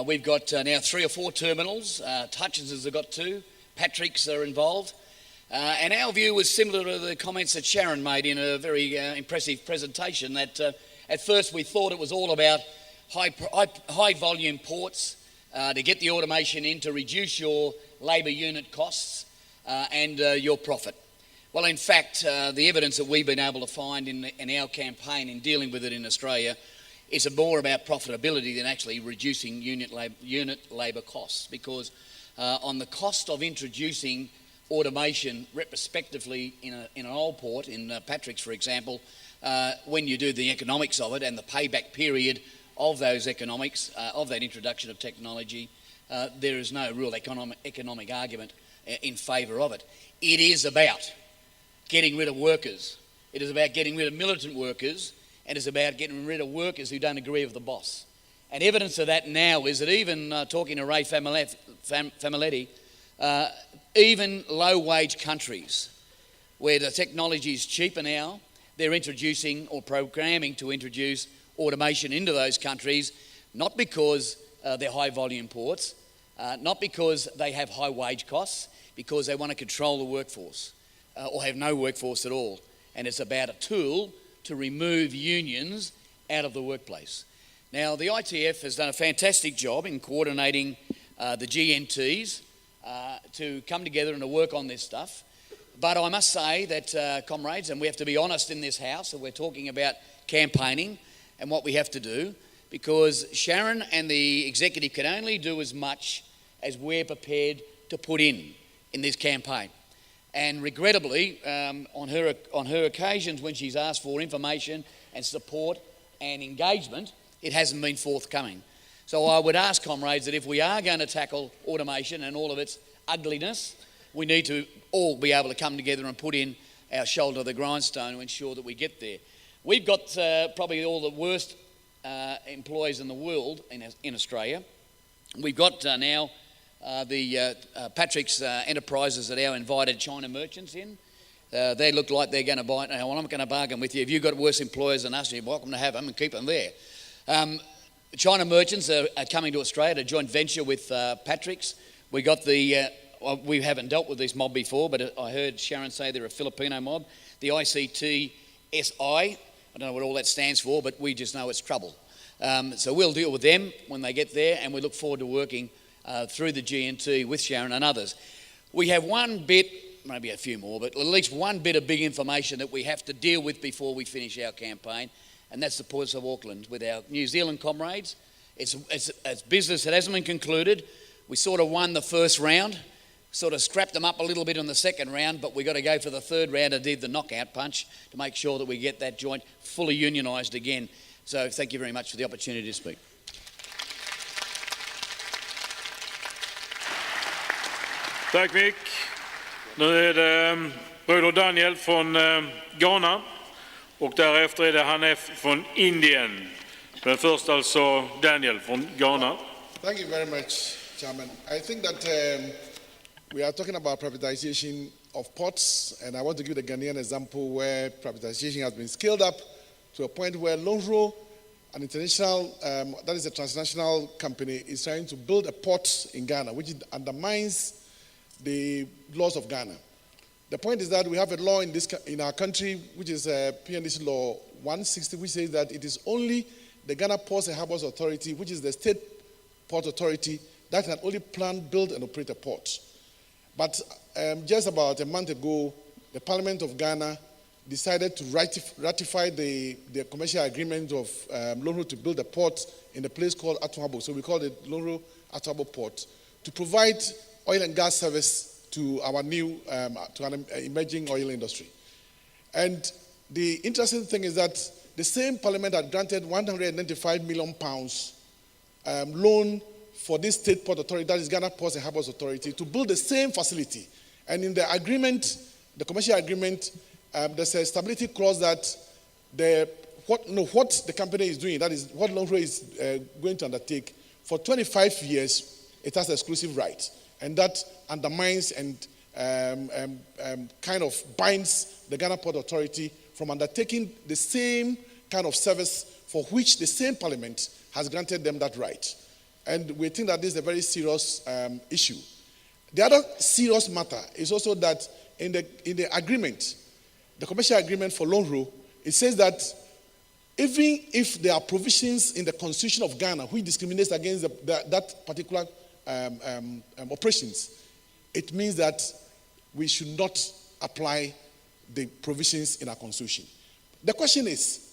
S14: We've got now 3 or 4 terminals. Hutchinson's have got 2. Patrick's are involved. And our view was similar to the comments that Sharon made in a very impressive presentation, that at first we thought it was all about high volume ports, to get the automation in to reduce your labour unit costs and your profit. Well, in fact, the evidence that we've been able to find in our campaign in dealing with it in Australia is more about profitability than actually reducing unit labour costs, because on the cost of introducing automation retrospectively in an old port, in Patrick's for example, when you do the economics of it and the payback period of those economics, of that introduction of technology, there is no real economic argument in favour of it. It is about getting rid of workers. It is about getting rid of militant workers, and it's about getting rid of workers who don't agree with the boss. And evidence of that now is that even talking to Ray Familetti, even low-wage countries where the technology is cheaper now, they're introducing or programming to introduce automation into those countries, not because they're high-volume ports, not because they have high wage costs, because they want to control the workforce or have no workforce at all. And it's about a tool to remove unions out of the workplace. Now, the ITF has done a fantastic job in coordinating the GNTs to come together and to work on this stuff. But I must say that, comrades, and we have to be honest in this House, and we're talking about campaigning and what we have to do, because Sharon and the Executive can only do as much as we're prepared to put in this campaign. And regrettably, on her occasions when she's asked for information and support and engagement, it hasn't been forthcoming. So I would ask, comrades, that if we are going to tackle automation and all of its ugliness, we need to all be able to come together and put in our shoulder to the grindstone to ensure that we get there. We've got probably all the worst employees in the world in Australia. We've got now the Patrick's Enterprises that our invited China merchants in. They look like they're going to buy it. Now, well, I'm going to bargain with you. If you've got worse employers than us, you're welcome to have them and keep them there. China merchants are coming to Australia to joint venture with Patrick's. We got we haven't dealt with this mob before, but I heard Sharon say they're a Filipino mob. The ICTSI, I don't know what all that stands for, but we just know it's trouble. So we'll deal with them when they get there, and we look forward to working through the GNT with Sharon and others. We have one bit, maybe a few more, but at least one bit of big information that we have to deal with before we finish our campaign, and that's the Ports of Auckland with our New Zealand comrades. It's business that hasn't been concluded. We sort of won the first round, sort of scrapped them up a little bit in the second round, but we've got to go for the third round and did the knockout punch to make sure that we get that joint fully unionised again. So thank you very much for the opportunity to speak.
S2: Tack Mick. Nu är det broder Daniel från Ghana och därefter är det Hanef från Indien. Men först alltså Daniel från Ghana.
S16: Thank you very much, Chairman. I think that we are talking about privatization of ports, and I want to give the Ghanaian example where privatization has been scaled up to a point where Lonro, an international, that is a transnational company, is trying to build a port in Ghana, which undermines the laws of Ghana.
S12: The point is that we have a law in our country, which is PNDC Law 160, which says that it is only the Ghana Ports and Harbours Authority, which is the state port authority, that can only plan, build, and operate a port. But just about a month ago, the Parliament of Ghana decided to ratify the commercial agreement of Lonro to build a port in a place called Atuabo. So we call it Lonro Atuabo Port, to provide oil and gas service to our new, to an emerging oil industry. And the interesting thing is that the same Parliament had granted £195 million loan for this state port authority, that is Ghana Ports and Harbours Authority, to build the same facility. And in the agreement, the commercial agreement, there's a stability clause that what the company is doing, that is what Lonro is going to undertake, for 25 years, it has exclusive rights. And that undermines and kind of binds the Ghana Port Authority from undertaking the same kind of service for which the same Parliament has granted them that right. And we think that this is a very serious issue. The other serious matter is also that in the agreement, the commercial agreement for Lonro, it says that even if there are provisions in the Constitution of Ghana which discriminates against that particular operations, it means that we should not apply the provisions in our Constitution. The question is,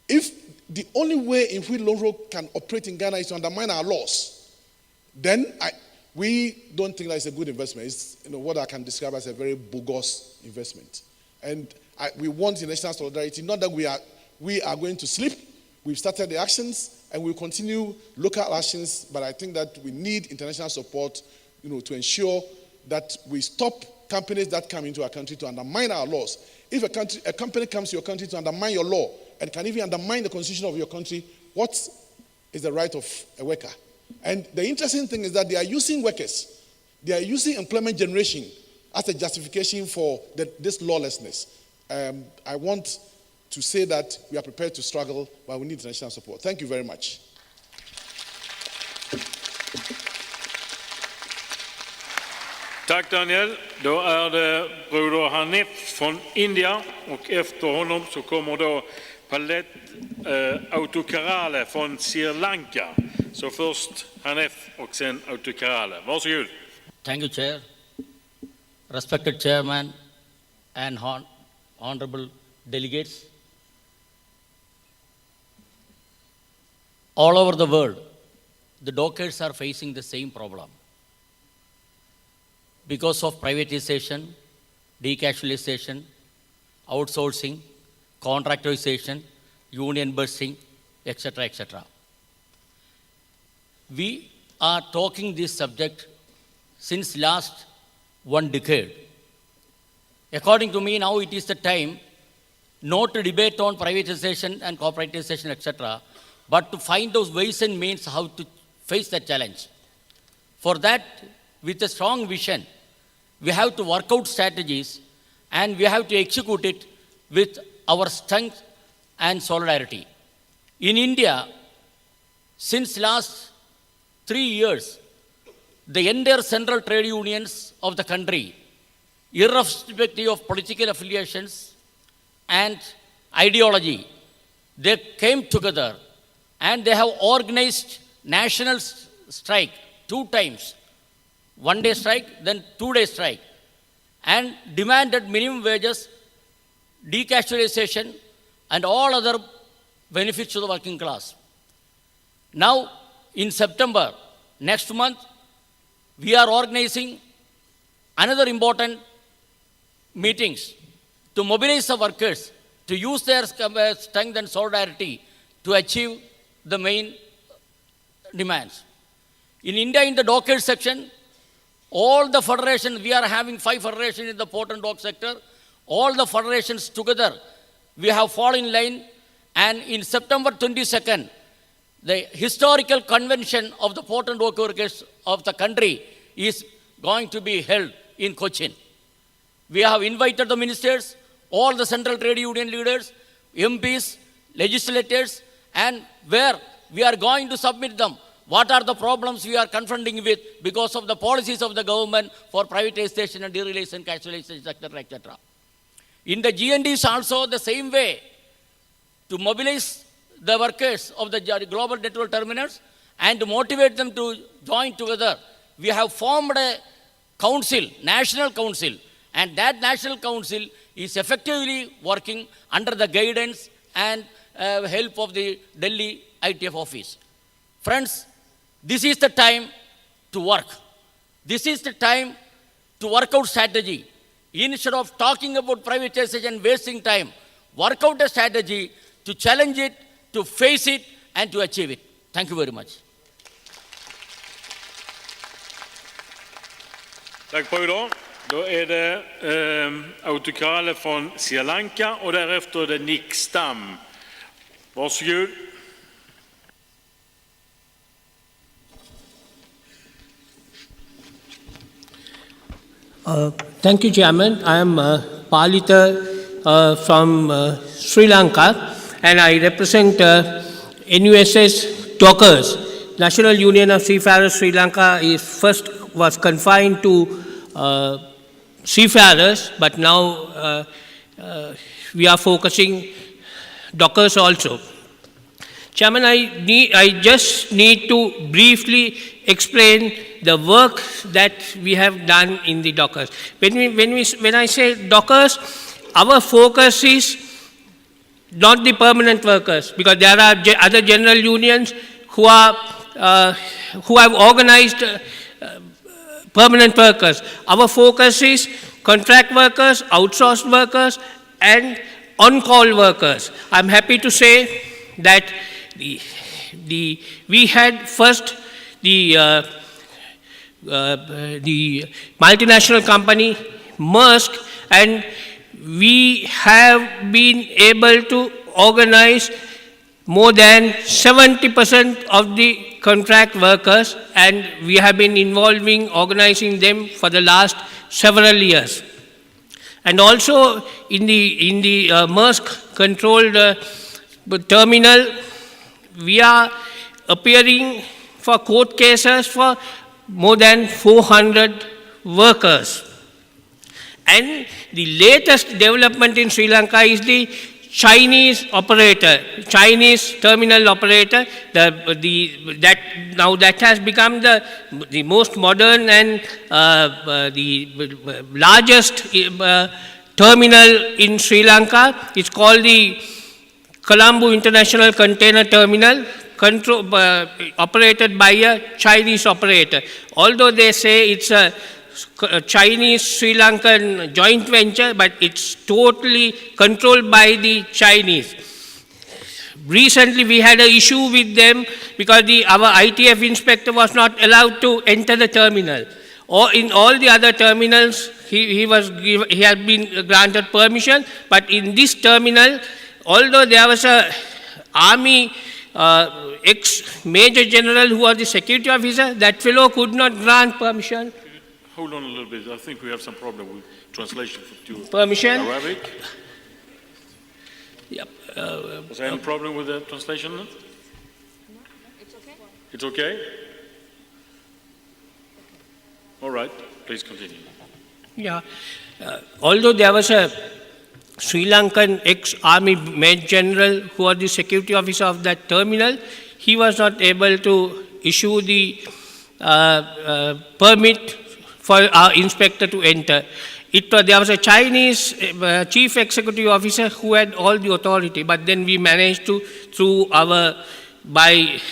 S12: if the only way in which Lonro can operate in Ghana is to undermine our laws, then we don't think that it's a good investment. It's what I can describe as a very bogus investment. And we want international solidarity, not that we are going to sleep. We've started the actions and we'll continue local actions, but I think that we need international support, to ensure that we stop companies that come into our country to undermine our laws. If a company comes to your country to undermine your law and can even undermine the constitution of your country, what is the right of a worker? And the interesting thing is that they are using workers, they are using employment generation as a justification for this lawlessness. I want to say that we are prepared to struggle, but we need international support. Thank you very much.
S2: Tack Daniel. Då är det broder Hanif från India och efter honom så kommer då Palet Autokarale från Sri Lanka. Så först Hanif och sen Autokarale. Varsågod.
S20: Thank you, Chair. Respected Chairman and honorable delegates. All over the world, the dockers are facing the same problem. Because of privatization, decasualization, outsourcing, contractorization, union busting, etc., etc. We are talking this subject since last 1 decade. According to me, now it is the time not to debate on privatization and corporatization, etc., but to find those ways and means how to face that challenge. For that, with a strong vision, we have to work out strategies and we have to execute it with our strength and solidarity. In India, since last 3 years, the entire central trade unions of the country, irrespective of political affiliations and ideology, they came together and they have organized national strike 2 times. 1-day strike, then 2-day strike, and demanded minimum wages, decasualization, and all other benefits to the working class. Now, in September, next month, we are organizing another important meetings to mobilize the workers, to use their strength and solidarity to achieve the main demands. In India, in the dockers section, all the federations, we are having 5 federations in the port and dock sector, all the federations together, we have fallen in line, and in September 22nd, the historical convention of the port and dock workers of the country is going to be held in Cochin. We have invited the ministers, all the central trade union leaders, MPs, legislators, and where we are going to submit them What are the problems we are confronting with because of the policies of the government for privatization and deregulation, casualization, etc., etc. In the GNDs also the same way, to mobilize the workers of the global network terminals and to motivate them to join together. We have formed a council, national council, and that national council is effectively working under the guidance and help of the Delhi ITF office. Friends, this is the time to work. This is the time to work out strategy. Instead of talking about privatization and wasting time, work out a strategy to challenge it, to face it, and to achieve it. Thank you very much.
S2: Tack broder. Då är det Autokrale från Sri Lanka och därefter är det Nick Stam. Varsågod.
S13: Thank you, Chairman. I am Palita from Sri Lanka, and I represent NUSS Dockers. National Union of Seafarers Sri Lanka was confined to seafarers, but now we are focusing dockers also. Chairman, I just need to briefly explain the work that we have done in the dockers. When I say dockers, our focus is not the permanent workers, because there are other general unions who have organized permanent workers. Our focus is contract workers, outsourced workers, and on-call workers. I'm happy to say that we had first the multinational company Maersk, and we have been able to organize more than 70% of the contract workers, and we have been organizing them for the last several years. And also in the Maersk controlled terminal, we are appearing for court cases for more than 400 workers. And the latest development in Sri Lanka is the Chinese terminal operator, that has become the most modern and the largest terminal in Sri Lanka. It's called the Colombo International Container Terminal, operated by a Chinese operator. Although they say it's a Chinese-Sri Lankan joint venture, but it's totally controlled by the Chinese. Recently we had an issue with them because our ITF inspector was not allowed to enter the terminal. Or in all the other terminals, he had been granted permission, but in this terminal, although there was a army ex-major general who was the security officer, that fellow could not grant permission.
S2: Hold on a little bit. I think we have some problem with translation to
S13: permission.
S2: Arabic.
S13: Yep.
S2: Was there any problem with the translation? No, it's okay. It's okay? All right. Please continue.
S13: Yeah. Although there was a Sri Lankan ex-army major general who was the security officer of that terminal, he was not able to issue the permit for our inspector to enter. There was a Chinese chief executive officer who had all the authority, but then we managed to,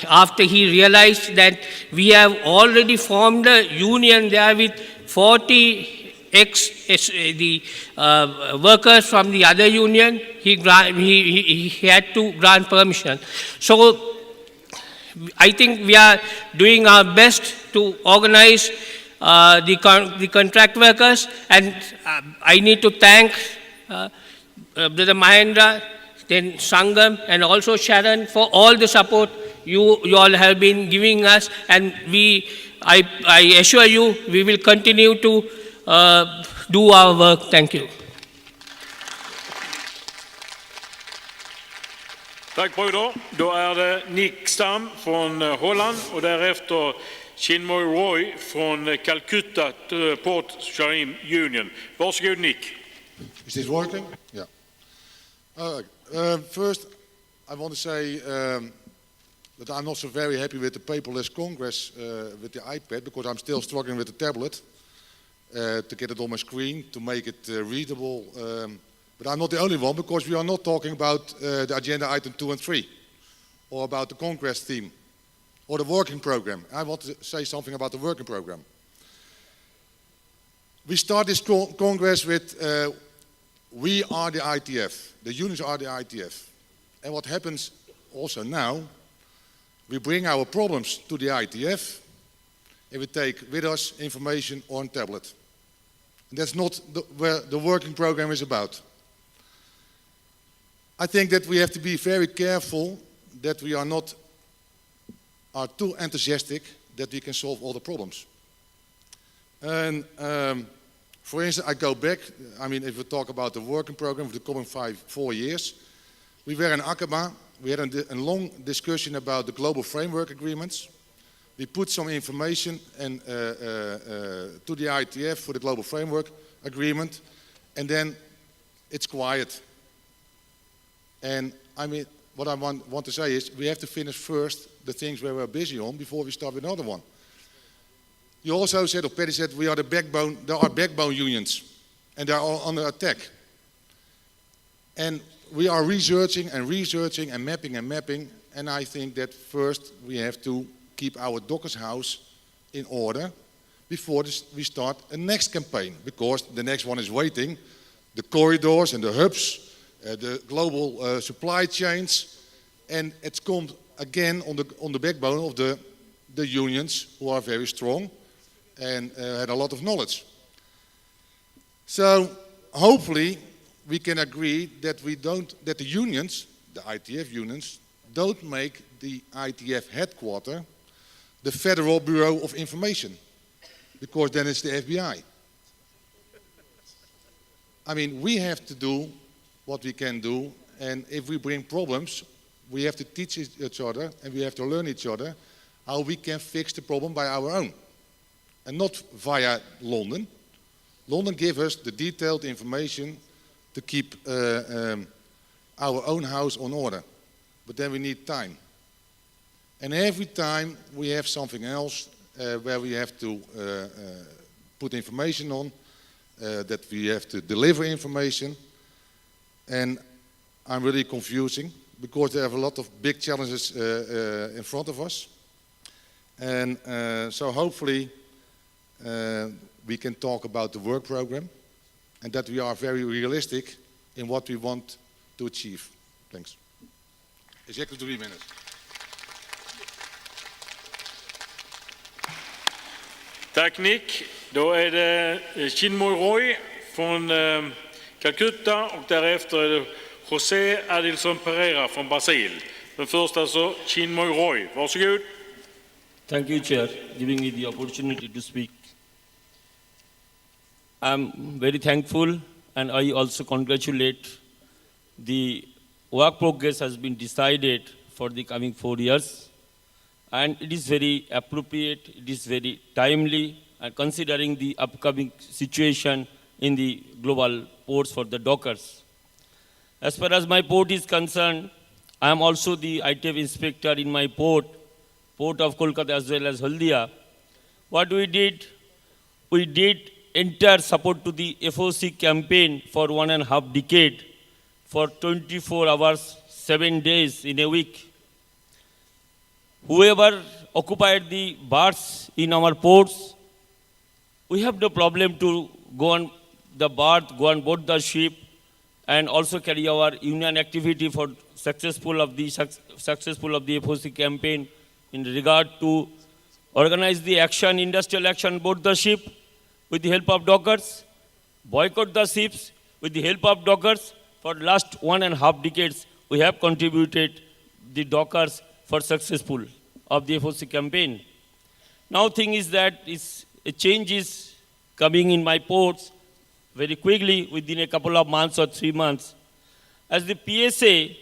S13: after he realized that we have already formed a union there with 40 workers from the other union, he had to grant permission. So I think we are doing our best to organize the contract workers, and I need to thank Brother Mahendra, then Sangam, and also Sharon for all the support you all have been giving us, and I assure you we will continue to do our work. Thank you.
S2: Tack broder. Då är det Nick Stam från Holland och därefter Chinmoy Roy från Calcutta Port Sharim Union. Varsågod Nick.
S15: Is this working? Yeah. First, I want to say that I'm not so very happy with the paperless Congress with the iPad, because I'm still struggling with the tablet to get it on my screen, to make it readable. But I'm not the only one, because we are not talking about the agenda item 2 and 3, or about the Congress theme, or the working program. I want to say something about the working program. We start this Congress with, we are the ITF, the unions are the ITF. And what happens also now, we bring our problems to the ITF, and we take with us information on tablet. And that's not where the working program is about. I think that we have to be very careful that we are too enthusiastic that we can solve all the problems. And for instance, I go back, I mean, if we talk about the working program for the coming 4 years, we were in Aqaba, we had a long discussion about the global framework agreements. We put some information to the ITF for the global framework agreement, and then it's quiet. And I mean, what I want to say is, we have to finish first the things where we're busy on before we start with another one. You also said, or Paddy said, we are the backbone, there are backbone unions, and they are all under attack. And we are researching and mapping, and I think that first we have to keep our Dockers house in order before we start a next campaign, because the next one is waiting, the corridors and the hubs, the global supply chains, and it's come again on the backbone of the unions, who are very strong and had a lot of knowledge. So hopefully we can agree that that the unions, the ITF unions, don't make the ITF headquarters the Federal Bureau of Information, because then it's the FBI. I mean, we have to do what we can do, and if we bring problems, we have to teach each other and we have to learn each other how we can fix the problem by our own, and not via London. London gives us the detailed information to keep our own house on order, but then we need time. And every time we have something else where we have to put information on, that we have to deliver information, and I'm really confusing, because there are a lot of big challenges in front of us. And so hopefully we can talk about the work program, and that we are very realistic in what we want to achieve. Thanks. Exactly 3 minutes.
S2: Tack Nick. Då är det Chinmoy Roy från Calcutta och därefter är det José Adilson Pereira från Brasil. Men först alltså Chinmoy Roy. Varsågod.
S17: Thank you, Chair, giving me the opportunity to speak. I'm very thankful, and I also congratulate the work progress has been decided for the coming 4 years, and it is very appropriate, it is very timely, and considering the upcoming situation in the global ports for the dockers. As far as my port is concerned, I am also the ITF inspector in my port of Kolkata as well as Haldia. What we did entire support to the FOC campaign for 1.5 decades, for 24 hours, 7 days in a week. Whoever occupied the berths in our ports, we have no problem to go on the berth, go on board the ship, and also carry our union activity for successful of the FOC campaign in regard to organize the action, industrial action aboard the ship with the help of dockers, boycott the ships with the help of dockers. For the last 1.5 decades, we have contributed the dockers for successful of the FOC campaign. Now thing is that a change is coming in my ports very quickly within a couple of months or 3 months. As the PSA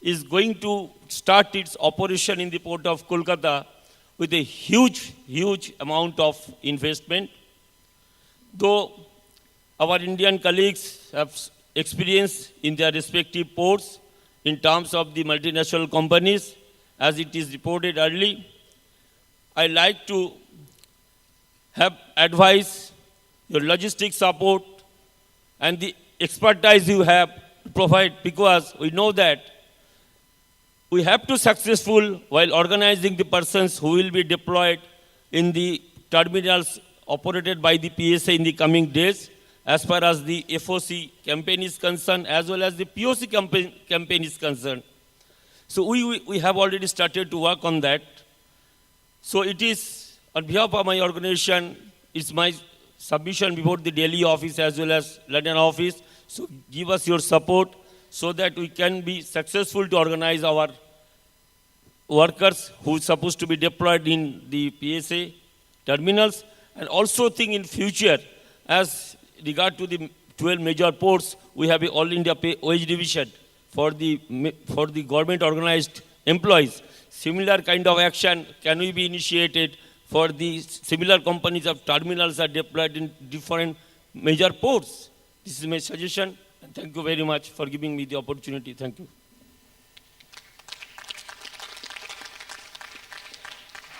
S17: is going to start its operation in the port of Kolkata with a huge, huge amount of investment. Though our Indian colleagues have experience in their respective ports in terms of the multinational companies, as it is reported early, I like to have advice, your logistic support, and the expertise you have to provide, because we know that we have to successful while organizing the persons who will be deployed in the terminals operated by the PSA in the coming days, as far as the FOC campaign is concerned, as well as the POC campaign is concerned. So we have already started to work on that. So it is, on behalf of my organization, it's my submission before the Delhi office as well as London office. So give us your support so that we can be successful to organize our workers who are supposed to be deployed in the PSA terminals, and also think in future, as regard to the 12 major ports, we have a All India wage division for the government organized employees. Similar kind of action can we be initiated for the similar companies of terminals are deployed in different major ports. This is my suggestion, and thank you very much for giving me the opportunity. Thank you.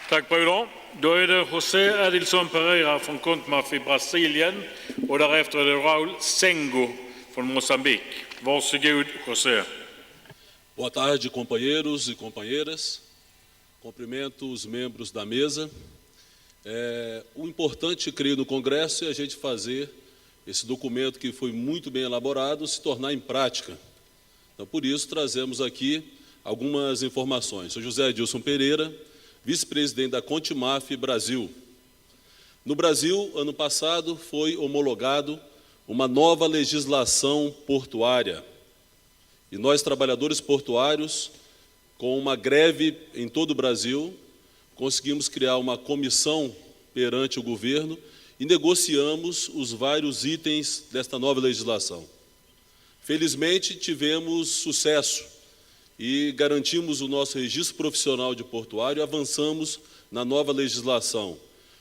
S2: Tack Bruno. Då är det José Adilson Pereira från Contmaf i Brasilien och därefter är det Raul Sengo från Moçambique. Varsågod José.
S10: Boa tarde, companheiros e companheiras. Cumprimento os membros da mesa. O importante, creio, no Congresso é a gente fazer esse documento que foi muito bem elaborado se tornar em prática. Então, por isso, trazemos aqui algumas informações. Sou José Adilson Pereira, vice-presidente da Contmaf Brasil. No Brasil, ano passado, foi homologado uma nova legislação portuária. E nós, trabalhadores portuários, com uma greve em todo o Brasil, conseguimos criar uma comissão perante o governo e negociamos os vários itens desta nova legislação. Felizmente, tivemos sucesso e garantimos o nosso registro profissional de portuário e avançamos na nova legislação,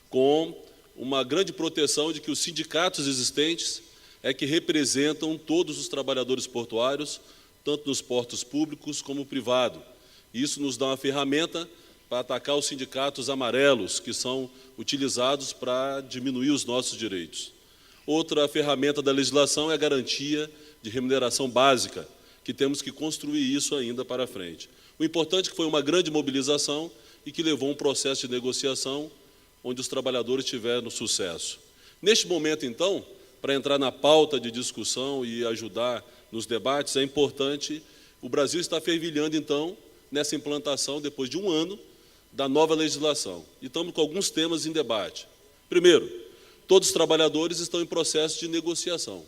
S10: com uma grande proteção de que os sindicatos existentes é que representam todos os trabalhadores portuários, tanto nos portos públicos como privado. Isso nos dá uma ferramenta para atacar os sindicatos amarelos, que são utilizados para diminuir os nossos direitos. Outra ferramenta da legislação é a garantia de remuneração básica, que temos que construir isso ainda para frente. O importante é que foi uma grande mobilização e que levou a um processo de negociação onde os trabalhadores tiveram sucesso. Neste momento, então, para entrar na pauta de discussão e ajudar nos debates, é importante, o Brasil está fervilhando, então, nessa implantação, depois de um ano, da nova legislação. E estamos com alguns temas em debate. Primeiro, todos os trabalhadores estão em processo de negociação.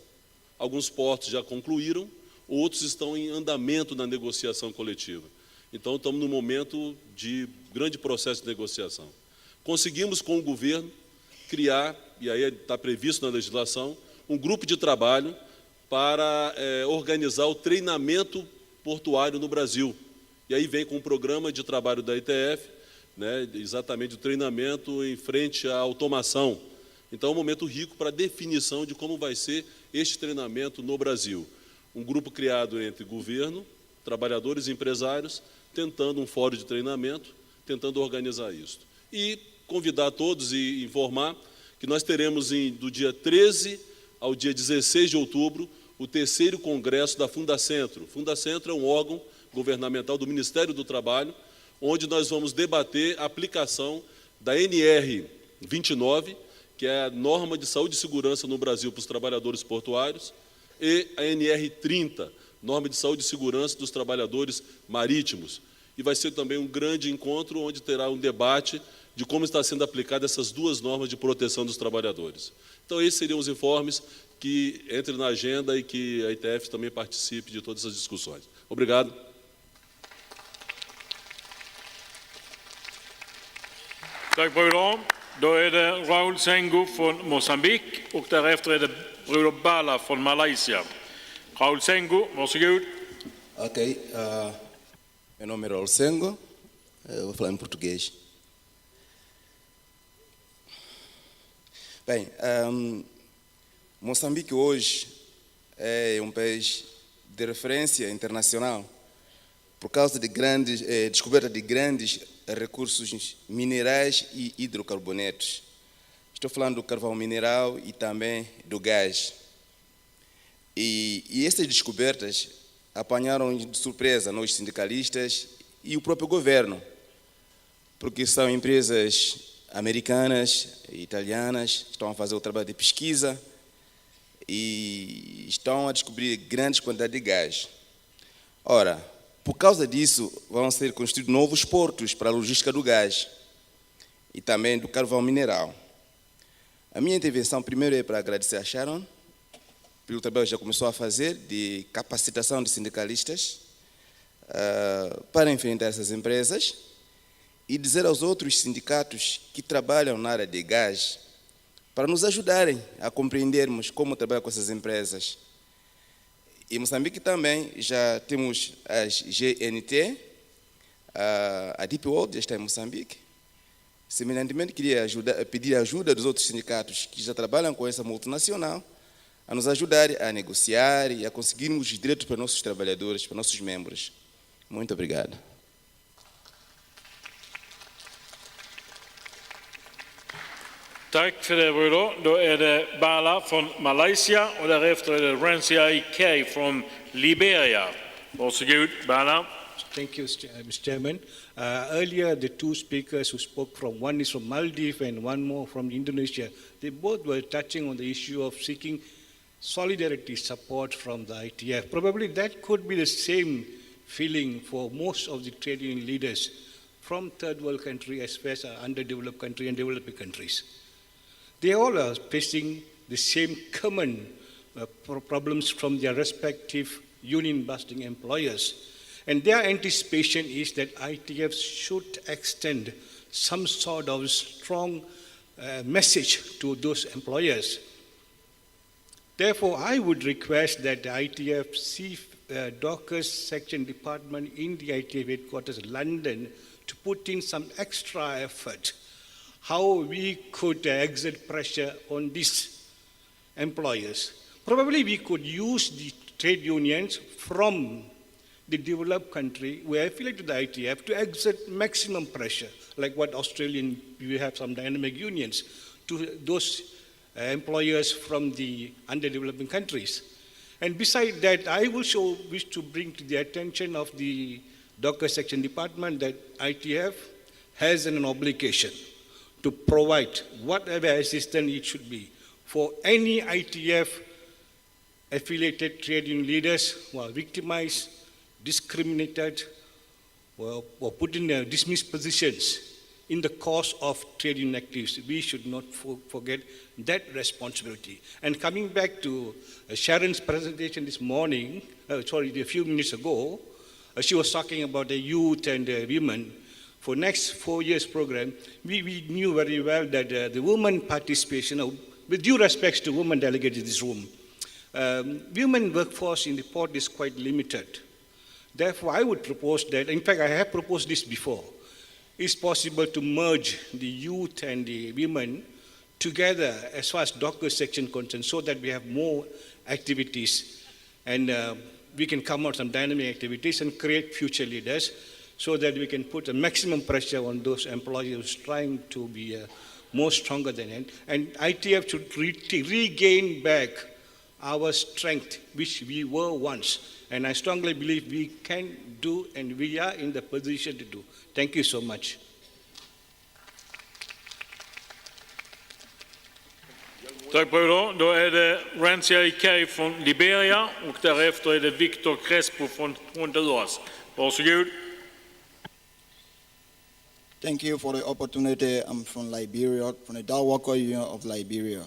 S10: Alguns portos já concluíram, outros estão em andamento na negociação coletiva. Então, estamos num momento de grande processo de negociação. Conseguimos, com o governo, criar, e aí está previsto na legislação, um grupo de trabalho para organizar o treinamento portuário no Brasil. E aí vem com um programa de trabalho da ITF, né, exatamente o treinamento em frente à automação. Então, é um momento rico para a definição de como vai ser este treinamento no Brasil. Um grupo criado entre governo, trabalhadores e empresários, tentando um fórum de treinamento, tentando organizar isso. E convidar todos e informar que nós teremos do dia 13 ao dia 16 de outubro o terceiro congresso da Fundacentro. Fundacentro é um órgão governamental do Ministério do Trabalho, onde nós vamos debater a aplicação da NR 29, que é a norma de saúde e segurança no Brasil para os trabalhadores portuários, e a NR 30, norma de saúde e segurança dos trabalhadores marítimos. E vai ser também um grande encontro onde terá um debate de como está sendo aplicada essas duas normas de proteção dos trabalhadores. Então, esses seriam os informes que entrem na agenda e que a ITF também participe de todas essas discussões. Obrigado.
S2: Tack Bruno. Då är det Raul Sengo från Moçambique och därefter är det Bruno Bala från Malaysia. Raul Sengo, varsågod.
S16: Okay.
S7: Meu nome é Raul Sengo, eu vou falar em português. Bem, Moçambique hoje é um país de referência internacional por causa de descoberta de grandes recursos minerais e hidrocarbonetos. Estou falando do carvão mineral e também do gás. E essas descobertas apanharam de surpresa nós sindicalistas e o próprio governo, porque são empresas americanas e italianas que estão a fazer o trabalho de pesquisa e estão a descobrir grandes quantidades de gás. Ora, por causa disso, vão ser construídos novos portos para a logística do gás e também do carvão mineral. A minha intervenção primeiro é para agradecer a Sharon pelo trabalho que já começou a fazer de capacitação de sindicalistas para enfrentar essas empresas e dizer aos outros sindicatos que trabalham na área de gás para nos ajudarem a compreendermos como trabalhar com essas empresas. Em Moçambique também já temos as GNT, a Deep World já está em Moçambique. Semelhantemente, queria pedir a ajuda dos outros sindicatos que já trabalham com essa multinacional a nos ajudarem a negociar e a conseguirmos os direitos para nossos trabalhadores, para nossos membros. Muito obrigado.
S2: Tack för det, Bruno. Då är det Bala från Malaysia och därefter är det Rancia K från Liberia. Varsågod, Bala.
S19: Thank you, Mr. Chairman. Earlier, the two speakers who spoke from, one is from Maldives and one more from Indonesia, they both were touching on the issue of seeking solidarity support from the ITF. Probably that could be the same feeling for most of the trade union leaders from third world countries as well as underdeveloped countries and developing countries. They all are facing the same common problems from their respective union-busting employers. And their anticipation is that ITF should extend some sort of strong message to those employers. Therefore, I would request that the ITF Dockers Section Department in the ITF headquarters London to put in some extra effort how we could exert pressure on these employers. Probably we could use the trade unions from the developed country who are affiliated to the ITF to exert maximum pressure, like what Australian, we have some dynamic unions, to those employers from the underdeveloping countries. And beside that, I also wish to bring to the attention of the Dockers Section Department that ITF has an obligation to provide whatever assistance it should be for any ITF affiliated trade union leaders who are victimized, discriminated, or put in dismissed positions in the course of trade union activities. We should not forget that responsibility. And coming back to Sharon's presentation this morning, a few minutes ago, she was talking about the youth and women. For next 4 years program, we knew very well that the women participation, with due respects to women delegates in this room, women workforce in the port is quite limited. Therefore, I would propose that, in fact, I have proposed this before, it's possible to merge the youth and the women together as far as Dockers section concerned so that we have more activities and we can come out some dynamic activities and create future leaders so that we can put a maximum pressure on those employers trying to be more stronger than it. And ITF should regain back our strength, which we were once. And I strongly believe we can do and we are in the position to do. Thank you so much.
S2: Tack Bruno. Då är det Rancia K från Liberia och därefter är det Victor Crespo från Honduras. Varsågod.
S23: Thank you for the opportunity. I'm from Liberia, from the Dow Walker Union of Liberia.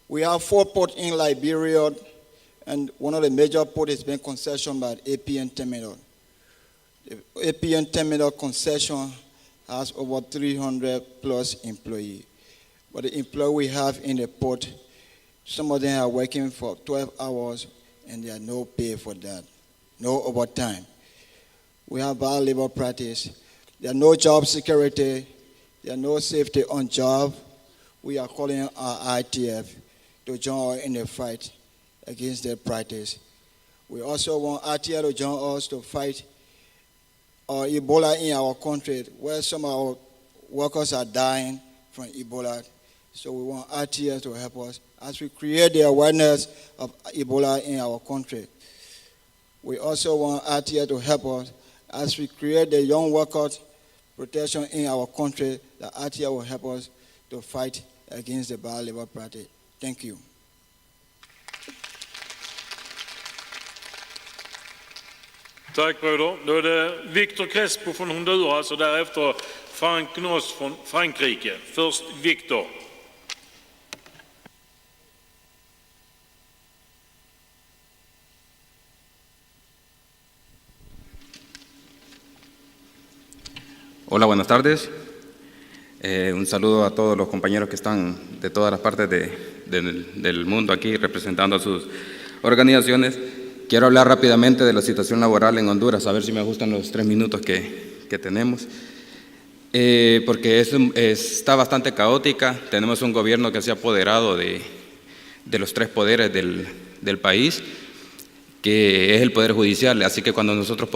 S23: We have 4 ports in Liberia, and one of the major ports is being concessioned by the APN terminal. The APN terminal concession has over 300 plus employees. But the employees we have in the port, some of them are working for 12 hours and they are no pay for that, no overtime. We have bad labor practice. There are no job security. There are no safety on job. We are calling our ITF to join in the fight against that practice. We also want ITF to join us to fight Ebola in our country, where some of our workers are dying from Ebola. So we want ITF to help us as we create the awareness of Ebola in our country. We also want ITF to help us as we create the young workers protection in our country. That ITF will help us to fight against the bad labor practice. Thank you.
S2: Tack broder. Då är det Victor Crespo från Honduras och därefter Frank Noss från Frankrike. Först Victor.
S1: Hola, buenas tardes. Un saludo a todos los compañeros que están de todas las partes del mundo aquí representando a sus organizaciones. Quiero hablar rápidamente de la situación laboral en Honduras, a ver si me ajustan los 3 minutos que tenemos. Porque está bastante caótica. Tenemos un gobierno que se ha apoderado de los 3 poderes del país, que es el Poder Judicial. Así que cuando nosotros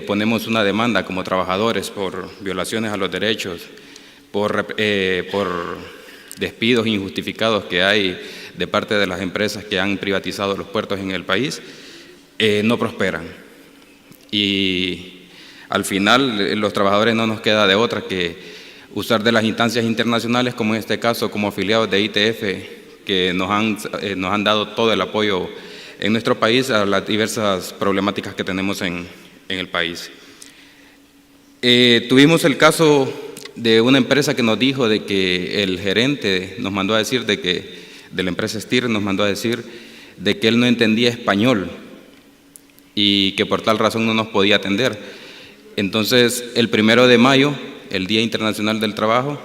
S1: ponemos una demanda como trabajadores por violaciones a los derechos, por despidos injustificados que hay de parte de las empresas que han privatizado los puertos en el país, no prosperan. Y al final los trabajadores no nos queda de otra que usar de las instancias internacionales, como en este caso como afiliados de ITF, que nos han dado todo el apoyo en nuestro país a las diversas problemáticas que tenemos en el país. Tuvimos el caso de una empresa que nos dijo de que el gerente nos mandó a decir de la empresa STIR nos mandó a decir de que él no entendía español y que por tal razón no nos podía atender. Entonces, el 1 de mayo, el Día Internacional del Trabajo,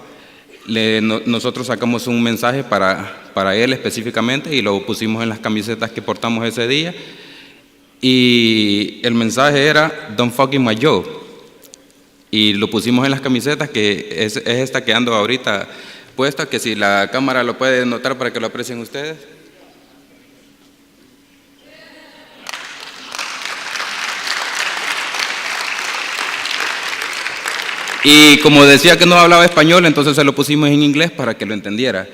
S1: nosotros sacamos un mensaje para él específicamente y lo pusimos en las camisetas que portamos ese día. Y el mensaje era "Don't fucking my job". Y lo pusimos en las camisetas, que es esta que ando ahorita puesta, que si la cámara lo puede notar para que lo aprecien ustedes. Y como decía que no hablaba español, entonces se lo pusimos en inglés para que lo entendiera.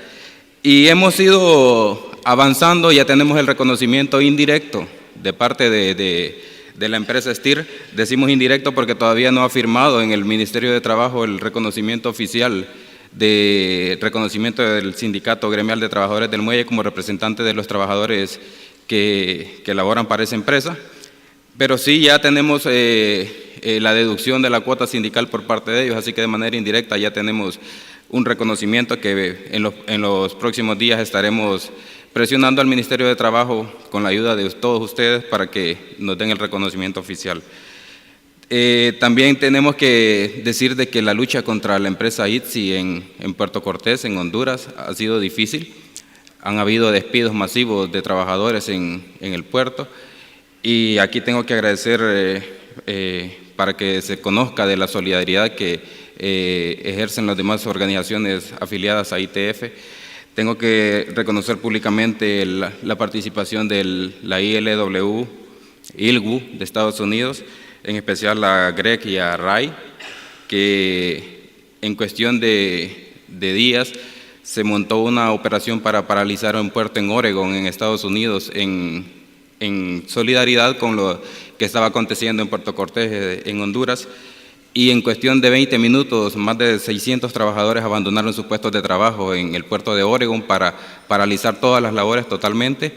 S1: Y hemos ido avanzando, ya tenemos el reconocimiento indirecto de parte de la empresa STIR. Decimos indirecto porque todavía no ha firmado en el Ministerio de Trabajo el reconocimiento oficial de reconocimiento del Sindicato Gremial de Trabajadores del Muelle como representante de los trabajadores que laboran para esa empresa. Pero sí ya tenemos la deducción de la cuota sindical por parte de ellos, así que de manera indirecta ya tenemos un reconocimiento que en los próximos días estaremos presionando al Ministerio de Trabajo con la ayuda de todos ustedes para que nos den el reconocimiento oficial. También tenemos que decir de que la lucha contra la empresa ITSI en Puerto Cortés, en Honduras, ha sido difícil. Han habido despidos masivos de trabajadores en el puerto. Y aquí tengo que agradecer para que se conozca de la solidaridad que ejercen las demás organizaciones afiliadas a ITF. Tengo que reconocer públicamente la participación de la ILW, ILWU de Estados Unidos, en especial a Greg y a Ray, que en cuestión de días se montó una operación para paralizar un puerto en Oregon, en Estados Unidos, en solidaridad con lo que estaba aconteciendo en Puerto Cortés, en Honduras, y en cuestión de 20 minutos, más de 600 trabajadores abandonaron sus puestos de trabajo en el puerto de Oregon para paralizar todas las labores totalmente,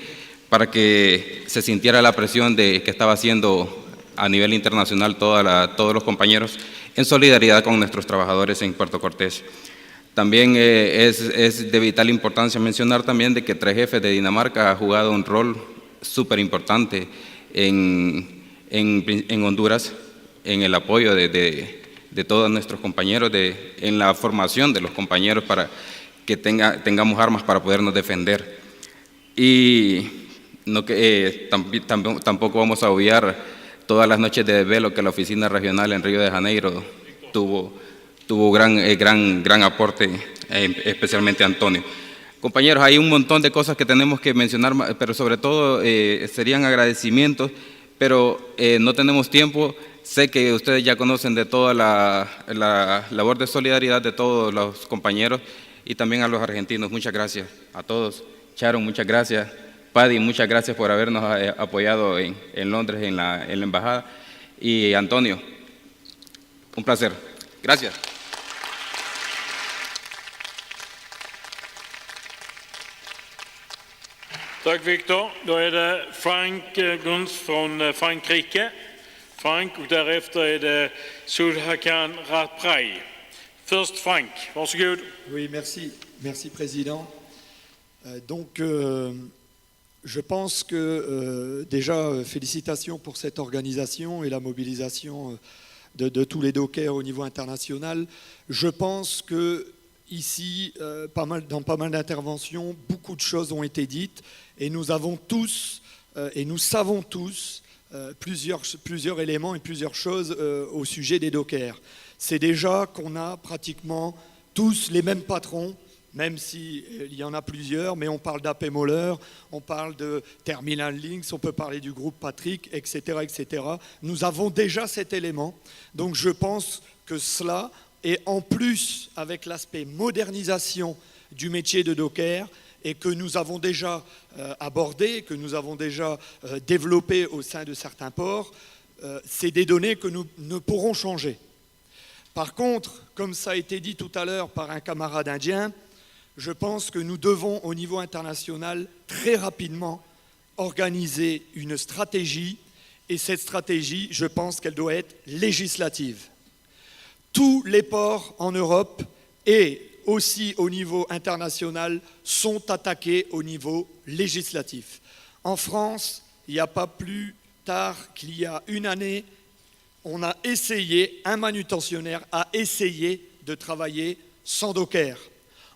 S1: para que se sintiera la presión que estaba haciendo a nivel internacional todos los compañeros en solidaridad con nuestros trabajadores en Puerto Cortés. También es de vital importancia mencionar también de que 3F de Dinamarca ha jugado un rol súper importante en Honduras, en el apoyo de todos nuestros compañeros, en la formación de los compañeros para que tengamos armas para podernos defender. Y tampoco vamos a obviar todas las noches de desvelo que la oficina regional en Río de Janeiro tuvo gran aporte, especialmente Antonio. Compañeros, hay un montón de cosas que tenemos que mencionar, pero sobre todo serían agradecimientos, pero no tenemos tiempo. Sé que ustedes ya conocen de toda la labor de solidaridad de todos los compañeros y también a los argentinos. Muchas gracias a todos. Sharon, muchas gracias. Paddy, muchas gracias por habernos apoyado en Londres, en la embajada. Y Antonio, un placer. Gracias.
S2: Tack Viktor. Då är det Frank Guns från Frankrike. Frank, och därefter är det Sudhakan Ratpray. Först Frank, varsågod.
S6: Oui, merci. Merci, Président. Je pense que déjà, félicitations pour cette organisation et la mobilisation de tous les dockers au niveau international. Je pense que ici, dans pas mal d'interventions, beaucoup de choses ont été dites et nous avons tous et nous savons tous plusieurs éléments et plusieurs choses au sujet des dockers. C'est déjà qu'on a pratiquement tous les mêmes patrons, même s'il y en a plusieurs, mais on parle d'AP Moller, on parle de Terminal Links, on peut parler du groupe Patrick, etc., etc. Nous avons déjà cet élément. Donc je pense que cela, et en plus avec l'aspect modernisation du métier de docker, et que nous avons déjà abordé, que nous avons déjà développé au sein de certains ports, c'est des données que nous ne pourrons changer. Par contre, comme ça a été dit tout à l'heure par un camarade indien, je pense que nous devons, au niveau international, très rapidement organiser une stratégie, et cette stratégie, je pense qu'elle doit être législative. Tous les ports en Europe et aussi au niveau international sont attaqués au niveau législatif. En France, il n'y a pas plus tard qu'il y a une année, on a essayé, un manutentionnaire a essayé de travailler sans docker.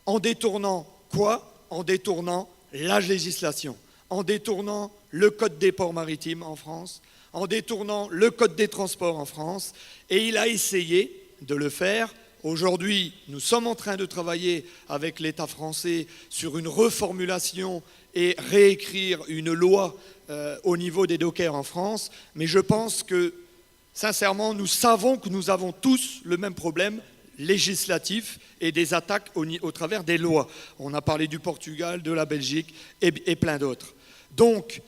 S6: En détournant quoi? En détournant la législation, en détournant le code des ports maritimes en France, en détournant le code des transports en France, et il a essayé de le faire. Aujourd'hui, nous sommes en train de travailler avec l'État français sur une reformulation et réécrire une loi au niveau des dockers en France, mais je pense que, sincèrement, nous savons que nous avons tous le même problème législatif et des attaques au travers des lois. On a parlé du Portugal, de la Belgique et plein d'autres. Donc,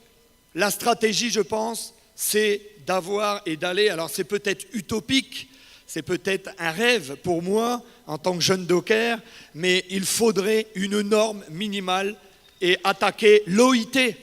S6: la stratégie, je pense, c'est d'avoir et d'aller, alors c'est peut-être utopique, c'est peut-être un rêve pour moi en tant que jeune docker, mais il faudrait une norme minimale et attaquer l'OIT,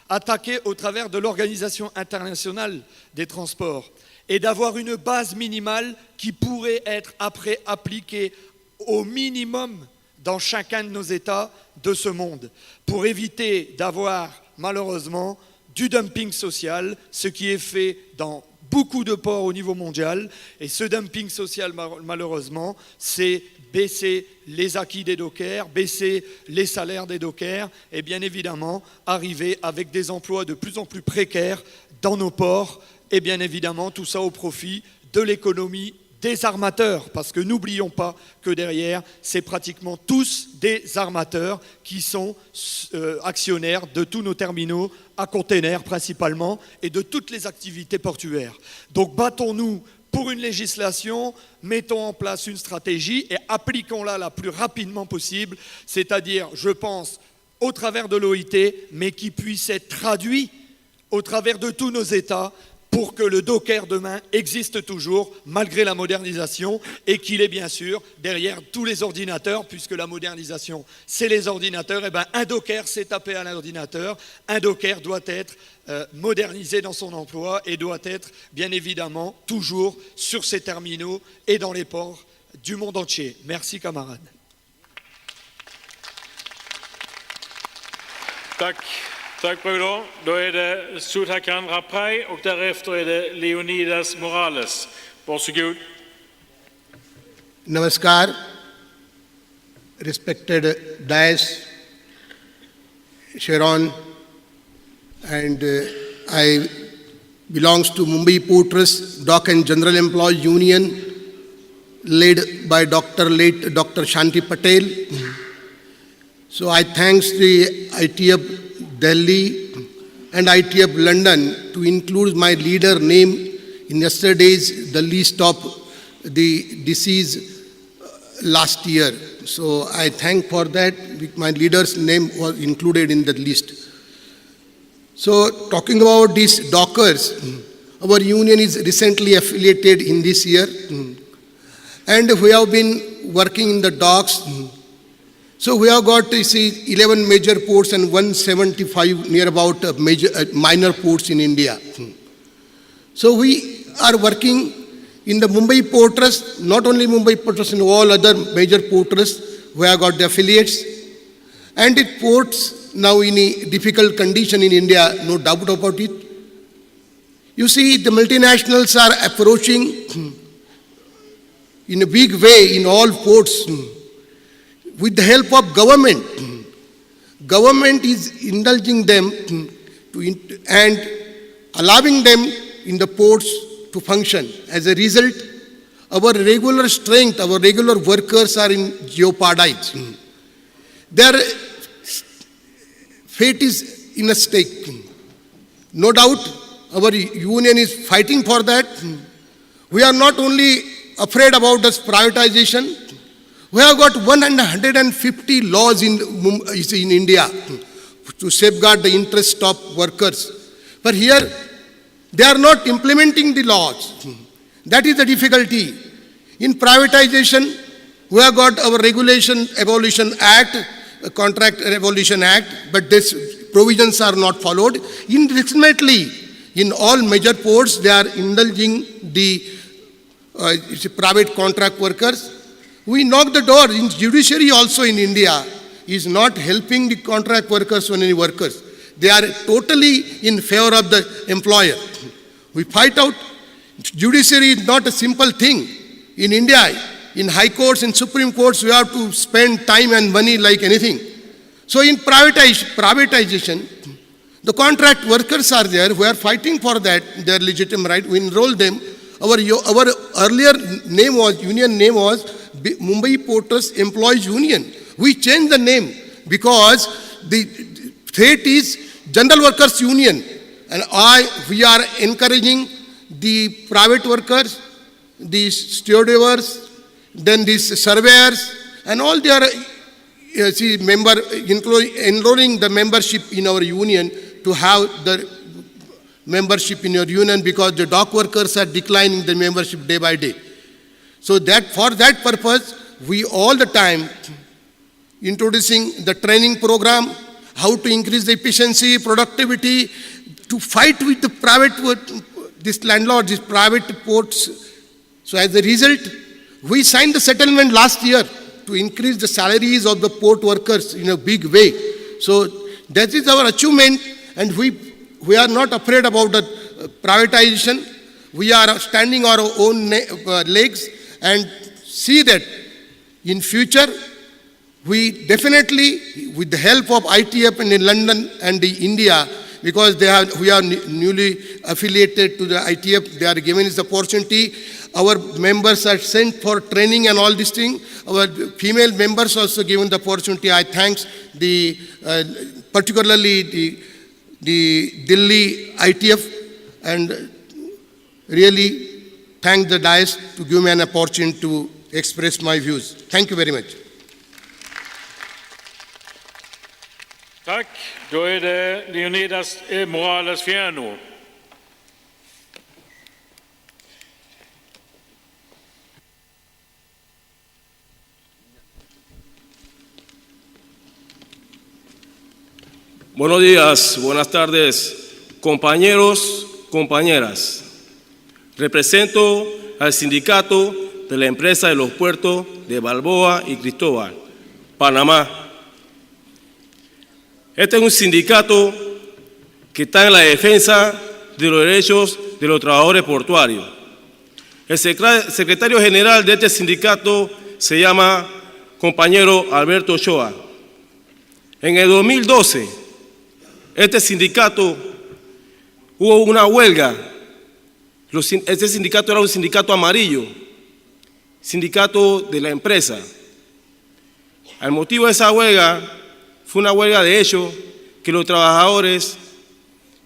S6: attaquer au travers de l'Organisation internationale des transports, et d'avoir une base minimale qui pourrait être après appliquée au minimum dans chacun de nos États de ce monde, pour éviter d'avoir malheureusement du dumping social, ce qui est fait dans beaucoup de ports au niveau mondial. Et ce dumping social, malheureusement, c'est baisser les acquis des dockers, baisser les salaires des dockers et bien évidemment arriver avec des emplois de plus en plus précaires dans nos ports et bien évidemment tout ça au profit de l'économie des armateurs, parce que n'oublions pas que derrière, c'est pratiquement tous des armateurs qui sont actionnaires de tous nos terminaux à containers principalement et de toutes les activités portuaires. Donc battons-nous pour une législation, mettons en place une stratégie et appliquons-la la plus rapidement possible, c'est-à-dire, je pense, au travers de l'OIT, mais qui puisse être traduit au travers de tous nos États pour que le docker demain existe toujours malgré la modernisation et qu'il est bien sûr derrière tous les ordinateurs, puisque la modernisation c'est les ordinateurs, et bien un docker c'est tapé à l'ordinateur, un docker doit être modernisé dans son emploi et doit être bien évidemment toujours sur ses terminaux et dans les ports du monde entier. Merci camarades.
S2: Tack broder. Då är det Sudhakan Rapray och därefter är det Leonidas Morales. Varsågod.
S21: Namaskar, respected Dias, Sharon, and I
S3: belongs to Mumbai Port Trust Dock and General Employees Union, led by late Dr. Shanti Patel. So I thanks the ITF Delhi and ITF London to include my leader name in yesterday's the list of the disease last year. So I thank for that. My leader's name was included in the list. So talking about these dockers, our union is recently affiliated in this year, and we have been working in the docks. So we have got 11 major ports and 175 near about minor ports in India. So we are working in the Mumbai Port Trust, not only Mumbai Port Trust, in all other major port trusts, we have got the affiliates. And it ports now in a difficult condition in India, no doubt about it. You see, the multinationals are approaching in a big way in all ports with the help of government. Government is indulging them and allowing them in the ports to function. As a result, our regular strength, our regular workers are jeopardized. Their fate is in a stake. No doubt, our union is fighting for that. We are not only afraid about this privatization. We have got 150 laws in India to safeguard the interest of workers. But here, they are not implementing the laws. That is the difficulty. In privatization, we have got our Regulation Abolition Act, Contract Abolition Act, but these provisions are not followed. Ultimately, in all major ports, they are indulging the private contract workers. We knock the door. In judiciary also in India is not helping the contract workers or any workers. They are totally in favor of the employer. We fight out. Judiciary is not a simple thing. In India, in high courts and supreme courts, we have to spend time and money like anything. So in privatization, the contract workers are there. We are fighting for that, their legitimate right. We enroll them. Our earlier name was, union name was Mumbai Port Trust Employees Union. We changed the name because the threat is General Workers Union. And we are encouraging the private workers, the stewardess, then these surveyors, and all their enrolling the membership in our union to have the membership in your union, because the dock workers are declining the membership day by day. So that for that purpose, we all the time introducing the training program, how to increase the efficiency, productivity, to fight with the private, this landlord, these private ports. So as a result, we signed the settlement last year to increase the salaries of the port workers in a big way. So that is our achievement, and we are not afraid about the privatization. We are standing on our own legs and see that in future, we definitely, with the help of ITF in London and India, because we are newly affiliated to the ITF, they are giving us the opportunity. Our members are sent for training and all these things. Our female members also given the opportunity. I thanks particularly the Delhi ITF, and really thank the dais to give me an opportunity to express my views. Thank you very much.
S2: Tack. Då är det Leonidas Morales Fierno.
S8: Buenos días, buenas tardes, compañeros, compañeras. Represento al sindicato de la empresa de los puertos de Balboa y Cristóbal, Panamá. Este es un sindicato que está en la defensa de los derechos de los trabajadores portuarios. El secretario general de este sindicato se llama compañero Alberto Ochoa. En el 2012, este sindicato hubo una huelga Este sindicato era un sindicato amarillo, sindicato de la empresa. El motivo de esa huelga fue una huelga de hecho que los trabajadores,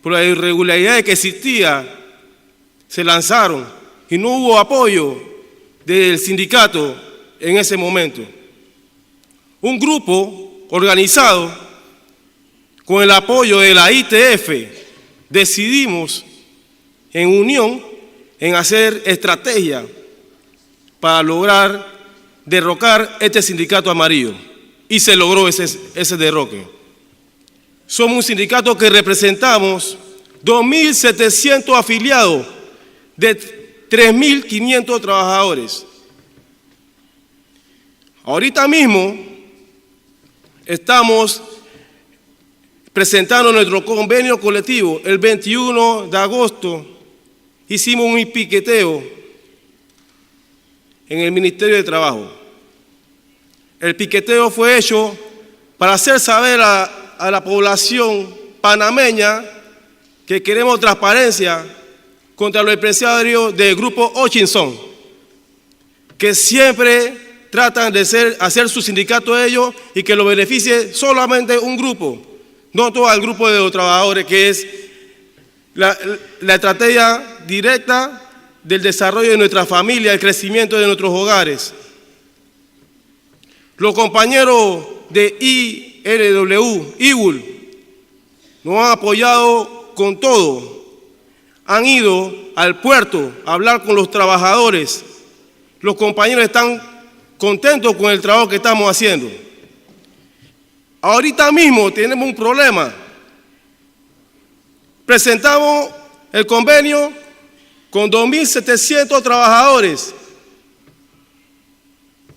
S8: por la irregularidad que existía, se lanzaron y no hubo apoyo del sindicato en ese momento. Un grupo organizado con el apoyo de la ITF decidimos en unión en hacer estrategia para lograr derrocar este sindicato amarillo y se logró ese derroque. Somos un sindicato que representamos 2.700 afiliados de 3.500 trabajadores. Ahorita mismo estamos presentando nuestro convenio colectivo. El 21 de agosto hicimos un piqueteo en el Ministerio de Trabajo. El piqueteo fue hecho para hacer saber a la población panameña que queremos transparencia contra los empresarios del grupo Hutchinson, que siempre tratan de hacer su sindicato de ellos y que lo beneficie solamente un grupo, no todo el grupo de los trabajadores, que es la estrategia directa del desarrollo de nuestra familia, el crecimiento de nuestros hogares. Los compañeros de ILW nos han apoyado con todo. Han ido al puerto a hablar con los trabajadores. Los compañeros están contentos con el trabajo que estamos haciendo. Ahorita mismo tenemos un problema. Presentamos el convenio con 2.700 trabajadores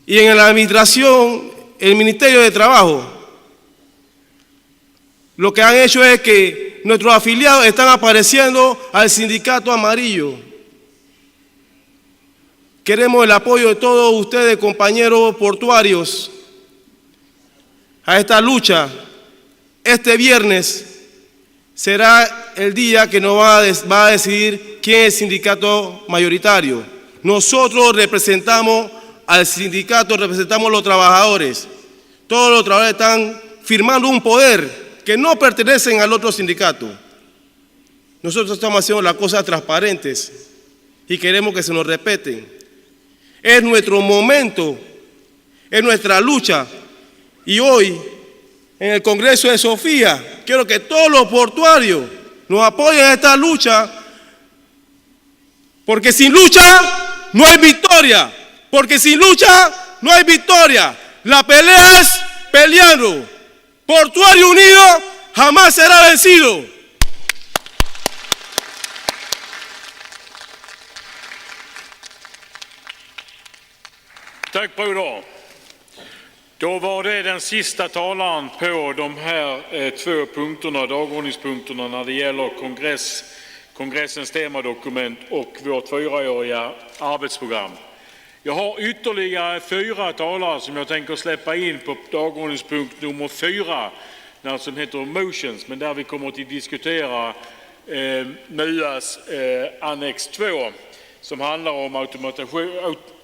S8: y en la administración, el Ministerio de Trabajo, lo que han hecho es que nuestros afiliados están apareciendo al sindicato amarillo. Queremos el apoyo de todos ustedes, compañeros portuarios, a esta lucha. Este viernes será el día que nos va a decidir quién es el sindicato mayoritario. Nosotros representamos al sindicato, representamos a los trabajadores. Todos los trabajadores están firmando un poder que no pertenecen al otro sindicato. Nosotros estamos haciendo las cosas transparentes y queremos que se nos respeten. Es nuestro momento, es nuestra lucha. Y hoy, en el Congreso de Sofía, quiero que todos los portuarios nos apoyen en esta lucha, porque sin lucha no hay victoria. Porque sin lucha no hay victoria. La pelea es peleando. Portuario unido jamás será vencido.
S2: Tack Broder. Då var det den sista talaren på de här två punkterna, dagordningspunkterna när det gäller kongressens temadokument och vårt 4-åriga arbetsprogram. Jag har ytterligare 4 talare som jag tänker släppa in på dagordningspunkt nummer 4, som heter Motions, men där vi kommer att diskutera MUAs annex 2 som handlar om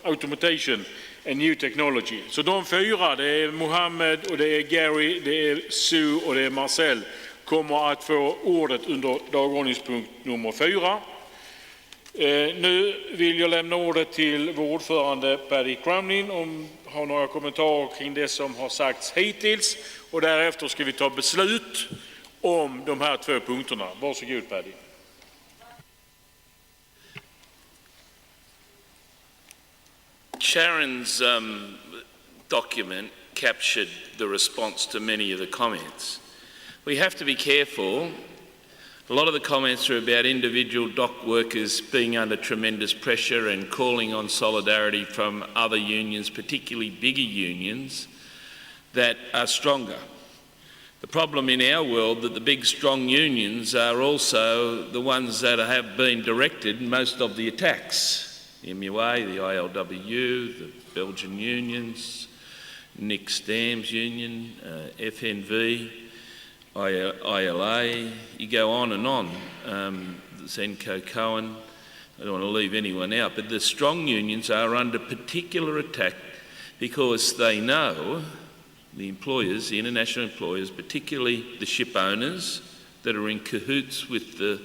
S2: automation and new technology. Så de 4, det är Mohammed och det är Gary, det är Sue och det är Marcel, kommer att få ordet under dagordningspunkt nummer 4. Nu vill jag lämna ordet till vår ordförande Paddy Crumlin om har några kommentarer kring det som har sagts hittills, och därefter ska vi ta beslut om de här 2 punkterna. Varsågod Paddy.
S5: Sharon's document captured the response to many of the comments. We have to be careful. A lot of the comments are about individual dock workers being under tremendous pressure and calling on solidarity from other unions, particularly bigger unions, that are stronger. The problem in our world that the big strong unions are also the ones that have been directed most of the attacks. The MUA, the ILW, the Belgian unions, Nick Stam's union, FNV, ILA, you go on and on, Zenko Cohen, I don't want to leave anyone out, but the strong unions are under particular attack because they know, the employers, the international employers, particularly the ship owners that are in cahoots with the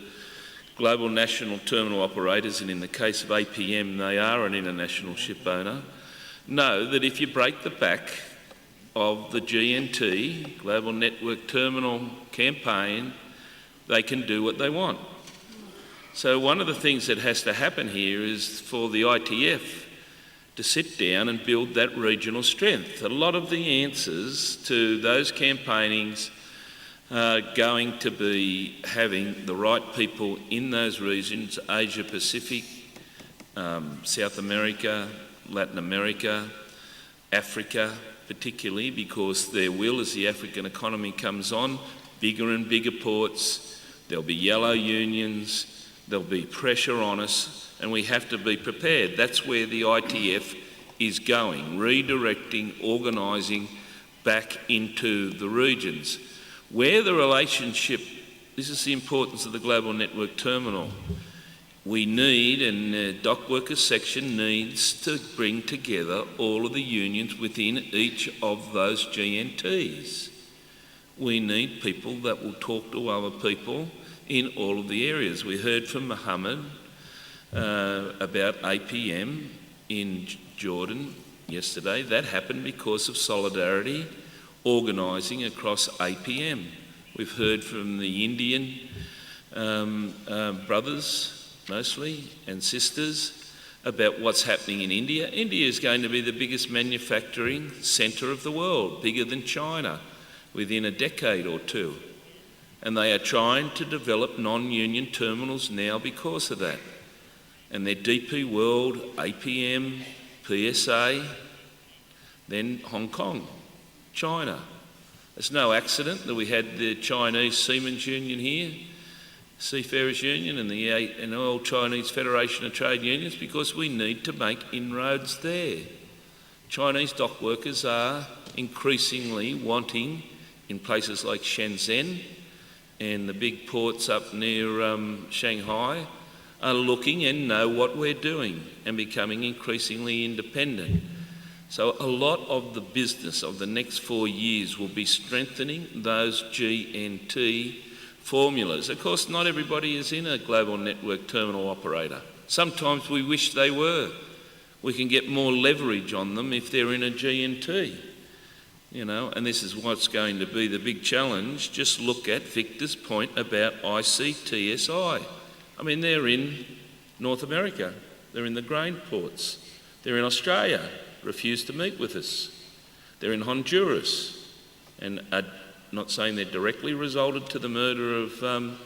S5: global national terminal operators, and in the case of APM, they are an international ship owner, know that if you break the back of the GNT, Global Network Terminal campaign, they can do what they want. So one of the things that has to happen here is for the ITF to sit down and build that regional strength. A lot of the answers to those campaignings are going to be having the right people in those regions, Asia Pacific, South America, Latin America, Africa particularly, because their will as the African economy comes on, bigger and bigger ports, there'll be yellow unions, there'll be pressure on us, and we have to be prepared. That's where the ITF is going, redirecting, organising back into the regions. Where the relationship, this is the importance of the Global Network Terminal, we need, and the dock workers section needs to bring together all of the unions within each of those GNTs. We need people that will talk to other people in all of the areas. We heard from Mohammed about APM in Jordan yesterday. That happened because of solidarity organising across APM. We've heard from the Indian brothers mostly and sisters about what's happening in India. India is going to be the biggest manufacturing centre of the world, bigger than China, within a decade or two. And they are trying to develop non-union terminals now because of that. And they're DP World, APM, PSA, then Hong Kong, China. It's no accident that we had the Chinese Seamen's Union here, Seafarers Union and the All Chinese Federation of Trade Unions, because we need to make inroads there. Chinese dock workers are increasingly wanting, in places like Shenzhen and the big ports up near Shanghai, are looking and know what we're doing and becoming increasingly independent. So a lot of the business of the next 4 years will be strengthening those GNT formulas. Of course, not everybody is in a global network terminal operator. Sometimes we wish they were. We can get more leverage on them if they're in a GNT. You know, and this is what's going to be the big challenge. Just look at Victor's point about ICTSI. I mean, they're in North America. They're in the grain ports. They're in Australia, refuse to meet with us. They're in Honduras, and are not saying they're directly resulted to the murder of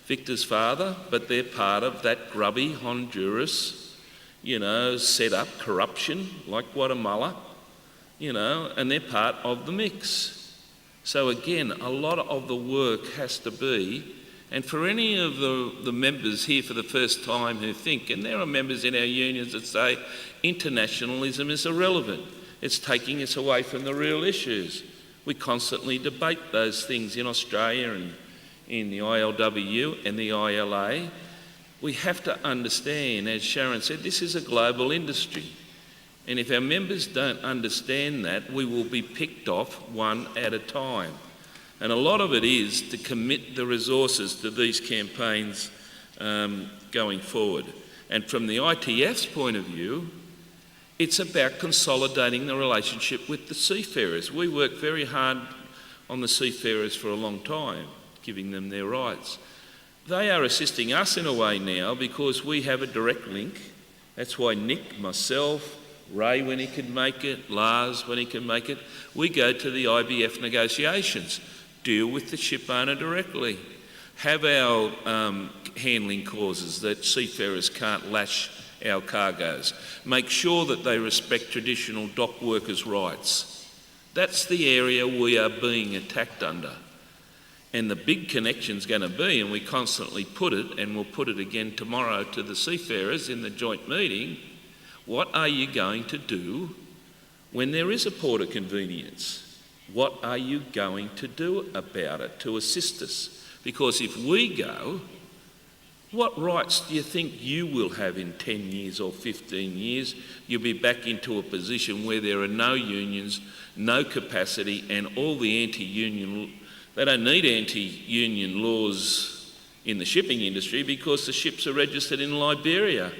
S5: Victor's father, but they're part of that grubby Honduras, you know, set up corruption like Guatemala, you know, and they're part of the mix. So again, a lot of the work has to be, and for any of the members here for the first time who think, and there are members in our unions that say internationalism is irrelevant, it's taking us away from the real issues. We constantly debate those things in Australia and in the ILWU and the ILA. We have to understand, as Sharon said, this is a global industry. And if our members don't understand that, we will be picked off one at a time. And a lot of it is to commit the resources to these campaigns going forward. And from the ITF's point of view, it's about consolidating the relationship with the seafarers. We worked very hard on the seafarers for a long time, giving them their rights. They are assisting us in a way now because we have a direct link. That's why Nick, myself, Ray when he can make it, Lars when he can make it, we go to the IBF negotiations, deal with the ship owner directly, have our handling clauses that seafarers can't lash our cargoes, make sure that they respect traditional dock workers' rights. That's the area we are being attacked under. And the big connection's going to be, and we constantly put it, and we'll put it again tomorrow to the seafarers in the joint meeting, what are you going to do when there is a port of convenience? What are you going to do about it to assist us? Because if we go, What rights do you think you will have in 10 years or 15 years? You'll be back into a position where there are no unions, no capacity, and all the anti-union... They don't need anti-union laws in the shipping industry because the ships are registered in Liberia,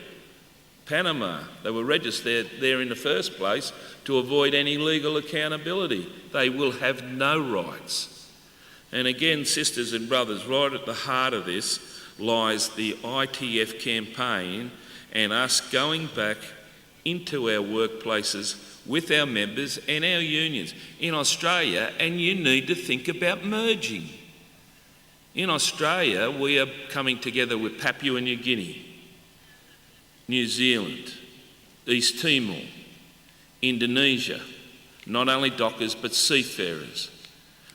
S5: Panama. They were registered there in the first place to avoid any legal accountability. They will have no rights. And again, sisters and brothers, right at the heart of this lies the ITF campaign and us going back into our workplaces with our members and our unions. In Australia, and you need to think about merging. In Australia, we are coming together with Papua New Guinea, New Zealand, East Timor, Indonesia, not only dockers but seafarers.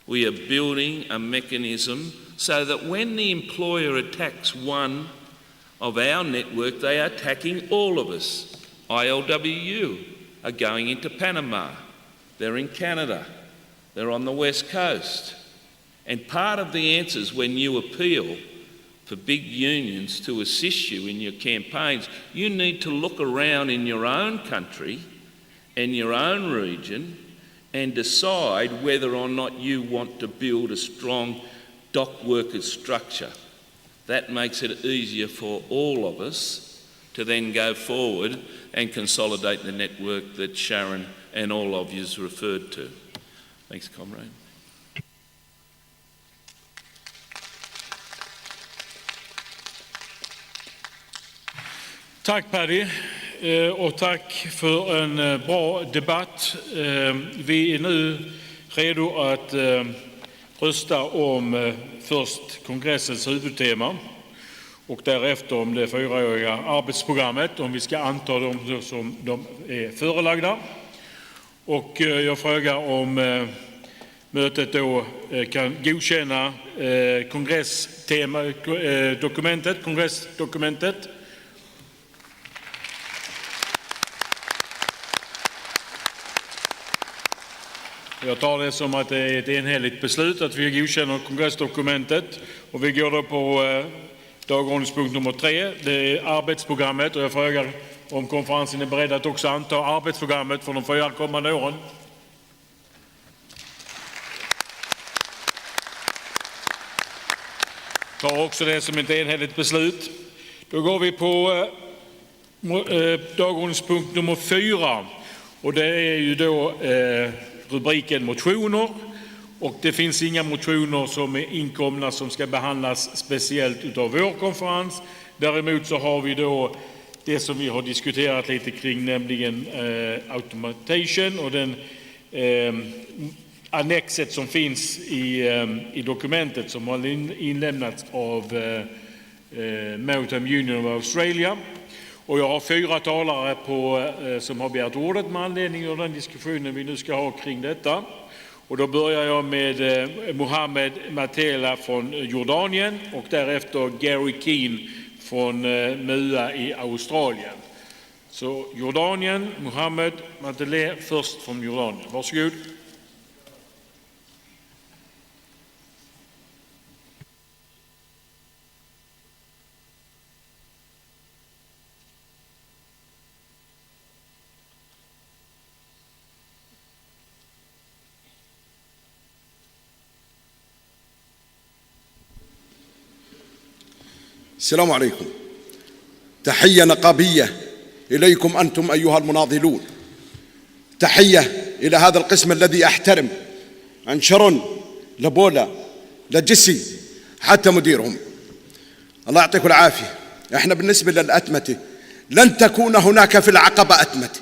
S5: We are building a mechanism so that when the employer attacks one of our network, they are attacking all of us. ILWU are going into Panama, they're in Canada, they're on the West Coast. And part of the answers when you appeal for big unions to assist you in your campaigns, you need to look around in your own country and your own region and decide whether or not you want to build a strong dock workers structure. That makes it easier for all of us to then go forward and consolidate the network that Sharon and all of you has referred to. Thanks, comrade.
S2: Tack Paddy och tack för en bra debatt. Vi är nu redo att rösta om först kongressens huvudtema och därefter om det 4-åriga arbetsprogrammet, om vi ska anta dem som de är förelagda. Och jag frågar om mötet då kan godkänna kongressdokumentet. Jag tar det som att det är ett enhälligt beslut att vi godkänner kongressdokumentet och vi går då på dagordningspunkt nummer 3, det är arbetsprogrammet, och jag frågar om konferensen är beredd att också anta arbetsprogrammet för de 4 kommande åren. Tar också det som ett enhälligt beslut. Då går vi på dagordningspunkt nummer 4 och det är ju då rubriken motioner, och det finns inga motioner som är inkomna som ska behandlas speciellt utav vår konferens. Däremot så har vi då det som vi har diskuterat lite kring, nämligen automation och den annexet som finns i dokumentet som har inlämnats av Maritime Union of Australia. Och jag har 4 talare som har begärt ordet med anledning av den diskussionen vi nu ska ha kring detta. Och då börjar jag med Mohammed Matela från Jordanien och därefter Gary Keane från MUA i Australien. Så Jordanien, Mohammed Matela först från Jordanien. Varsågod.
S4: السلام عليكم. تحية نقابية إليكم أنتم أيها المناضلون. تحية إلى هذا القسم الذي أحترم، عن شرون لبولا لجسي حتى مديرهم. الله يعطيكم العافية. احنا بالنسبة للأتمتة لن تكون هناك في العقبة أتمتة،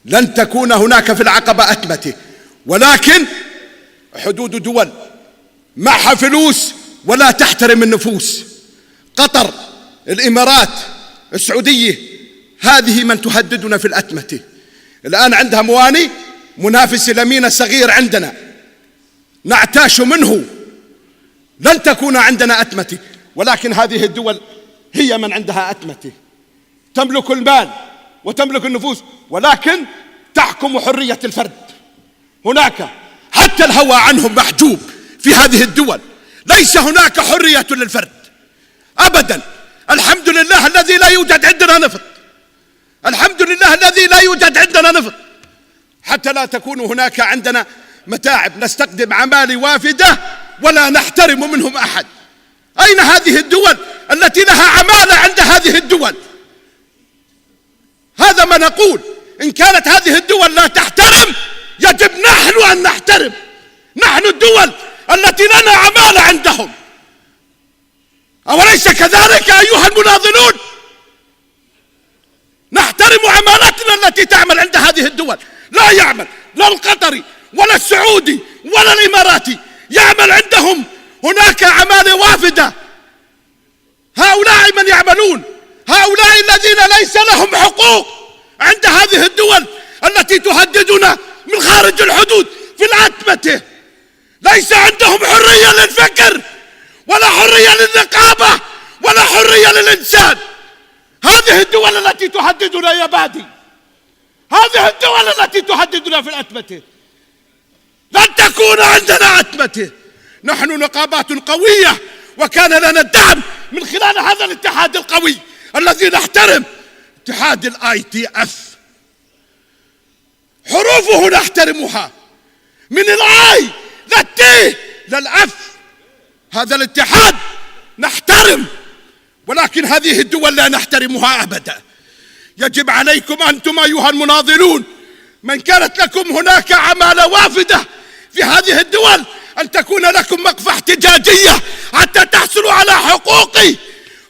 S4: لن تكون هناك في العقبة أتمتة، ولكن حدود دول معها فلوس ولا تحترم النفوس. قطر، الإمارات، السعودية، هذه من تهددنا في الأتمتة. الآن عندها مواني، منافس اليمين الصغير عندنا نعتاش منه. لن تكون عندنا أتمتة، ولكن هذه الدول هي من عندها أتمتة، تملك المال وتملك النفوس، ولكن تحكم حرية الفرد. هناك حتى الهوى عنهم محجوب في هذه الدول، ليس هناك حرية للفرد أبدا. الحمد لله الذي لا يوجد عندنا نفط. الحمد لله الذي لا يوجد عندنا نفط، حتى لا تكون هناك عندنا متاعب. نستخدم عمالة وافدة ولا نحترم منهم أحد. أين هذه الدول التي لها عمالة عند هذه الدول؟ هذا ما نقول. إن كانت هذه الدول لا تحترم، يجب نحن أن نحترم. نحن الدول التي لنا عمالة عندهم. أوليس كذلك أيها المناضلون؟ نحترم عمالتنا التي تعمل عند هذه الدول. لا يعمل لا القطري ولا السعودي ولا الإماراتي يعمل عندهم هناك عمالة وافدة. هؤلاء من يعملون، هؤلاء الذين ليس لهم حقوق عند هذه الدول التي تهددنا من خارج الحدود في الأتمتة. ليس عندهم حرية للفكر ولا حرية للنقابة ولا حرية للإنسان. هذه الدول التي تهددنا يا بادي، هذه الدول التي تهددنا في الأتمتة. لن تكون عندنا أتمتة. نحن نقابات قوية، وكان لنا الدعم من خلال هذا الاتحاد القوي الذي نحترم. اتحاد ITF حروفه نحترمها، من الآي للتي للأف. هذا الاتحاد نحترم، ولكن هذه الدول لا نحترمها أبدا. يجب عليكم أنتم أيها المناضلون، من كانت لكم هناك عمالة وافدة في هذه الدول، أن تكون لكم وقفة احتجاجية حتى تحصلوا على حقوق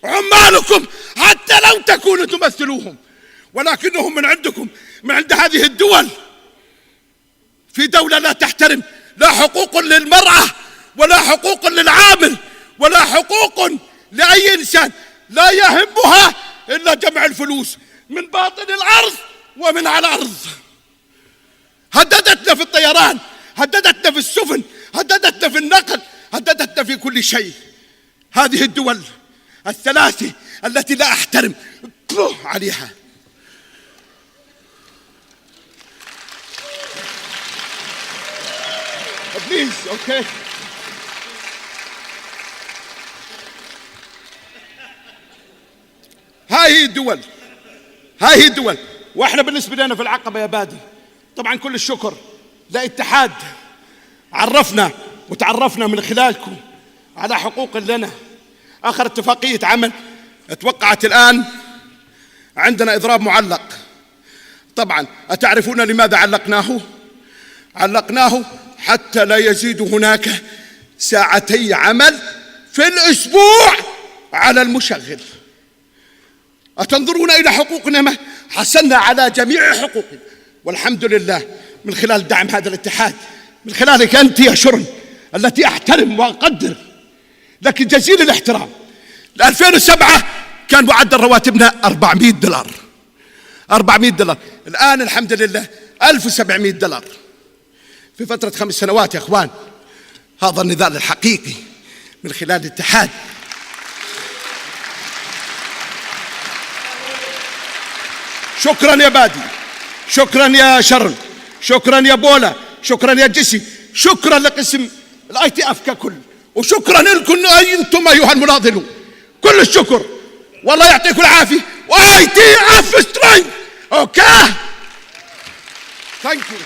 S4: عمالكم، حتى لو تكونوا تمثلوهم. ولكنهم من عندكم، من عند هذه الدول، في دولة لا تحترم لا حقوق للمرأة ولا حقوق للعامل ولا حقوق لأي إنسان. لا يهمها إلا جمع الفلوس من باطن الأرض ومن على الأرض. هددتنا في الطيران، هددتنا في السفن، هددتنا في النقل، هددتنا في كل شيء. هذه الدول الثلاثة التي لا أحترم عليها. Please, okay. هاي الدول، هاي الدول. واحنا بالنسبة لنا في العقبة يا بادي، طبعا كل الشكر لاتحاد عرفنا وتعرفنا من خلالكم على حقوق لنا. آخر اتفاقية عمل اتوقعت الآن عندنا إضراب معلق. طبعا أتعرفون لماذا علقناه؟ علقناه حتى لا يزيد هناك ساعتي عمل في الأسبوع على المشغل. أتنظرون إلى حقوقنا؟ حصلنا على جميع حقوقنا، والحمد لله من خلال دعم هذا الاتحاد، من خلالك أنت يا شرن التي أحترم وأقدر، لكن جزيل الاحترام. 2007 كان معدل رواتبنا $400، 400 دولار. الآن الحمد لله $1700 في فترة 5 سنوات. يا أخوان، هذا النضال الحقيقي من خلال الاتحاد. شكرا يا بادي، شكرا يا شرن، شكرا يا بولا، شكرا يا جيسي، شكرا لقسم ITF ككل، وشكرا لكم أنتم أيها المناضلون. كل الشكر، والله يعطيكم العافية. ITF strength. Okay. Thank you.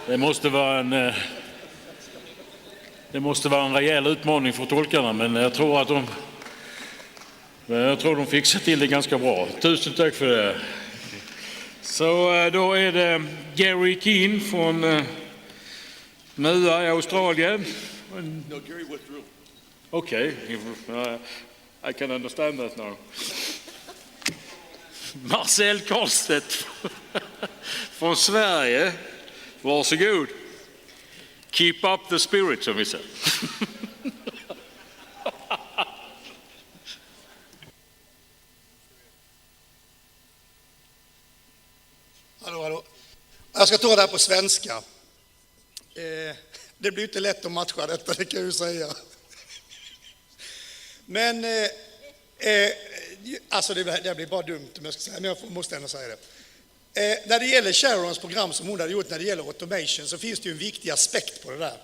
S2: Det måste vara en rejäl utmaning för tolkarna, men jag tror att de fixar till det ganska bra. Tusen tack för det. Så då är det Gary Keane från MUA i Australien.
S9: No, Gary withdrew.
S2: Okay, I can understand that now. Marcel Karlstedt från Sverige. Varsågod. Keep up the spirit, som vi säger.
S21: Hallå. Jag ska ta det här på svenska. Det blir inte lätt att matcha detta, det kan jag ju säga. Men alltså det blir bara dumt om jag ska säga, men jag måste ändå säga det. När det gäller Sharons program som hon hade gjort när det gäller automation så finns det ju en viktig aspekt på det där.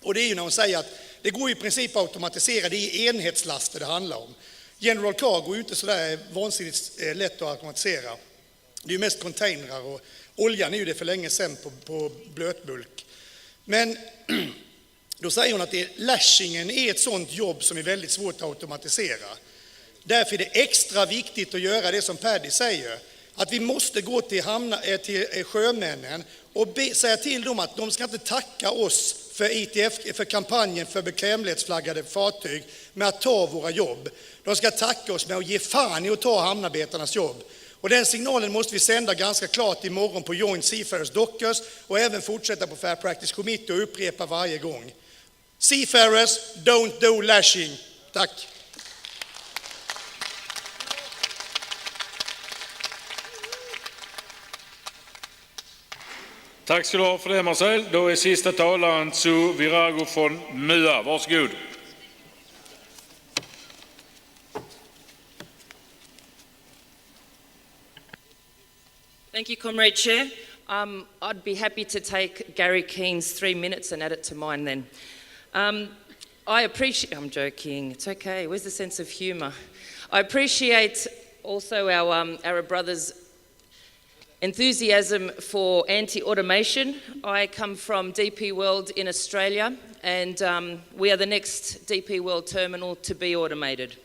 S21: Och det är ju när hon säger att det går i princip att automatisera, det är enhetslaster det handlar om. General Cargo är ju inte sådär vansinnigt lätt att automatisera. Det är ju mest containrar och oljan är ju det för länge sedan på blötbulk. Men då säger hon att lashingen är ett sådant jobb som är väldigt svårt att automatisera. Därför är det extra viktigt att göra det som Paddy säger. Att vi måste gå till sjömännen och säga till dem att de ska inte tacka oss för ITF, för kampanjen för bekvämlighetsflaggade fartyg med att ta våra jobb. De ska tacka oss med att ge fan i att ta hamnarbetarnas jobb. Och den signalen måste vi sända ganska klart imorgon på Joint Seafarers Dockers och även fortsätta på Fair Practice Committee och upprepa varje gång. Seafarers, don't do lashing. Tack.
S2: Tack ska du ha för det, Marcel. Då är sista talaren Sue Virago från MUA. Varsågod.
S11: Thank you, Comrade Chair. I'd be happy to take Gary Keen's 3 minutes and add it to mine then. I appreciate, I'm joking, it's okay, where's the sense of humour? I appreciate also our Arab brothers' enthusiasm for anti-automation. I come from DP World in Australia and we are the next DP World terminal to be automated.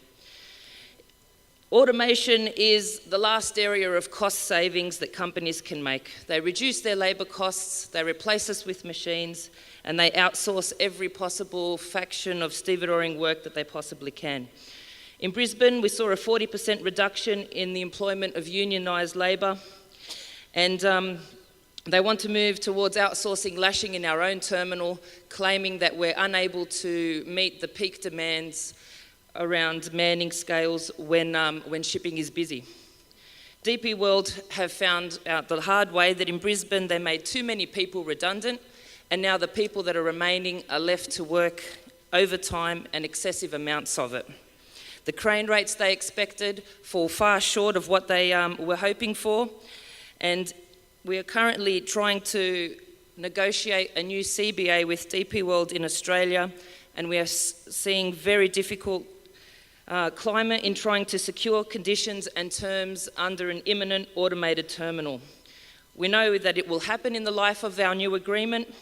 S11: Automation is the last area of cost savings that companies can make. They reduce their labour costs, they replace us with machines, and they outsource every possible faction of stevedoring work that they possibly can. In Brisbane, we saw a 40% reduction in the employment of unionised labour, and they want to move towards outsourcing lashing in our own terminal, claiming that we're unable to meet the peak demands around manning scales when shipping is busy. DP World have found out the hard way that in Brisbane they made too many people redundant, and now the people that are remaining are left to work overtime and excessive amounts of it. The crane rates they expected fall far short of what they were hoping for, and we are currently trying to negotiate a new CBA with DP World in Australia, and we are seeing very difficult climate in trying to secure conditions and terms under an imminent automated terminal. We know that it will happen in the life of our new agreement,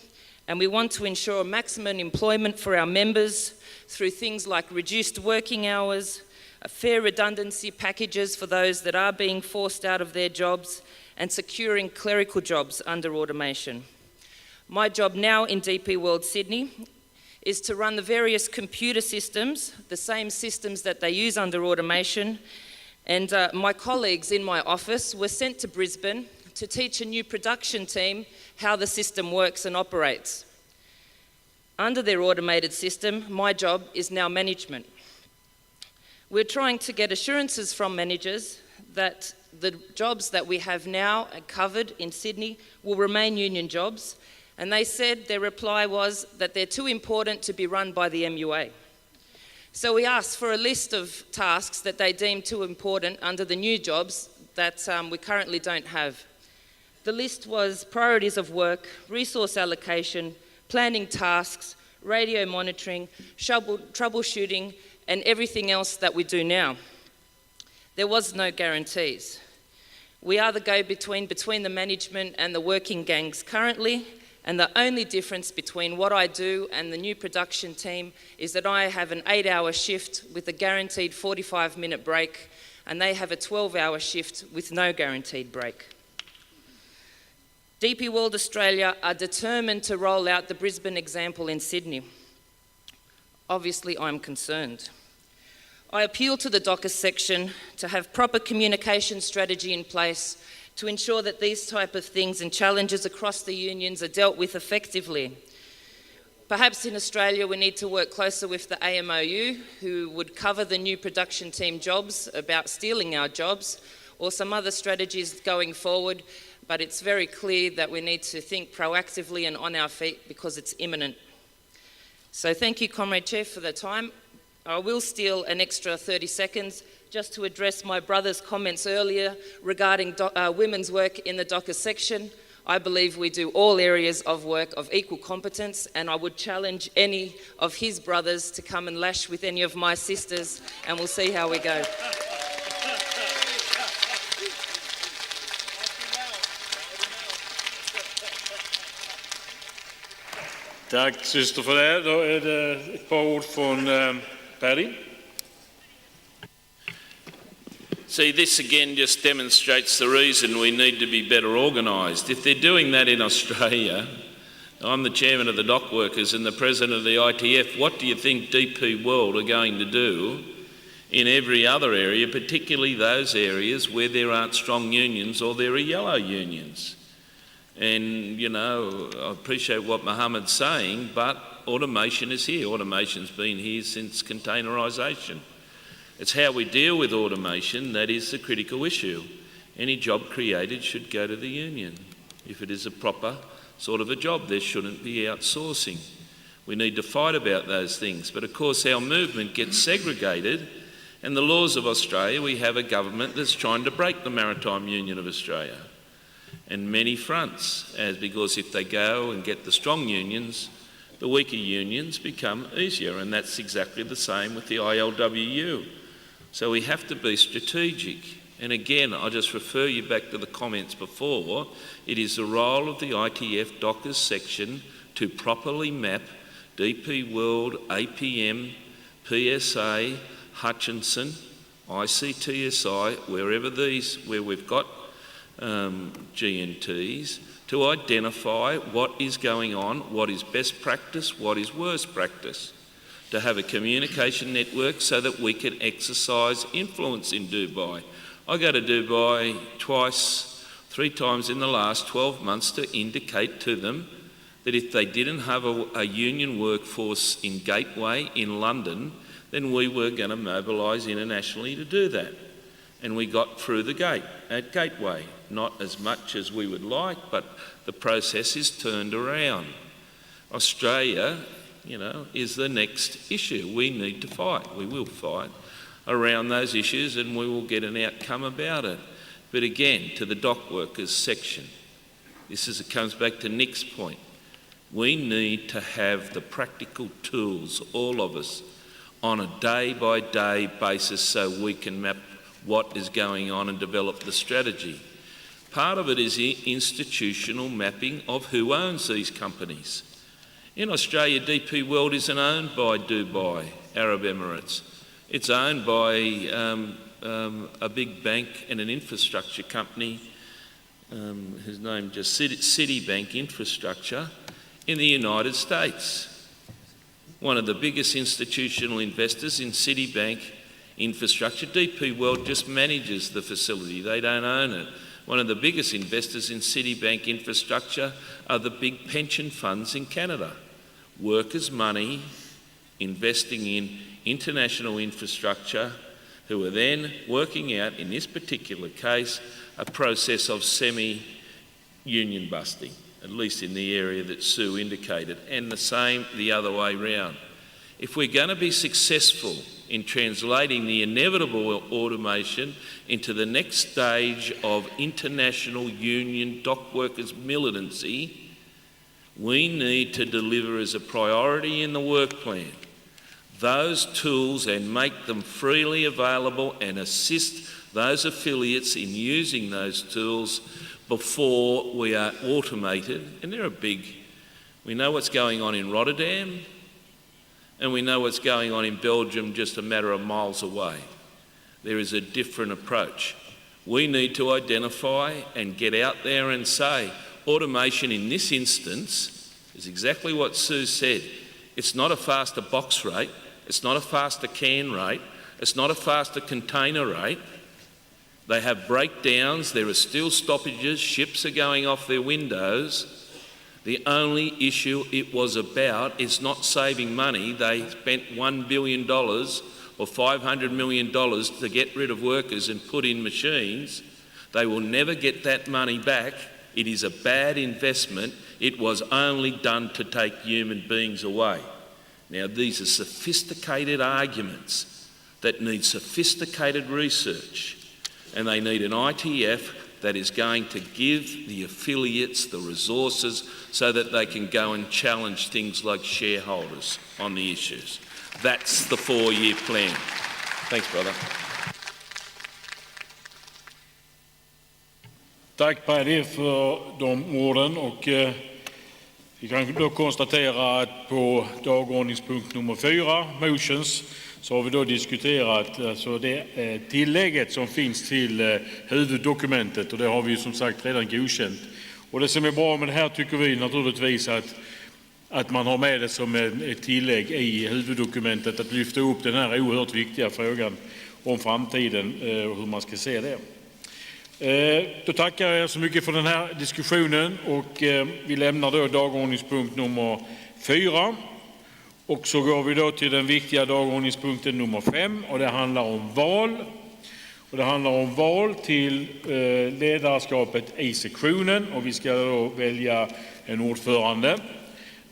S11: and we want to ensure maximum employment for our members through things like reduced working hours, fair redundancy packages for those that are being forced out of their jobs, and securing clerical jobs under automation. My job now in DP World Sydney is to run the various computer systems, the same systems that they use under automation, and my colleagues in my office were sent to Brisbane to teach a new production team how the system works and operates. Under their automated system, my job is now management. We're trying to get assurances from managers that the jobs that we have now covered in Sydney will remain union jobs, and they said their reply was that they're too important to be run by the MUA. So we asked for a list of tasks that they deemed too important under the new jobs that we currently don't have. The list was priorities of work, resource allocation, planning tasks, radio monitoring, troubleshooting, and everything else that we do now. There was no guarantees. We are the go-between between the management and the working gangs currently, and the only difference between what I do and the new production team is that I have an 8-hour shift with a guaranteed 45-minute break, and they have a 12-hour shift with no guaranteed break. DP World Australia are determined to roll out the Brisbane example in Sydney. Obviously, I'm concerned. I appeal to the Dockers section to have proper communication strategy in place to ensure that these type of things and challenges across the unions are dealt with effectively. Perhaps in Australia we need to work closer with the AMOU, who would cover the new production team jobs about stealing our jobs, or some other strategies going forward, but it's very clear that we need to think proactively and on our feet because it's imminent. So thank you, Comrade Chair, for the time. I will steal an extra 30 seconds just to address my brother's comments earlier regarding women's work in the Docker section. I believe we do all areas of work of equal competence, and I would challenge any of his brothers to come and lash with any of my sisters, and we'll see how we go.
S2: Tack syster för det. Då är det ett par ord från Paddy.
S5: See, this again just demonstrates the reason we need to be better organised. If they're doing that in Australia, I'm the chairman of the dock workers and the president of the ITF, what do you think DP World are going to do in every other area, particularly those areas where there aren't strong unions or there are yellow unions? And, you know, I appreciate what Mohammed's saying, but automation is here. Automation's been here since containerisation. It's how we deal with automation that is the critical issue. Any job created should go to the union. If it is a proper sort of a job, there shouldn't be outsourcing. We need to fight about those things. But of course our movement gets segregated, and the laws of Australia, we have a government that's trying to break the Maritime Union of Australia. And many fronts, because if they go and get the strong unions, the weaker unions become easier, and that's exactly the same with the ILWU. So we have to be strategic. And again, I'll just refer you back to the comments before. It is the role of the ITF Dockers section to properly map DP World, APM, PSA, Hutchinson, ICTSI, where we've got GNTs, to identify what is going on, what is best practice, what is worst practice, to have a communication network so that we can exercise influence in Dubai. I go to Dubai three times in the last 12 months to indicate to them that if they didn't have a union workforce in Gateway in London, then we were going to mobilise internationally to do that. And we got through the gate at Gateway. Not as much as we would like, but the process is turned around. Australia, you know, is the next issue. We need to fight. We will fight around those issues, and we will get an outcome about it. But again, to the dock workers section, it comes back to Nick's point. We need to have the practical tools, all of us, on a day-by-day basis so we can map what is going on and develop the strategy. Part of it is the institutional mapping of who owns these companies. In Australia, DP World isn't owned by Dubai, Arab Emirates. It's owned by a big bank and an infrastructure company, whose name just Citibank Infrastructure, in the United States. One of the biggest institutional investors in Citibank Infrastructure. DP World just manages the facility, they don't own it. One of the biggest investors in Citibank Infrastructure are the big pension funds in Canada. Workers' money investing in international infrastructure, who are then working out, in this particular case, a process of semi-union busting, at least in the area that Sue indicated, and the same the other way round. If we're going to be successful in translating the inevitable automation into the next stage of international union dock workers militancy, we need to deliver as a priority in the work plan those tools and make them freely available and assist those affiliates in using those tools before we are automated. And they're we know what's going on in Rotterdam, and we know what's going on in Belgium just a matter of miles away. There is a different approach. We need to identify and get out there and say, automation in this instance is exactly what Sue said. It's not a faster box rate, it's not a faster can rate, it's not a faster container rate. They have breakdowns, there are still stoppages, ships are going off their windows. The only issue it was about is not saving money. They spent $1 billion or $500 million to get rid of workers and put in machines. They will never get that money back. It is a bad investment. It was only done to take human beings away. Now, these are sophisticated arguments that need sophisticated research, and they need an ITF that is going to give the affiliates the resources so that they can go and challenge things like shareholders on the issues. That's the 4-year plan. Thanks, brother.
S2: Tack Paddy för de orden, och vi kan då konstatera att på dagordningspunkt nummer 4, motions, så har vi då diskuterat alltså det tillägget som finns till huvuddokumentet, och det har vi som sagt redan godkänt. Och det som är bra med det här tycker vi naturligtvis att man har med det som ett tillägg i huvuddokumentet, att lyfta upp den här oerhört viktiga frågan om framtiden och hur man ska se det. Då tackar jag er så mycket för den här diskussionen, och vi lämnar då dagordningspunkt nummer 4. Och så går vi då till den viktiga dagordningspunkten nummer 5, och det handlar om val. Och det handlar om val till ledarskapet i sektionen, och vi ska då välja en ordförande.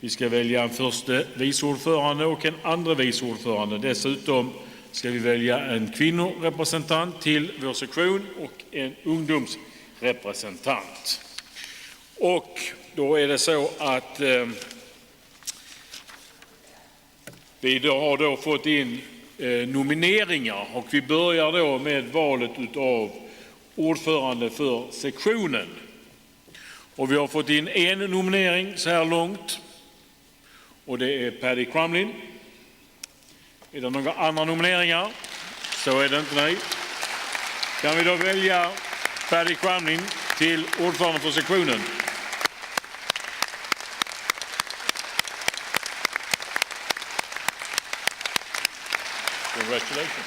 S2: Vi ska välja en förste vice ordförande och en andra vice ordförande. Dessutom ska vi välja en kvinnorepresentant till vår sektion och en ungdomsrepresentant. Och då är det så att vi då har då fått in nomineringar, och vi börjar då med valet av ordförande för sektionen. Och vi har fått in en nominering så här långt, och det är Paddy Crumlin. Är det några andra nomineringar? Så är det inte, nej. Kan vi då välja Paddy Crumlin till ordförande för sektionen? Congratulations.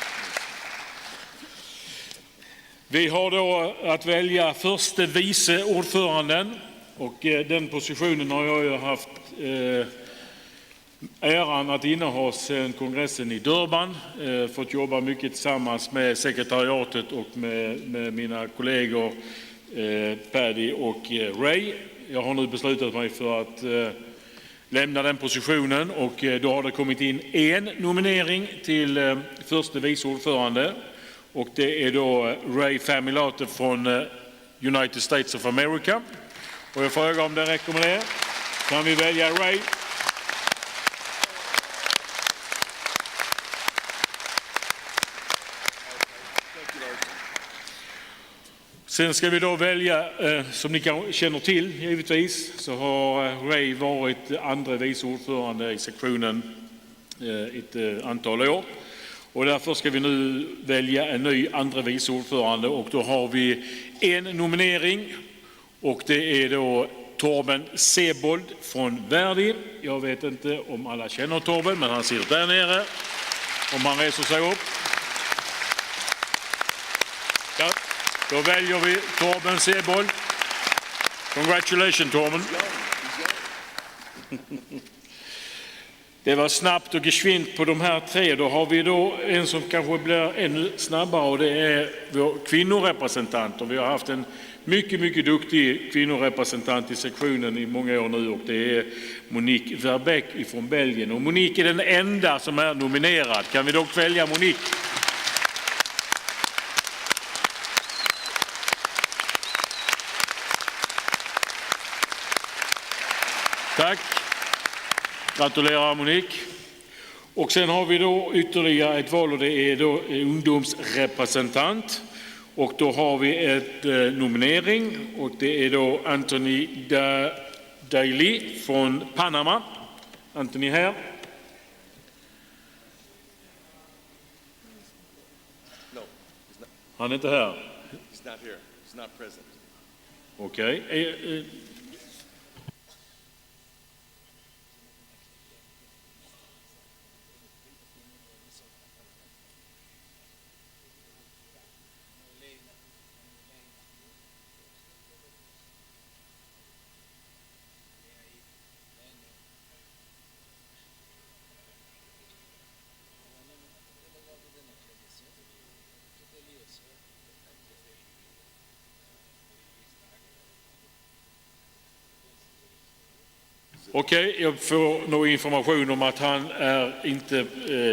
S2: Vi har då att välja förste vice ordföranden, och den positionen har jag ju haft äran att inneha sedan kongressen i Durban. Fått jobba mycket tillsammans med sekretariatet och med mina kollegor Paddy och Ray. Jag har nu beslutat mig för att lämna den positionen, och då har det kommit in en nominering till förste vice ordförande, och det är då Ray Familate från United States of America. Och jag frågar om det räcker med det. Kan vi välja Ray? Sen ska vi då välja, som ni känner till givetvis, så har Ray varit andra vice ordförande i sektionen ett antal år. Och därför ska vi nu välja en ny andra vice ordförande, och då har vi en nominering, och det är då Torben Sebold från Verdi. Jag vet inte om alla känner Torben, men han sitter där nere om han reser sig upp. Ja. Då väljer vi Torben Sebold. Congratulations, Torben. Det var snabbt och geschwint på de här 3. Då har vi då en som kanske blir ännu snabbare, och det är vår kvinnorepresentant. Och vi har haft en mycket duktig kvinnorepresentant i sektionen i många år nu, och det är Monique Verbeek från Belgien. Och Monique är den enda som är nominerad. Kan vi dock välja Monique? Tack. Gratulerar Monique. Och sen har vi då ytterligare ett val, och det är då ungdomsrepresentant. Och då har vi ett nominering, och det är då Anthony Daly från Panama. Anthony här. Han är inte här.
S9: He's not here. He's not present.
S2: Okej. Okej, jag får nog information om att han är inte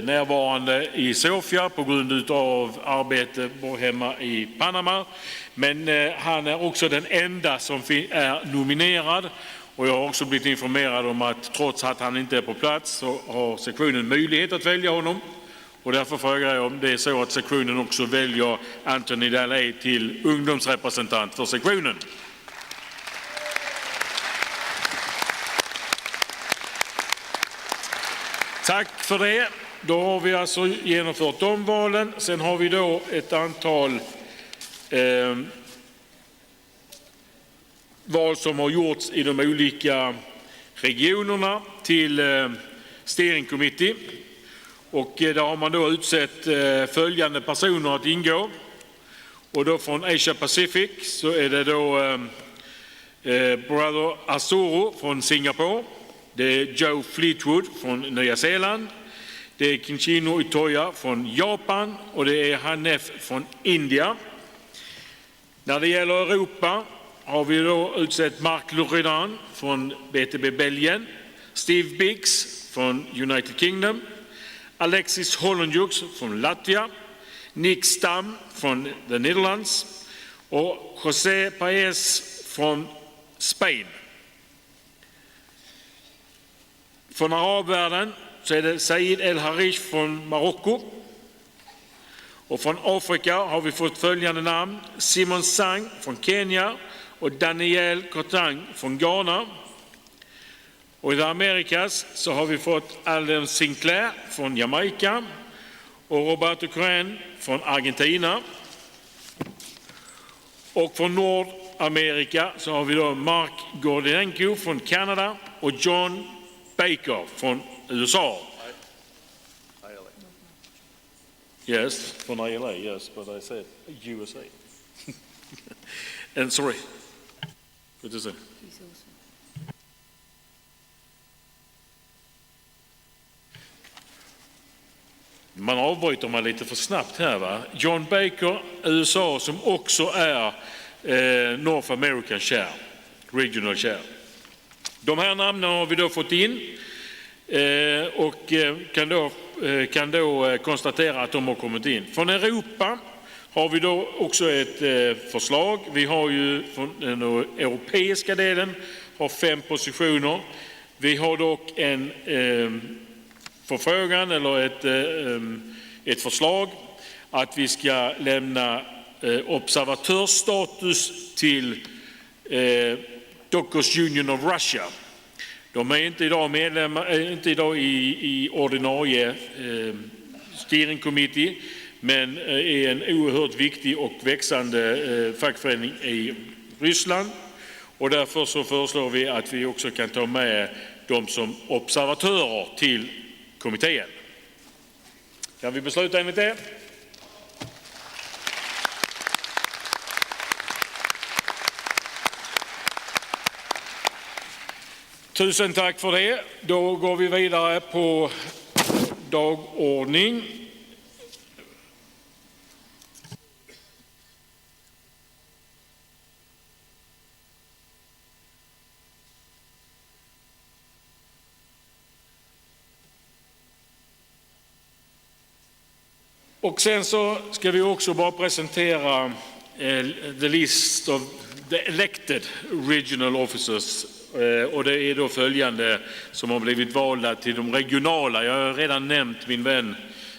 S2: närvarande i Sofia på grund av arbete hemma i Panama. Men han är också den enda som är nominerad. Och jag har också blivit informerad om att trots att han inte är på plats så har sektionen möjlighet att välja honom. Och därför frågar jag om det är så att sektionen också väljer Anthony Dallaire till ungdomsrepresentant för sektionen. Tack för det. Då har vi alltså genomfört de valen. Sen har vi då ett antal val som har gjorts i de olika regionerna till steering committee. Och där har man då utsett följande personer att ingå. Och då från Asia Pacific så är det då Brother Asoro från Singapore. Det är Joe Fleetwood från Nya Zeeland. Det är Kinchino Itoya från Japan och det är Hanef från India. När det gäller Europa har vi då utsett Marc Loredan från BTB Belgien, Steve Biggs från United Kingdom, Alexis Hollandjux från Latvia, Nick Stam från The Netherlands och José Paez från Spanien. Från arabvärlden så är det Said El Harish från Marocko. Och från Afrika har vi fått följande namn: Simon Sang från Kenya och Daniel Kotang från Ghana. Och i Amerikas så har vi fått Alden Sinclair från Jamaica och Roberto Cohen från Argentina. Och från Nordamerika så har vi då Mark Gordienko från Kanada och John Baker från USA. Yes, från ILA, yes, but I said USA. And sorry. Good to say. Man avbryter man lite för snabbt här va. John Baker, USA, som också är North American Chair, Regional Chair. De här namnen har vi då fått in och kan då konstatera att de har kommit in. Från Europa har vi då också ett förslag. Vi har ju från den europeiska delen har 5 positioner. Vi har dock en förfrågan eller ett förslag att vi ska lämna observatörsstatus till Doctors Union of Russia. De är inte idag medlemmar, inte idag i ordinarie steering committee, men är en oerhört viktig och växande fackförening i Ryssland. Och därför så föreslår vi att vi också kan ta med dem som observatörer till kommittén. Kan vi besluta enligt det? Tusen tack för det. Då går vi vidare på dagordning. Och sen så ska vi också bara presentera the list of the elected regional officers. Och det är då följande som har blivit valda till de regionala. Jag har redan nämnt min vän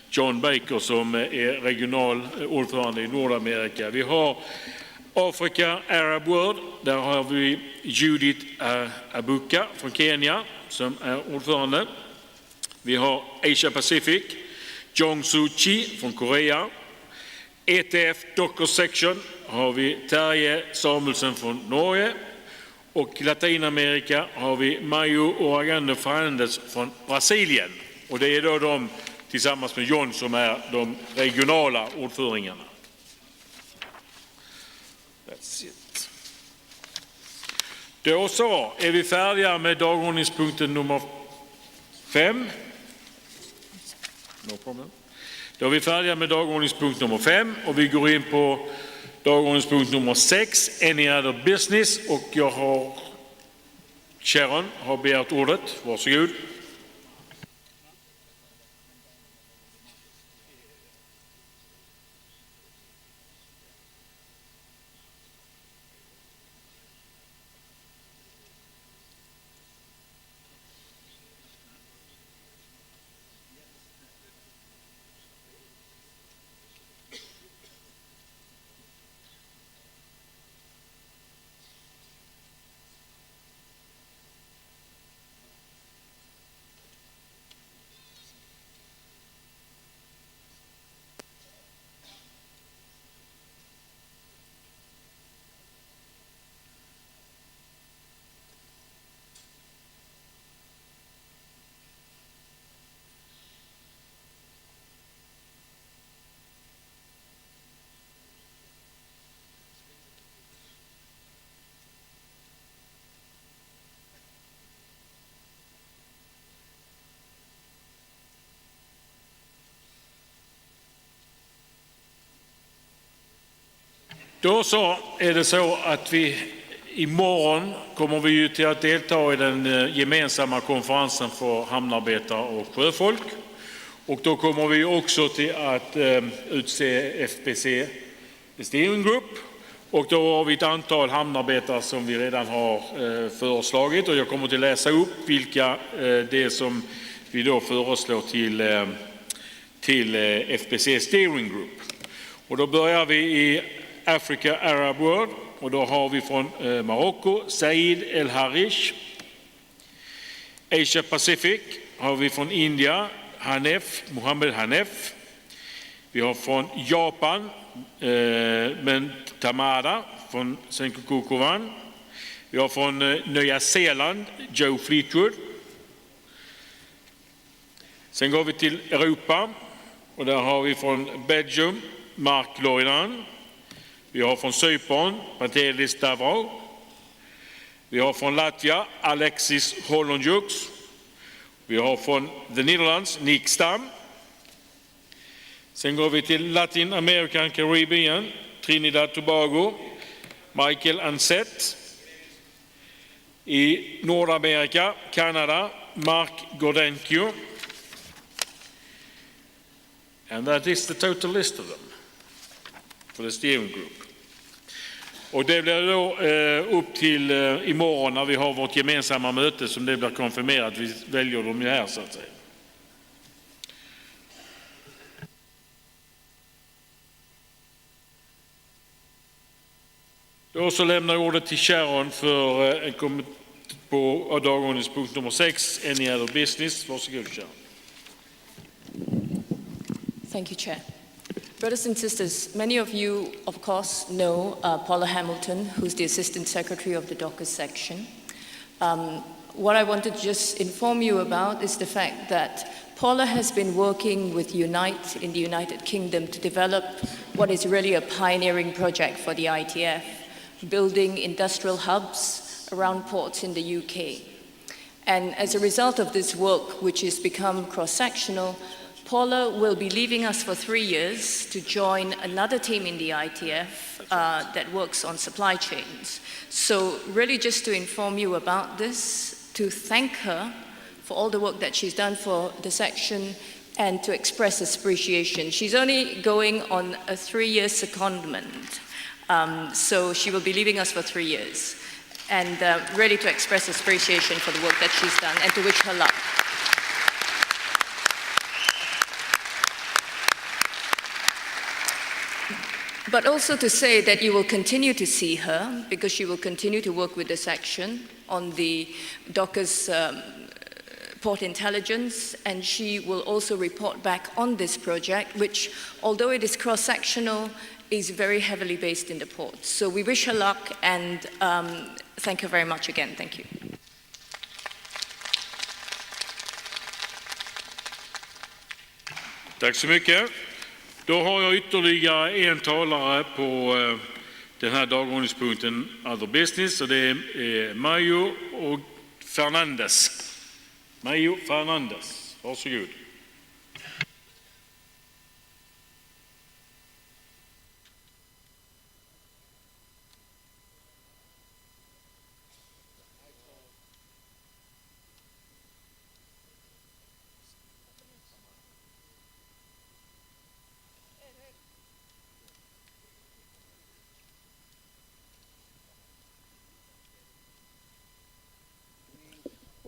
S2: John Baker som är regional ordförande i Nordamerika. Vi har Afrika Arab World. Där har vi Judith Abuka från Kenya som är ordförande. Vi har Asia Pacific. Jong Soo Chi från Korea. ETF Docker Section har vi Terje Samuelsen från Norge. Och i Latinamerika har vi Mayo Oragando Fernandes från Brasilien. Och det är då de tillsammans med John som är de regionala ordföringarna. That's it. Då så är vi färdiga med dagordningspunkten nummer 5. No problem. Då är vi färdiga med dagordningspunkt nummer 5 och vi går in på dagordningspunkt nummer 6, Any Other Business, och jag har Sharon har begärt ordet. Varsågod. Då så är det så att vi imorgon kommer vi ju till att delta i den gemensamma konferensen för hamnarbetare och sjöfolk. Och då kommer vi också till att utse FBC Steering Group. Och då har vi ett antal hamnarbetare som vi redan har föreslagit. Och jag kommer att läsa upp vilka det är som vi då föreslår till FBC Steering Group. Och då börjar vi i Africa Arab World, och då har vi från Marocko Said El Harish. Asia Pacific har vi från India Mohammed Hanef. Vi har från Japan Men Tamada från Sengoku Kovan. Vi har från Nya Zeeland Joe Fleetwood. Sen går vi till Europa, och där har vi från Belgium Mark Loinan. Vi har från Cypern Pantelis Stavro. Vi har från Latvia Alexis Holondjuks. Vi har från The Netherlands Nick Stam. Sen går vi till Latin American Caribbean Trinidad Tobago Michael Ansett. I Nordamerika Kanada Mark Gordenkio. And that is the total list of them for the steering group. Och det blir då upp till imorgon när vi har vårt gemensamma möte som det blir konfirmerat. Vi väljer dem ju här så att säga. Då så lämnar jag ordet till Sharon för en kommentar på dagordningspunkt nummer 6, Any Other Business. Varsågod Sharon.
S14: Thank you, Chair. Brothers and sisters, many of you, of course, know Paula Hamilton, who's the Assistant Secretary of the Dockers section. What I wanted to just inform you about is the fact that Paula has been working with Unite in the United Kingdom to develop what is really a pioneering project for the ITF, building industrial hubs around ports in the UK. And as a result of this work, which has become cross-sectional, Paula will be leaving us for 3 years to join another team in the ITF that works on supply chains. So really just to inform you about this, to thank her for all the work that she's done for the section and to express appreciation. She's only going on a 3-year secondment, so she will be leaving us for 3 years. And really to express appreciation for the work that she's done and to wish her luck. But also to say that you will continue to see her because she will continue to work with the section on the Dockers port intelligence, and she will also report back on this project, which, although it is cross-sectional, is very heavily based in the ports. So we wish her luck and thank her very much again. Thank you.
S2: Tack så mycket. Då har jag ytterligare en talare på den här dagordningspunkten Other Business, och det är Mayo och Fernandes. Mayo Fernandes, varsågod.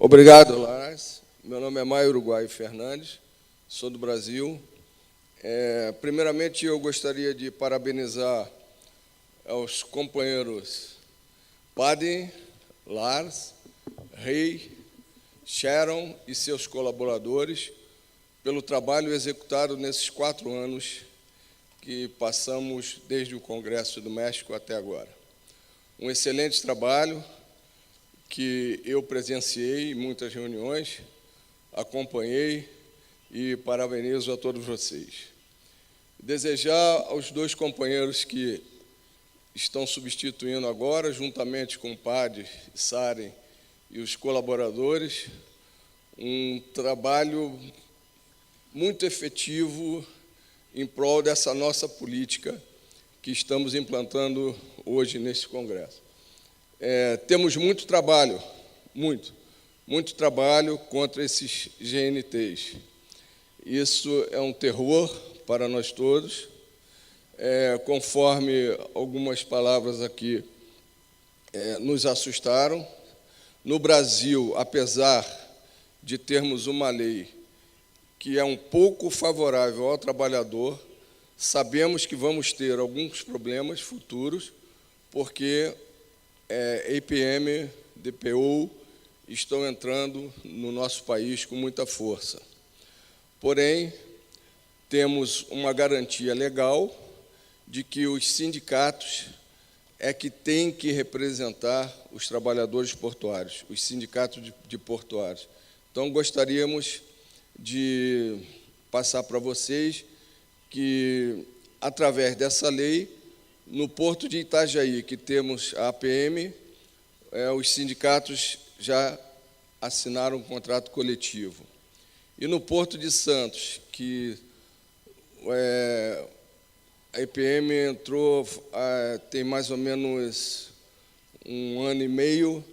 S12: Obrigado, Lars. Meu nome é Maio Uruguai Fernandes, sou do Brasil. Primeiramente, eu gostaria de parabenizar aos companheiros Paddy, Lars, Rei, Sharon e seus colaboradores pelo trabalho executado nesses 4 anos que passamos desde o Congresso do México até agora. Um excelente trabalho que eu presenciei em muitas reuniões, acompanhei e parabenizo a todos vocês. Desejar aos 2 companheiros que estão substituindo agora, juntamente com o Paddy, Saren e os colaboradores, um trabalho muito efetivo em prol dessa nossa política que estamos implantando hoje nesse Congresso. Temos muito trabalho, muito trabalho contra esses GNTs. Isso é um terror para nós todos. Conforme algumas palavras aqui nos assustaram, no Brasil, apesar de termos uma lei que é um pouco favorável ao trabalhador, sabemos que vamos ter alguns problemas futuros, porque EPM, DPO estão entrando no nosso país com muita força. Porém, temos uma garantia legal de que os sindicatos é que têm que representar os trabalhadores portuários, os sindicatos de portuários. Então, gostaríamos de passar para vocês que, através dessa lei, no Porto de Itajaí, que temos a APM, os sindicatos já assinaram um contrato coletivo. E no Porto de Santos, que a EPM entrou tem mais ou menos 1 ano e meio,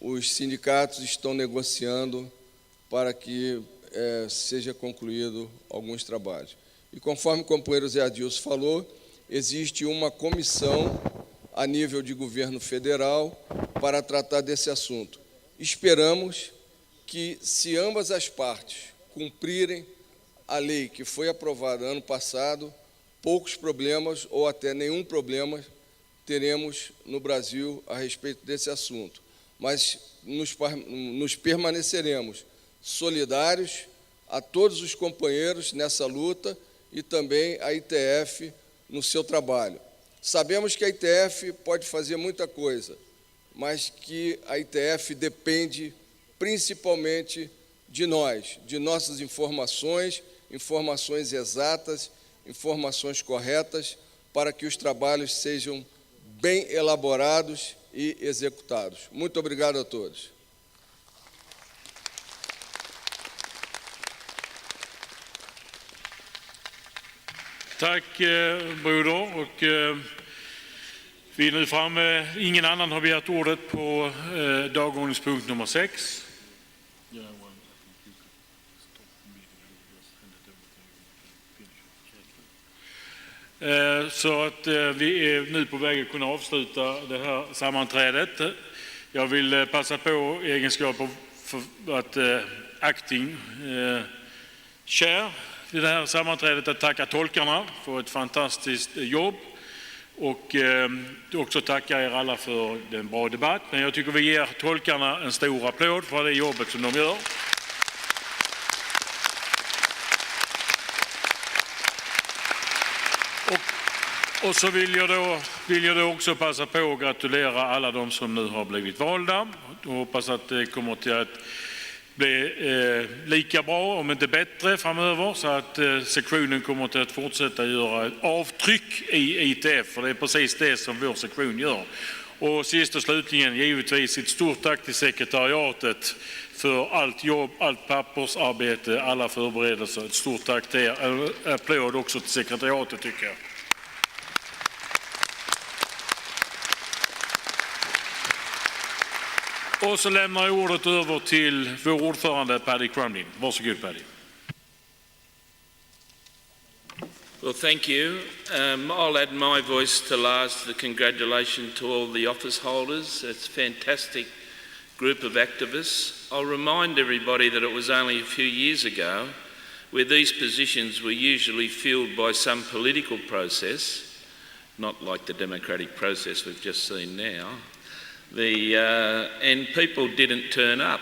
S12: os sindicatos estão negociando para que seja concluído alguns trabalhos. E conforme o companheiro Zé Adilson falou, existe uma comissão a nível de governo federal para tratar desse assunto. Esperamos que, se ambas as partes cumprirem a lei que foi aprovada ano passado, poucos problemas ou até nenhum problema teremos no Brasil a respeito desse assunto. Mas nos permaneceremos solidários a todos os companheiros nessa luta e também a ITF no seu trabalho. Sabemos que a ITF pode fazer muita coisa, mas que a ITF depende principalmente de nós, de nossas informações exatas, informações corretas, para que os trabalhos sejam bem elaborados e executados. Muito obrigado a todos.
S2: Tack broder, och vi är nu framme, ingen annan har begärt ordet på dagordningspunkt nummer 6. Så att vi är nu på väg att kunna avsluta det här sammanträdet. Jag vill passa på egenskap av att acting chair vid det här sammanträdet att tacka tolkarna för ett fantastiskt jobb och också tacka er alla för en bra debatt. Men jag tycker vi ger tolkarna en stor applåd för det jobbet som de gör. Och så vill jag då också passa på att gratulera alla de som nu har blivit valda och hoppas att det kommer till att bli lika bra, om inte bättre, framöver, så att sektionen kommer till att fortsätta göra ett avtryck i ITF, för det är precis det som vår sektion gör. Och sist och slutligen givetvis ett stort tack till sekretariatet för allt jobb, allt pappersarbete, alla förberedelser. Ett stort tack till er. En applåd också till sekretariatet, tycker jag. Och så lämnar jag ordet över till vår ordförande Paddy Crumlin. Varsågod, Paddy.
S5: Well, thank you. I'll add my voice to Lars, the congratulations to all the office holders. It's fantastic group of activists. I'll remind everybody that it was only a few years ago where these positions were usually filled by some political process, not like the democratic process we've just seen now, and people didn't turn up.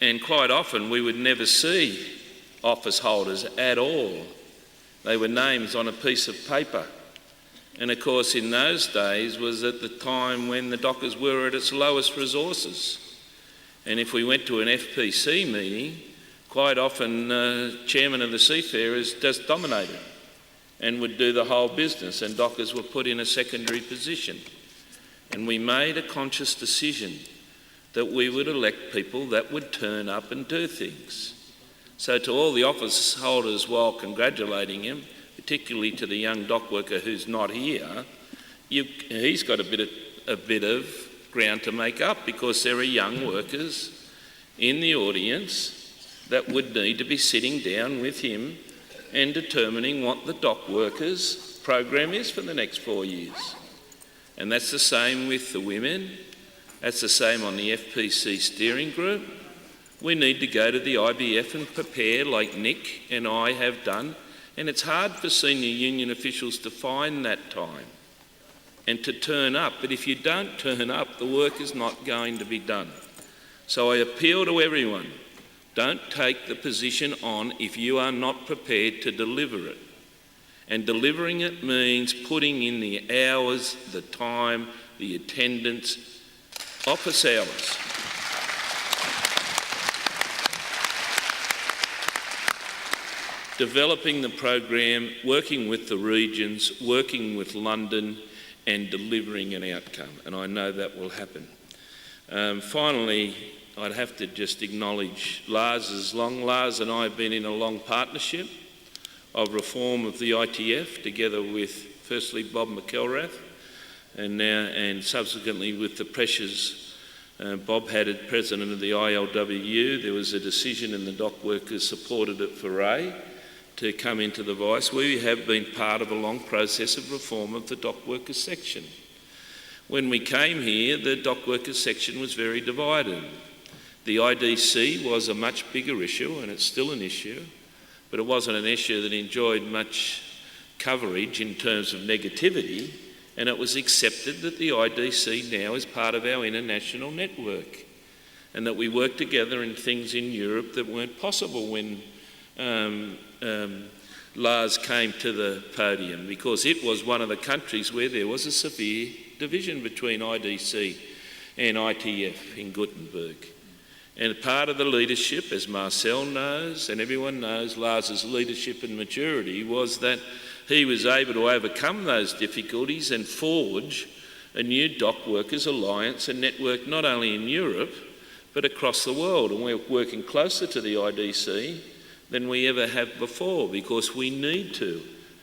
S5: And quite often we would never see office holders at all. They were names on a piece of paper. And of course in those days was at the time when the Dockers were at its lowest resources. And if we went to an FPC meeting, quite often chairman of the seafarers just dominated and would do the whole business, and Dockers were put in a secondary position. And we made a conscious decision that we would elect people that would turn up and do things. So to all the office holders, while congratulating him, particularly to the young dock worker who's not here, he's got a bit of ground to make up, because there are young workers in the audience that would need to be sitting down with him and determining what the dock workers program is for the next 4 years. And that's the same with the women. That's the same on the FPC steering group. We need to go to the IBF and prepare like Nick and I have done. And it's hard for senior union officials to find that time and to turn up. But if you don't turn up, the work is not going to be done. So I appeal to everyone, don't take the position on if you are not prepared to deliver it. And delivering it means putting in the hours, the time, the attendance, office hours. Developing the program, working with the regions, working with London, and delivering an outcome. And I know that will happen. Finally, I'd have to just acknowledge Lars and I have been in a long partnership of reform of the ITF, together with firstly Bob McElrath, and subsequently with the pressures Bob had as president of the ILWU. There was a decision, and the dock workers supported it for Ray to come into the Vice. We have been part of a long process of reform of the dock workers section. When we came here, the dock workers section was very divided. The IDC was a much bigger issue, and it's still an issue, but it wasn't an issue that enjoyed much coverage in terms of negativity, and it was accepted that the IDC now is part of our international network, and that we work together in things in Europe that weren't possible when Lars came to the podium, because it was one of the countries where there was a severe division between IDC and ITF in Gothenburg. And part of the leadership, as Marcel knows and everyone knows, Lars's leadership and maturity was that he was able to overcome those difficulties and forge a new dock workers alliance and network, not only in Europe but across the world. And we're working closer to the IDC than we ever have before, because we need to.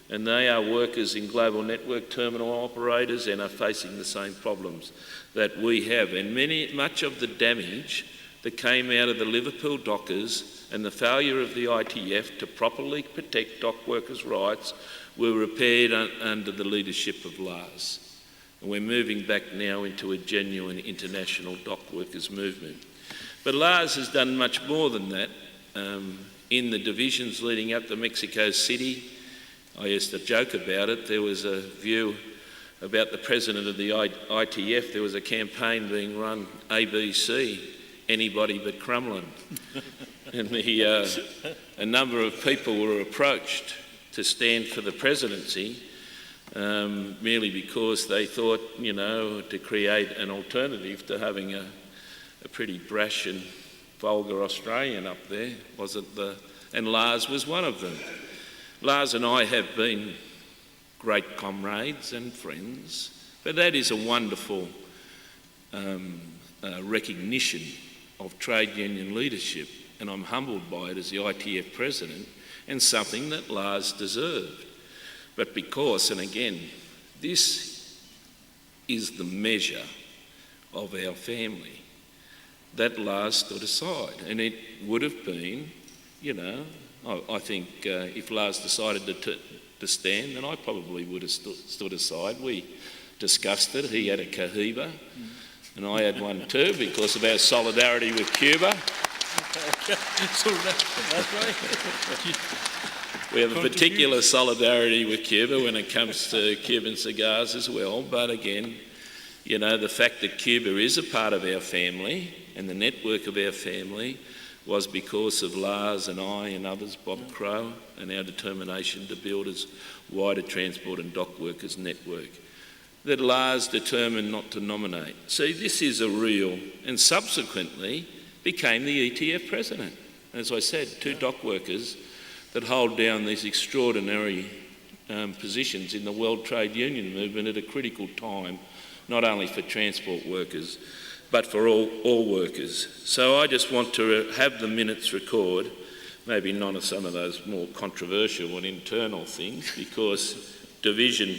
S5: And they are workers in global network terminal operators and are facing the same problems that we have. And much of the damage that came out of the Liverpool dockers and the failure of the ITF to properly protect dock workers' rights were repaired under the leadership of Lars. And we're moving back now into a genuine international dock workers movement. But Lars has done much more than that. In the divisions leading up to Mexico City, I used to joke about it, there was a view about the president of the ITF, there was a campaign being run, ABC, anybody but Crumlin. And a number of people were approached to stand for the presidency, merely because they thought, to create an alternative to having a pretty brash and vulgar Australian up there, and Lars was one of them. Lars and I have been great comrades and friends, but that is a wonderful recognition of trade union leadership, and I'm humbled by it as the ITF president, and something that Lars deserved. But because, and again, this is the measure of our family, that Lars stood aside. And it would have been, I think if Lars decided to stand, then I probably would have stood aside. We discussed it. He had a Cohiba. and I had one too because of our solidarity with Cuba. We have a particular solidarity with Cuba when it comes to Cuban cigars as well, but again, you know, the fact that Cuba is a part of our family and the network of our family was because of Lars and I and others, Bob Crow, and our determination to build as wide a transport and dock workers network that Lars determined not to nominate. See, this is a real, and subsequently became the ETF president. As I said, two dock workers that hold down these extraordinary positions in the World Trade Union movement at a critical time, not only for transport workers, but for all workers. So I just want to have the minutes record, maybe none of some of those more controversial and internal things, because division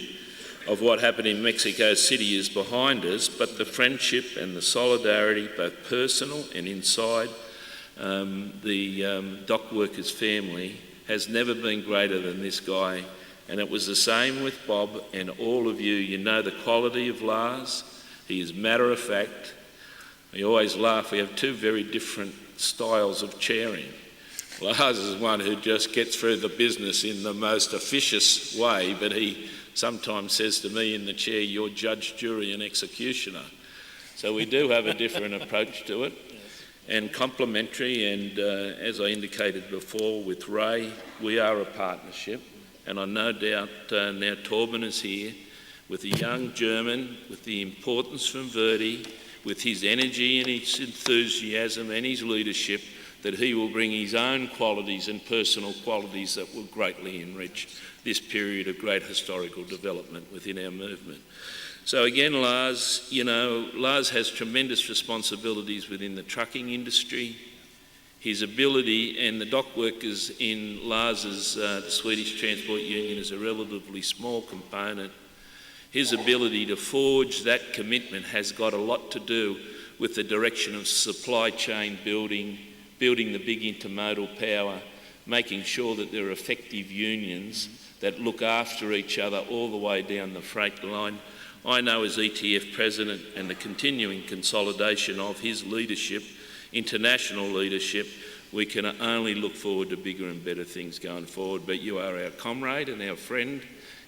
S5: of what happened in Mexico City is behind us, but the friendship and the solidarity, both personal and inside the dock workers family, has never been greater than this guy. And it was the same with Bob and all of you. You know the quality of Lars. He is matter of fact. We always laugh. We have two very different styles of chairing. Lars is one who just gets through the business in the most officious way, but he sometimes says to me in the chair, "You're judge, jury and executioner." So we do have a different approach to it, and complementary, and as I indicated before with Ray, we are a partnership, and I no doubt now Torben is here with a young German, with the importance from Verdi, with his energy and his enthusiasm and his leadership, that he will bring his own qualities and personal qualities that will greatly enrich this period of great historical development within our movement. So again, Lars, you know, Lars has tremendous responsibilities within the trucking industry. His ability, and the dock workers in Lars's, the Swedish Transport Union, is a relatively small component. His ability to forge that commitment has got a lot to do with the direction of supply chain building the big intermodal power, making sure that there are effective unions that look after each other all the way down the freight line. I know as ETF president and the continuing consolidation of his leadership, international leadership, we can only look forward to bigger and better things going forward. But you are our comrade and our friend,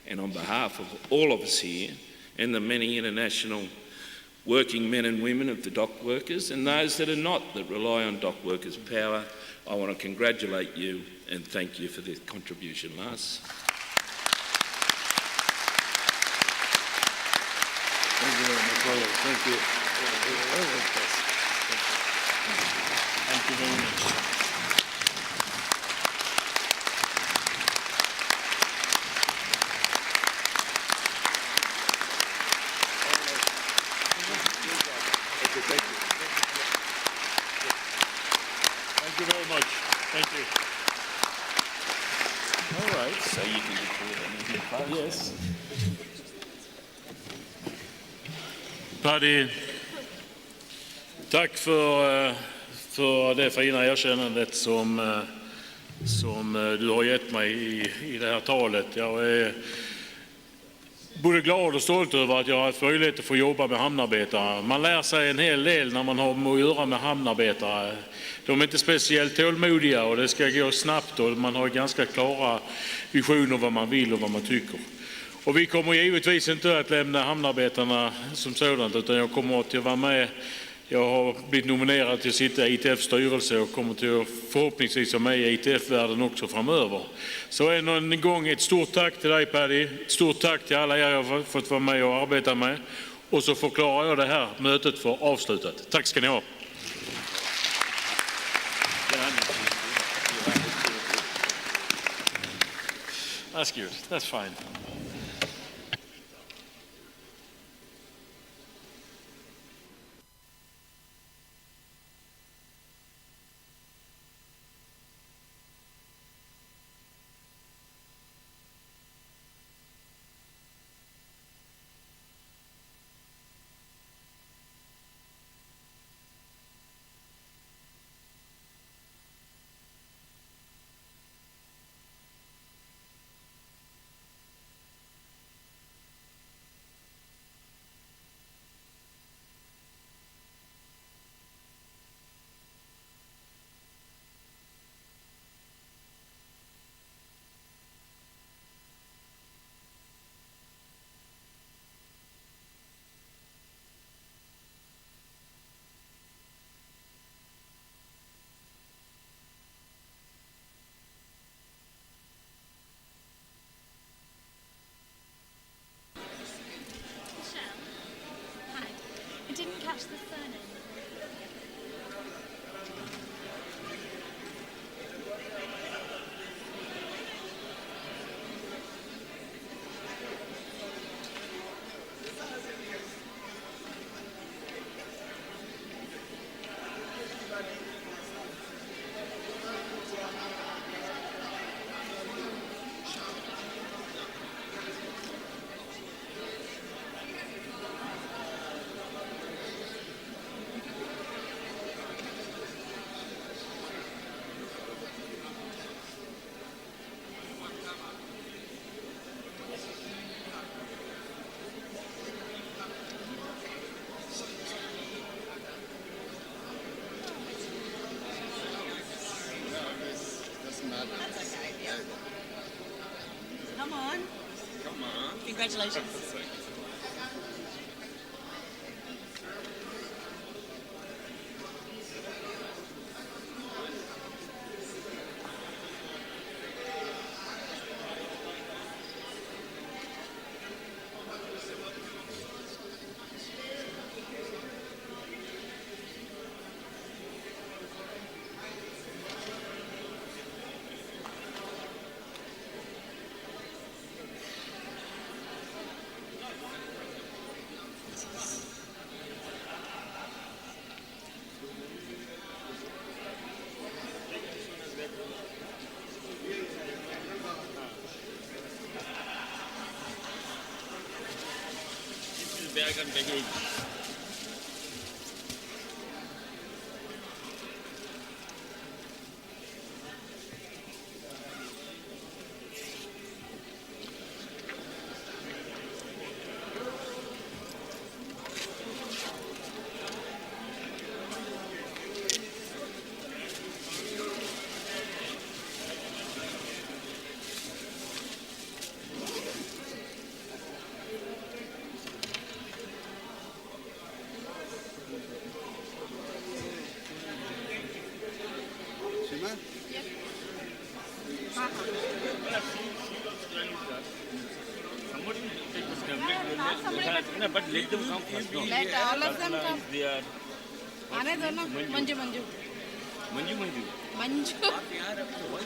S5: and on behalf of all of us here and the many international working men and women of the dock workers and those that are not, that rely on dock workers' power, I want to congratulate you and thank you for this contribution, Lars.
S2: Thank you very much, brother. Thank you. Thank you very much. Thank you very much. Thank you.
S5: All right, so you can record anything.
S2: Yes. Paddy, tack för det fina erkännandet som du har gett mig i det här talet. Jag är både glad och stolt över att jag har haft möjlighet att få jobba med hamnarbetare. Man lär sig en hel del när man har att göra med hamnarbetare. De är inte speciellt tålmodiga och det ska gå snabbt och man har ganska klara visioner vad man vill och vad man tycker. Och vi kommer givetvis inte att lämna hamnarbetarna som sådant, utan jag kommer att vara med. Jag har blivit nominerad till att sitta i ITFs styrelse och kommer till att förhoppningsvis vara med i ITF-världen också framöver. Så än en gång ett stort tack till dig, Paddy. Ett stort tack till alla er jag har fått vara med och arbeta med. Och så förklarar jag det här mötet för avslutat. Tack ska ni ha. That's good. That's fine.
S18: That's the surname.
S20: Come on.
S22: Come on.
S20: Congratulations.
S17: Bag and baggage. But let them come first. No.
S18: Let all of them come.
S17: They are.
S18: आने दो ना Manju Manju
S17: Manju Manju.
S18: Manju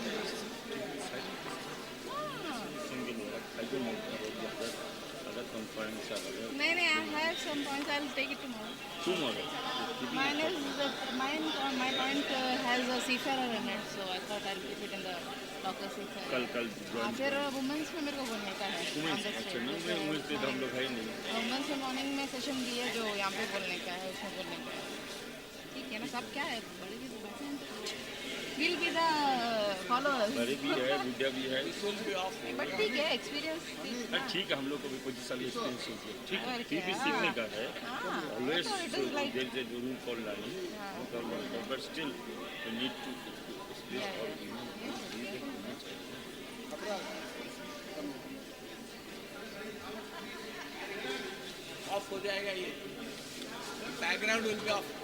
S18: नहीं नहीं I have some points. I'll take it tomorrow.
S17: Tomorrow.
S18: My point has a seafarer in it, so I thought I'll keep it in the locker seafarer.
S17: कल
S18: हाँ, फिर women's में मेरे को बोलने का है.
S17: अच्छा ना मैं वुमेन्स पे तो हम लोग है ही नहीं.
S18: वुमेन्स में मॉर्निंग में सेशन दी है जो यहाँ पे बोलने का है, उसमें बोलने का है. ठीक है ना, सब क्या है बड़े भी बैठे हैं. We'll be the followers.
S17: बड़ी भी है, बुढ़िया भी है.
S18: But ठीक है, experience.
S17: ठीक है, हम लोग को भी कुछ साल एक्सपीरियंस हो गया. ठीक है,
S18: और
S17: ठीक भी
S18: क्या?
S17: सीखने का है.
S18: हाँ,
S17: Always
S18: so it is like-
S17: there is a rule for learning. But still, you need to.
S24: Of हो जाएगा ये. Background will be of.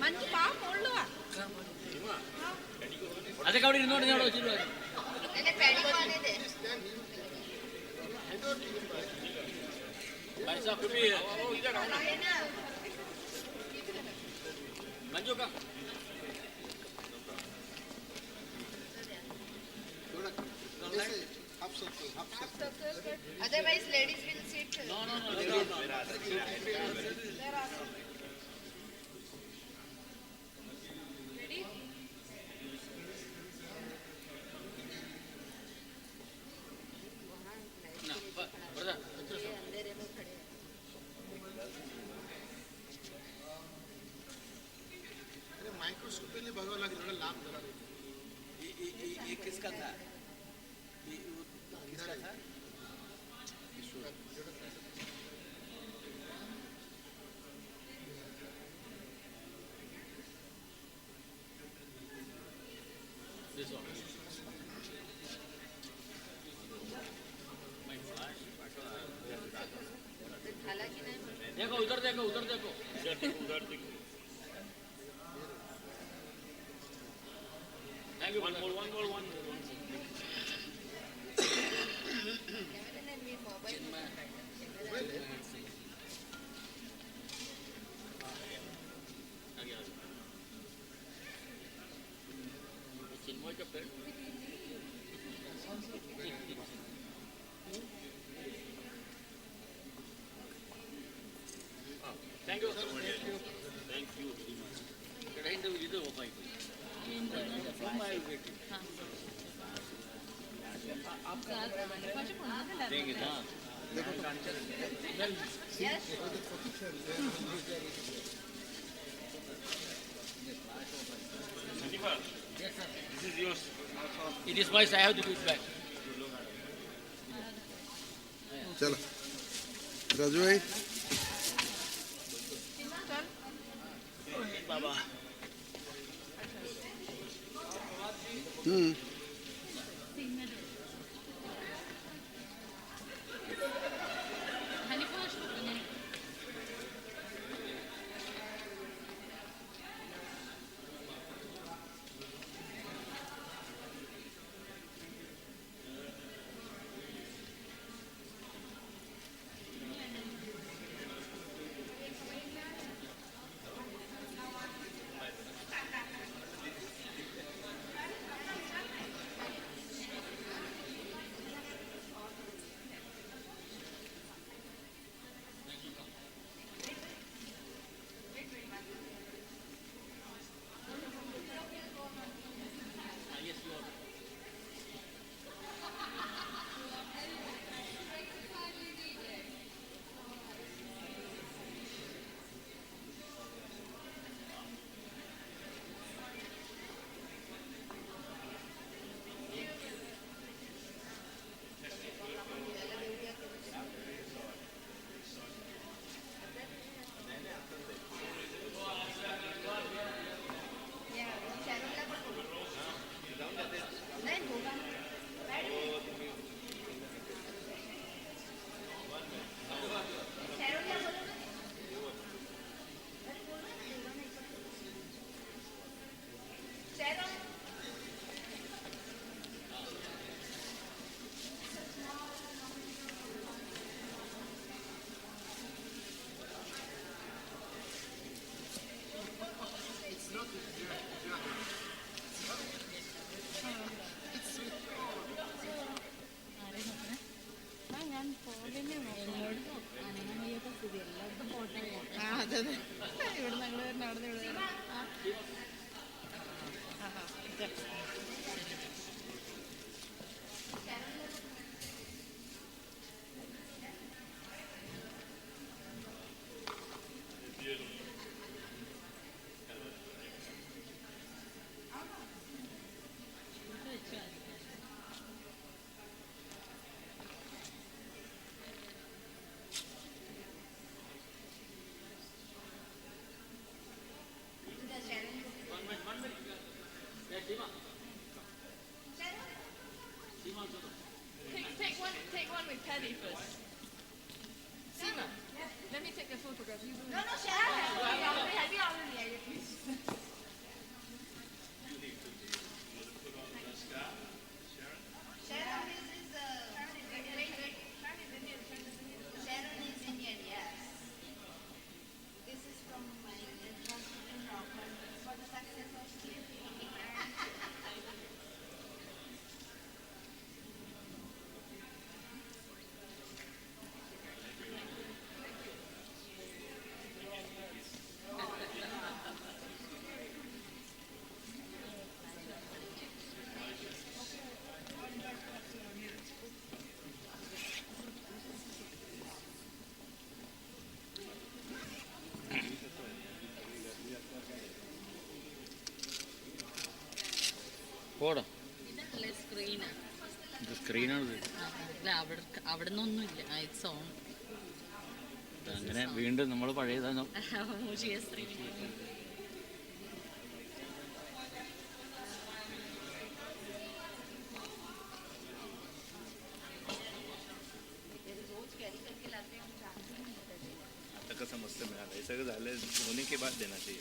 S18: Manju പാമ്പ് ഉള്ളുവാ
S10: അതൊക്കെ അവിടെ ഇരുന്നോണ്ട് ഞാൻ അവിടെ വെച്ചിട്ട് മഞ്ജു का
S18: Otherwise, ladies will sit.
S10: No.
S18: There are some. Ready?
S10: No, brother.
S21: Microscope के लिए भगवान लग रहा लाभ करा
S10: ये किसका था किसका था This one. My flash. देखो उधर देखो उधर देखो उधर देखो Thank you. One more. Chinmoy ka pet. Thank you. Thank you very much. Kadai inda video open. देंगे ना This is yours. It is mine. I have to give it back.
S3: चलो राजू भाई
S10: बाबा
S18: അതെ ഇവിടെ ഞങ്ങൾ നടന്ന് ഇവിടെ Take one
S14: with Paddy first. Sima, let me take a photograph. You do
S18: No, no, Sharon. Sharon is Indian, yes. This is from my for the success of slavery.
S10: പോടാ
S13: ഇതല്ലേ screen
S10: ഇത് സ്ക്രീനാണ്
S13: അല്ല അവിടെ നിന്നൊന്നുമില്ല ഇറ്റ്സ് ഓൺ
S10: അങ്ങനെ വീണ്ടും നമ്മൾ പഴയതാണ്
S13: മുഷിയ screen
S9: का समझते में आता है ऐसा झालं होने के बाद देना चाहिए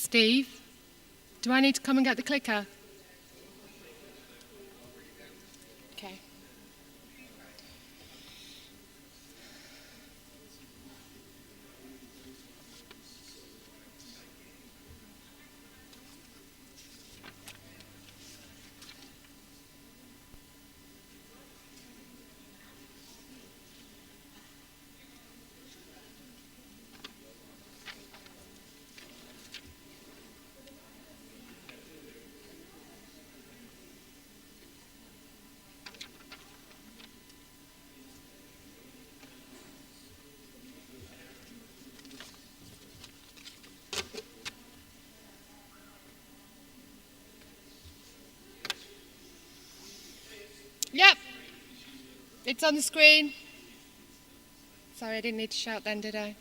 S7: Steve, do I need to come and get the clicker? Okay. Yep, it's on the screen. Sorry, I didn't need to shout then, did I?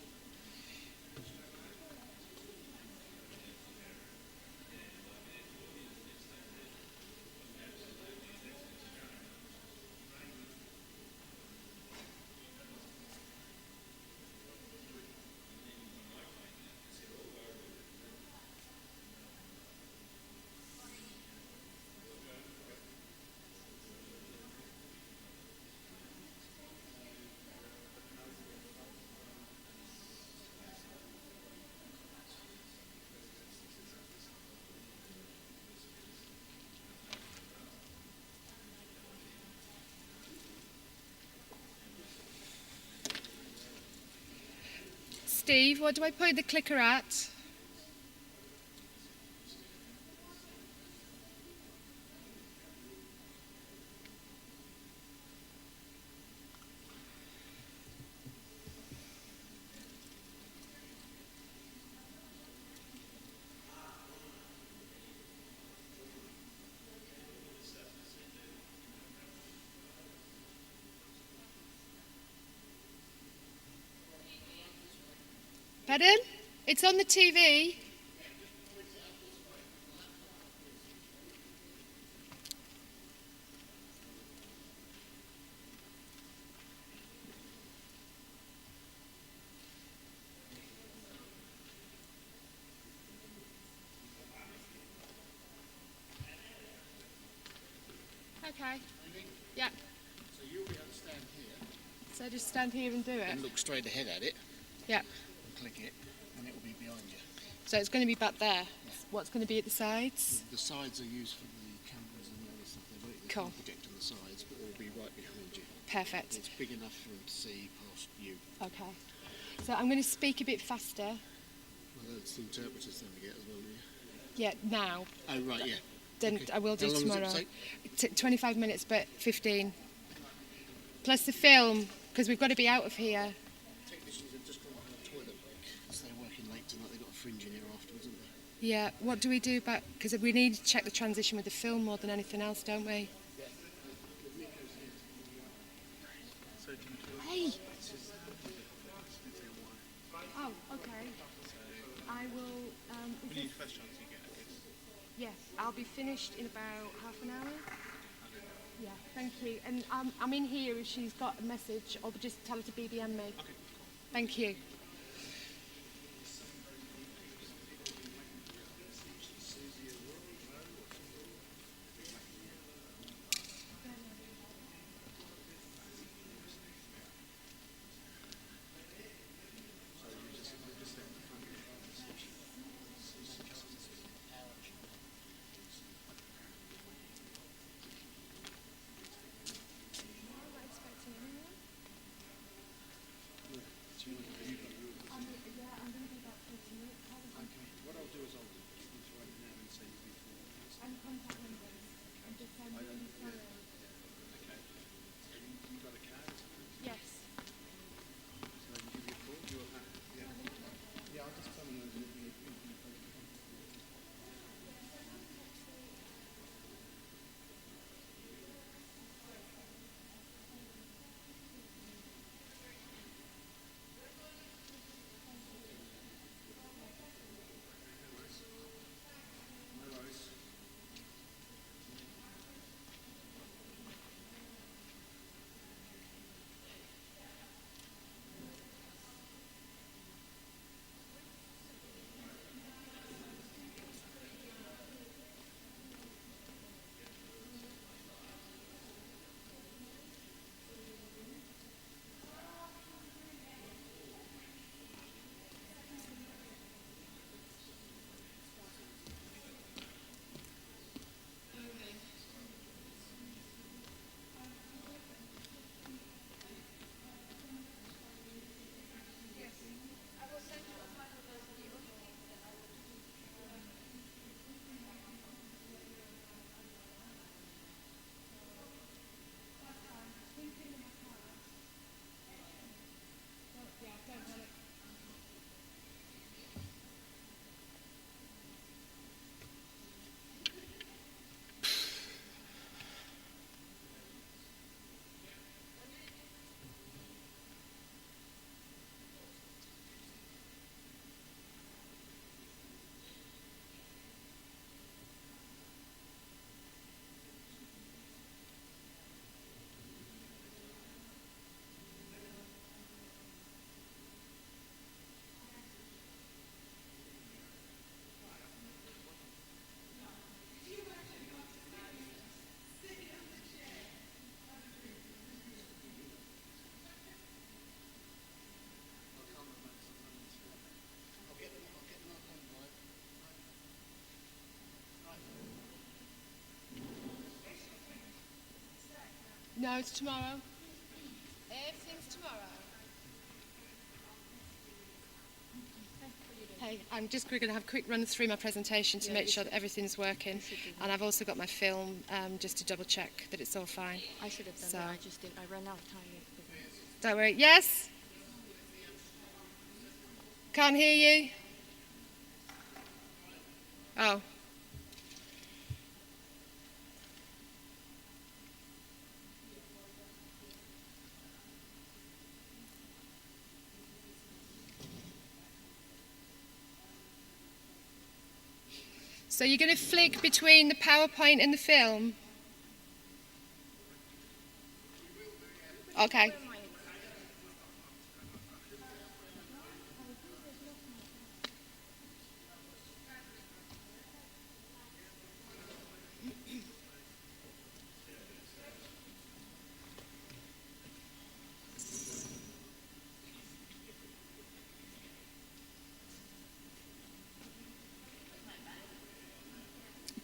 S7: Steve, what do I point the clicker at? Pardon? It's on the TV. Okay. Yeah.
S10: So you'll be able to stand here.
S7: So just stand here and do it?
S10: And look straight ahead at it.
S7: Yeah.
S10: Click it, and it will be behind you.
S7: So it's going to be back there. What's going to be at the sides?
S10: The sides are used for the cameras and the other stuff. They
S7: Cool.
S10: can't project on the sides, but they'll be right behind you.
S7: Perfect.
S10: It's big enough for them to see past you.
S7: Okay. So I'm going to speak a bit faster.
S10: Well, that's the interpreters then we get as well, do you?
S7: Yeah, now.
S10: Oh, right, yeah.
S7: Then
S10: Okay.
S7: I will do
S10: How long
S7: tomorrow.
S10: does it take?
S7: 25 minutes, but 15. Plus the film, because we've got to be out of here.
S10: Technicians have just gone on a toilet break, so they're working late tonight. They've got a fringe in here afterwards, haven't they?
S7: Yeah, what do we do about... Because we need to check the transition with the film more than anything else, don't we? Hey! Oh, okay. I will...
S9: We need first chance you get, I guess.
S7: Yes, I'll be finished in about half an hour. Yeah, thank you. And I'm in here if she's got a message, or just tell her to BBM me. Okay. Thank you.
S10: Do you want to
S7: No, it's tomorrow. Everything's tomorrow. Hey, I'm just going to have a quick run through my presentation to make sure that everything's working. And I've also got my film just to double check that it's all fine.
S14: I should have done that. I just did. I ran out of time.
S7: Don't worry. Yes? Can't hear you? Oh. So you're going to flick between the PowerPoint and the film? Okay.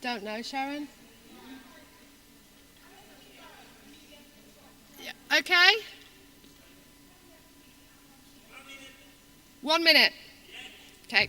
S7: Don't know, Sharon? Yeah. Okay. 1 minute. Okay.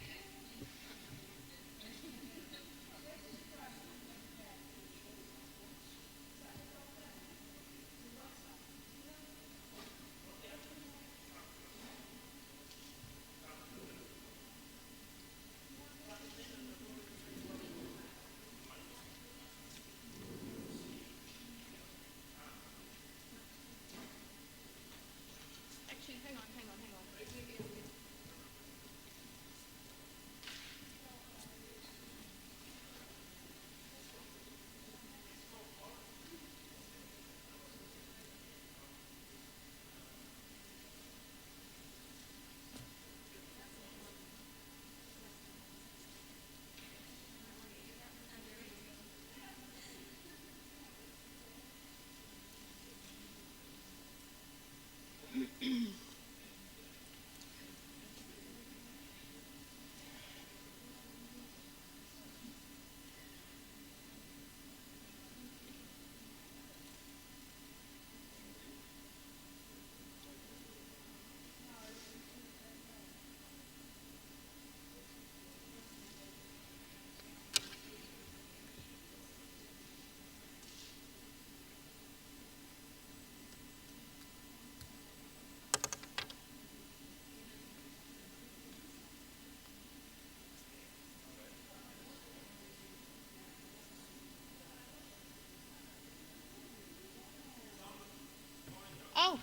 S7: Oh.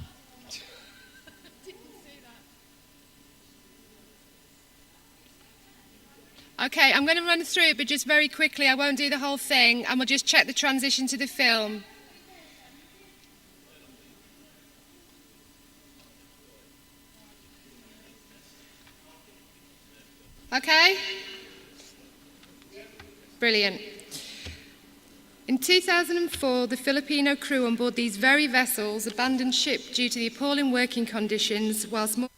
S7: Didn't see that. Okay, I'm going to run through it, but just very quickly. I won't do the whole thing, and we'll just check the transition to the film. Okay? Brilliant. In 2004, the Filipino crew on board these very vessels abandoned ship due to the appalling working conditions, whilst more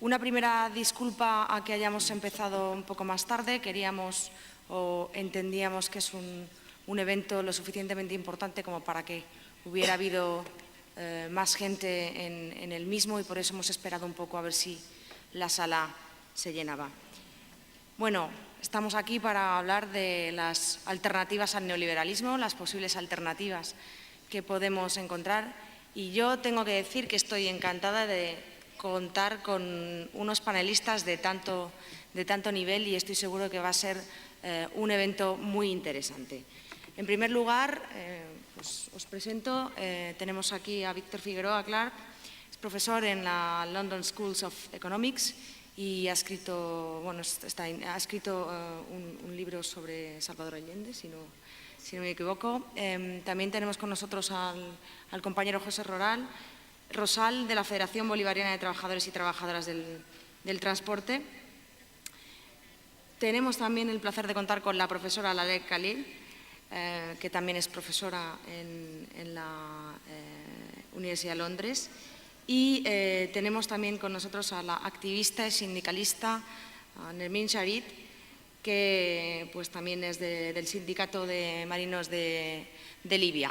S15: Una primera disculpa a que hayamos empezado un poco más tarde. Queríamos o entendíamos que es un evento lo suficientemente importante como para que hubiera habido más gente en el mismo, y por eso hemos esperado un poco a ver si la sala se llenaba. Bueno, estamos aquí para hablar de las alternativas al neoliberalismo, las posibles alternativas que podemos encontrar, y yo tengo que decir que estoy encantada de contar con unos panelistas de tanto nivel, y estoy seguro que va a ser un evento muy interesante. En primer lugar, pues os presento, tenemos aquí a Víctor Figueroa Clark, es profesor en la London School of Economics y ha escrito, un libro sobre Salvador Allende, si no me equivoco. También tenemos con nosotros al compañero José Rosal, de la Federación Bolivariana de Trabajadores y Trabajadoras del Transporte. Tenemos también el placer de contar con la profesora Lalek Khalil, que también es profesora en la Universidad de Londres. Y tenemos también con nosotros a la activista y sindicalista Nermin Sharit, que pues también es del Sindicato de Marinos de Libia.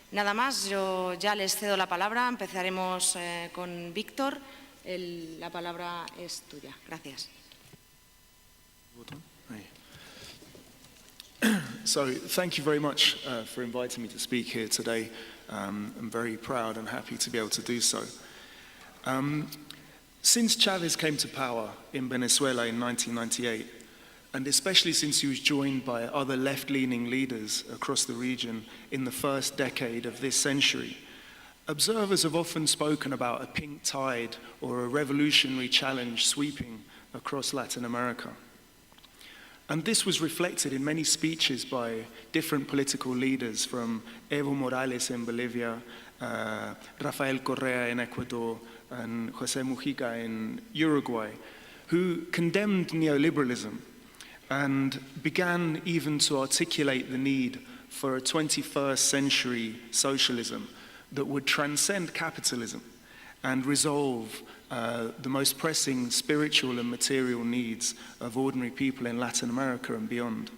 S15: Nada más, yo ya les cedo la palabra. Empezaremos con Víctor. La palabra es tuya. Gracias.
S16: So, thank you very much for inviting me to speak here today. I'm very proud and happy to be able to do so. Since Chavez came to power in Venezuela in 1998, and especially since he was joined by other left-leaning leaders across the region in the first decade of this century, observers have often spoken about a pink tide or a revolutionary challenge sweeping across Latin America. And this was reflected in many speeches by different political leaders, from Evo Morales in Bolivia, Rafael Correa in Ecuador, and José Mujica in Uruguay, who condemned neoliberalism and began even to articulate the need for a 21st century socialism that would transcend capitalism and resolve the most pressing spiritual and material needs of ordinary people in Latin America and beyond.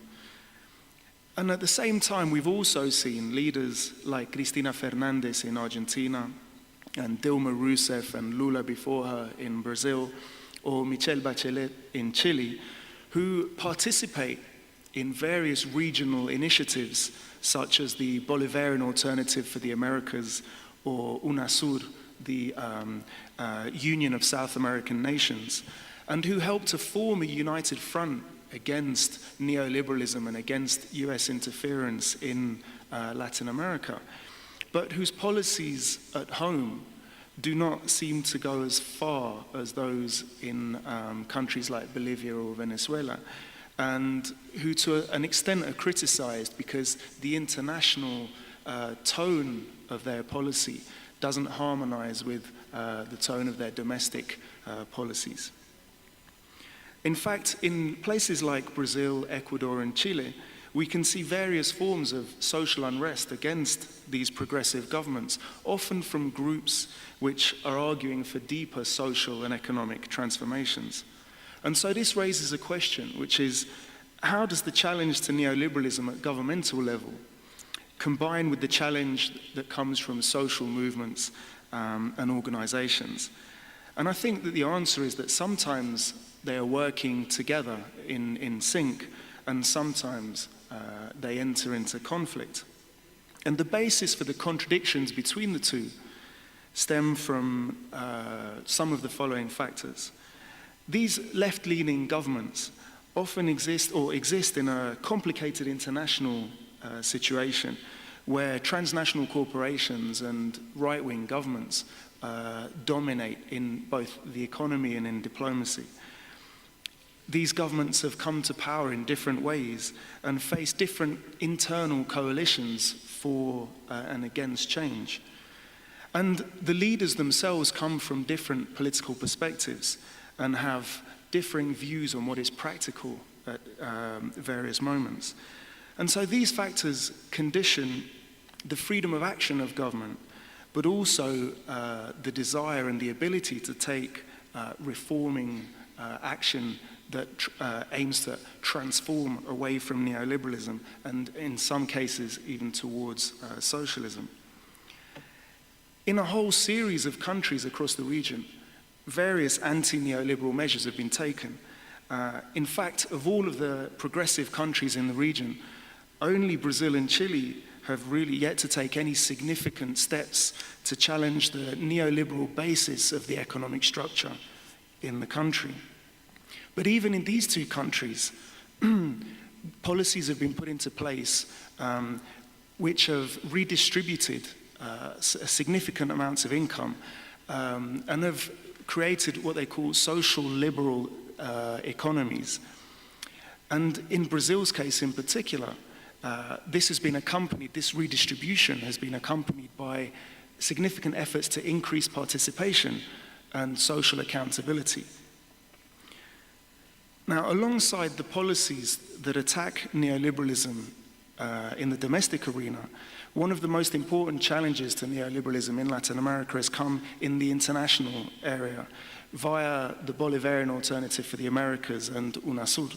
S16: And at the same time, we've also seen leaders like Cristina Fernández in Argentina, and Dilma Rousseff and Lula before her in Brazil, or Michelle Bachelet in Chile, who participate in various regional initiatives such as the Bolivarian Alternative for the Americas, or UNASUR, the Union of South American Nations, and who helped to form a united front against neoliberalism and against US interference in Latin America, but whose policies at home do not seem to go as far as those in countries like Bolivia or Venezuela, and who to an extent are criticized because the international tone of their policy doesn't harmonize with the tone of their domestic policies. In fact, in places like Brazil, Ecuador, and Chile, we can see various forms of social unrest against these progressive governments, often from groups which are arguing for deeper social and economic transformations. And so this raises a question, which is, how does the challenge to neoliberalism at governmental level combine with the challenge that comes from social movements and organizations? And I think that the answer is that sometimes they are working together in sync, and sometimes they enter into conflict. And the basis for the contradictions between the two stem from some of the following factors. These left-leaning governments often exist in a complicated international situation where transnational corporations and right-wing governments dominate in both the economy and in diplomacy. These governments have come to power in different ways and face different internal coalitions for and against change. And the leaders themselves come from different political perspectives and have differing views on what is practical at various moments. And so these factors condition the freedom of action of government, but also the desire and the ability to take reforming action that aims to transform away from neoliberalism and in some cases even towards socialism. In a whole series of countries across the region, various anti-neoliberal measures have been taken. In fact, of all of the progressive countries in the region, only Brazil and Chile have really yet to take any significant steps to challenge the neoliberal basis of the economic structure in the country. But even in these two countries, policies have been put into place which have redistributed significant amounts of income and have created what they call social liberal economies. And in Brazil's case in particular, this redistribution has been accompanied by significant efforts to increase participation and social accountability. Now, alongside the policies that attack neoliberalism in the domestic arena, one of the most important challenges to neoliberalism in Latin America has come in the international area via the Bolivarian Alternative for the Americas and UNASUR.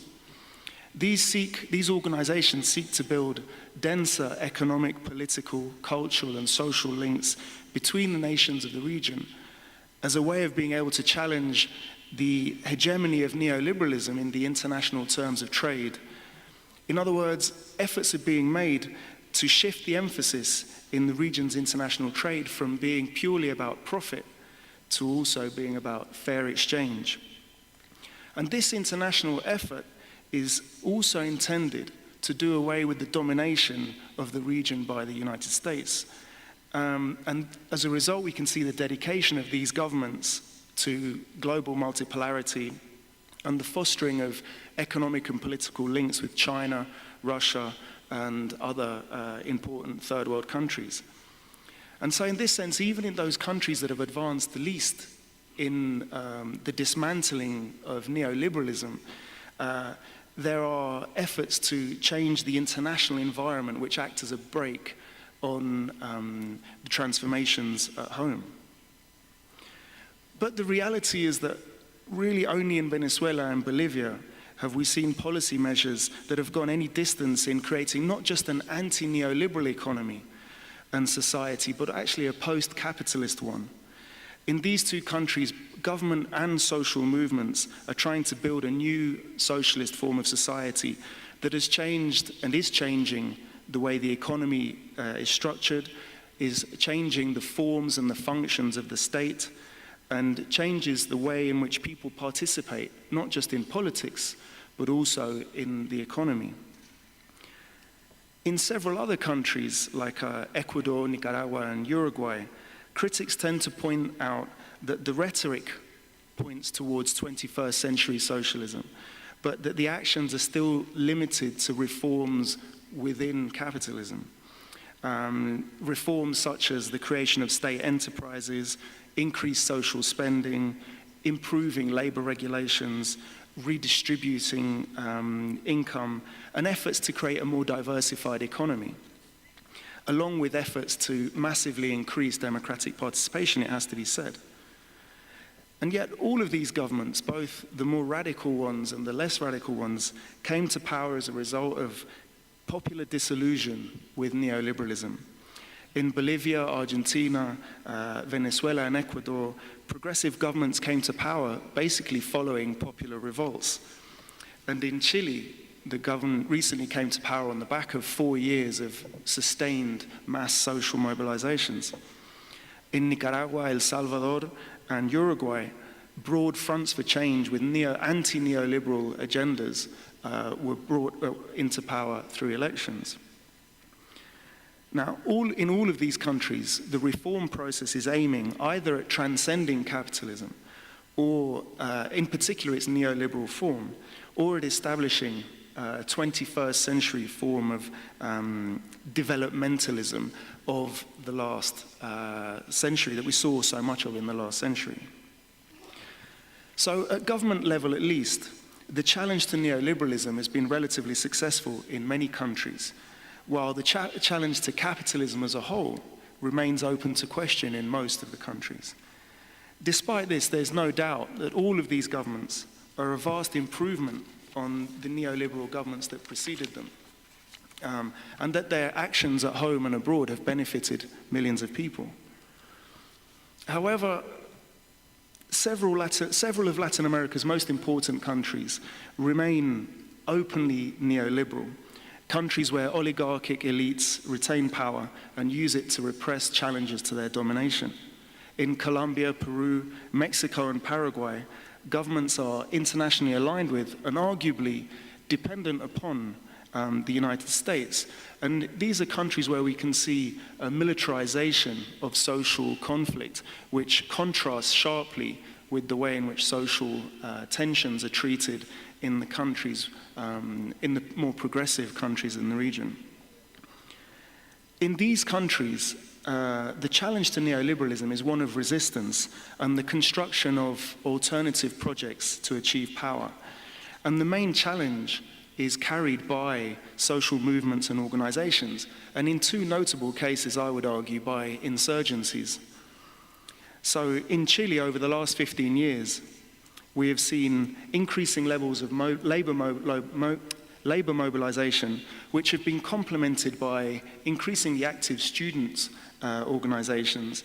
S16: These organizations seek to build denser economic, political, cultural, and social links between the nations of the region as a way of being able to challenge the hegemony of neoliberalism in the international terms of trade. In other words, efforts are being made to shift the emphasis in the region's international trade from being purely about profit to also being about fair exchange. And this international effort is also intended to do away with the domination of the region by the United States. And as a result, we can see the dedication of these governments to global multipolarity and the fostering of economic and political links with China, Russia, and other important third world countries. And so in this sense, even in those countries that have advanced the least in the dismantling of neoliberalism, there are efforts to change the international environment which act as a brake on the transformations at home. But the reality is that really only in Venezuela and Bolivia have we seen policy measures that have gone any distance in creating not just an anti-neoliberal economy and society, but actually a post-capitalist one. In these two countries, government and social movements are trying to build a new socialist form of society that has changed and is changing the way the economy is structured, is changing the forms and the functions of the state, and changes the way in which people participate, not just in politics, but also in the economy. In several other countries, like Ecuador, Nicaragua, and Uruguay, critics tend to point out that the rhetoric points towards 21st century socialism, but that the actions are still limited to reforms within capitalism. Reforms such as the creation of state enterprises, increased social spending, improving labor regulations, redistributing income, and efforts to create a more diversified economy. Along with efforts to massively increase democratic participation, it has to be said. And yet all of these governments, both the more radical ones and the less radical ones, came to power as a result of popular disillusion with neoliberalism. In Bolivia, Argentina, Venezuela, and Ecuador, progressive governments came to power basically following popular revolts. And in Chile, the government recently came to power on the back of 4 years of sustained mass social mobilizations. In Nicaragua, El Salvador, and Uruguay, broad fronts for change with anti-neoliberal agendas were brought into power through elections. Now, in all of these countries, the reform process is aiming either at transcending capitalism, or in particular its neoliberal form, or at establishing a 21st century form of developmentalism of the last century that we saw so much of in the last century. So at government level at least, the challenge to neoliberalism has been relatively successful in many countries, while the challenge to capitalism as a whole remains open to question in most of the countries. Despite this, there's no doubt that all of these governments are a vast improvement on the neoliberal governments that preceded them, and that their actions at home and abroad have benefited millions of people. However, several of Latin America's most important countries remain openly neoliberal, countries where oligarchic elites retain power and use it to repress challenges to their domination. In Colombia, Peru, Mexico, and Paraguay, governments are internationally aligned with and arguably dependent upon the United States. And these are countries where we can see a militarization of social conflict, which contrasts sharply with the way in which social tensions are treated in the countries, in the more progressive countries in the region. In these countries, the challenge to neoliberalism is one of resistance and the construction of alternative projects to achieve power. And the main challenge is carried by social movements and organizations, and in two notable cases, I would argue, by insurgencies. So in Chile, over the last 15 years, we have seen increasing levels of labor mobilization, which have been complemented by increasingly active students' organizations,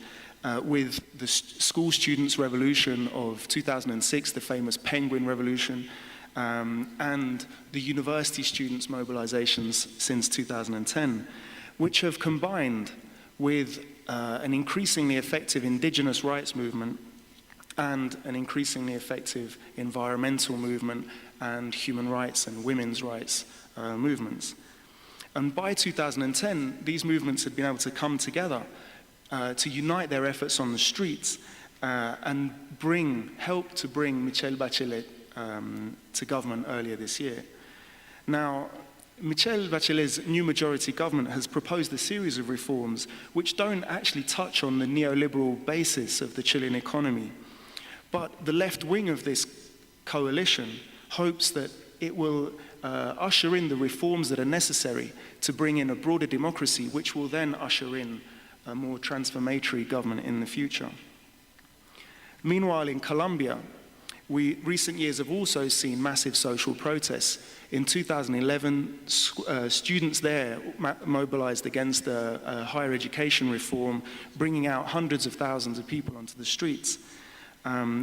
S16: with the school students' revolution of 2006, the famous Penguin Revolution, and the university students' mobilizations since 2010, which have combined with an increasingly effective indigenous rights movement and an increasingly effective environmental movement and human rights and women's rights movements. And by 2010, these movements had been able to come together to unite their efforts on the streets and help to bring Michelle Bachelet to government earlier this year. Now, Michelle Bachelet's new majority government has proposed a series of reforms which don't actually touch on the neoliberal basis of the Chilean economy. But the left wing of this coalition hopes that it will usher in the reforms that are necessary to bring in a broader democracy, which will then usher in a more transformatory government in the future. Meanwhile, in Colombia, recent years have also seen massive social protests. In 2011, students there mobilized against a higher education reform, bringing out hundreds of thousands of people onto the streets.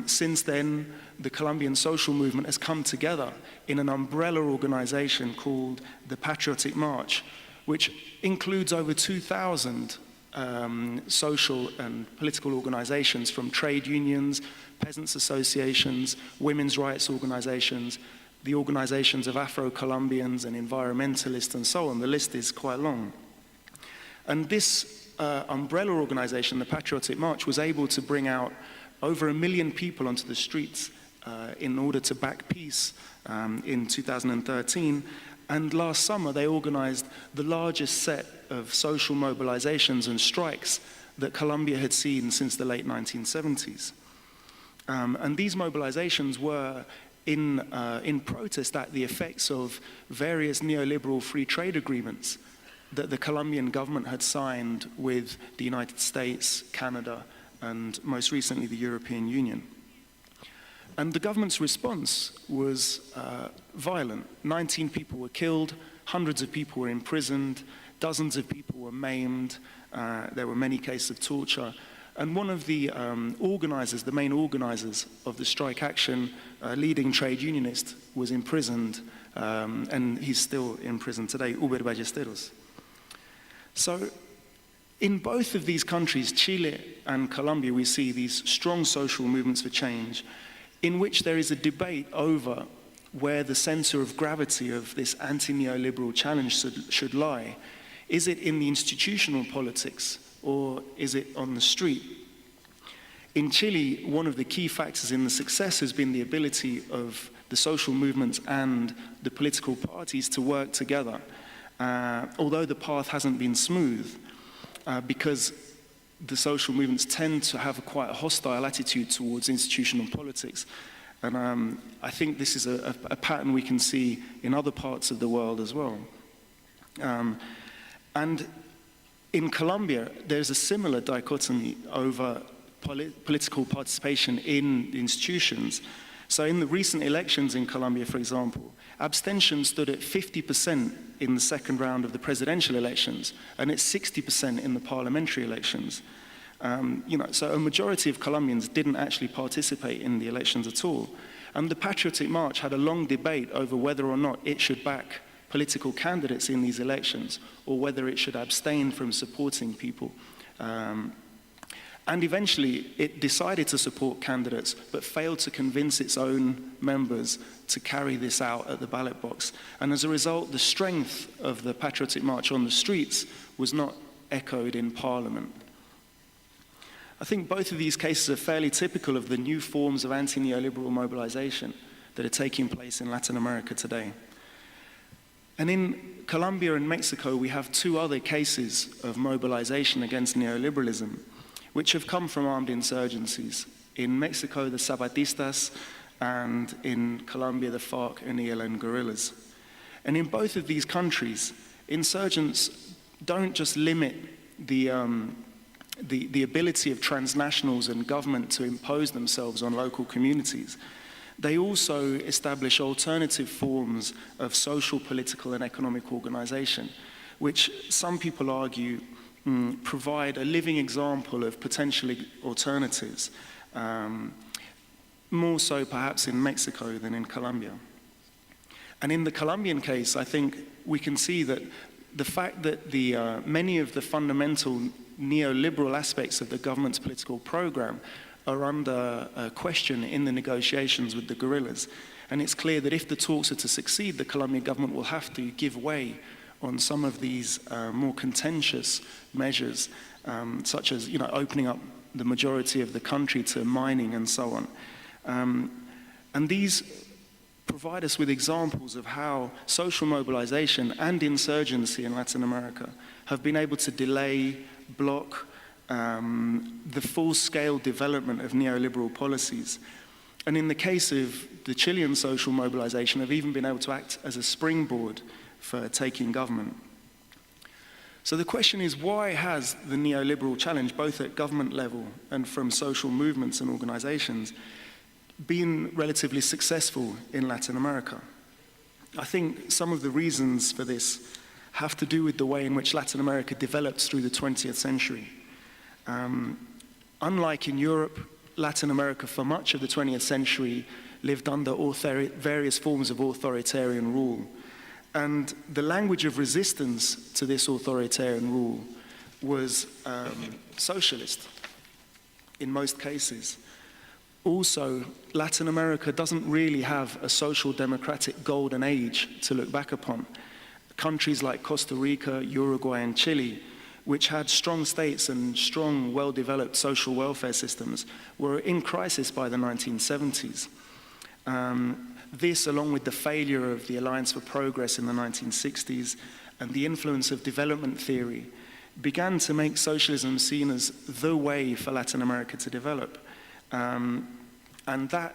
S16: Since then, the Colombian social movement has come together in an umbrella organization called the Patriotic March, which includes over 2,000 social and political organizations, from trade unions, peasants' associations, women's rights organizations, the organizations of Afro-Colombians and environmentalists and so on. The list is quite long. And this umbrella organization, the Patriotic March, was able to bring out over 1 million people onto the streets in order to back peace in 2013. And last summer, they organized the largest set of social mobilizations and strikes that Colombia had seen since the late 1970s. And these mobilizations were in protest at the effects of various neoliberal free trade agreements that the Colombian government had signed with the United States, Canada, and most recently the European Union. And the government's response was violent. 19 people were killed, hundreds of people were imprisoned, dozens of people were maimed, there were many cases of torture. And one of the organizers, the main organizers of the strike action, a leading trade unionist, was imprisoned, and he's still in prison today, Uber Ballesteros. So in both of these countries, Chile and Colombia, we see these strong social movements for change, in which there is a debate over where the center of gravity of this anti-neoliberal challenge should lie. Is it in the institutional politics, or is it on the street? In Chile, one of the key factors in the success has been the ability of the social movements and the political parties to work together, although the path hasn't been smooth, because the social movements tend to have quite a hostile attitude towards institutional politics. And I think this is a pattern we can see in other parts of the world as well. And in Colombia, there's a similar dichotomy over political participation in institutions. So in the recent elections in Colombia, for example, abstention stood at 50% in the second round of the presidential elections, and it's 60% in the parliamentary elections. So a majority of Colombians didn't actually participate in the elections at all. And the Patriotic March had a long debate over whether or not it should back political candidates in these elections, or whether it should abstain from supporting people. And eventually it decided to support candidates, but failed to convince its own members to carry this out at the ballot box. And as a result, the strength of the Patriotic March on the streets was not echoed in Parliament. I think both of these cases are fairly typical of the new forms of anti-neoliberal mobilization that are taking place in Latin America today. And in Colombia and Mexico, we have two other cases of mobilization against neoliberalism, which have come from armed insurgencies. In Mexico, the Zapatistas, and in Colombia, the FARC and ELN guerrillas. And in both of these countries, insurgents don't just limit the ability of transnationals and government to impose themselves on local communities. They also establish alternative forms of social, political, and economic organization, which some people argue provide a living example of potential alternatives, more so perhaps in Mexico than in Colombia. And in the Colombian case, I think we can see that the fact that many of the fundamental neoliberal aspects of the government's political program are under question in the negotiations with the guerrillas. And it's clear that if the talks are to succeed, the Colombian government will have to give way on some of these more contentious measures, such as opening up the majority of the country to mining and so on. And these provide us with examples of how social mobilization and insurgency in Latin America have been able to delay, block the full-scale development of neoliberal policies. And in the case of the Chilean social mobilization, have even been able to act as a springboard for taking government. So the question is, why has the neoliberal challenge, both at government level and from social movements and organizations, been relatively successful in Latin America? I think some of the reasons for this have to do with the way in which Latin America developed through the 20th century. Unlike in Europe, Latin America for much of the 20th century lived under various forms of authoritarian rule. And the language of resistance to this authoritarian rule was socialist in most cases. Also, Latin America doesn't really have a social democratic golden age to look back upon. Countries like Costa Rica, Uruguay, and Chile, which had strong states and strong, well-developed social welfare systems, were in crisis by the 1970s. This, along with the failure of the Alliance for Progress in the 1960s and the influence of development theory, began to make socialism seen as the way for Latin America to develop. And that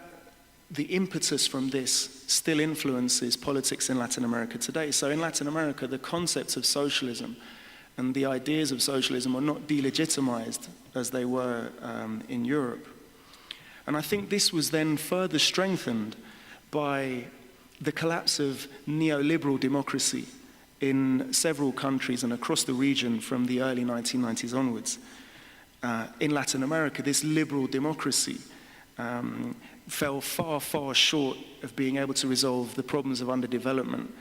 S16: the impetus from this still influences politics in Latin America today. So in Latin America, the concepts of socialism and the ideas of socialism are not delegitimized as they were in Europe. And I think this was then further strengthened by the collapse of neoliberal democracy in several countries and across the region from the early 1990s onwards. In Latin America, this liberal democracy fell far, far short of being able to resolve the problems of underdevelopment.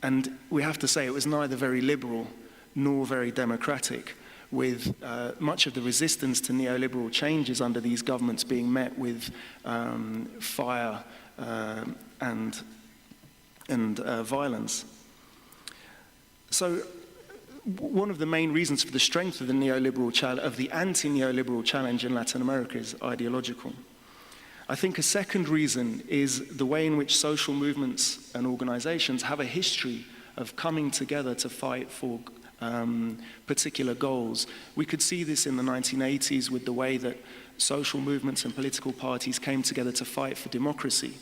S16: And we have to say it was neither very liberal nor very democratic, with much of the resistance to neoliberal changes under these governments being met with fire and violence. So one of the main reasons for the strength of the anti-neoliberal challenge in Latin America is ideological. I think a second reason is the way in which social movements and organizations have a history of coming together to fight for particular goals. We could see this in the 1980s with the way that social movements and political parties came together to fight for democracy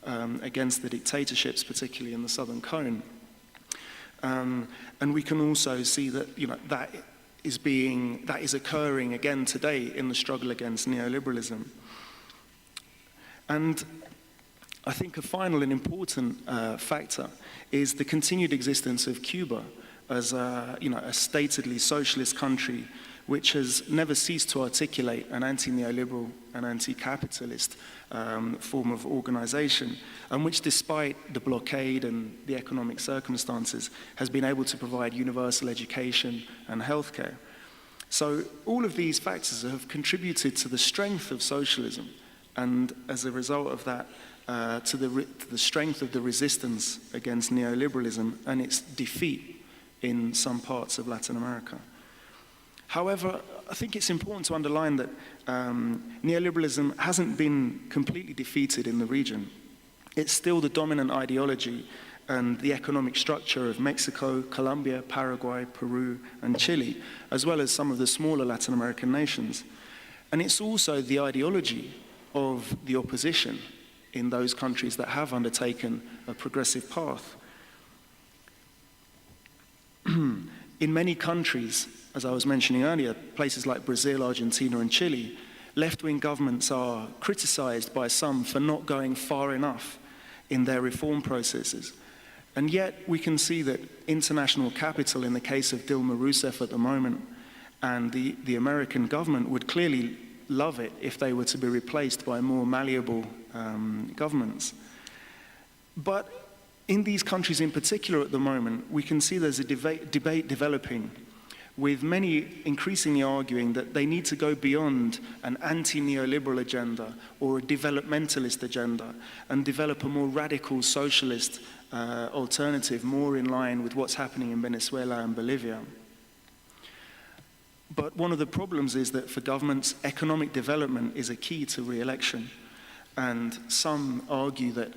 S16: against the dictatorships, particularly in the Southern Cone. And we can also see that that is occurring again today in the struggle against neoliberalism. And I think a final and important factor is the continued existence of Cuba as a statedly socialist country which has never ceased to articulate an anti-neoliberal and anti-capitalist form of organization, and which, despite the blockade and the economic circumstances, has been able to provide universal education and healthcare. So all of these factors have contributed to the strength of socialism, and as a result of that, to the strength of the resistance against neoliberalism and its defeat in some parts of Latin America. However, I think it's important to underline that neoliberalism hasn't been completely defeated in the region. It's still the dominant ideology and the economic structure of Mexico, Colombia, Paraguay, Peru, and Chile, as well as some of the smaller Latin American nations. And it's also the ideology of the opposition in those countries that have undertaken a progressive path. In many countries, as I was mentioning earlier, places like Brazil, Argentina, and Chile, left-wing governments are criticized by some for not going far enough in their reform processes. And yet we can see that international capital, in the case of Dilma Rousseff at the moment, and the American government would clearly love it if they were to be replaced by more malleable governments. But in these countries in particular at the moment, we can see there's a debate developing, with many increasingly arguing that they need to go beyond an anti-neoliberal agenda or a developmentalist agenda and develop a more radical socialist alternative, more in line with what's happening in Venezuela and Bolivia. But one of the problems is that for governments, economic development is a key to re-election. And some argue that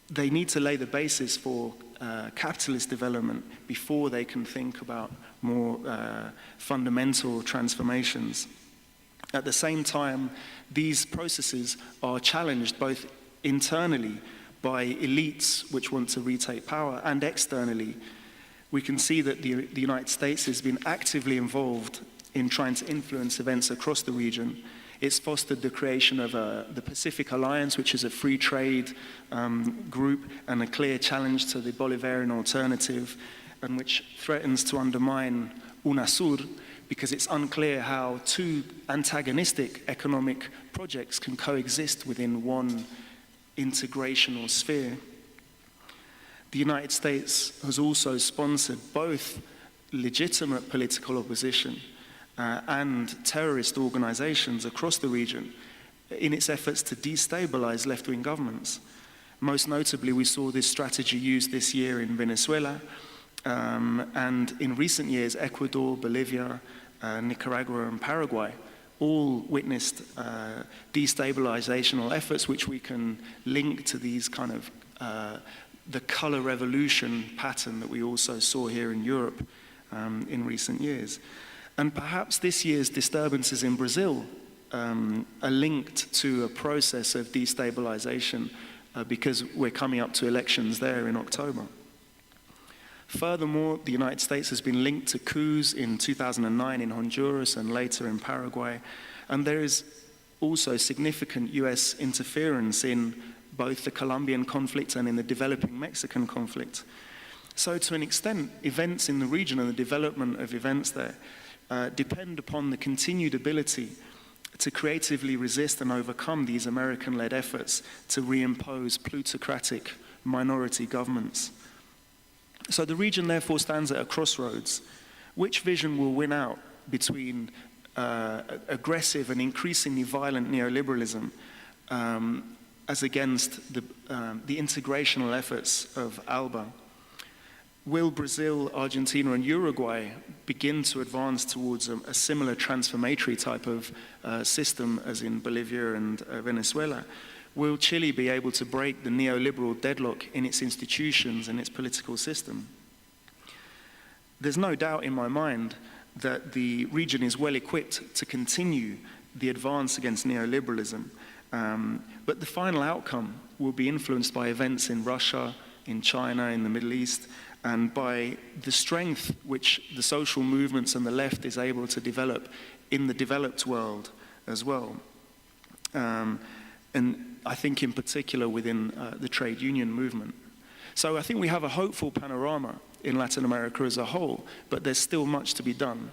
S16: they need to lay the basis for capitalist development before they can think about more fundamental transformations. At the same time, these processes are challenged both internally by elites which want to retake power, and externally. We can see that the United States has been actively involved in trying to influence events across the region. It's fostered the creation of the Pacific Alliance, which is a free trade group and a clear challenge to the Bolivarian alternative, and which threatens to undermine UNASUR because it's unclear how two antagonistic economic projects can coexist within one integrational sphere. The United States has also sponsored both legitimate political opposition and terrorist organizations across the region in its efforts to destabilize left-wing governments. Most notably, we saw this strategy used this year in Venezuela, and in recent years, Ecuador, Bolivia, Nicaragua, and Paraguay all witnessed destabilizational efforts which we can link to these kind of the color revolution pattern that we also saw here in Europe in recent years. And perhaps this year's disturbances in Brazil are linked to a process of destabilization because we're coming up to elections there in October. Furthermore, the United States has been linked to coups in 2009 in Honduras and later in Paraguay, and there is also significant US interference in both the Colombian conflict and in the developing Mexican conflict. So to an extent, events in the region and the development of events there depend upon the continued ability to creatively resist and overcome these American-led efforts to reimpose plutocratic minority governments. So the region therefore stands at a crossroads. Which vision will win out between aggressive and increasingly violent neoliberalism as against the integrational efforts of ALBA? Will Brazil, Argentina, and Uruguay begin to advance towards a similar transformatory type of system as in Bolivia and Venezuela? Will Chile be able to break the neoliberal deadlock in its institutions and its political system? There's no doubt in my mind that the region is well equipped to continue the advance against neoliberalism, but the final outcome will be influenced by events in Russia, in China, in the Middle East, and by the strength which the social movements and the left is able to develop in the developed world as well. And I think in particular within the trade union movement. So I think we have a hopeful panorama in Latin America as a whole, but there's still much to be done.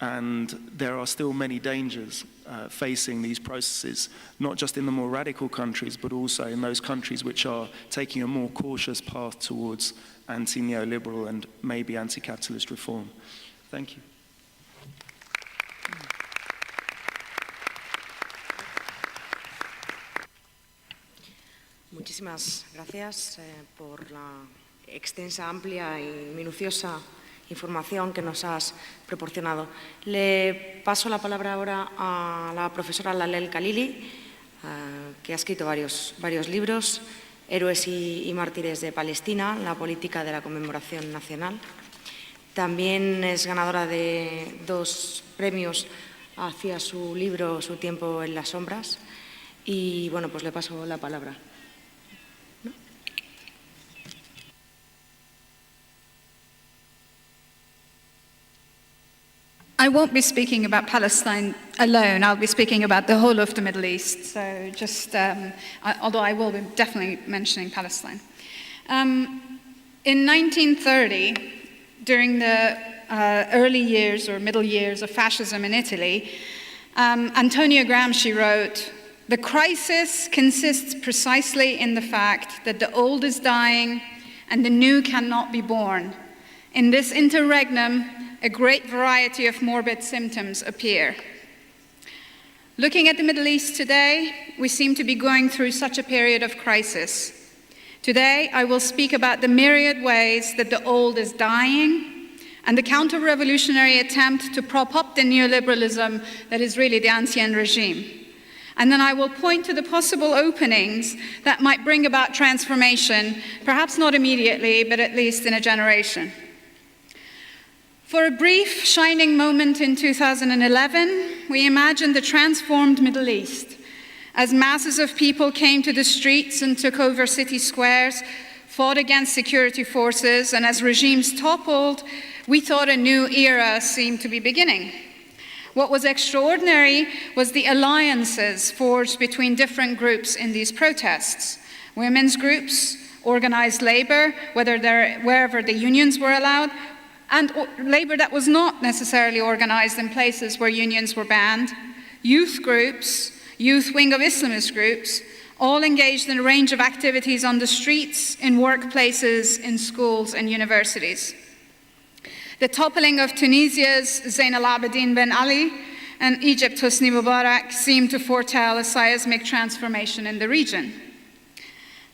S16: And there are still many dangers facing these processes, not just in the more radical countries, but also in those countries which are taking a more cautious path towards anti-neoliberal and maybe anti-capitalist reform. Thank you.
S15: Muchísimas gracias por la extensa, amplia y minuciosa información que nos has proporcionado. Le paso la palabra ahora a la profesora Lalel Khalili, que ha escrito varios libros, Héroes y mártires de Palestina, la política de la conmemoración nacional. También es ganadora de 2 premios hacia su libro Su tiempo en las sombras. Y bueno, pues le paso la palabra.
S1: I won't be speaking about Palestine alone. I'll be speaking about the whole of the Middle East. So just, although I will be definitely mentioning Palestine. In 1930, during the early years or middle years of fascism in Italy, Antonio Gramsci wrote, "The crisis consists precisely in the fact that the old is dying and the new cannot be born. In this interregnum, a great variety of morbid symptoms appear." Looking at the Middle East today, we seem to be going through such a period of crisis. Today, I will speak about the myriad ways that the old is dying and the counter-revolutionary attempt to prop up the neoliberalism that is really the ancien regime. And then I will point to the possible openings that might bring about transformation, perhaps not immediately, but at least in a generation. For a brief, shining moment in 2011, we imagined the transformed Middle East as masses of people came to the streets and took over city squares, fought against security forces, and as regimes toppled, we thought a new era seemed to be beginning. What was extraordinary was the alliances forged between different groups in these protests. Women's groups, organized labor, wherever the unions were allowed, and labor that was not necessarily organized in places where unions were banned, youth groups, youth wing of Islamist groups, all engaged in a range of activities on the streets, in workplaces, in schools and universities. The toppling of Tunisia's Zain al-Abidin Ben Ali and Egypt's Hosni Mubarak seemed to foretell a seismic transformation in the region.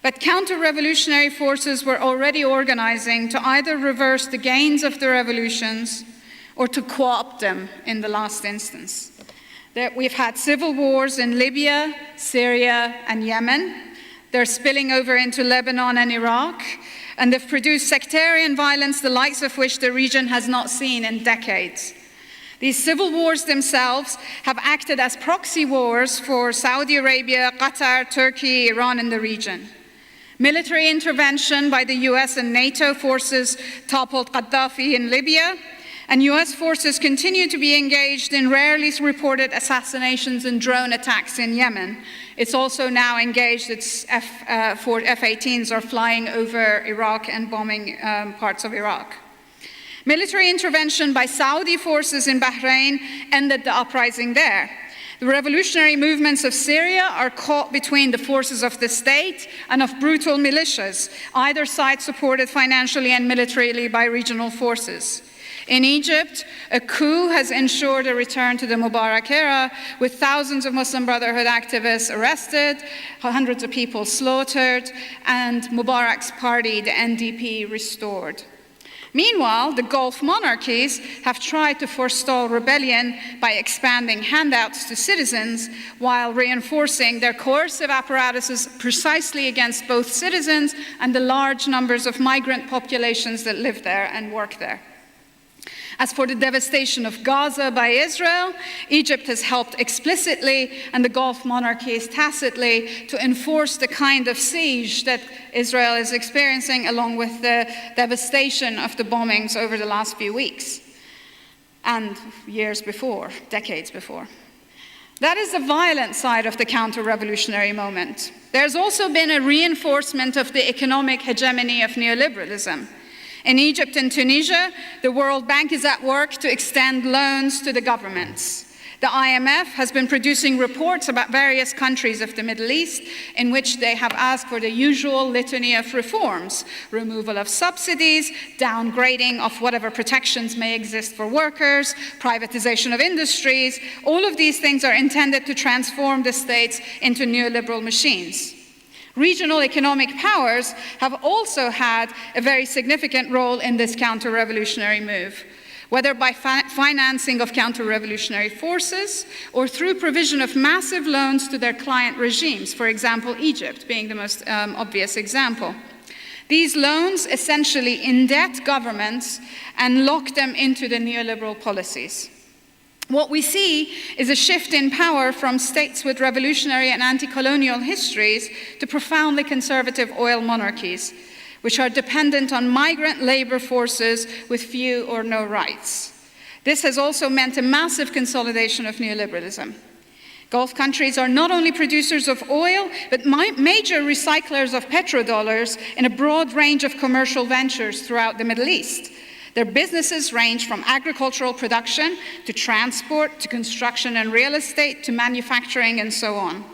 S1: But counter-revolutionary forces were already organizing to either reverse the gains of the revolutions or to co-opt them in the last instance. We've had civil wars in Libya, Syria, and Yemen. They're spilling over into Lebanon and Iraq, and they've produced sectarian violence, the likes of which the region has not seen in decades. These civil wars themselves have acted as proxy wars for Saudi Arabia, Qatar, Turkey, Iran, and the region. Military intervention by the US and NATO forces toppled Gaddafi in Libya, and US forces continue to be engaged in rarely reported assassinations and drone attacks in Yemen. It's also now engaged, its F-18s are flying over Iraq and bombing parts of Iraq. Military intervention by Saudi forces in Bahrain ended the uprising there. The revolutionary movements of Syria are caught between the forces of the state and of brutal militias, either side supported financially and militarily by regional forces. In Egypt, a coup has ensured a return to the Mubarak era, with thousands of Muslim Brotherhood activists arrested, hundreds of people slaughtered, and Mubarak's party, the NDP, restored. Meanwhile, the Gulf monarchies have tried to forestall rebellion by expanding handouts to citizens while reinforcing their coercive apparatuses precisely against both citizens and the large numbers of migrant populations that live there and work there. As for the devastation of Gaza by Israel, Egypt has helped explicitly, and the Gulf monarchies tacitly, to enforce the kind of siege that Israel is experiencing, along with the devastation of the bombings over the last few weeks and years before, decades before. That is the violent side of the counter-revolutionary moment. There's also been a reinforcement of the economic hegemony of neoliberalism. In Egypt and Tunisia, the World Bank is at work to extend loans to the governments. The IMF has been producing reports about various countries of the Middle East in which they have asked for the usual litany of reforms: removal of subsidies, downgrading of whatever protections may exist for workers, privatization of industries. All of these things are intended to transform the states into neoliberal machines. Regional economic powers have also had a very significant role in this counter-revolutionary move, whether by financing of counter-revolutionary forces or through provision of massive loans to their client regimes, for example, Egypt being the most obvious example. These loans essentially indebt governments and lock them into the neoliberal policies. What we see is a shift in power from states with revolutionary and anti-colonial histories to profoundly conservative oil monarchies, which are dependent on migrant labor forces with few or no rights. This has also meant a massive consolidation of neoliberalism. Gulf countries are not only producers of oil, but major recyclers of petrodollars in a broad range of commercial ventures throughout the Middle East. Their businesses range from agricultural production to transport to construction and real estate to manufacturing and so on.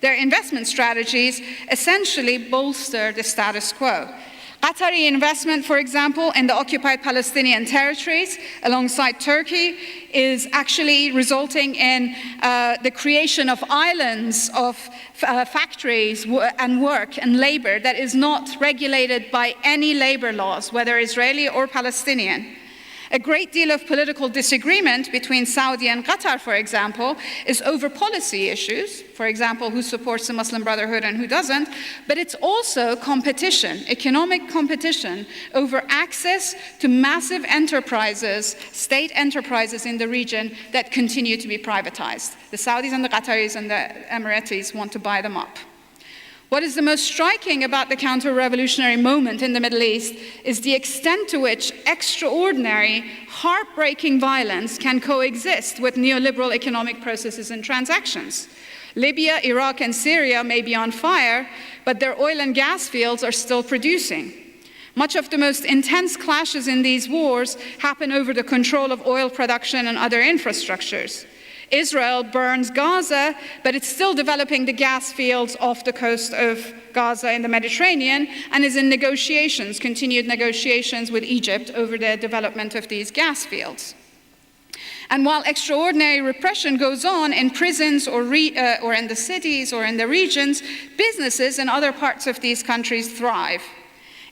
S1: Their investment strategies essentially bolster the status quo. Qatari investment, for example, in the occupied Palestinian territories alongside Turkey is actually resulting in the creation of islands of factories and work and labor that is not regulated by any labor laws, whether Israeli or Palestinian. A great deal of political disagreement between Saudi and Qatar, for example, is over policy issues, for example, who supports the Muslim Brotherhood and who doesn't, but it's also competition, economic competition over access to massive enterprises, state enterprises in the region that continue to be privatized. The Saudis and the Qataris and the Emiratis want to buy them up. What is the most striking about the counter-revolutionary moment in the Middle East is the extent to which extraordinary, heartbreaking violence can coexist with neoliberal economic processes and transactions. Libya, Iraq, and Syria may be on fire, but their oil and gas fields are still producing. Much of the most intense clashes in these wars happen over the control of oil production and other infrastructures. Israel burns Gaza, but it's still developing the gas fields off the coast of Gaza in the Mediterranean and is in negotiations, continued negotiations with Egypt over the development of these gas fields. And while extraordinary repression goes on in prisons or in the cities or in the regions, businesses in other parts of these countries thrive.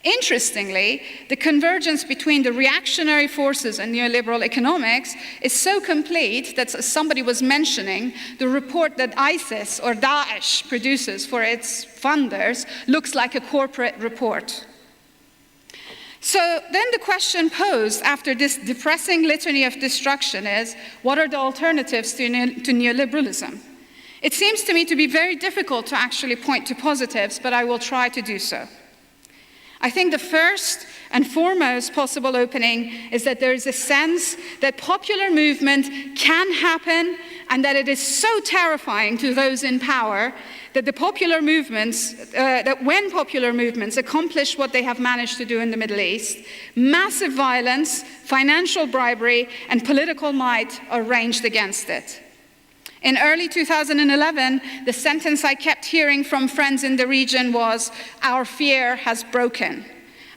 S1: Interestingly, the convergence between the reactionary forces and neoliberal economics is so complete that, as somebody was mentioning, the report that ISIS or Daesh produces for its funders looks like a corporate report. So then the question posed after this depressing litany of destruction is, what are the alternatives to neoliberalism? It seems to me to be very difficult to actually point to positives, but I will try to do so. I think the first and foremost possible opening is that there is a sense that popular movement can happen and that it is so terrifying to those in power that the popular movements, that when popular movements accomplish what they have managed to do in the Middle East, massive violence, financial bribery, and political might are ranged against it. In early 2011, the sentence I kept hearing from friends in the region was, "Our fear has broken."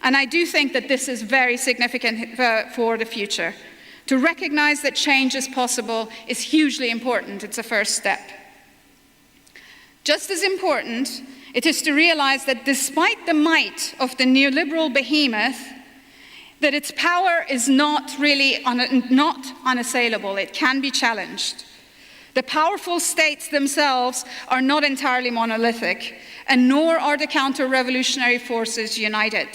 S1: And I do think that this is very significant for the future. To recognize that change is possible is hugely important. It's a first step. Just as important, it is to realize that despite the might of the neoliberal behemoth, that its power is not really not unassailable. It can be challenged. The powerful states themselves are not entirely monolithic, and nor are the counter-revolutionary forces united.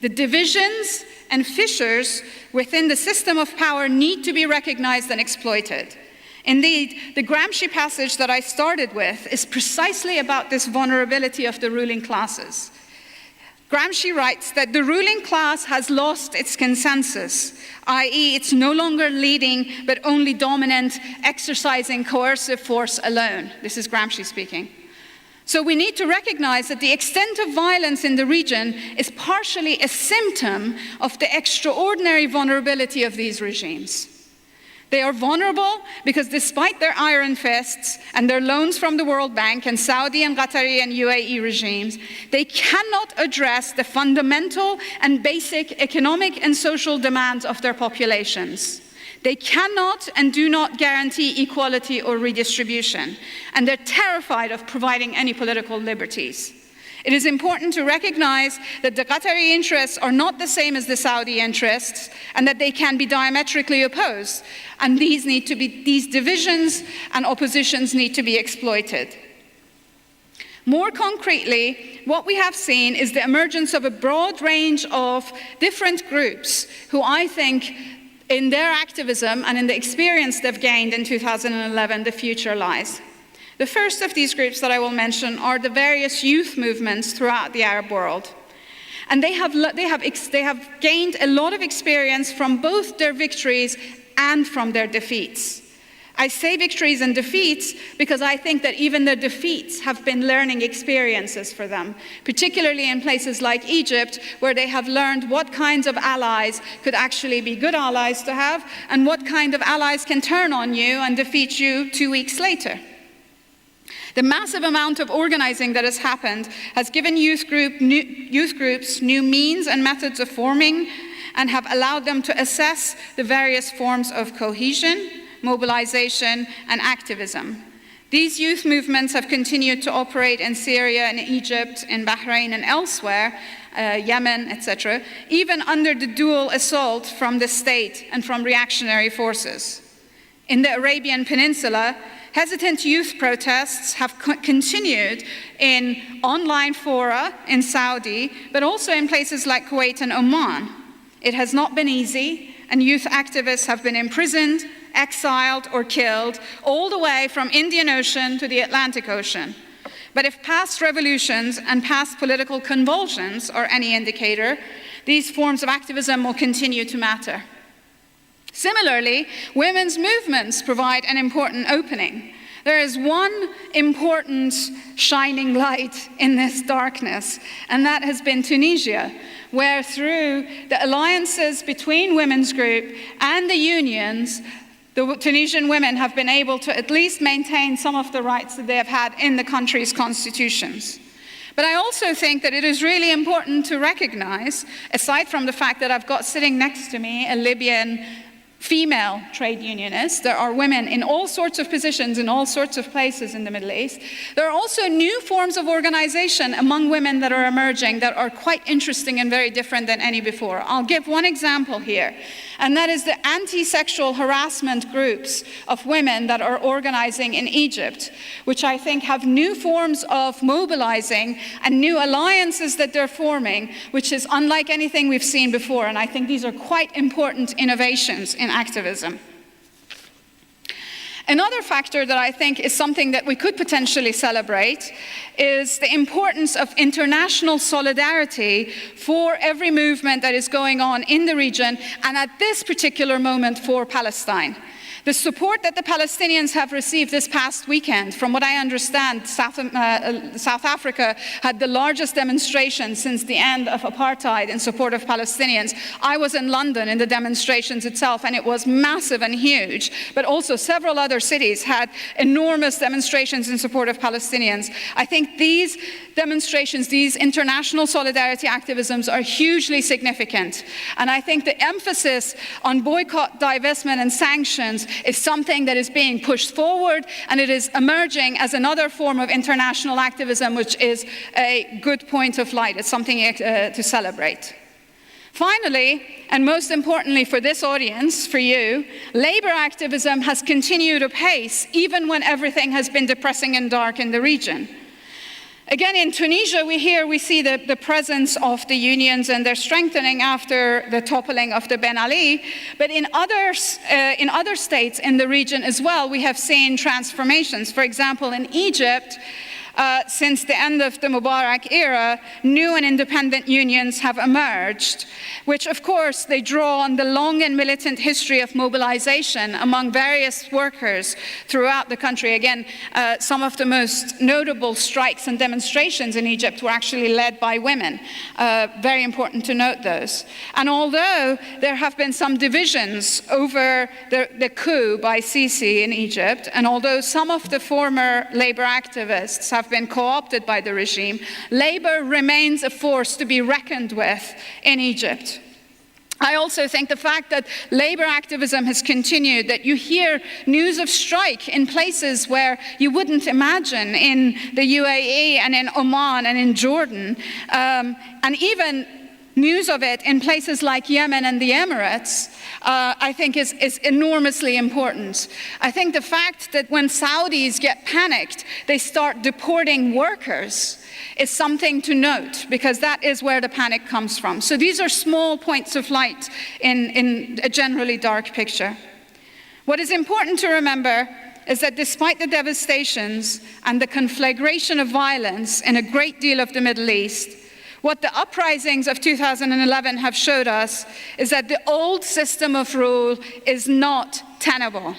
S1: The divisions and fissures within the system of power need to be recognized and exploited. Indeed, the Gramsci passage that I started with is precisely about this vulnerability of the ruling classes. Gramsci writes that the ruling class has lost its consensus, i.e. it's no longer leading but only dominant, exercising coercive force alone. This is Gramsci speaking. So we need to recognize that the extent of violence in the region is partially a symptom of the extraordinary vulnerability of these regimes. They are vulnerable because despite their iron fists and their loans from the World Bank and Saudi and Qatari and UAE regimes, they cannot address the fundamental and basic economic and social demands of their populations. They cannot and do not guarantee equality or redistribution, and they're terrified of providing any political liberties. It is important to recognize that the Qatari interests are not the same as the Saudi interests, and that they can be diametrically opposed, and these divisions and oppositions need to be exploited. More concretely, what we have seen is the emergence of a broad range of different groups who I think in their activism and in the experience they've gained in 2011, the future lies. The first of these groups that I will mention are the various youth movements throughout the Arab world. And they have gained a lot of experience from both their victories and from their defeats. I say victories and defeats because I think that even their defeats have been learning experiences for them, particularly in places like Egypt, where they have learned what kinds of allies could actually be good allies to have, and what kind of allies can turn on you and defeat you 2 weeks later. The massive amount of organizing that has happened has given youth groups new means and methods of forming, and have allowed them to assess the various forms of cohesion, mobilization, and activism. These youth movements have continued to operate in Syria and Egypt, in Bahrain and elsewhere, Yemen, etc., even under the dual assault from the state and from reactionary forces. In the Arabian Peninsula, hesitant youth protests have continued in online fora in Saudi, but also in places like Kuwait and Oman. It has not been easy, and youth activists have been imprisoned, exiled, or killed, all the way from Indian Ocean to the Atlantic Ocean. But if past revolutions and past political convulsions are any indicator, these forms of activism will continue to matter. Similarly, women's movements provide an important opening. There is one important shining light in this darkness, and that has been Tunisia, where through the alliances between women's group and the unions, the Tunisian women have been able to at least maintain some of the rights that they have had in the country's constitutions. But I also think that it is really important to recognize, aside from the fact that I've got sitting next to me a Libyan female trade unionist, there are women in all sorts of positions in all sorts of places in the Middle East. There are also new forms of organization among women that are emerging that are quite interesting and very different than any before. I'll give one example here, and that is the anti-sexual harassment groups of women that are organizing in Egypt, which I think have new forms of mobilizing and new alliances that they're forming, which is unlike anything we've seen before, and I think these are quite important innovations in activism. Another factor that I think is something that we could potentially celebrate is the importance of international solidarity for every movement that is going on in the region, and at this particular moment for Palestine. The support that the Palestinians have received this past weekend, from what I understand, South Africa had the largest demonstration since the end of apartheid in support of Palestinians. I was in London in the demonstrations itself, and it was massive and huge, but also several other cities had enormous demonstrations in support of Palestinians. I think these demonstrations, these international solidarity activisms are hugely significant, and I think the emphasis on boycott, divestment, and sanctions is something that is being pushed forward, and it is emerging as another form of international activism, which is a good point of light. It's something to celebrate. Finally, and most importantly for this audience, for you, labor activism has continued apace even when everything has been depressing and dark in the region. Again, in Tunisia, we see the presence of the unions, and they're strengthening after the toppling of the Ben Ali. But in other states in the region as well, we have seen transformations. For example, in Egypt, since the end of the Mubarak era, new and independent unions have emerged, which of course they draw on the long and militant history of mobilization among various workers throughout the country. Again, some of the most notable strikes and demonstrations in Egypt were actually led by women. Very important to note those. And although there have been some divisions over the coup by Sisi in Egypt, and although some of the former labor activists have been co-opted by the regime, labor remains a force to be reckoned with in Egypt. I also think the fact that labor activism has continued, that you hear news of strike in places where you wouldn't imagine, in the UAE and in Oman and in Jordan, and even news of it in places like Yemen and the Emirates, I think is enormously important. I think the fact that when Saudis get panicked, they start deporting workers is something to note, because that is where the panic comes from. So these are small points of light in a generally dark picture. What is important to remember is that despite the devastations and the conflagration of violence in a great deal of the Middle East, what the uprisings of 2011 have showed us is that the old system of rule is not tenable.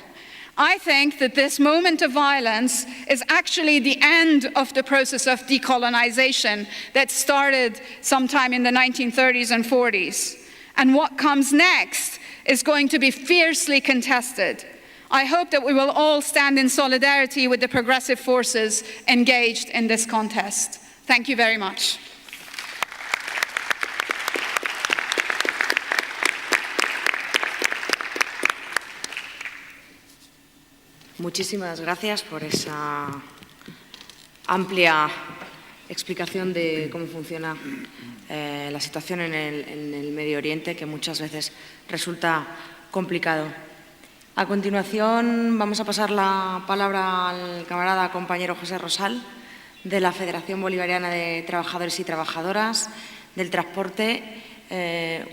S1: I think that this moment of violence is actually the end of the process of decolonization that started sometime in the 1930s and 40s. And what comes next is going to be fiercely contested. I hope that we will all stand in solidarity with the progressive forces engaged in this contest. Thank you very much.
S15: Muchísimas gracias por esa amplia explicación de cómo funciona la situación en el Medio Oriente, que muchas veces resulta complicado. A continuación vamos a pasar la palabra al camarada compañero José Rosal, de la Federación Bolivariana de Trabajadores y Trabajadoras del Transporte,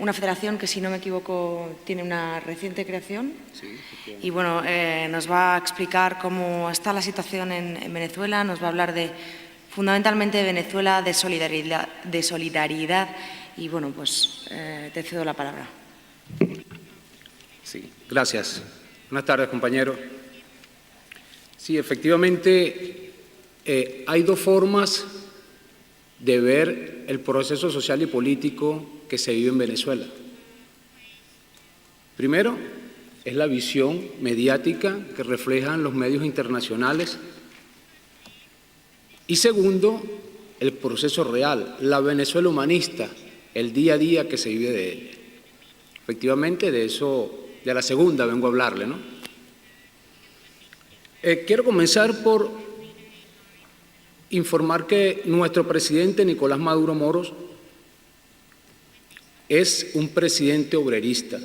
S15: una federación que, si no me equivoco, tiene una reciente creación.
S6: Sí,
S15: y bueno, nos va a explicar cómo está la situación en Venezuela, nos va a hablar fundamentalmente de Venezuela, de solidaridad y bueno, pues te cedo la palabra.
S6: Sí, gracias. Buenas tardes, compañeros. Sí, efectivamente, hay dos formas de ver el proceso social y político que se vive en Venezuela. Primero, es la visión mediática que reflejan los medios internacionales. Y segundo, el proceso real, la Venezuela humanista, el día a día que se vive de él. Efectivamente, de eso, de la segunda vengo a hablarle, ¿no? Quiero comenzar por informar que nuestro presidente Nicolás Maduro Moros es un presidente obrerista.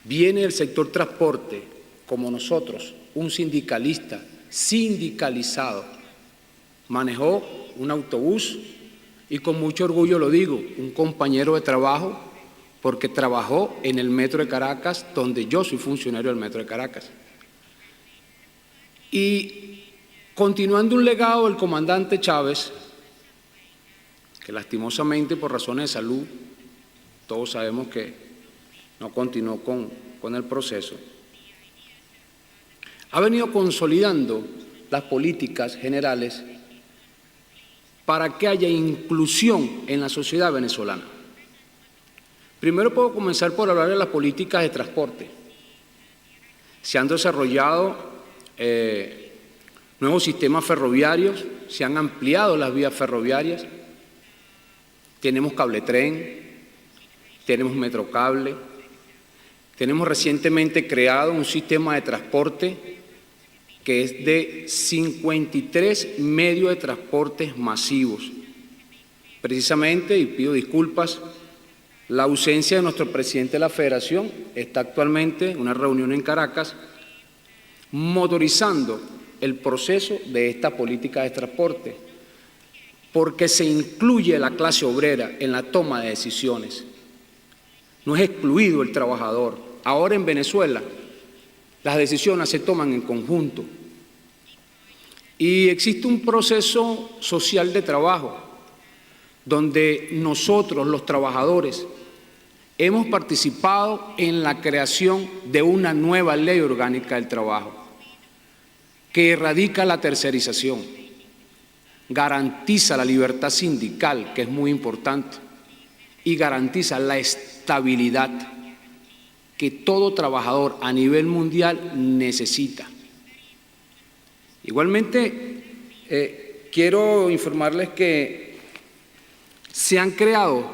S6: Viene del sector transporte, como nosotros, un sindicalista, sindicalizado. Manejó un autobús y con mucho orgullo lo digo, un compañero de trabajo, porque trabajó en el Metro de Caracas, donde yo soy funcionario del Metro de Caracas. Y continuando un legado del comandante Chávez, que lastimosamente por razones de salud, todos sabemos que no continuó con el proceso, ha venido consolidando las políticas generales para que haya inclusión en la sociedad venezolana. Primero puedo comenzar por hablar de las políticas de transporte. Se han desarrollado nuevos sistemas ferroviarios, se han ampliado las vías ferroviarias, tenemos cabletren, tenemos metrocable, tenemos recientemente creado un sistema de transporte que es de 53 medios de transportes masivos. Precisamente, y pido disculpas, la ausencia de nuestro presidente de la Federación, está actualmente en una reunión en Caracas, motorizando el proceso de esta política de transporte. porque se incluye la clase obrera en la toma de decisiones. No es excluido el trabajador. Ahora en Venezuela las decisiones se toman en conjunto. Y existe un proceso social de trabajo donde nosotros, los trabajadores, hemos participado en la creación de una nueva ley orgánica del trabajo que erradica la tercerización, garantiza la libertad sindical, que es muy importante, y garantiza la estabilidad que todo trabajador a nivel mundial necesita. Igualmente, quiero informarles que se han creado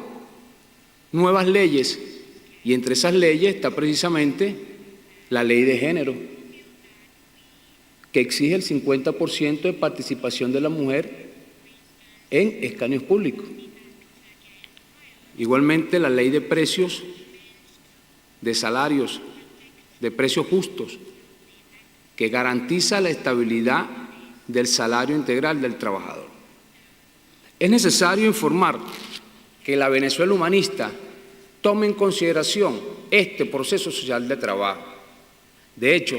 S6: nuevas leyes y entre esas leyes está precisamente la ley de género, que exige el 50% de participación de la mujer en escaños públicos. Igualmente la ley de precios, de salarios, de precios justos, que garantiza la estabilidad del salario integral del trabajador. Es necesario informar que la Venezuela humanista tome en consideración este proceso social de trabajo. De hecho,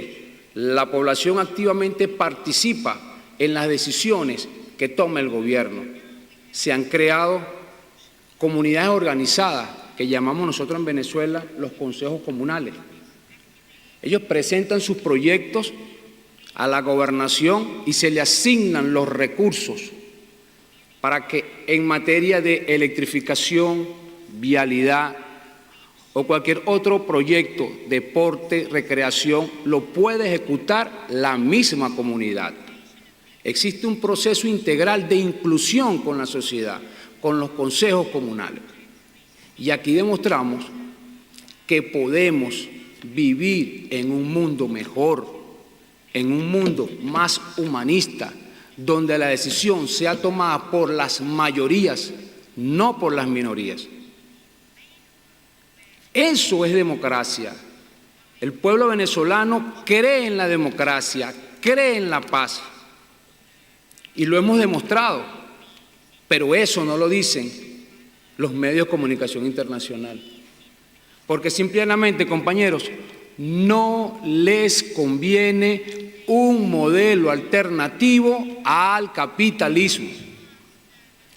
S6: la población activamente participa en las decisiones que toma el gobierno. Se han creado comunidades organizadas que llamamos nosotros en Venezuela los consejos comunales. Ellos presentan sus proyectos a la gobernación y se le asignan los recursos para que en materia de electrificación, vialidad o cualquier otro proyecto, deporte, recreación, lo puede ejecutar la misma comunidad. Existe un proceso integral de inclusión con la sociedad, con los consejos comunales. Y aquí demostramos que podemos vivir en un mundo mejor, en un mundo más humanista, donde la decisión sea tomada por las mayorías, no por las minorías. Eso es democracia. El pueblo venezolano cree en la democracia, cree en la paz. Y lo hemos demostrado, pero eso no lo dicen los medios de comunicación internacional. Porque simplemente, compañeros, no les conviene un modelo alternativo al capitalismo.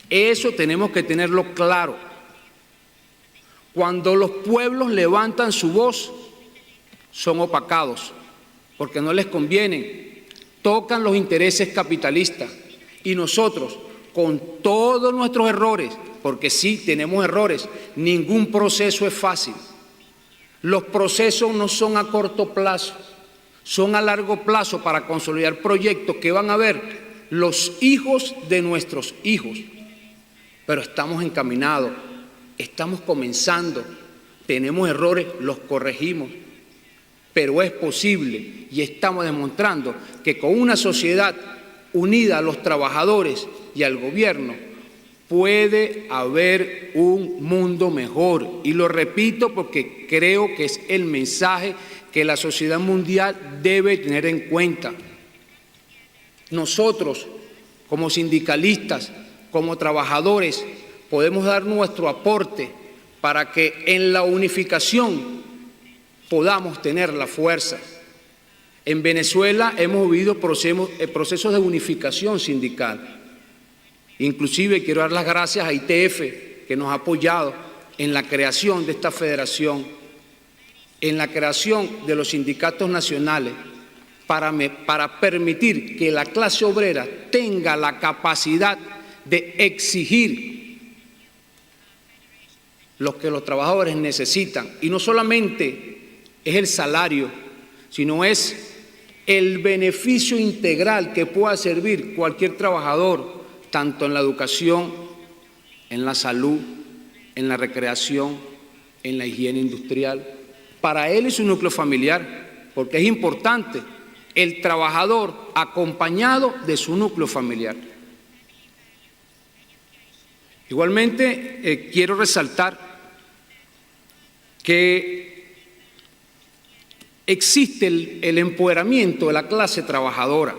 S6: Eso tenemos que tenerlo claro. Cuando los pueblos levantan su voz, son opacados, porque no les convienen, tocan los intereses capitalistas. Y nosotros, con todos nuestros errores, porque sí tenemos errores, ningún proceso es fácil. Los procesos no son a corto plazo, son a largo plazo para consolidar proyectos que van a ver los hijos de nuestros hijos. Pero estamos encaminados, estamos comenzando, tenemos errores, los corregimos, pero es posible y estamos demostrando que con una sociedad unida a los trabajadores y al gobierno puede haber un mundo mejor. Y lo repito porque creo que es el mensaje que la sociedad mundial debe tener en cuenta. Nosotros, como sindicalistas, como trabajadores, podemos dar nuestro aporte para que en la unificación podamos tener la fuerza. En Venezuela hemos vivido procesos de unificación sindical. Inclusive quiero dar las gracias a ITF, que nos ha apoyado en la creación de esta federación, en la creación de los sindicatos nacionales, para permitir que la clase obrera tenga la capacidad de exigir lo que los trabajadores necesitan. Y no solamente es el salario, sino es el beneficio integral que pueda servir cualquier trabajador, tanto en la educación, en la salud, en la recreación, en la higiene industrial, para él y su núcleo familiar, porque es importante el trabajador acompañado de su núcleo familiar. Igualmente, quiero resaltar que existe el empoderamiento de la clase trabajadora.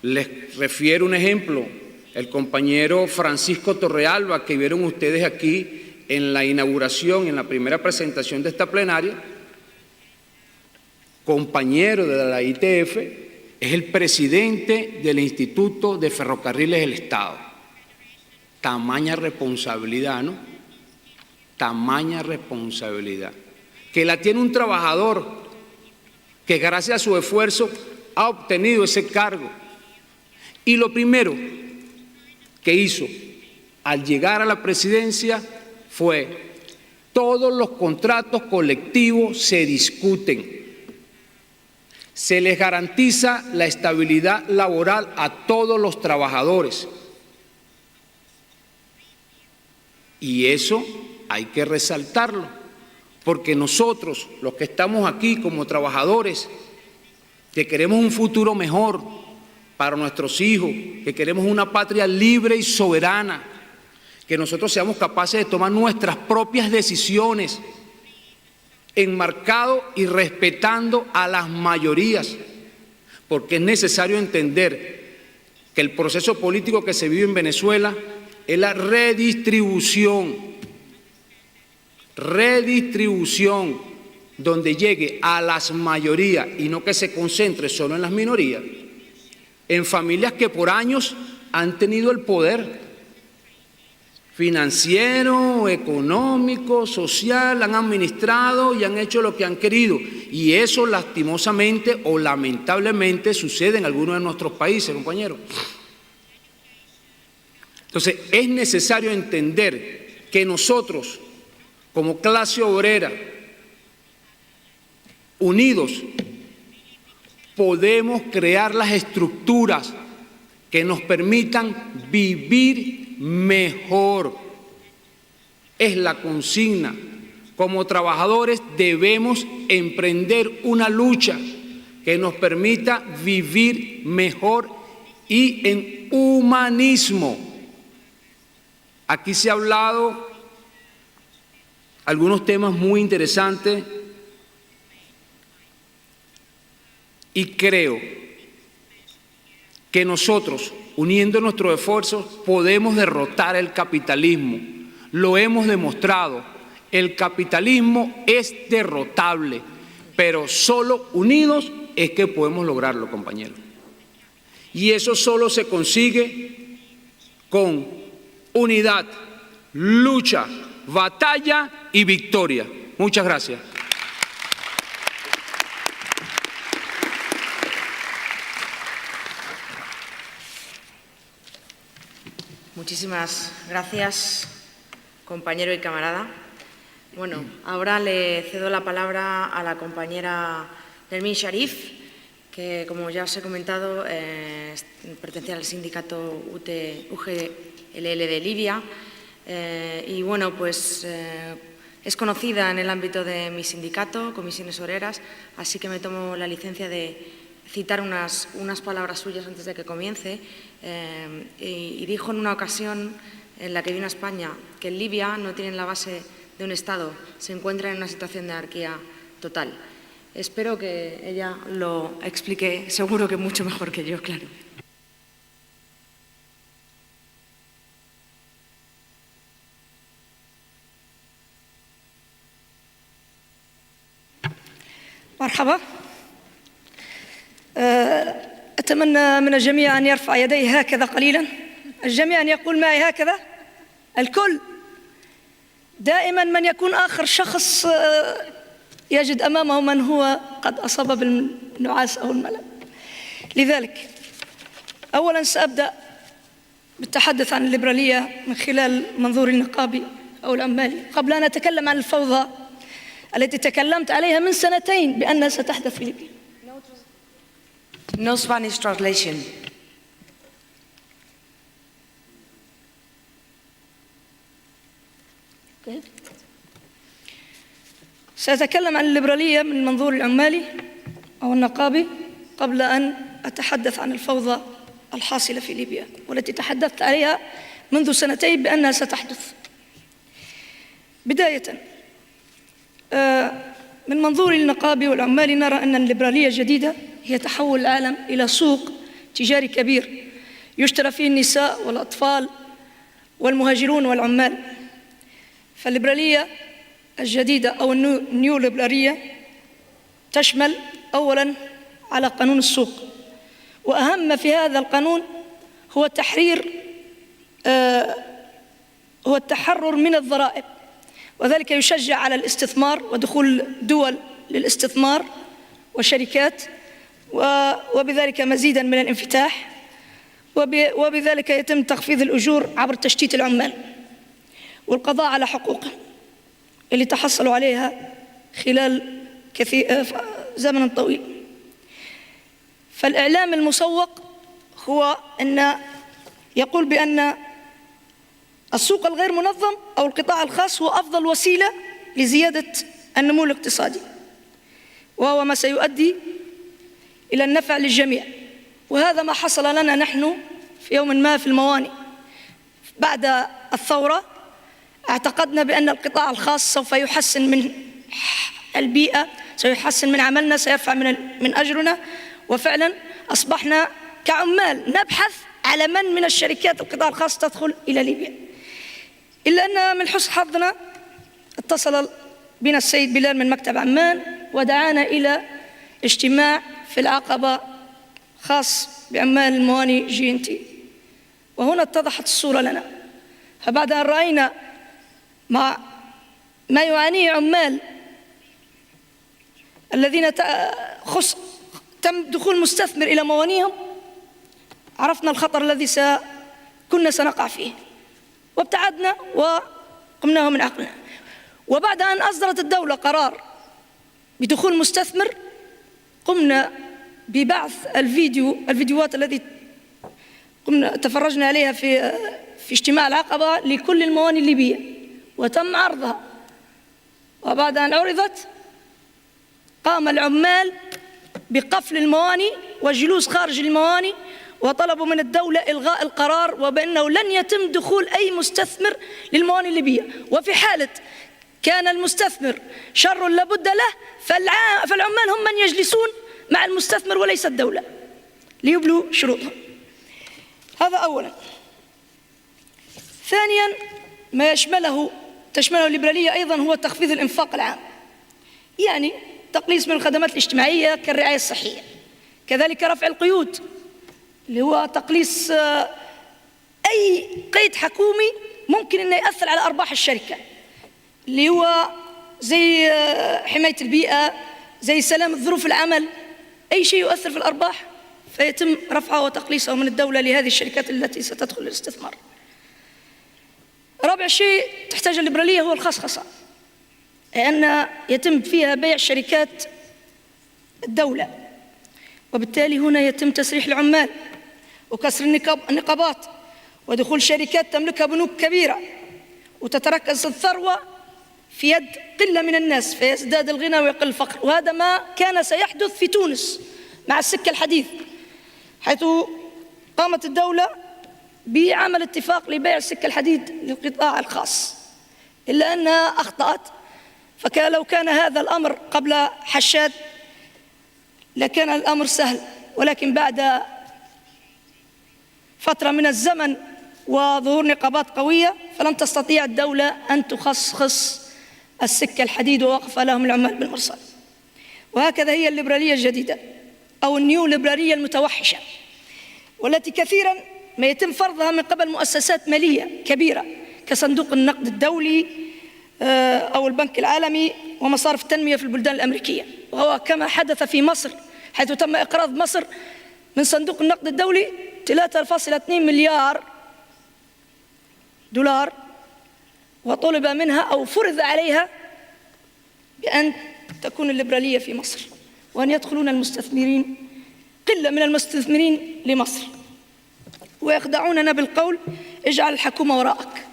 S6: Les refiero un ejemplo, el compañero Francisco Torrealba, que vieron ustedes aquí en la inauguración, en la primera presentación de esta plenaria, compañero de la ITF, es el presidente del Instituto de Ferrocarriles del Estado. Tamaña responsabilidad, ¿no? Tamaña responsabilidad. Que la tiene un trabajador que gracias a su esfuerzo ha obtenido ese cargo. Y lo primero que hizo al llegar a la presidencia fue: todos los contratos colectivos se discuten, se les garantiza la estabilidad laboral a todos los trabajadores. Y eso hay que resaltarlo, porque nosotros, los que estamos aquí como trabajadores, que queremos un futuro mejor para nuestros hijos, que queremos una patria libre y soberana, que nosotros seamos capaces de tomar nuestras propias decisiones, enmarcado y respetando a las mayorías, porque es necesario entender que el proceso político que se vive en Venezuela es la redistribución, donde llegue a las mayorías y no que se concentre solo en las minorías, en familias que por años han tenido el poder financiero, económico, social, han administrado y han hecho lo que han querido. Y eso lastimosamente o lamentablemente sucede en algunos de nuestros países, compañeros. Entonces, es necesario entender que nosotros, como clase obrera, unidos, podemos crear las estructuras que nos permitan vivir mejor. Es la consigna. Como trabajadores debemos emprender una lucha que nos permita vivir mejor y en humanismo. Aquí se ha hablado algunos temas muy interesantes y creo que nosotros, uniendo nuestros esfuerzos, podemos derrotar el capitalismo. Lo hemos demostrado. El capitalismo es derrotable, pero solo unidos es que podemos lograrlo, compañeros. Y eso solo se consigue con unidad, lucha, batalla y victoria. Muchas gracias.
S15: Muchísimas gracias, compañero y camarada. Bueno, ahora le cedo la palabra a la compañera Nermin Sharif, que, como ya os he comentado, pertenece al sindicato UGLL de Libia. Y bueno, pues es conocida en el ámbito de mi sindicato, Comisiones Obreras, así que me tomo la licencia de citar unas palabras suyas antes de que comience. Y dijo en una ocasión en la que vino a España que en Libia no tienen la base de un Estado, se encuentran en una situación de anarquía total. Espero que ella lo explique, seguro que mucho mejor que yo, claro.
S8: مرحبا. أتمنى من الجميع أن يرفع يديه هكذا قليلا. الجميع أن يقول معي هكذا. الكل. دائما من يكون آخر شخص يجد أمامه من هو قد أصاب بالنعاس أو الملل. لذلك أولا سأبدأ بالتحدث عن الليبرالية من خلال منظور النقابي أو العمالي قبل أن أتكلم عن الفوضى التي تكلمت عليها من سنتين بأنها ستحدث في ليبيا.
S15: No Spanish translation.
S8: سأتكلم عن الليبرالية من المنظور العمالي أو النقابي قبل أن أتحدث عن الفوضى الحاصلة في ليبيا والتي تحدثت عليها منذ سنتين بأنها ستحدث. بداية من منظور النقابي والعمالي نرى أن الليبرالية الجديدة هي تحول العالم إلى سوق تجاري كبير يشترى فيه النساء والأطفال والمهاجرون والعمال. فالليبرالية الجديدة أو النيو ليبرالية تشمل أولاً على قانون السوق، وأهم ما في هذا القانون هو هو التحرر من الضرائب، وذلك يشجع على الاستثمار ودخول دول للاستثمار وشركات، وبذلك مزيداً من الانفتاح، وبذلك يتم تخفيض الأجور عبر تشتيت العمال والقضاء على حقوقهم اللي تحصلوا عليها خلال زمن طويل. فالإعلام المسوق هو أن يقول بأن السوق الغير منظم أو القطاع الخاص هو أفضل وسيلة لزيادة النمو الاقتصادي، وهو ما سيؤدي إلى النفع للجميع. وهذا ما حصل لنا نحن في يوم ما في الموانئ بعد الثورة. اعتقدنا بأن القطاع الخاص سوف يحسن من البيئة، سيحسن من عملنا، سيرفع من أجرنا، وفعلا أصبحنا كعمال نبحث على من الشركات القطاع الخاص تدخل إلى ليبيا. إلا أن من حسن حظنا اتصل بنا السيد بلال من مكتب عمان ودعانا إلى اجتماع في العقبة خاص بعمال الموانئ GNT، وهنا اتضحت الصورة لنا. فبعد أن رأينا ما يعانيه عمال الذين تم دخول مستثمر إلى موانئهم، عرفنا الخطر الذي كنا سنقع فيه، وابتعدنا وقمناه من عقلنا. وبعد أن أصدرت الدولة قرار بدخول مستثمر، قمنا ببعث الفيديوهات التي تفرجنا عليها في اجتماع العقبة لكل الموانئ الليبية، وتم عرضها. وبعد أن عرضت قام العمال بقفل الموانئ والجلوس خارج الموانئ، وطلبوا من الدولة إلغاء القرار وبأنه لن يتم دخول أي مستثمر للموانئ الليبية، وفي حالة كان المستثمر شر لابد له فالعمال هم من يجلسون مع المستثمر وليس الدولة ليبلوا شروطهم. هذا أولا. ثانيا، ما تشمله الليبرالية أيضا هو تخفيض الإنفاق العام، يعني تقليص من الخدمات الاجتماعية كالرعاية الصحية، كذلك رفع القيود اللي هو تقليص أي قيد حكومي ممكن أنه يأثر على أرباح الشركة، اللي هو زي حماية البيئة، زي سلامة ظروف العمل، أي شيء يؤثر في الأرباح فيتم رفعه وتقليصه من الدولة لهذه الشركات التي ستدخل للاستثمار. رابع شيء تحتاج الليبرالية هو الخصخصة، لأن يتم فيها بيع شركات الدولة، وبالتالي هنا يتم تسريح العمال وكسر النقابات ودخول شركات تملكها بنوك كبيرة، وتتركز الثروة في يد قلة من الناس فيزداد الغنى ويقل الفقر. وهذا ما كان سيحدث في تونس مع السكة الحديد، حيث قامت الدولة بعمل اتفاق لبيع السكة الحديد للقطاع الخاص، إلا أنها أخطأت. فلو كان هذا الأمر قبل حشاد لكان الأمر سهل، ولكن بعد فترة من الزمن وظهور نقابات قوية فلن تستطيع الدولة أن تخصص السكة الحديد ووقف لهم العمال بالمرصاد. وهكذا هي الليبرالية الجديدة أو النيو ليبرالية المتوحشة، والتي كثيراً ما يتم فرضها من قبل مؤسسات مالية كبيرة كصندوق النقد الدولي أو البنك العالمي ومصارف التنمية في البلدان الأمريكية، وهو كما حدث في مصر، حيث تم إقراض مصر من صندوق النقد الدولي 3.2 مليار دولار، وطلب منها أو فرض عليها بأن تكون الليبرالية في مصر وأن يدخلون المستثمرين، قلة من المستثمرين لمصر، ويخدعوننا بالقول اجعل الحكومة وراءك.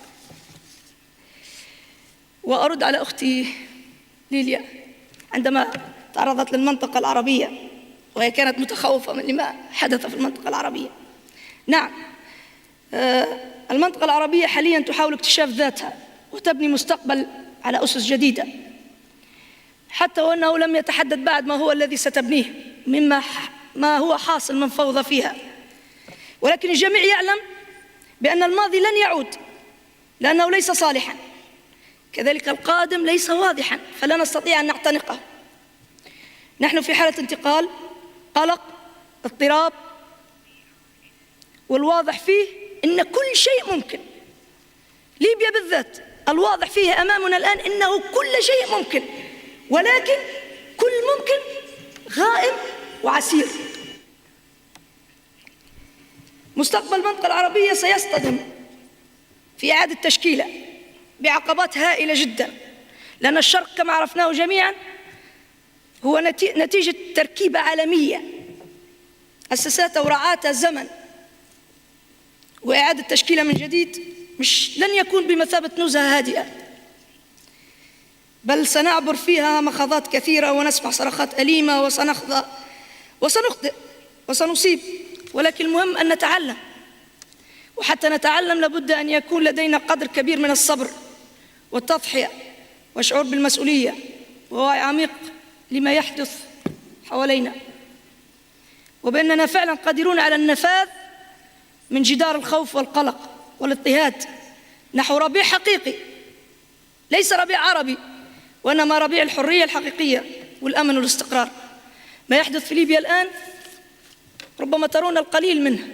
S8: وأرد على أختي ليليا عندما تعرضت للمنطقة العربية وهي كانت متخوفة من لما حدث في المنطقة العربية. نعم، المنطقة العربية حاليا تحاول اكتشاف ذاتها وتبني مستقبل على أسس جديدة، حتى وأنه لم يتحدد بعد ما هو الذي ستبنيه، مما ما هو حاصل من فوضى فيها ولكن الجميع يعلم بأن الماضي لن يعود لأنه ليس صالحا، كذلك القادم ليس واضحا فلا نستطيع أن نعتنقه. نحن في حالة انتقال، قلق، اضطراب، والواضح فيه إن كل شيء ممكن. ليبيا بالذات الواضح فيها أمامنا الآن إنه كل شيء ممكن، ولكن كل ممكن غائم وعسير. مستقبل المنطقة العربية سيصطدم في إعادة تشكيله بعقبات هائلة جدا، لأن الشرق كما عرفناه جميعا هو نتيجة تركيبة عالمية أسساتها ورعاتها زمن، وإعادة تشكيله من جديد لن يكون بمثابة نزهة هادئة، بل سنعبر فيها مخاضات كثيرة ونسمع صرخات أليمة وسنخضع وسنخطئ وسنصيب، ولكن المهم أن نتعلم، وحتى نتعلم لابد أن يكون لدينا قدر كبير من الصبر والتضحية وشعور بالمسؤولية ووعي عميق لما يحدث حوالينا، وبأننا فعلا قادرون على النفاذ من جدار الخوف والقلق والاضطهاد نحو ربيع حقيقي، ليس ربيع عربي وإنما ربيع الحرية الحقيقية والأمن والاستقرار. ما يحدث في ليبيا الآن ربما ترون القليل منه.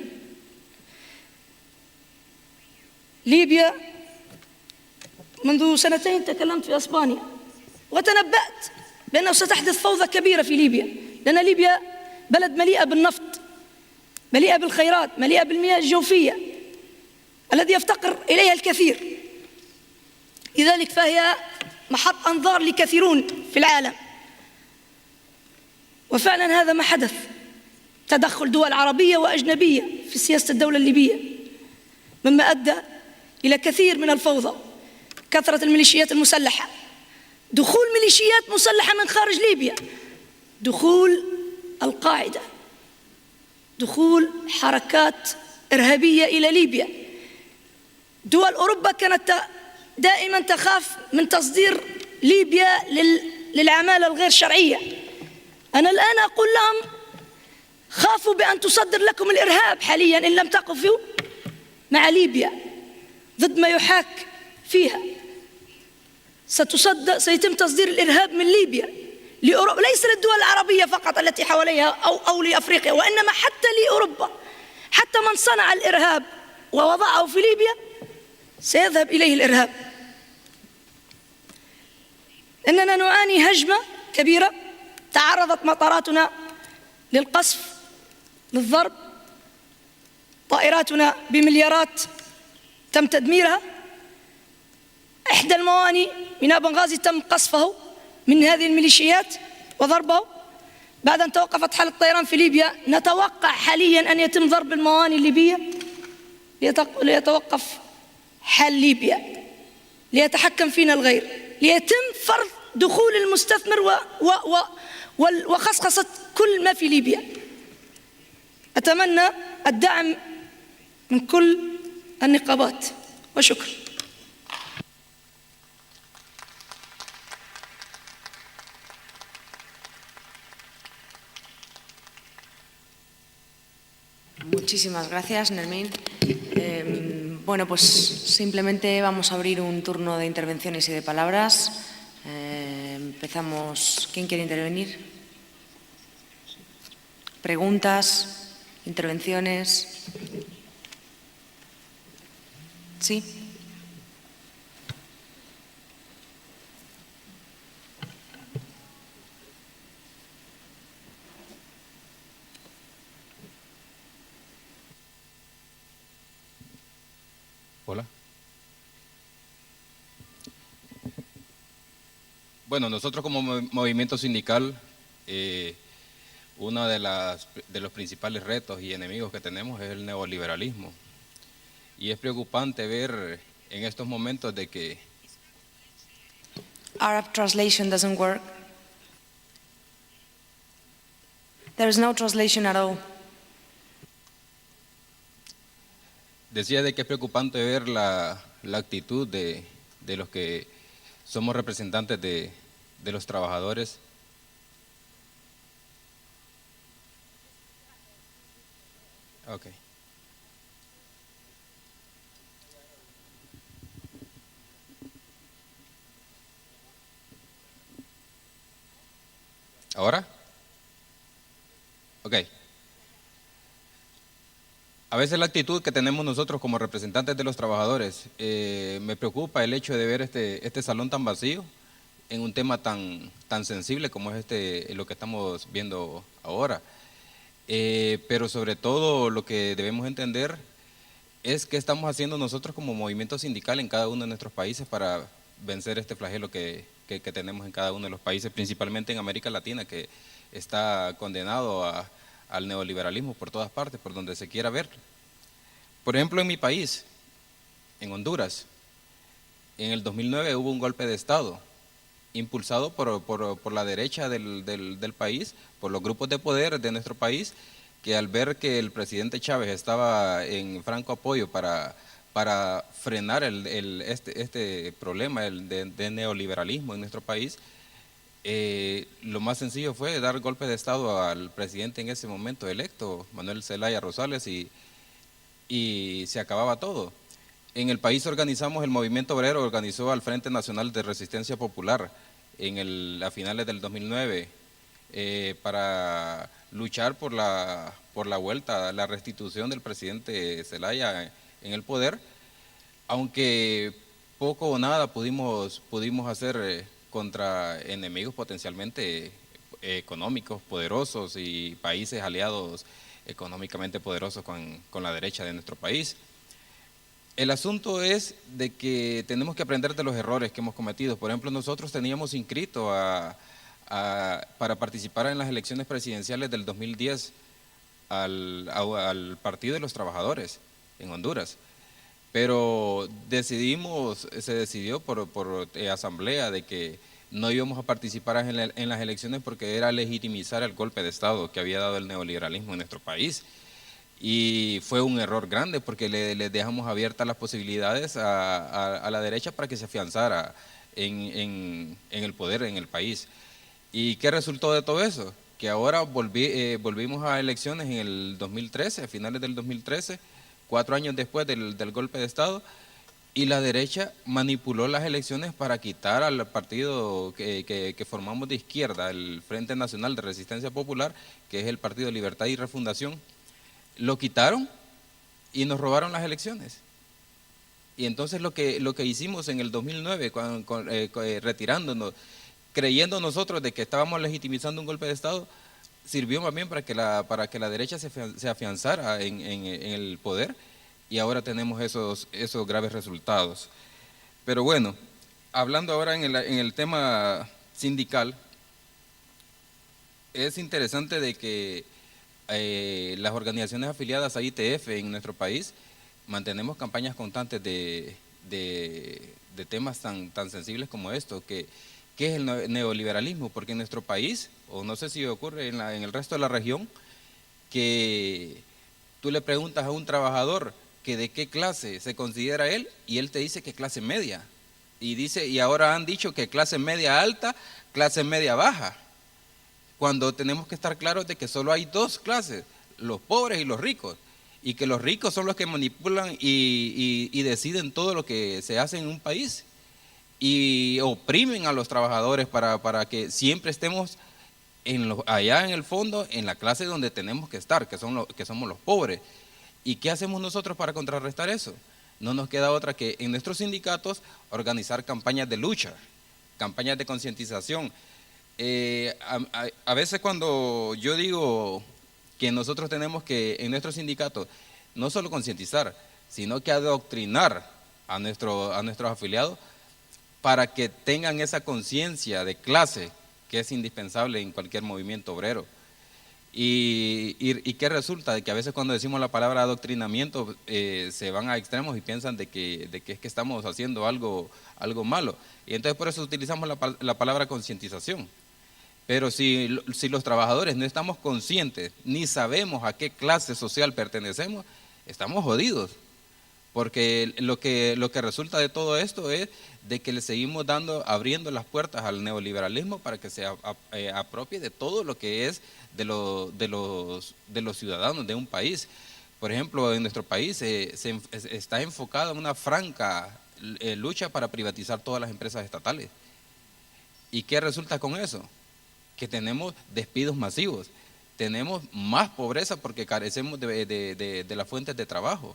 S8: ليبيا منذ سنتين تكلمت في إسبانيا وتنبأت بأنه ستحدث فوضى كبيرة في ليبيا، لأن ليبيا بلد مليئة بالنفط، مليئة بالخيرات، مليئة بالمياه الجوفية الذي يفتقر إليها الكثير، لذلك فهي محط أنظار لكثيرون في العالم. وفعلا هذا ما حدث، تدخل دول عربية وأجنبية في سياسة الدولة الليبية، مما أدى إلى كثير من الفوضى، كثرة الميليشيات المسلحة، دخول ميليشيات مسلحة من خارج ليبيا، دخول القاعدة، دخول حركات إرهابية إلى ليبيا. دول أوروبا كانت دائما تخاف من تصدير ليبيا للعمالة الغير شرعية. أنا الآن أقول لهم خافوا بأن تصدر لكم الإرهاب حاليا إن لم تقفوا مع ليبيا ضد ما يحاك فيها. سيتم تصدير الإرهاب من ليبيا لأوروبا، ليس للدول العربية فقط التي حواليها أو لأفريقيا، وإنما حتى لأوروبا. حتى من صنع الإرهاب ووضعه في ليبيا سيذهب إليه الإرهاب. إننا نعاني هجمة كبيرة، تعرضت مطاراتنا للقصف، للضرب، طائراتنا بمليارات تم تدميرها. إحدى الموانئ ميناء بنغازي تم قصفه من هذه الميليشيات وضربه بعد أن توقفت حالة الطيران في ليبيا. نتوقع حاليا أن يتم ضرب الموانئ الليبية ليتوقف حال ليبيا، ليتحكم فينا الغير، ليتم فرض دخول المستثمر وخصخصة كل ما في ليبيا. أتمنى الدعم من كل النقابات، وشكرا.
S15: Muchísimas gracias, Nermín. Bueno, pues simplemente vamos a abrir un turno de intervenciones y de palabras. Empezamos. ¿Quién quiere intervenir? ¿Preguntas? ¿Intervenciones? ¿Sí?
S4: Hola. Bueno, nosotros como movimiento sindical, uno de los principales retos y enemigos que tenemos es el neoliberalismo. Y es preocupante ver en estos momentos de que...
S15: Arab translation doesn't work. There is no translation at all.
S4: Decía de que es preocupante ver la actitud de los que somos representantes de los trabajadores. Okay. ¿Ahora? Ok. A veces la actitud que tenemos nosotros como representantes de los trabajadores, me preocupa el hecho de ver este salón tan vacío en un tema tan sensible como es lo que estamos viendo ahora. Pero sobre todo lo que debemos entender es qué estamos haciendo nosotros como movimiento sindical en cada uno de nuestros países para vencer este flagelo que tenemos en cada uno de los países, principalmente en América Latina, que está condenado al neoliberalismo por todas partes, por donde se quiera ver. Por ejemplo, en mi país, en Honduras, en el 2009 hubo un golpe de Estado impulsado por la derecha del país, por los grupos de poder de nuestro país, que al ver que el presidente Chávez estaba en franco apoyo para frenar este problema de neoliberalismo en nuestro país, lo más sencillo fue dar golpe de Estado al presidente en ese momento electo, Manuel Zelaya Rosales, y se acababa todo. En el país organizamos, el movimiento obrero organizó al Frente Nacional de Resistencia Popular a finales del 2009 para luchar por la vuelta, la restitución del presidente Zelaya en el poder, aunque poco o nada pudimos hacer contra enemigos potencialmente económicos poderosos y países aliados económicamente poderosos con la derecha de nuestro país. El asunto es de que tenemos que aprender de los errores que hemos cometido. Por ejemplo, nosotros teníamos inscrito para participar en las elecciones presidenciales del 2010 al Partido de los Trabajadores en Honduras, pero se decidió por asamblea de que no íbamos a participar en las elecciones porque era legitimizar el golpe de Estado que había dado el neoliberalismo en nuestro país. Y fue un error grande porque le dejamos abiertas las posibilidades a la derecha para que se afianzara en el poder en el país. ¿Y qué resultó de todo eso? Que ahora volvimos a elecciones en el 2013, a finales del 2013, 4 años después del golpe de Estado, y la derecha manipuló las elecciones para quitar al partido que formamos de izquierda, el Frente Nacional de Resistencia Popular, que es el Partido Libertad y Refundación. Lo quitaron y nos robaron las elecciones. Y entonces lo que hicimos en el 2009, retirándonos, creyendo nosotros de que estábamos legitimizando un golpe de Estado, sirvió más bien para que la derecha se afianzara en el poder, y ahora tenemos esos graves resultados. Pero bueno, hablando ahora en el tema sindical, es interesante de que las organizaciones afiliadas a ITF en nuestro país mantenemos campañas constantes de temas tan sensibles como esto, que es el neoliberalismo, porque en nuestro país, o no sé si ocurre en el resto de la región, que tú le preguntas a un trabajador que de qué clase se considera él, y él te dice que clase media, y ahora han dicho que clase media alta, clase media baja, cuando tenemos que estar claros de que solo hay dos clases, los pobres y los ricos, y que los ricos son los que manipulan y deciden todo lo que se hace en un país, y oprimen a los trabajadores para que siempre estemos allá en el fondo, en la clase donde tenemos que estar, que somos los pobres. ¿Y qué hacemos nosotros para contrarrestar eso? No nos queda otra que en nuestros sindicatos organizar campañas de lucha, campañas de concientización. A veces cuando yo digo que nosotros tenemos que en nuestro sindicato no solo concientizar, sino que adoctrinar a nuestros afiliados para que tengan esa conciencia de clase que es indispensable en cualquier movimiento obrero. ¿Y qué resulta? De que a veces cuando decimos la palabra adoctrinamiento se van a extremos y piensan de que es que estamos haciendo algo malo. Y entonces por eso utilizamos la palabra concientización. Pero si los trabajadores no estamos conscientes ni sabemos a qué clase social pertenecemos, estamos jodidos. Porque lo que resulta de todo esto es de que le seguimos abriendo las puertas al neoliberalismo para que se apropie de todo lo que es de los ciudadanos de un país. Por ejemplo, en nuestro país está enfocada una franca lucha para privatizar todas las empresas estatales. ¿Y qué resulta con eso? que tenemos despidos masivos, tenemos más pobreza porque carecemos de las fuentes de trabajo,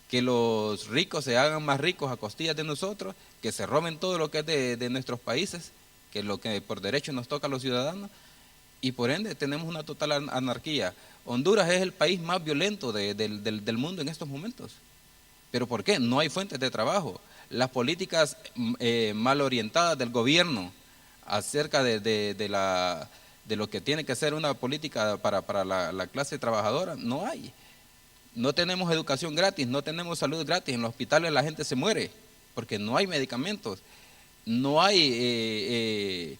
S4: que los ricos se hagan más ricos a costillas de nosotros, que se roben todo lo que es de nuestros países, que lo que por derecho nos toca a los ciudadanos, y por ende tenemos una total anarquía. Honduras es el país más violento del mundo en estos momentos. ¿Pero por qué? No hay fuentes de trabajo. Las políticas mal orientadas del gobierno acerca de lo que tiene que ser una política para la clase trabajadora, no hay. No tenemos educación gratis, no tenemos salud gratis, en los hospitales la gente se muere porque no hay medicamentos, no hay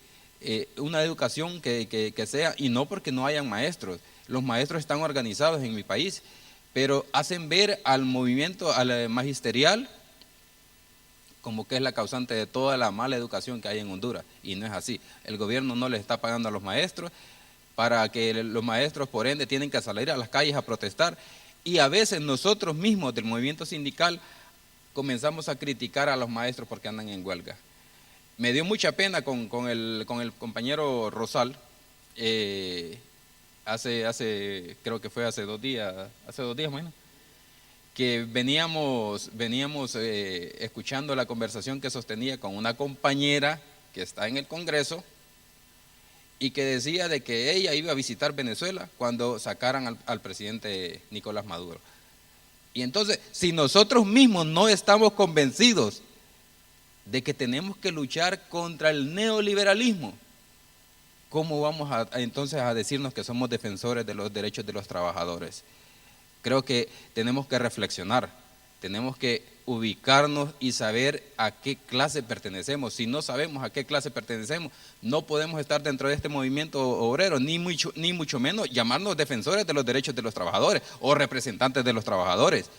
S4: una educación que sea, y no porque no hayan maestros. Los maestros están organizados en mi país, pero hacen ver al movimiento, al magisterial, como que es la causante de toda la mala educación que hay en Honduras, y no es así. El gobierno no les está pagando a los maestros, para que los maestros por ende tienen que salir a las calles a protestar, y a veces nosotros mismos del movimiento sindical comenzamos a criticar a los maestros porque andan en huelga. Me dio mucha pena con el compañero Rosal, creo que fue hace 2 días, bueno, que veníamos escuchando la conversación que sostenía con una compañera que está en el Congreso y que decía de que ella iba a visitar Venezuela cuando sacaran al presidente Nicolás Maduro. Y entonces, si nosotros mismos no estamos convencidos de que tenemos que luchar contra el neoliberalismo, ¿cómo vamos entonces a decirnos que somos defensores de los derechos de los trabajadores? Creo que tenemos que reflexionar, tenemos que ubicarnos y saber a qué clase pertenecemos. Si no sabemos a qué clase pertenecemos, no podemos estar dentro de este movimiento obrero, ni mucho menos llamarnos defensores de los derechos de los trabajadores o representantes de los trabajadores.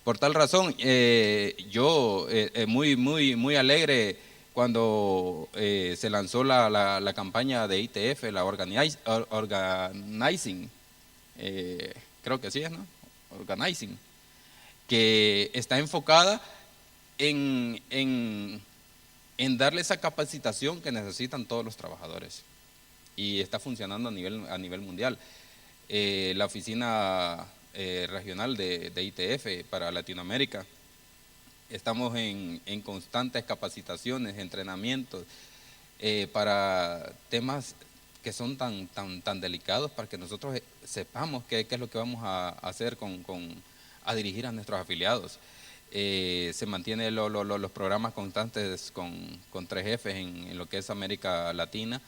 S4: Por tal razón, yo muy alegre cuando se lanzó la campaña de ITF, la Organizing, creo que sí es, ¿no? Organizing, que está enfocada en darle esa capacitación que necesitan todos los trabajadores, y está funcionando a nivel mundial. La oficina regional de ITF para Latinoamérica, estamos en constantes capacitaciones, entrenamientos para temas que son tan delicados, para que nosotros sepamos qué es lo que vamos a hacer a dirigir a nuestros afiliados. Se mantienen los programas constantes con 3 jefes en lo que es América Latina,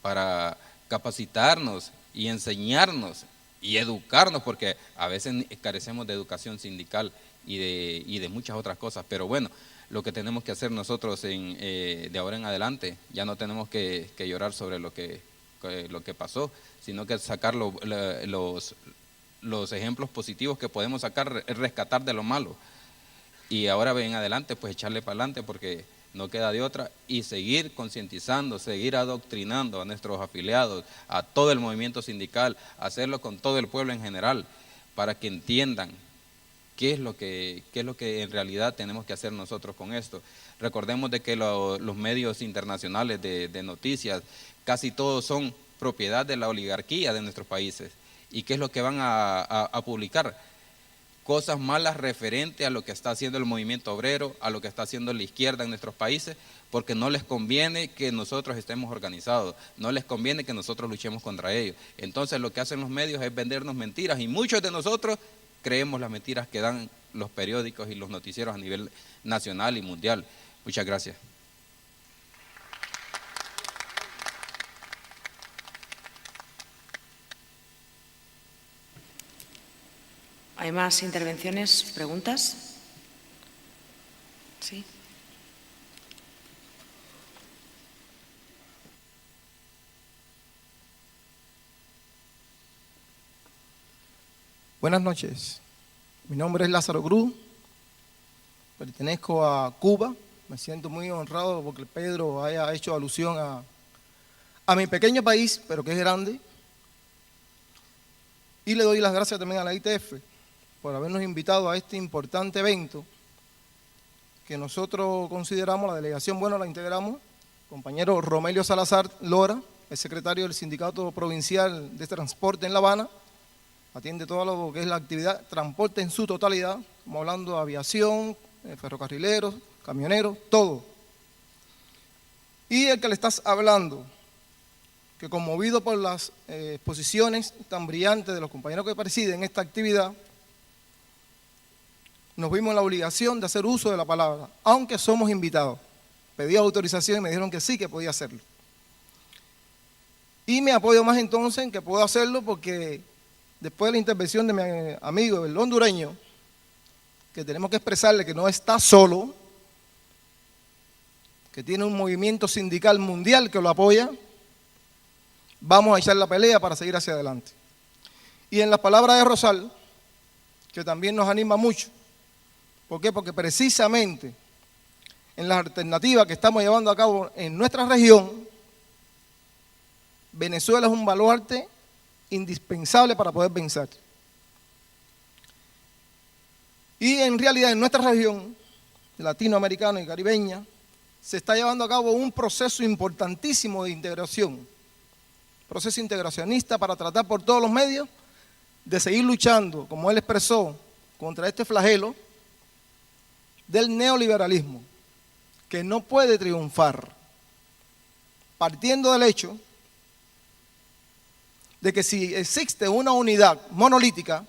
S4: para capacitarnos y enseñarnos y educarnos, porque a veces carecemos de educación sindical y de muchas otras cosas. Pero bueno, lo que tenemos que hacer nosotros de ahora en adelante, ya no tenemos que llorar sobre lo que pasó, sino que sacar los ejemplos positivos que podemos sacar, rescatar de lo malo, y ahora en adelante pues echarle para adelante, porque no queda de otra, y seguir concientizando, seguir adoctrinando a nuestros afiliados, a todo el movimiento sindical, hacerlo con todo el pueblo en general, para que entiendan qué es lo que en realidad tenemos que hacer nosotros con esto. Recordemos de que los medios internacionales de noticias, casi todos son propiedad de la oligarquía de nuestros países. ¿Y qué es lo que van a publicar? Cosas malas referente a lo que está haciendo el movimiento obrero, a lo que está haciendo la izquierda en nuestros países, porque no les conviene que nosotros estemos organizados, no les conviene que nosotros luchemos contra ellos. Entonces lo que hacen los medios es vendernos mentiras, y muchos de nosotros creemos las mentiras que dan los periódicos y los noticieros a nivel nacional y mundial. Muchas gracias.
S15: ¿Hay más intervenciones, preguntas? Sí.
S11: Buenas noches. Mi nombre es Lázaro Cruz. Pertenezco a Cuba. Me siento muy honrado porque Pedro haya hecho alusión a mi pequeño país, pero que es grande. Y le doy las gracias también a la ITF por habernos invitado a este importante evento que nosotros consideramos, la delegación, bueno, la integramos, compañero Romelio Salazar Lora, el secretario del Sindicato Provincial de Transporte en La Habana, atiende todo lo que es la actividad transporte en su totalidad, como hablando de aviación, ferrocarrileros, camioneros, todo. Y el que le estás hablando, que conmovido por las exposiciones tan brillantes de los compañeros que presiden esta actividad, nos vimos en la obligación de hacer uso de la palabra, aunque somos invitados. Pedí autorización y me dijeron que sí, que podía hacerlo. Y me apoyo más entonces en que puedo hacerlo porque después de la intervención de mi amigo, el hondureño, que tenemos que expresarle que no está solo, que tiene un movimiento sindical mundial que lo apoya, vamos a echar la pelea para seguir hacia adelante. Y en las palabras de Rosal, que también nos anima mucho, ¿por qué? Porque precisamente en las alternativas que estamos llevando a cabo en nuestra región, Venezuela es un baluarte indispensable para poder vencer. Y en realidad en nuestra región latinoamericana y caribeña se está llevando a cabo un proceso importantísimo de integración, proceso integracionista para tratar por todos los medios de seguir luchando, como él expresó, contra este flagelo del neoliberalismo, que no puede triunfar, partiendo del hecho de que si existe una unidad monolítica,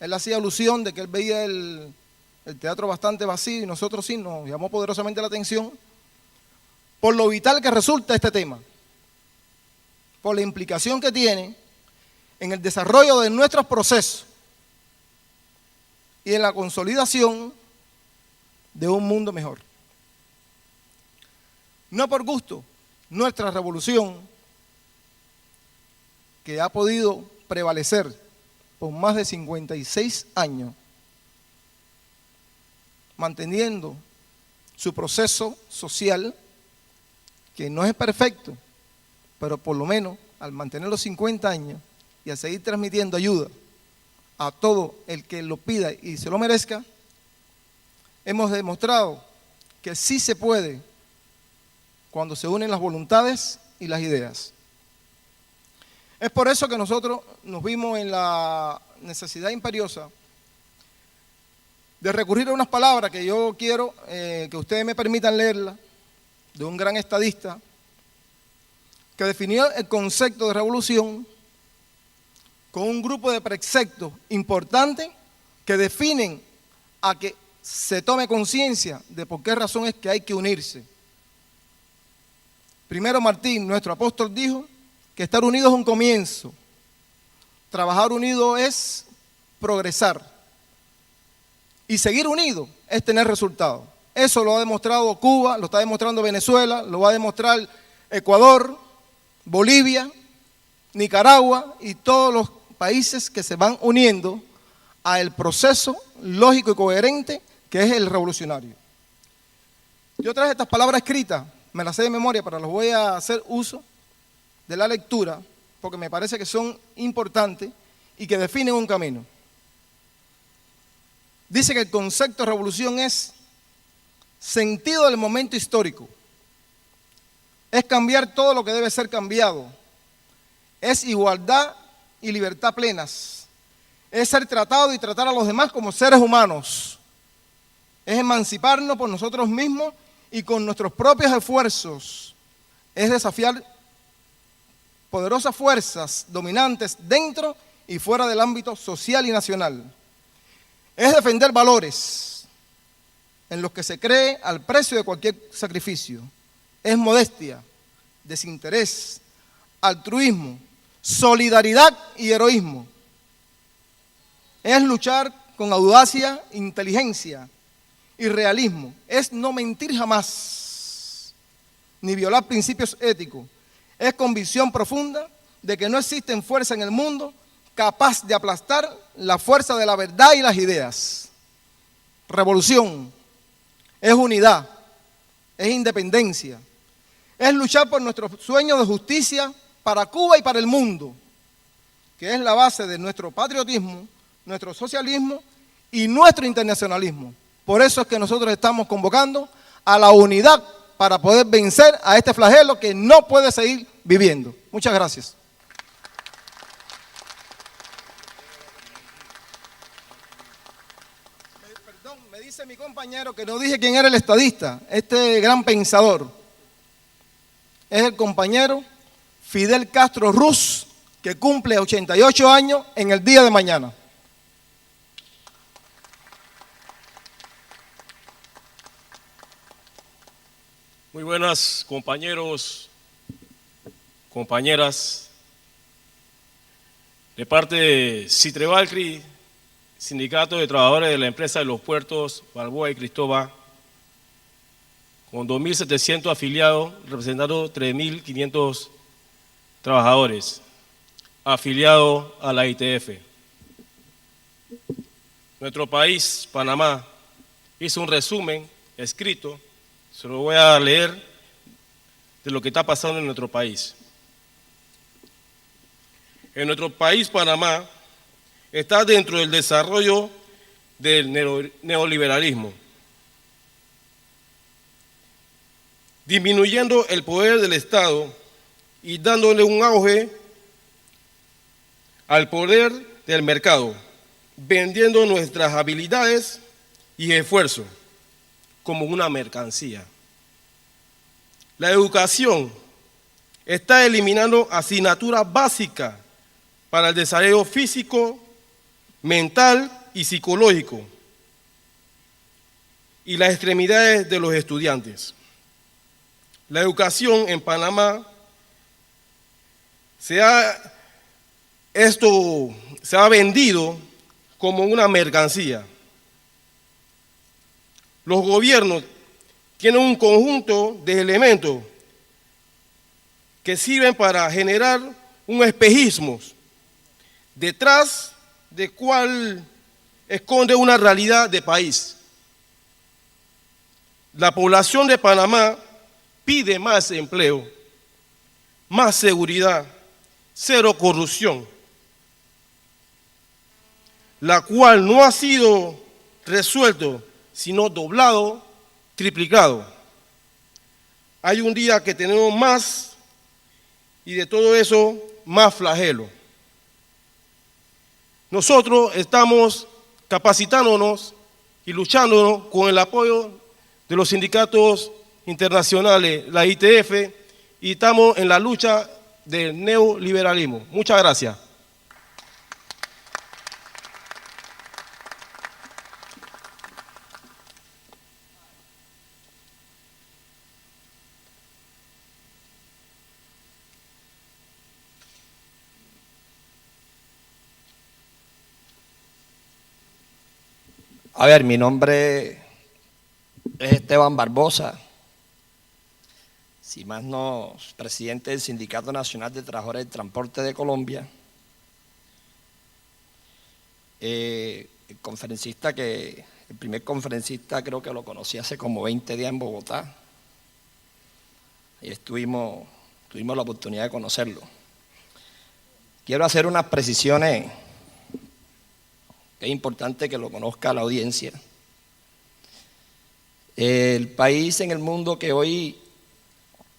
S11: él hacía alusión de que él veía el teatro bastante vacío y nosotros sí nos llamó poderosamente la atención por lo vital que resulta este tema, por la implicación que tiene en el desarrollo de nuestros procesos y en la consolidación de un mundo mejor. No por gusto, nuestra revolución, que ha podido prevalecer por más de 56 años, manteniendo su proceso social, que no es perfecto, pero por lo menos al mantener los 50 años y a seguir transmitiendo ayuda a todo el que lo pida y se lo merezca, hemos demostrado que sí se puede cuando se unen las voluntades y las ideas. Es por eso que nosotros nos vimos en la necesidad imperiosa de recurrir a unas palabras que yo quiero que ustedes me permitan leerlas, de un gran estadista que definió el concepto de revolución con un grupo de preceptos importantes que definen a que se tome conciencia de por qué razón es que hay que unirse. Primero Martín, nuestro apóstol, dijo que estar unidos es un comienzo, trabajar unido es progresar y seguir unido es tener resultados. Eso lo ha demostrado Cuba, lo está demostrando Venezuela, lo va a demostrar Ecuador, Bolivia, Nicaragua y todos los países que se van uniendo al proceso lógico y coherente que es el revolucionario. Yo traje estas palabras escritas, me las sé de memoria, pero las voy a hacer uso de la lectura, porque me parece que son importantes y que definen un camino. Dice que el concepto de revolución es sentido del momento histórico, es cambiar todo lo que debe ser cambiado, es igualdad y libertad plenas, es ser tratado y tratar a los demás como seres humanos, es emanciparnos por nosotros mismos y con nuestros propios esfuerzos, es desafiar poderosas fuerzas dominantes dentro y fuera del ámbito social y nacional. Es defender valores en los que se cree al precio de cualquier sacrificio. Es modestia, desinterés, altruismo, solidaridad y heroísmo. Es luchar con audacia, inteligencia y realismo. Es no mentir jamás, ni violar principios éticos. Es convicción profunda de que no existe fuerza en el mundo capaz de aplastar la fuerza de la verdad y las ideas. Revolución es unidad, es independencia, es luchar por nuestros sueños de justicia para Cuba y para el mundo, que es la base de nuestro patriotismo, nuestro socialismo y nuestro internacionalismo. Por eso es que nosotros estamos convocando a la unidad para poder vencer a este flagelo que no puede seguir viviendo. Muchas gracias. Perdón, me dice mi compañero que no dije quién era el estadista, este gran pensador. Es el compañero Fidel Castro Ruz, que cumple 88 años en el día de mañana.
S12: Muy buenas, compañeros, compañeras. De parte de Citrevalcri, Sindicato de Trabajadores de la Empresa de los Puertos Balboa y Cristóbal, con 2.700 afiliados, representando 3.500 trabajadores, afiliados a la ITF. Nuestro país, Panamá, hizo un resumen escrito. Se lo voy a leer de lo que está pasando en nuestro país. En nuestro país, Panamá, está dentro del desarrollo del neoliberalismo, disminuyendo el poder del Estado y dándole un auge al poder del mercado, vendiendo nuestras habilidades y esfuerzos como una mercancía. La educación está eliminando asignaturas básicas para el desarrollo físico, mental y psicológico y las extremidades de los estudiantes. La educación en Panamá se ha vendido como una mercancía. Los gobiernos tienen un conjunto de elementos que sirven para generar un espejismo detrás de cual esconde una realidad de país. La población de Panamá pide más empleo, más seguridad, cero corrupción, la cual no ha sido resuelto, sino doblado, triplicado. Hay un día que tenemos más y de todo eso más flagelo. Nosotros estamos capacitándonos y luchándonos con el apoyo de los sindicatos internacionales, la ITF, y estamos en la lucha del neoliberalismo. Muchas gracias.
S19: A ver, mi nombre es Esteban Barbosa, si más no, presidente del Sindicato Nacional de Trabajadores del Transporte de Colombia. El primer conferencista creo que lo conocí hace como 20 días en Bogotá. Y tuvimos la oportunidad de conocerlo. Quiero hacer unas precisiones. Es importante que lo conozca la audiencia. El país en el mundo que hoy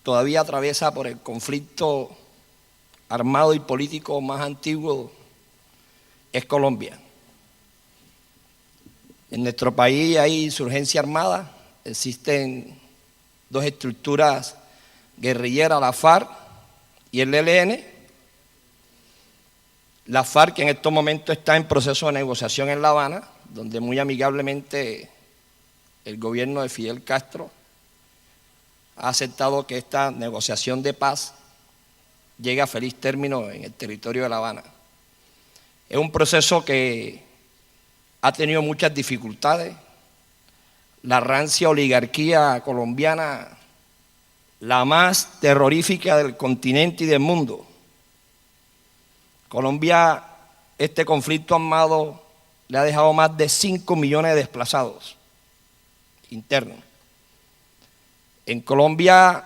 S19: todavía atraviesa por el conflicto armado y político más antiguo es Colombia. En nuestro país hay insurgencia armada, existen dos estructuras guerrilleras, la FARC y el ELN. La FARC en estos momentos está en proceso de negociación en La Habana, donde muy amigablemente el gobierno de Fidel Castro ha aceptado que esta negociación de paz llegue a feliz término en el territorio de La Habana. Es un proceso que ha tenido muchas dificultades. La rancia oligarquía colombiana, la más terrorífica del continente y del mundo. Colombia, este conflicto armado le ha dejado más de 5 millones de desplazados internos. En Colombia,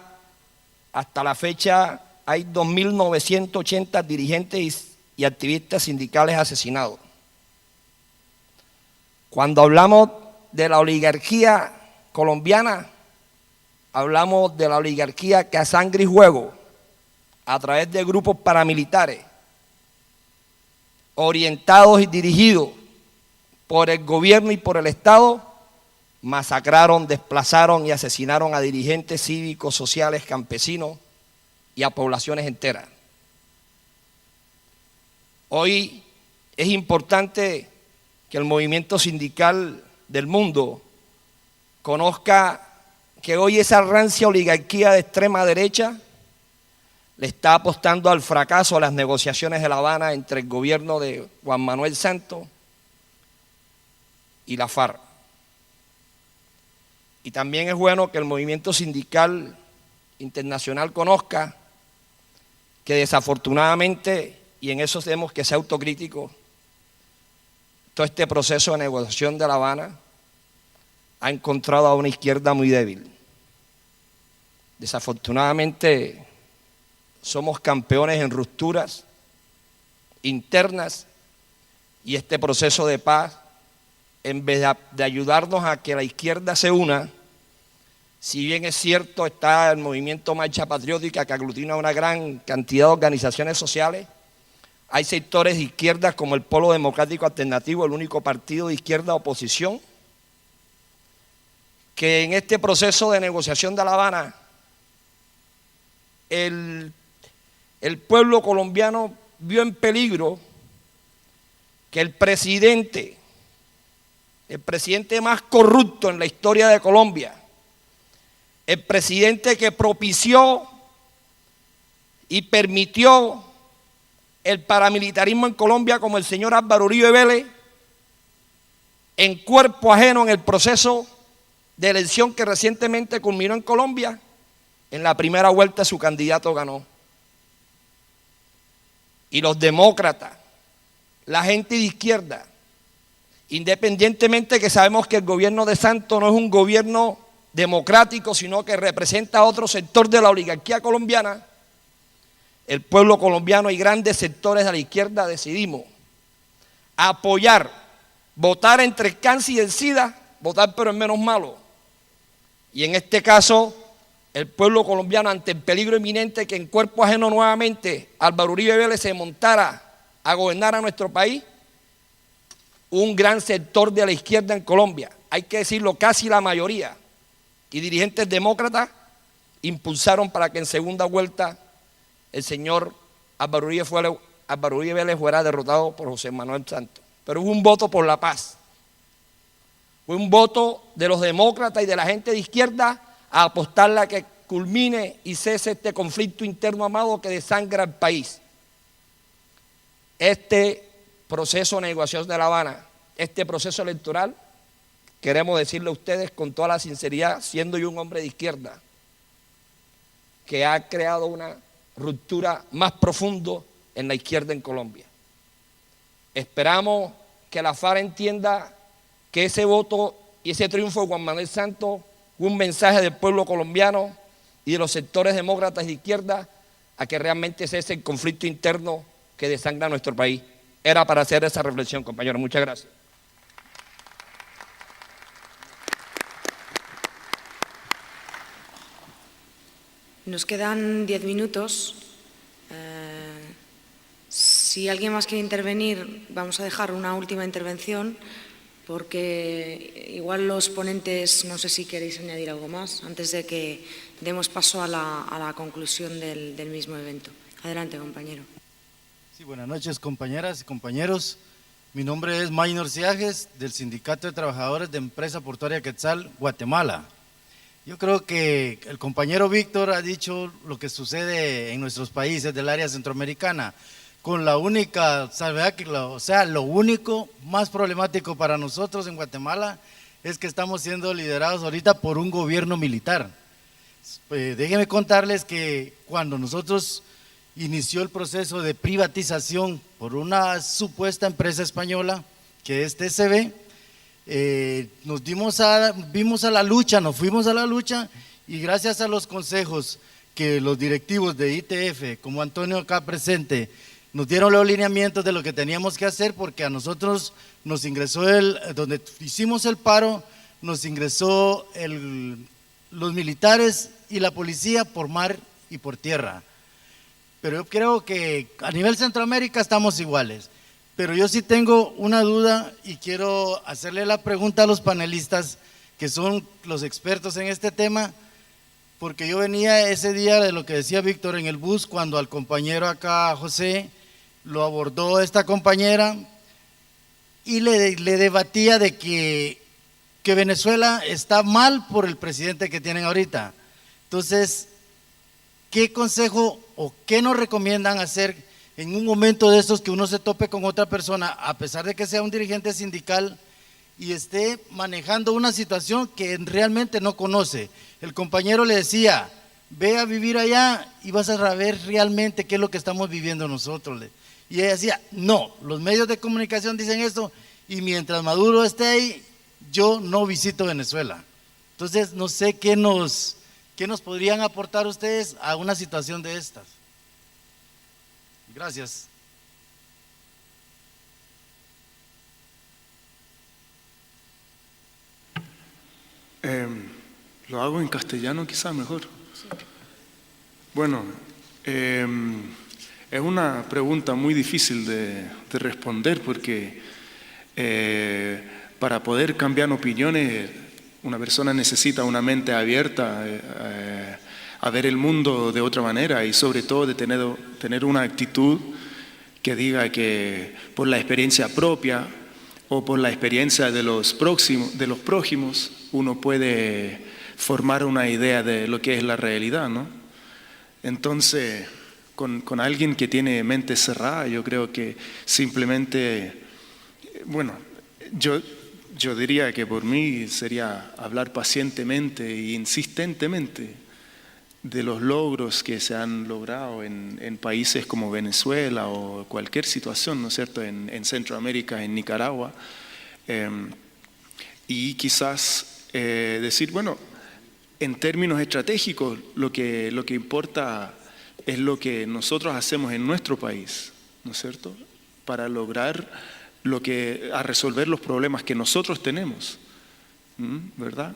S19: hasta la fecha, hay 2.980 dirigentes y activistas sindicales asesinados. Cuando hablamos de la oligarquía colombiana, hablamos de la oligarquía que a sangre y juego a través de grupos paramilitares orientados y dirigidos por el gobierno y por el Estado, masacraron, desplazaron y asesinaron a dirigentes cívicos, sociales, campesinos y a poblaciones enteras. Hoy es importante que el movimiento sindical del mundo conozca que hoy esa rancia oligarquía de extrema derecha le está apostando al fracaso a las negociaciones de La Habana entre el gobierno de Juan Manuel Santos y la FARC. Y también es bueno que el movimiento sindical internacional conozca que desafortunadamente, y en eso tenemos que ser autocríticos, todo este proceso de negociación de La Habana ha encontrado a una izquierda muy débil. Desafortunadamente somos campeones en rupturas internas y este proceso de paz, en vez de ayudarnos a que la izquierda se una, si bien es cierto está el movimiento Marcha Patriótica que aglutina una gran cantidad de organizaciones sociales, hay sectores de izquierda como el Polo Democrático Alternativo, el único partido de izquierda oposición, que en este proceso de negociación de La Habana, el pueblo colombiano vio en peligro que el presidente más corrupto en la historia de Colombia, el presidente que propició y permitió el paramilitarismo en Colombia, como el señor Álvaro Uribe Vélez, en cuerpo ajeno en el proceso de elección que recientemente culminó en Colombia, en la primera vuelta su candidato ganó. Y los demócratas, la gente de izquierda, independientemente que sabemos que el gobierno de Santos no es un gobierno democrático, sino que representa a otro sector de la oligarquía colombiana, el pueblo colombiano y grandes sectores de la izquierda decidimos apoyar, votar entre el cáncer y el SIDA, votar pero el menos malo. Y en este caso, el pueblo colombiano, ante el peligro inminente que en cuerpo ajeno nuevamente Álvaro Uribe Vélez se montara a gobernar a nuestro país, un gran sector de la izquierda en Colombia, hay que decirlo, casi la mayoría, y dirigentes demócratas impulsaron para que en segunda vuelta el señor Álvaro Uribe Vélez fuera derrotado por José Manuel Santos. Pero hubo un voto por la paz. Fue un voto de los demócratas y de la gente de izquierda a apostarle a que culmine y cese este conflicto interno armado que desangra el país. Este proceso de negociación de La Habana, este proceso electoral, queremos decirle a ustedes con toda la sinceridad, siendo yo un hombre de izquierda, que ha creado una ruptura más profundo en la izquierda en Colombia. Esperamos que la FARC entienda que ese voto y ese triunfo de Juan Manuel Santos fue un mensaje del pueblo colombiano y de los sectores demócratas de izquierda a que realmente cese el conflicto interno que desangra nuestro país. Era para hacer esa reflexión, compañeros. Muchas gracias.
S15: Nos quedan 10 minutos. Si alguien más quiere intervenir, vamos a dejar una última intervención, porque igual los ponentes, no sé si queréis añadir algo más, antes de que demos paso a la conclusión del mismo evento. Adelante, compañero.
S2: Sí, buenas noches, compañeras y compañeros. Mi nombre es Maynor Ciajes, del Sindicato de Trabajadores de Empresa Portuaria Quetzal, Guatemala. Yo creo que el compañero Víctor ha dicho lo que sucede en nuestros países del área centroamericana, con la única salvedad que, lo único más problemático para nosotros en Guatemala es que estamos siendo liderados ahorita por un gobierno militar. Déjenme contarles que cuando nosotros inició el proceso de privatización por una supuesta empresa española que es TCB, nos fuimos a la lucha y gracias a los consejos que los directivos de ITF, como Antonio acá presente, nos dieron los lineamientos de lo que teníamos que hacer, porque a nosotros nos ingresó donde hicimos el paro, nos ingresó los militares y la policía por mar y por tierra. pero yo creo que a nivel Centroamérica estamos iguales. Pero yo sí tengo una duda y quiero hacerle la pregunta a los panelistas que son los expertos en este tema, porque yo venía ese día de lo que decía Víctor en el bus, cuando al compañero acá, José, lo abordó esta compañera y le debatía de que Venezuela está mal por el presidente que tienen ahorita. Entonces, ¿qué consejo o qué nos recomiendan hacer en un momento de estos que uno se tope con otra persona, a pesar de que sea un dirigente sindical y esté manejando una situación que realmente no conoce? El compañero le decía, ve a vivir allá y vas a saber realmente qué es lo que estamos viviendo nosotros. Y ella decía, no, los medios de comunicación dicen esto y mientras Maduro esté ahí, yo no visito Venezuela. Entonces, no sé qué nos podrían aportar ustedes a una situación de estas. Gracias.
S16: Lo hago en castellano quizá mejor. Bueno, es una pregunta muy difícil de responder porque para poder cambiar opiniones una persona necesita una mente abierta a ver el mundo de otra manera y sobre todo de tener una actitud que diga que por la experiencia propia o por la experiencia de los prójimos uno puede formar una idea de lo que es la realidad, ¿no? Entonces, con alguien que tiene mente cerrada, yo creo que simplemente, bueno, yo diría que por mí sería hablar pacientemente e insistentemente de los logros que se han logrado en países como Venezuela o cualquier situación, ¿no es cierto?, en Centroamérica, en Nicaragua, y quizás decir, bueno, en términos estratégicos lo que importa es lo que nosotros hacemos en nuestro país, ¿no es cierto?, para lograr a resolver los problemas que nosotros tenemos, ¿verdad?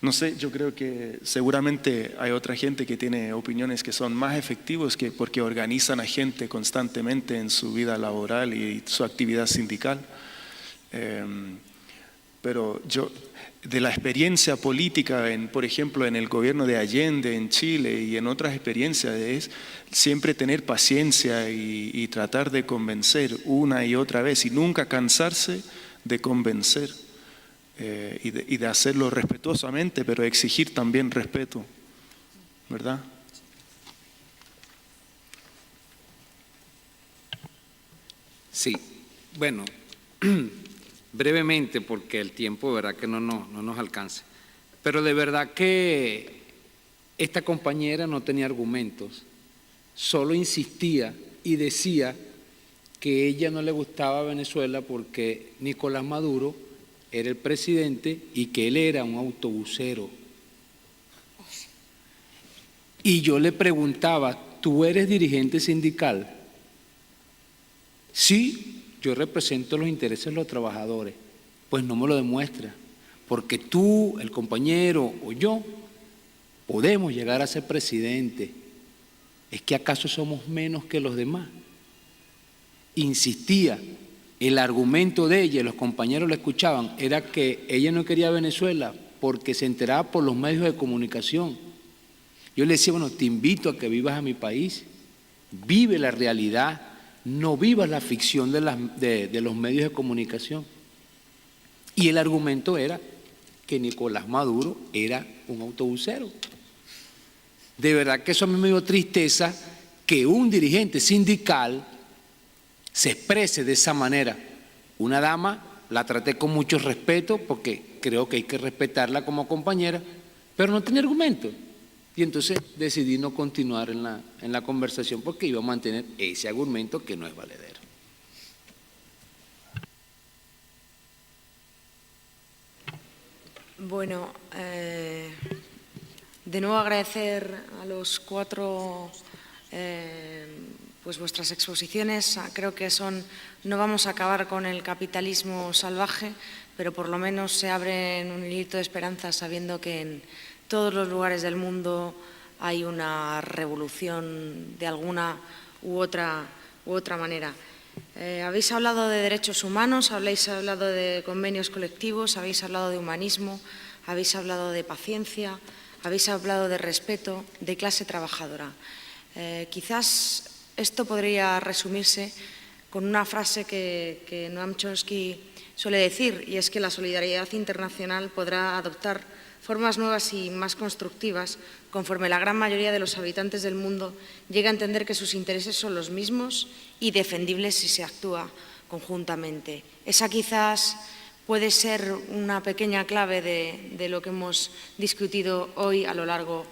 S16: No sé, yo creo que seguramente hay otra gente que tiene opiniones que son más efectivos porque organizan a gente constantemente en su vida laboral y su actividad sindical. Pero yo, de la experiencia política, por ejemplo, en el gobierno de Allende, en Chile y en otras experiencias, es siempre tener paciencia y tratar de convencer una y otra vez y nunca cansarse de convencer. Y de hacerlo respetuosamente, pero exigir también respeto, ¿verdad?
S6: Sí, bueno, brevemente, porque el tiempo de verdad que no nos alcanza, pero de verdad que esta compañera no tenía argumentos, solo insistía y decía que ella no le gustaba Venezuela porque Nicolás Maduro era el presidente y que él era un autobusero. Y yo le preguntaba, ¿tú eres dirigente sindical? Sí, yo represento los intereses de los trabajadores. Pues no me lo demuestra, porque tú, el compañero o yo podemos llegar a ser presidente. ¿Es que acaso somos menos que los demás? Insistía. El argumento de ella, los compañeros la escuchaban, era que ella no quería Venezuela porque se enteraba por los medios de comunicación. Yo le decía, bueno, te invito a que vivas a mi país, vive la realidad, no vivas la ficción de los medios de comunicación. Y el argumento era que Nicolás Maduro era un autobusero. De verdad que eso a mí me dio tristeza que un dirigente sindical se exprese de esa manera. Una dama, la traté con mucho respeto porque creo que hay que respetarla como compañera, pero no tenía argumento. Y entonces decidí no continuar en la conversación porque iba a mantener ese argumento que no es valedero.
S15: Bueno, de nuevo agradecer a los cuatro pues vuestras exposiciones. Creo que no vamos a acabar con el capitalismo salvaje, pero por lo menos se abre un hilito de esperanza sabiendo que en todos los lugares del mundo hay una revolución de alguna u otra manera. Habéis hablado de derechos humanos, habéis hablado de convenios colectivos, habéis hablado de humanismo, habéis hablado de paciencia, habéis hablado de respeto, de clase trabajadora. Quizás esto podría resumirse con una frase que Noam Chomsky suele decir, y es que la solidaridad internacional podrá adoptar formas nuevas y más constructivas conforme la gran mayoría de los habitantes del mundo llegue a entender que sus intereses son los mismos y defendibles si se actúa conjuntamente. Esa quizás puede ser una pequeña clave de lo que hemos discutido hoy a lo largo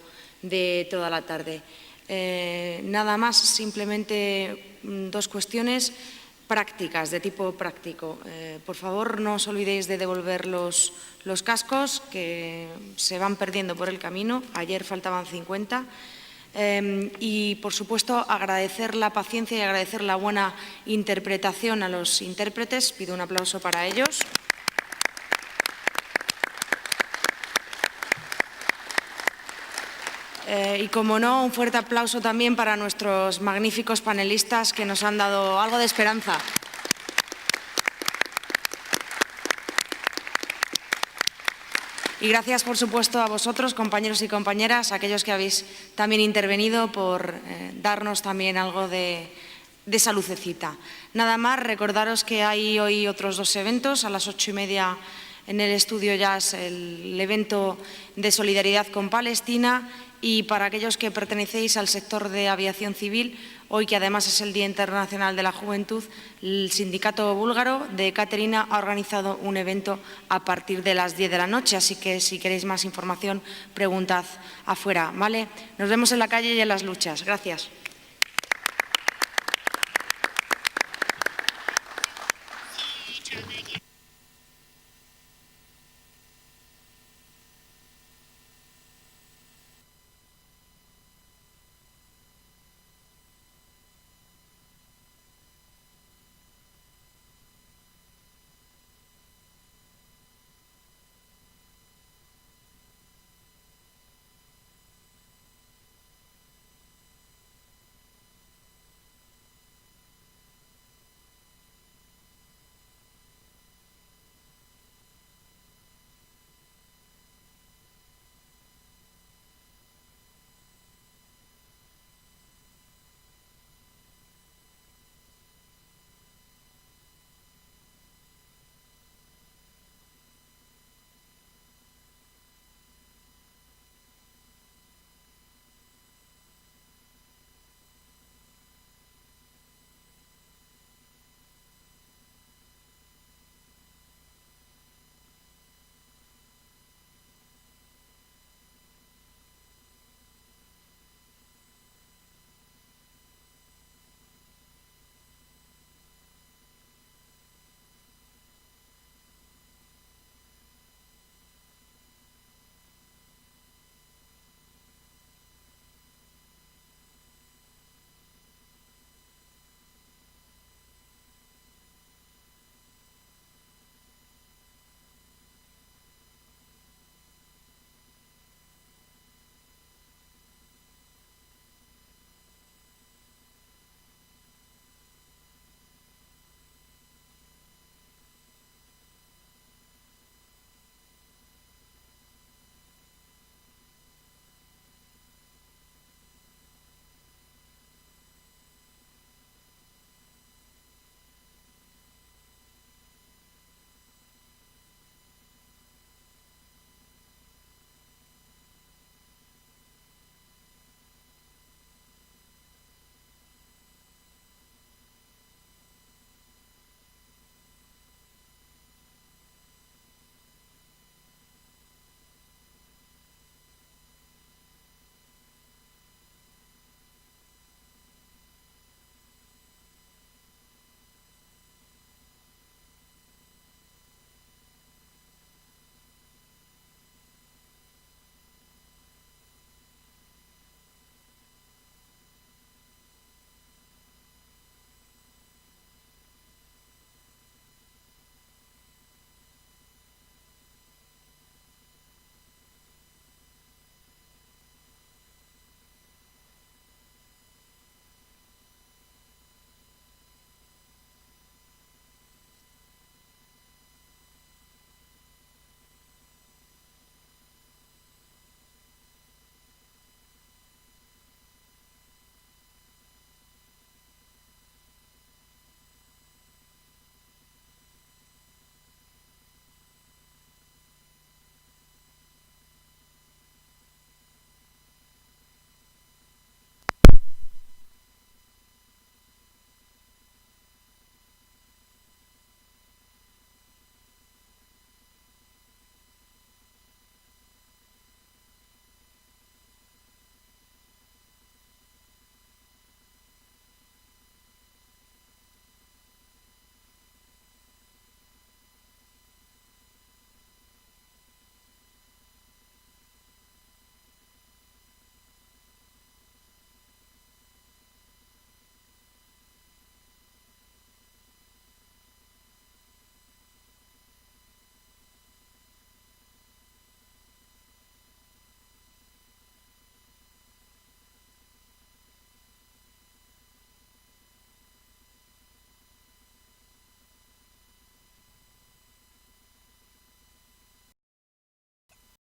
S15: de toda la tarde. Nada más, simplemente dos cuestiones prácticas, de tipo práctico. Por favor, no os olvidéis de devolver los cascos que se van perdiendo por el camino. Ayer faltaban 50. Y, por supuesto, agradecer la paciencia y agradecer la buena interpretación a los intérpretes. Pido un aplauso para ellos. Y, como no, un fuerte aplauso también para nuestros magníficos panelistas que nos han dado algo de esperanza. Y gracias, por supuesto, a vosotros, compañeros y compañeras, aquellos que habéis también intervenido, por darnos también algo de esa lucecita. Nada más, recordaros que hay hoy otros dos eventos. A las 8:30 en el Estudio Jazz, el evento de solidaridad con Palestina. Y para aquellos que pertenecéis al sector de aviación civil, hoy, que además es el Día Internacional de la Juventud, el Sindicato Búlgaro de Caterina ha organizado un evento a partir de las 10 de la noche, así que si queréis más información, preguntad afuera, ¿vale? Nos vemos en la calle y en las luchas. Gracias.